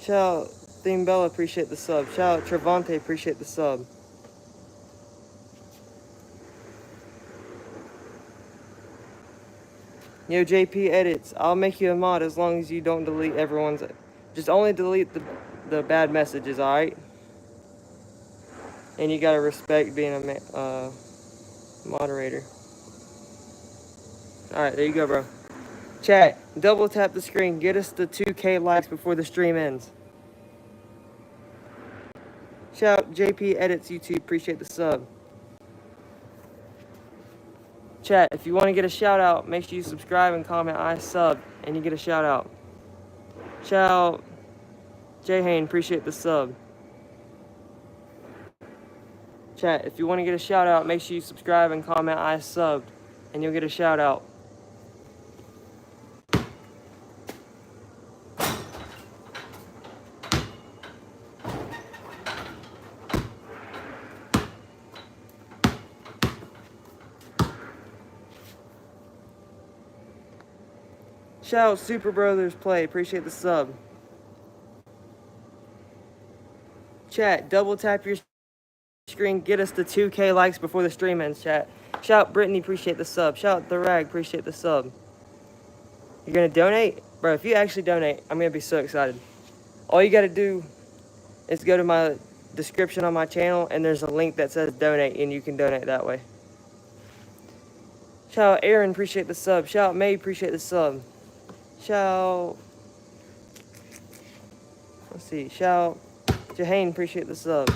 Shout out Theme Bella, appreciate the sub. Shout out Trevante, appreciate the sub. Yo, JP Edits, I'll make you a mod as long as you don't delete everyone's. Just only delete the bad messages, alright? And you gotta respect being a moderator. Alright, there you go, bro. Chat, double tap the screen. Get us to 2K likes before the stream ends. Shout out JP Edits YouTube. Appreciate the sub. Chat, if you want to get a shout out, make sure you subscribe and comment I sub and you get a shout out. Shout out Jay Hain. Appreciate the sub. Chat, if you want to get a shout out, make sure you subscribe and comment I subbed and you'll get a shout out. Shout out Super Brothers Play, appreciate the sub. Chat, double tap your screen, get us to 2K likes before the stream ends, chat. Shout out Brittany, appreciate the sub. Shout out The Rag, appreciate the sub. You're gonna donate? Bro, if you actually donate, I'm gonna be so excited. All you gotta do is go to my description on my channel, and there's a link that says donate, and you can donate that way. Shout out Aaron, appreciate the sub. Shout out May, appreciate the sub. Shout, let's see, shout Jahane, appreciate the sub.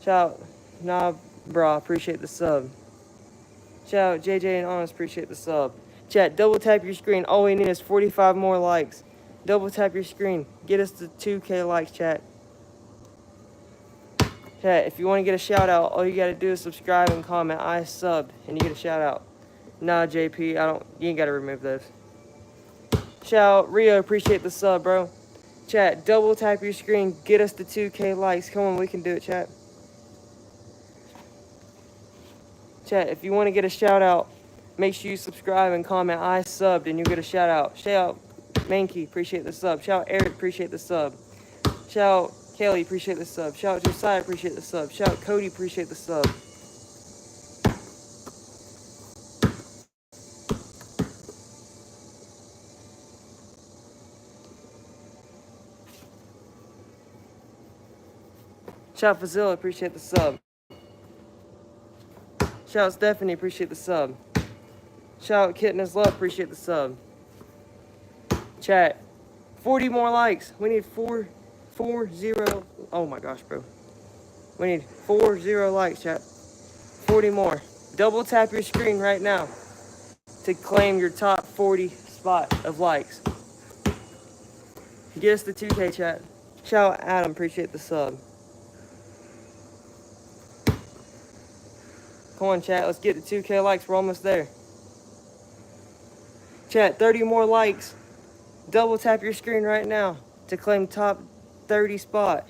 Shout Nah Bra, appreciate the sub. Shout JJ and Honest, appreciate the sub. Chat, double tap your screen. All we need is 45 more likes. Double tap your screen. Get us to 2K likes, chat. Chat, if you want to get a shout out, all you gotta do is subscribe and comment I subbed, and you get a shout out. Nah, JP, you ain't gotta remove those. Shout out Rio, appreciate the sub, bro. Chat, double tap your screen. Get us to 2K likes. Come on, we can do it, chat. Chat, if you want to get a shout out, make sure you subscribe and comment I subbed, and you get a shout out. Shout out Mankey, appreciate the sub. Shout out Eric, appreciate the sub. Shout out Kelly, appreciate the sub. Shout out Josiah, appreciate the sub. Shout out Cody, appreciate the sub. Shout out Fazilla, appreciate the sub. Shout out Stephanie, appreciate the sub. Shout out Kitten as Love, appreciate the sub. Chat, 40 more likes. We need 40. Oh my gosh, bro. We need 40 likes, chat. 40 more. Double tap your screen right now to claim your top 40 spot of likes. Get us the 2K, chat. Shout out Adam, appreciate the sub. Come on, chat, let's get to 2K likes. We're almost there. Chat, 30 more likes. Double tap your screen right now to claim top 30 spot.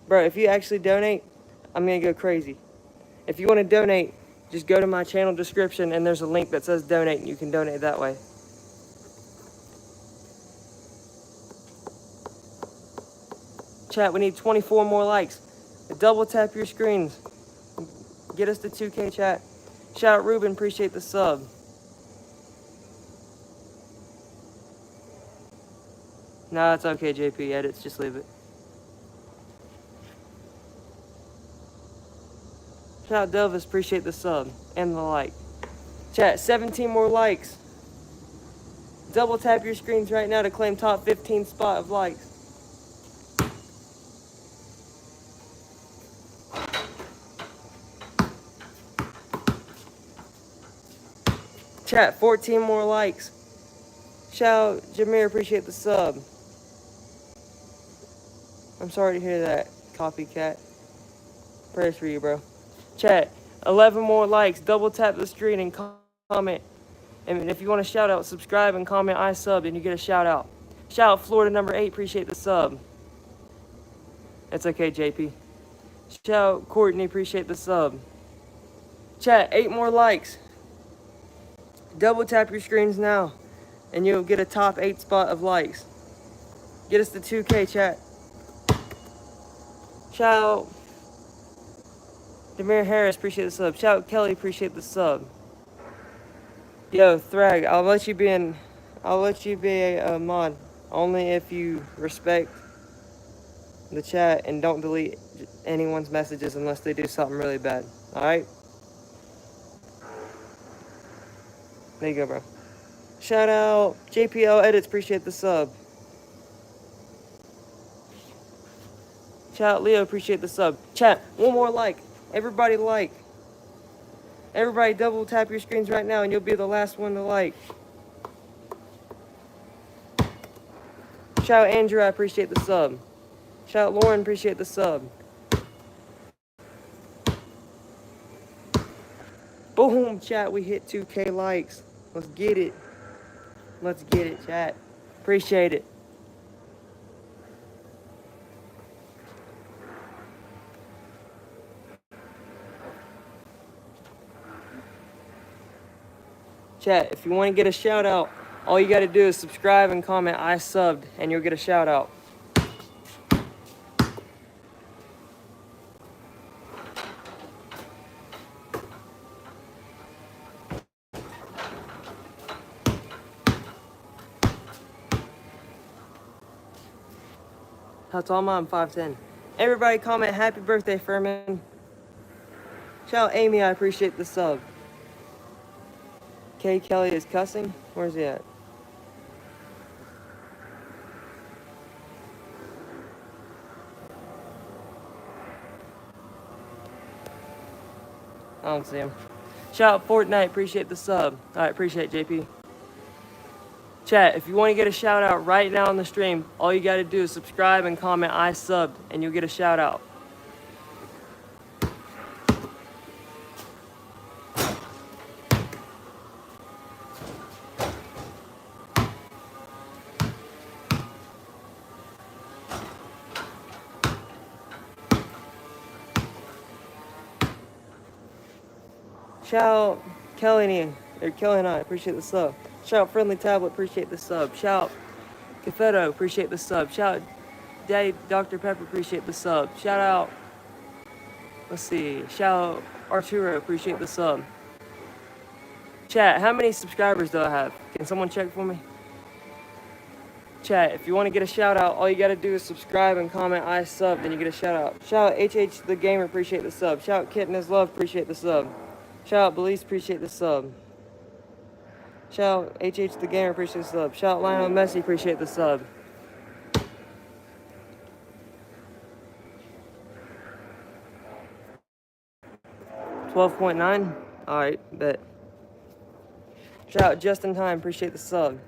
Bro, if you actually donate, I'm gonna go crazy. If you want to donate, just go to my channel description, and there's a link that says donate, and you can donate that way. Chat, we need 24 more likes. Double tap your screens. Get us to 2K, chat. Shout out Ruben, appreciate the sub. Nah, it's okay, JP. Edits, just leave it. Shout out Delvis, appreciate the sub and the like. Chat, 17 more likes. Double tap your screens right now to claim top 15 spot of likes. Chat, 14 more likes. Shout out Jameer, appreciate the sub. I'm sorry to hear that, copycat. Prayers for you, bro. Chat, 11 more likes. Double tap the screen and comment. And if you want to shout out, subscribe and comment I subbed, and you get a shout out. Shout out Florida number 8, appreciate the sub. It's okay, JP. Shout out Courtney, appreciate the sub. Chat, 8 more likes. Double tap your screens now, and you'll get a top 8 spot of likes. Get us to 2K, chat. Shout out Demir Harris, appreciate the sub. Shout out Kelly, appreciate the sub. Yo, Thrag, I'll let you be a mod only if you respect the chat and don't delete anyone's messages unless they do something really bad. All right? There you go, bro. Shout out JPL Edits, appreciate the sub. Shout out Leo, appreciate the sub. Chat, one more like. Everybody like. Everybody double tap your screens right now and you'll be the last one to like. Shout out Andrew, I appreciate the sub. Shout out Lauren, appreciate the sub. Boom, chat, we hit 2K likes. Let's get it. Let's get it, chat. Appreciate it. Chat, if you want to get a shout out, all you got to do is subscribe and comment I subbed, and you'll get a shout out. How tall am I? I'm 5'10". Everybody comment happy birthday, Furman. Shout out Amy, I appreciate the sub. K Kelly is cussing. Where's he at? I don't see him. Shout out Fortnite, appreciate the sub. Alright, appreciate it, JP. Chat, if you want to get a shout out right now on the stream, all you got to do is subscribe and comment I subbed, and you'll get a shout out. Shout out Kelly or Kelly and I, appreciate the sub. Shout out Friendly Tablet, appreciate the sub. Shout out Confetto, appreciate the sub. Shout out Daddy Dr. Pepper, appreciate the sub. Shout out, let's see, shout out Arturo, appreciate the sub. Chat, how many subscribers do I have? Can someone check for me? Chat, if you want to get a shout out, all you got to do is subscribe and comment I sub, then you get a shout out. Shout out HH the Gamer, appreciate the sub. Shout out Kitten is Love, appreciate the sub. Shout out Belize, appreciate the sub. Shout out HH the Gamer, appreciate the sub. Shout out Lionel Messi, appreciate the sub. $12.9. Alright, bet. Shout out Just in Time, appreciate the sub.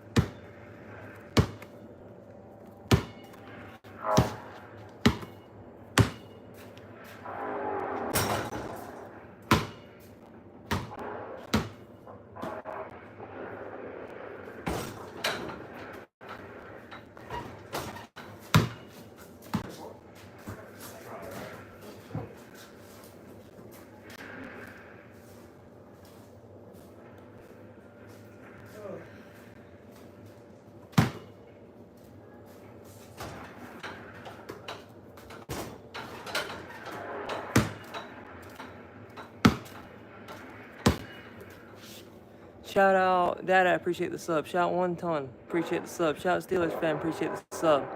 Shout out Dada, appreciate the sub. Shout out 1 Ton, appreciate the sub. Shout out Steelers fan, appreciate the sub.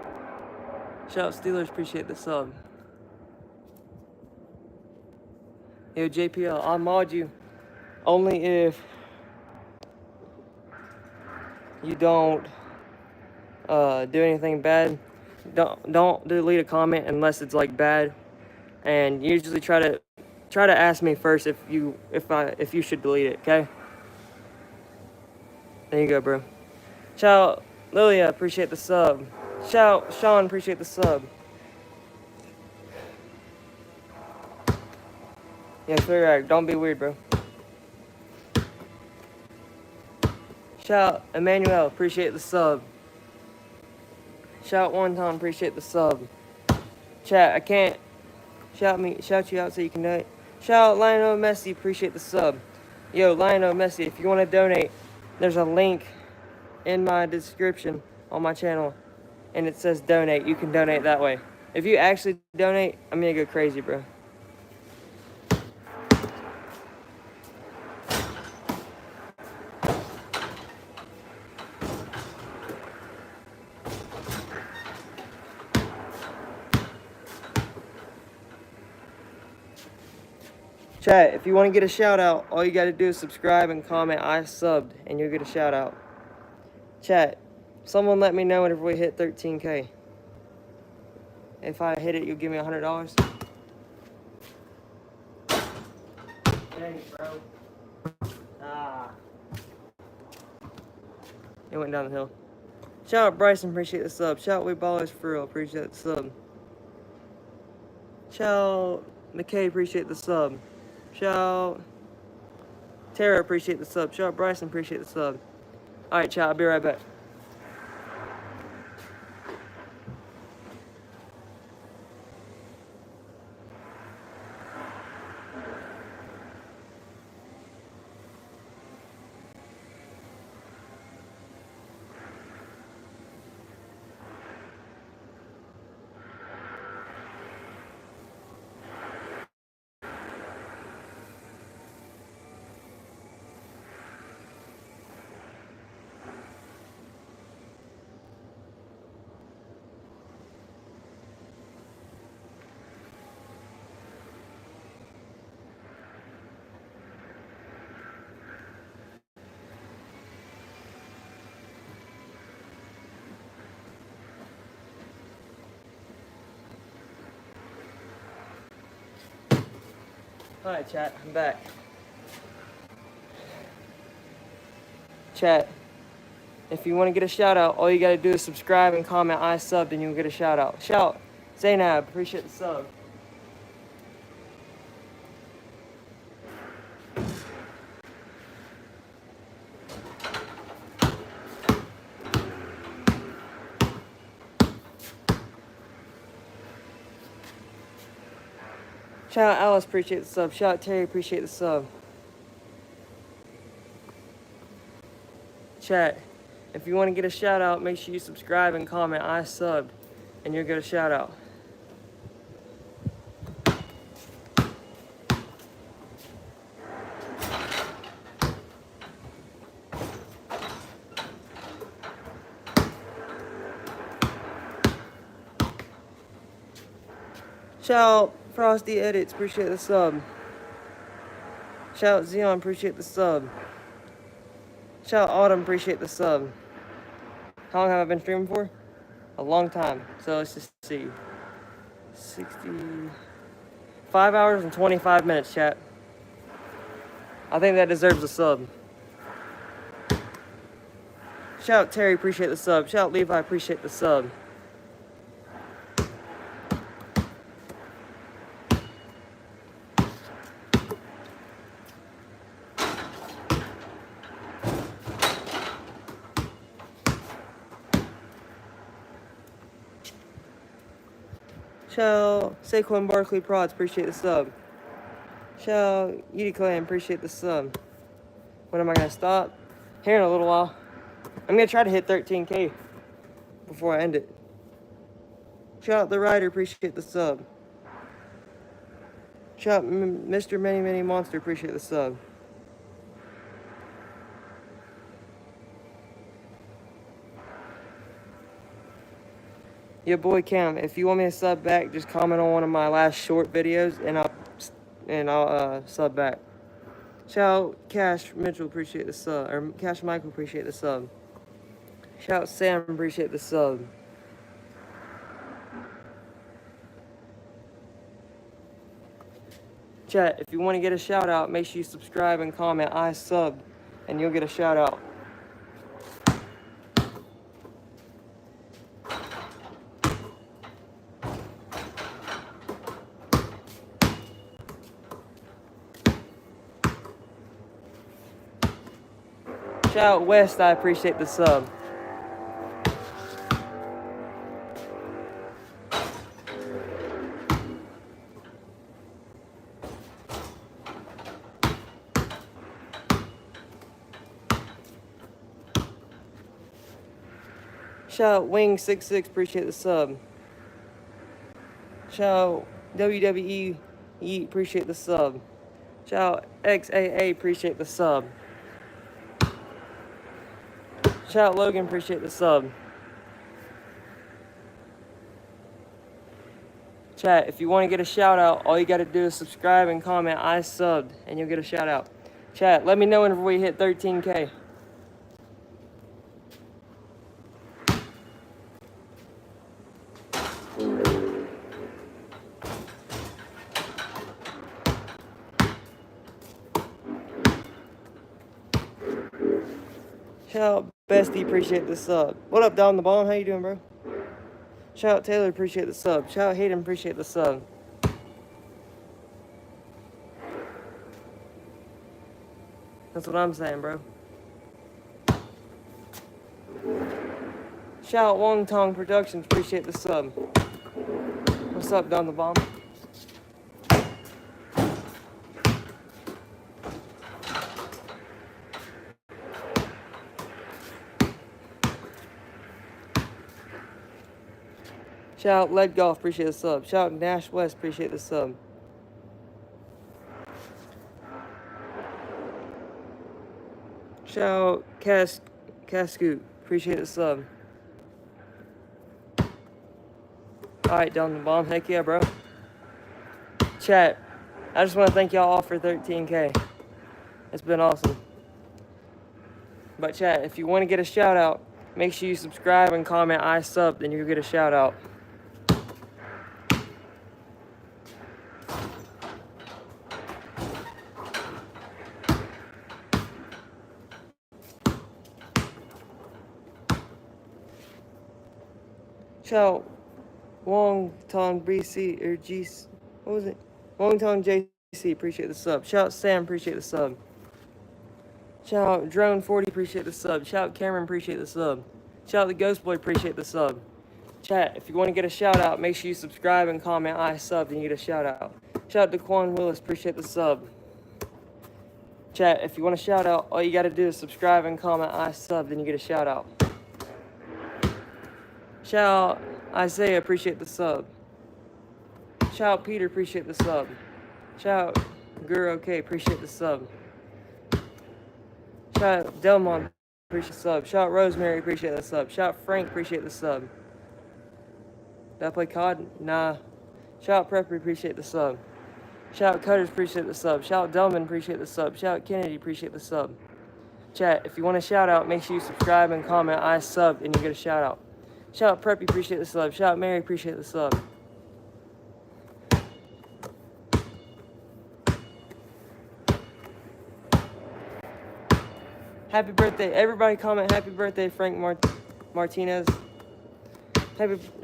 Shout out Steelers, appreciate the sub. Yo, JPL, I'll mod you only if you don't do anything bad. Don't delete a comment unless it's like bad, and usually try to ask me first if you should delete it. Okay. There you go, bro. Shout out Lilia, appreciate the sub. Shout out Sean, appreciate the sub. Yeah, Figureag, don't be weird, bro. Shout out Emmanuel, appreciate the sub. Shout out 1 Ton, appreciate the sub. Chat, I can't shout you out so you can donate. Shout out Lionel Messi, appreciate the sub. Yo, Lionel Messi, if you want to donate, there's a link in my description on my channel, and it says donate. You can donate that way. If you actually donate, I'm gonna go crazy, bro. Chat, if you want to get a shout out, all you got to do is subscribe and comment I subbed, and you'll get a shout out. Chat, someone let me know whenever we hit 13K. If I hit it, you'll give me $100. Dang it, bro. It went down the hill. Shout out Bryson, appreciate the sub. Shout out We Ballers for real, appreciate the sub. Shout out McKay, appreciate the sub. Shout out Tara, appreciate the sub. Shout out Bryson, appreciate the sub. Alright, chat, I'll be right back. Alright, chat, I'm back. Chat, if you want to get a shout out, all you gotta do is subscribe and comment I subbed and you'll get a shout out. Shout, Zainab, appreciate the sub. Shout out Alice, appreciate the sub. Shout out Terry, appreciate the sub. Chat, if you want to get a shout out, make sure you subscribe and comment I subbed and you'll get a shout out. Shout out Frosty Edits, appreciate the sub. Shout out Xeon, appreciate the sub. Shout out Autumn, appreciate the sub. How long have I been streaming for? A long time. So let's just see. 5 hours and 25 minutes, chat. I think that deserves a sub. Shout out Terry, appreciate the sub. Shout out Levi, appreciate the sub. Shout out Saquon Barkley Prods, appreciate the sub. Shout out Yeti Clan, appreciate the sub. When am I gonna stop? Here in a little while. I'm gonna try to hit 13K before I end it. Shout out The Rider, appreciate the sub. Shout out Mr. Many Monster, appreciate the sub. Your boy Cam, if you want me to sub back, just comment on one of my last short videos and I'll sub back. Shout out Cash Mitchell, appreciate the sub. Or Cash Michael, appreciate the sub. Shout out Sam, appreciate the sub. Chat, if you want to get a shout out, make sure you subscribe and comment I subbed and you'll get a shout out. Shout out West, I appreciate the sub. Shout out Wing66, appreciate the sub. Shout out WWE, Yeet, appreciate the sub. Shout out XAA, appreciate the sub. Shout out Logan, appreciate the sub. Chat, if you want to get a shout out, all you got to do is subscribe and comment I subbed and you'll get a shout out. Chat, let me know whenever we hit 13K. Shout out Bestie, appreciate the sub. What up, Don the Bomb? How you doing, bro? Shout out Taylor, appreciate the sub. Shout out Hayden, appreciate the sub. That's what I'm saying, bro. Shout out Wong Tong Productions, appreciate the sub. What's up, Don the Bomb? Shout out Led Golf, appreciate the sub. Shout out Nash West, appreciate the sub. Shout out Cascoot, appreciate the sub. Alright, Down the Bomb, heck yeah, bro. Chat, I just want to thank y'all all for 13K. It's been awesome. But chat, if you want to get a shout out, make sure you subscribe and comment I subbed, then you'll get a shout out. Shout out Wong Tong BC or G. What was it? Wong Tong JC, appreciate the sub. Shout out Sam, appreciate the sub. Shout out Drone 40, appreciate the sub. Shout out Cameron, appreciate the sub. Shout out the Ghost Boy, appreciate the sub. Chat, if you want to get a shout out, make sure you subscribe and comment I subbed and you get a shout out. Shout out to Quan Willis, appreciate the sub. Chat, if you want a shout out, all you got to do is subscribe and comment I subbed and you get a shout out. Shout out Isaiah, appreciate the sub. Shout out Peter, appreciate the sub. Shout out Guru, okay, appreciate the sub. Shout out Delmon, appreciate the sub. Shout out Rosemary, appreciate the sub. Shout out Frank, appreciate the sub. Did I play COD? Nah. Shout out Prepper, appreciate the sub. Shout out Cutters, appreciate the sub. Shout out Delman, appreciate the sub. Shout out Kennedy, appreciate the sub. Chat, if you want a shout out, make sure you subscribe and comment I subbed and you get a shout out. Shout out Preppy, appreciate the sub. Shout out Mary, appreciate the sub. Happy birthday. Everybody comment happy birthday, Frank Martinez.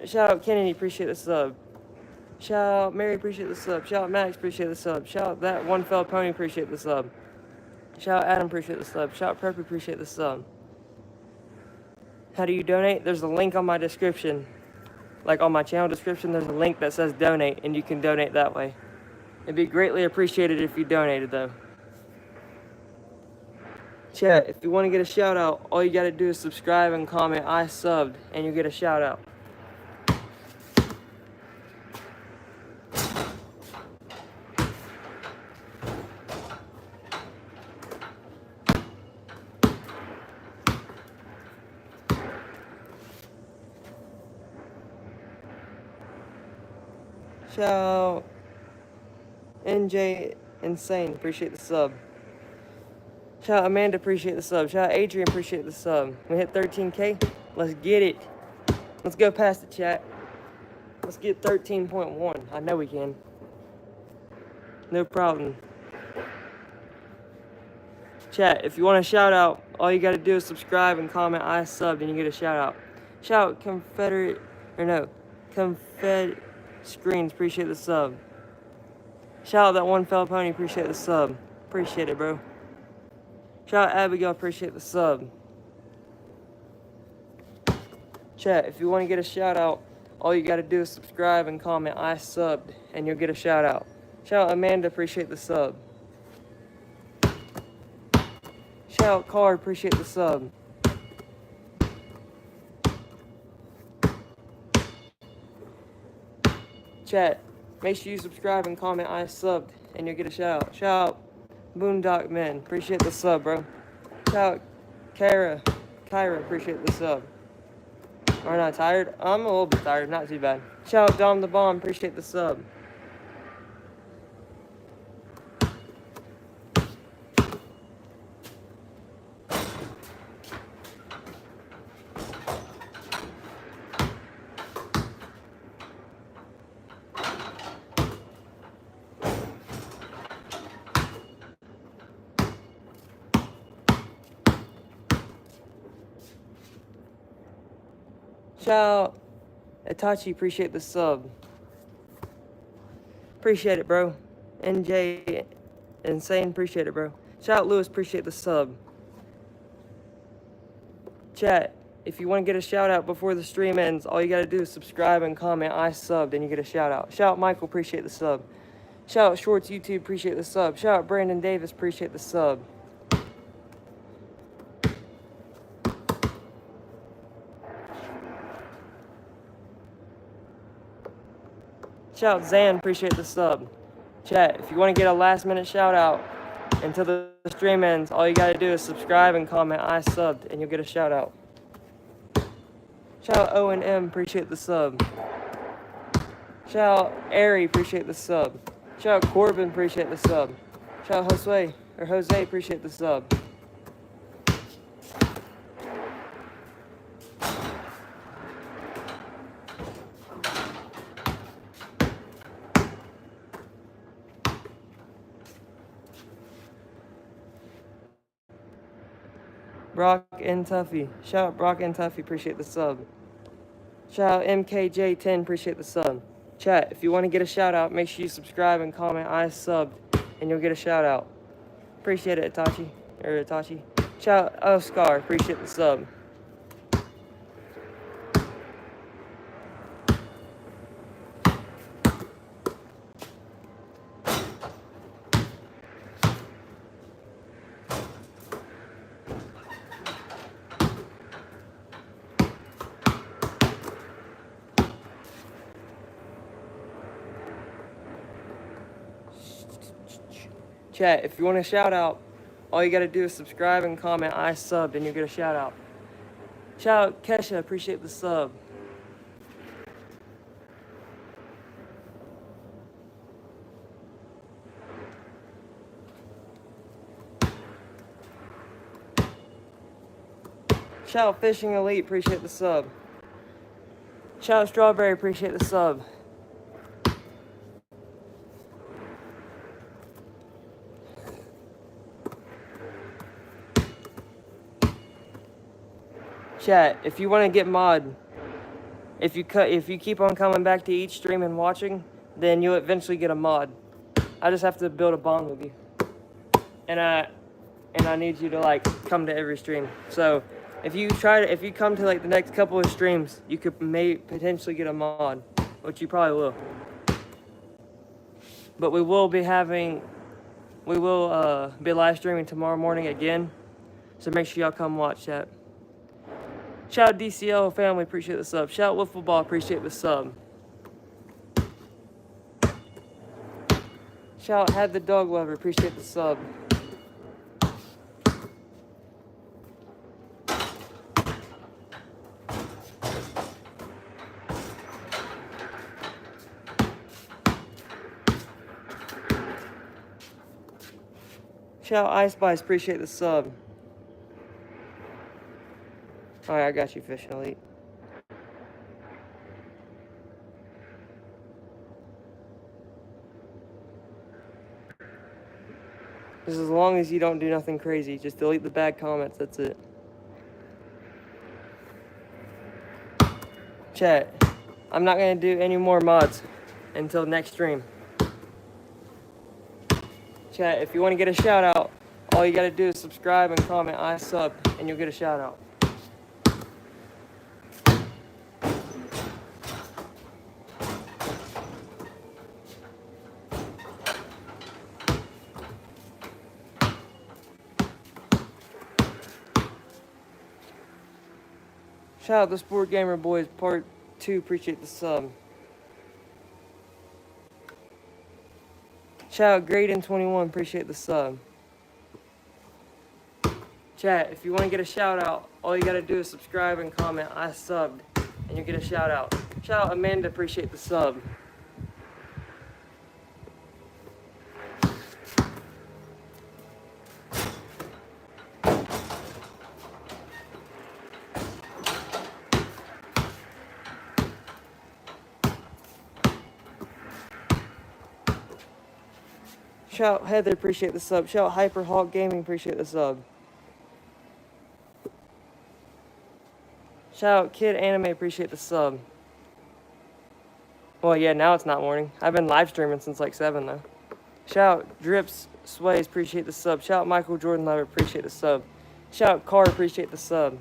Shout out Kennedy, appreciate the sub. Shout out Mary, appreciate the sub. Shout out Max, appreciate the sub. Shout out that one fell pony, appreciate the sub. Shout out Adam, appreciate the sub. Shout out Preppy, appreciate the sub. How do you donate? There's a link on my description. Like on my channel description, there's a link that says donate, and you can donate that way. It'd be greatly appreciated if you donated though. Chat, if you want to get a shout out, all you gotta do is subscribe and comment I subbed and you get a shout out. Shout out NJ Insane, appreciate the sub. Shout out Amanda, appreciate the sub. Shout out Adrian, appreciate the sub. We hit 13K. Let's get it. Let's go past the chat. Let's get 13.1. I know we can. No problem. Chat, if you want a shout out, all you gotta do is subscribe and comment I subbed and you get a shout out. Shout out Confed Screens, appreciate the sub. Shout out that one fell pony, appreciate the sub. Appreciate it, bro. Shout out Abigail, appreciate the sub. Chat, if you want to get a shout out, all you gotta do is subscribe and comment I subbed and you'll get a shout out. Shout out Amanda, appreciate the sub. Shout out Car, appreciate the sub. Chat, make sure you subscribe and comment I subbed and you'll get a shout out. Shout out Boondock Man, appreciate the sub, bro. Shout out Kyra, appreciate the sub. Are not tired? I'm a little bit tired, not too bad. Shout out Dom the Bomb, appreciate the sub. Shout out Itachi, appreciate the sub. Appreciate it, bro. NJ Insane, appreciate it, bro. Shout out Lewis, appreciate the sub. Chat, if you want to get a shout out before the stream ends, all you gotta do is subscribe and comment I subbed and you get a shout out. Shout out Michael, appreciate the sub. Shout out Shorts YouTube, appreciate the sub. Shout out Brandon Davis, appreciate the sub. Shout out Zan, appreciate the sub. Chat, if you want to get a last minute shout out until the stream ends, all you gotta do is subscribe and comment I subbed and you'll get a shout out. Shout out O&M, appreciate the sub. Shout out Ari, appreciate the sub. Shout out Corbin, appreciate the sub. Shout out Jose, appreciate the sub. Brock and Tuffy. Shout out Brock and Tuffy, appreciate the sub. Shout out MKJ10, appreciate the sub. Chat, if you want to get a shout out, make sure you subscribe and comment I subbed, and you'll get a shout out. Appreciate it, Itachi. Shout out Oscar, appreciate the sub. Chat, if you want a shout out, all you gotta do is subscribe and comment I subbed, and you'll get a shout out. Shout out Kesha, appreciate the sub. Shout out Fishing Elite, appreciate the sub. Shout out Strawberry, appreciate the sub. Chat, if you want to get mod, if you keep on coming back to each stream and watching, then you'll eventually get a mod. I just have to build a bond with you, and I need you to like come to every stream. So if you come to like the next couple of streams, you could potentially get a mod, which you probably will. But we will be live streaming tomorrow morning again, so make sure y'all come watch that. Shout out DCL family, appreciate the sub. Shout out Wiffle Ball, appreciate the sub. Shout out Had the Dog Lover, appreciate the sub. Shout out Ice Spice, appreciate the sub. Alright, I got you, Fishing Elite. Just as long as you don't do nothing crazy, just delete the bad comments, that's it. Chat, I'm not gonna do any more mods until next stream. Chat, if you want to get a shout out, all you gotta do is subscribe and comment I sub, and you'll get a shout out. Shout out the Sport Gamer Boys Part 2, appreciate the sub. Shout out Graydon21, appreciate the sub. Chat, if you want to get a shout out, all you gotta do is subscribe and comment I subbed, and you'll get a shout out. Shout out Amanda, appreciate the sub. Shout out Heather, appreciate the sub. Shout out Hyperhawk Gaming, appreciate the sub. Shout out Kid Anime, appreciate the sub. Well, yeah, now it's not morning. I've been live streaming since like 7 though. Shout out Drips Sways, appreciate the sub. Shout out Michael Jordan Lover, appreciate the sub. Shout out Car, appreciate the sub.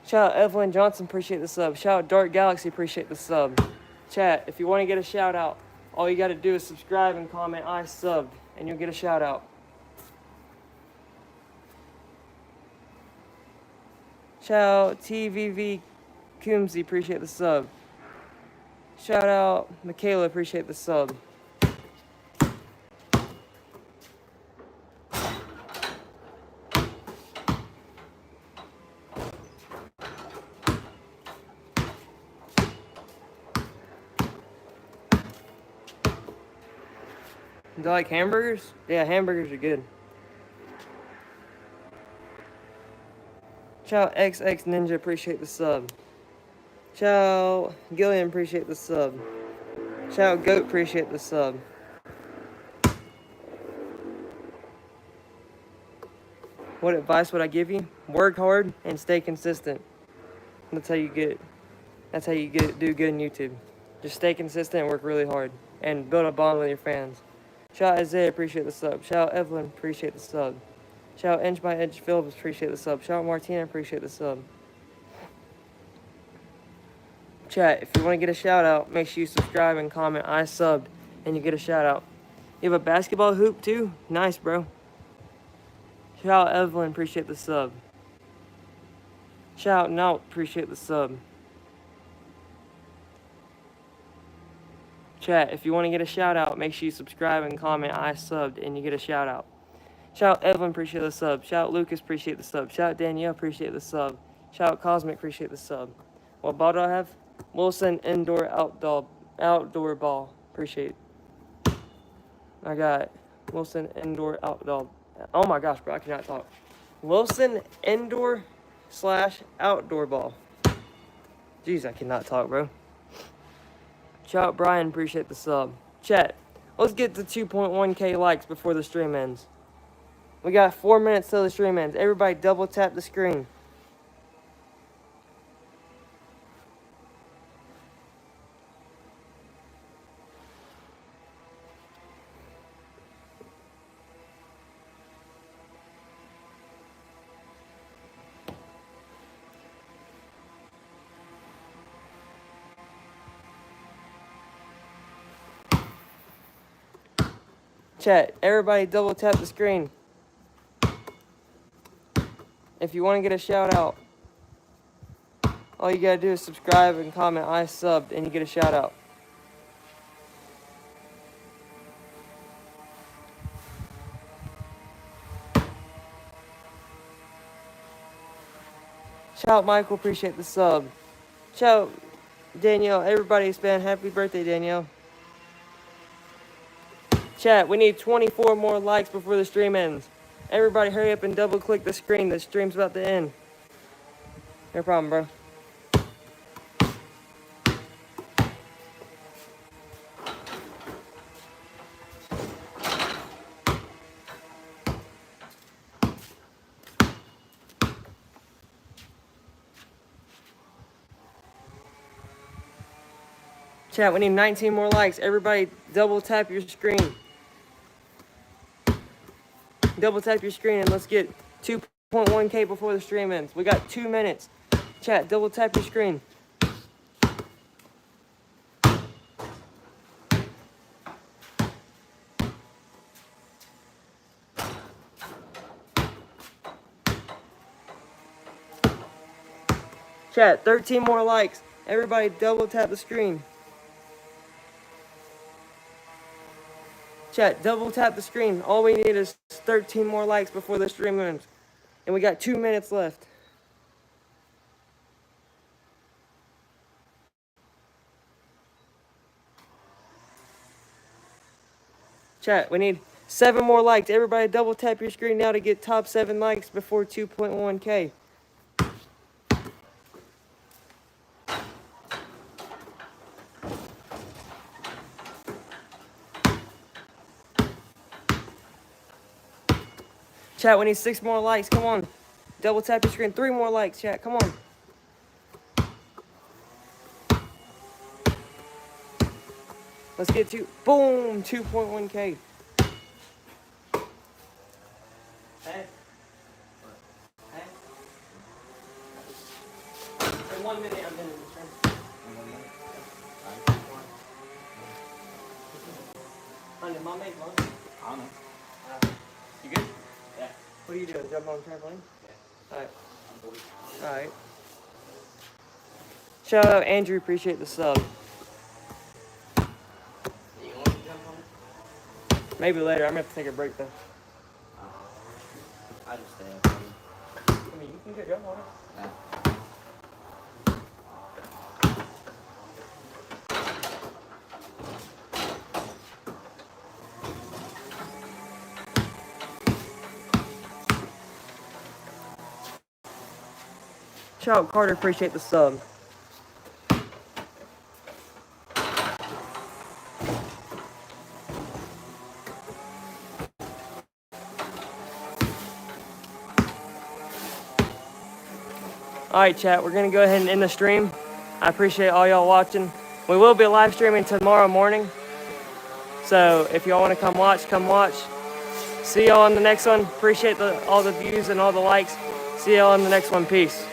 Shout out Evelyn Johnson, appreciate the sub. Shout out Dark Galaxy, appreciate the sub. Chat, if you want to get a shout out, all you gotta do is subscribe and comment I subbed, and you'll get a shout out. Shout out TVV Coombsy, appreciate the sub. Shout out Michaela, appreciate the sub. Do you like hamburgers? Yeah, hamburgers are good. Shout out XX Ninja, appreciate the sub. Shout out Gillian, appreciate the sub. Shout out Goat, appreciate the sub. What advice would I give you? Work hard and stay consistent. That's how you get. That's how you do good in YouTube. Just stay consistent and work really hard, and build a bond with your fans. Shout out Isaiah, appreciate the sub. Shout out Evelyn, appreciate the sub. Shout out Inch by Inch Phillips, appreciate the sub. Shout out Martina, appreciate the sub. Chat, if you want to get a shout out, make sure you subscribe and comment I subbed, and you get a shout out. You have a basketball hoop too? Nice, bro. Shout out Evelyn, appreciate the sub. Shout out Naut, appreciate the sub. Chat, if you want to get a shout out, make sure you subscribe and comment I subbed, and you get a shout out. Shout out Evelyn, appreciate the sub. Shout out Lucas, appreciate the sub. Shout out Danielle, appreciate the sub. Shout out Cosmic, appreciate the sub. What ball do I have? Wilson Indoor Outdoor Ball, appreciate. I got Wilson Indoor Outdoor. Oh my gosh, bro, I cannot talk. Wilson Indoor / Outdoor Ball. Jeez, I cannot talk, bro. Shout out Brian, appreciate the sub. Chat, let's get to 2.1K likes before the stream ends. We got 4 minutes till the stream ends. Everybody double tap the screen. Chat, everybody double tap the screen. If you want to get a shout out, all you gotta do is subscribe and comment I subbed, and you get a shout out. Shout out Michael, appreciate the sub. Shout out Danielle, everybody's been happy birthday, Danielle. Chat, we need 24 more likes before the stream ends. Everybody hurry up and double click the screen. The stream's about to end. No problem, bro. Chat, we need 19 more likes. Everybody double tap your screen. Double tap your screen and let's get 2.1K before the stream ends. We got 2 minutes. Chat, double tap your screen. Chat, 13 more likes. Everybody double tap the screen. Chat, double tap the screen. All we need is 13 more likes before the stream ends. And we got 2 minutes left. Chat, we need 7 more likes. Everybody double tap your screen now to get top 7 likes before 2.1K. Chat, we need 6 more likes. Come on. Double tap your screen. 3 more likes, chat. Come on. Let's get to, boom, 2.1K. Hey. Hey. In 1 minute, I'm in the stream. Did mom make lunch? I don't know. You good? Yeah. What are you doing? Jump on the trampoline? Yeah. Alright. Alright. Shout out Andrew, appreciate the sub. You want to jump on it? Maybe later. I'm gonna have to take a break though. I just stay up. I mean, you can get jump on it. Shout out Carter, appreciate the sub. All right, chat. We're gonna go ahead and end the stream. I appreciate all y'all watching. We will be live streaming tomorrow morning. So if y'all want to come watch, come watch. See y'all on the next one. Appreciate all the views and all the likes. See y'all on the next one. Peace.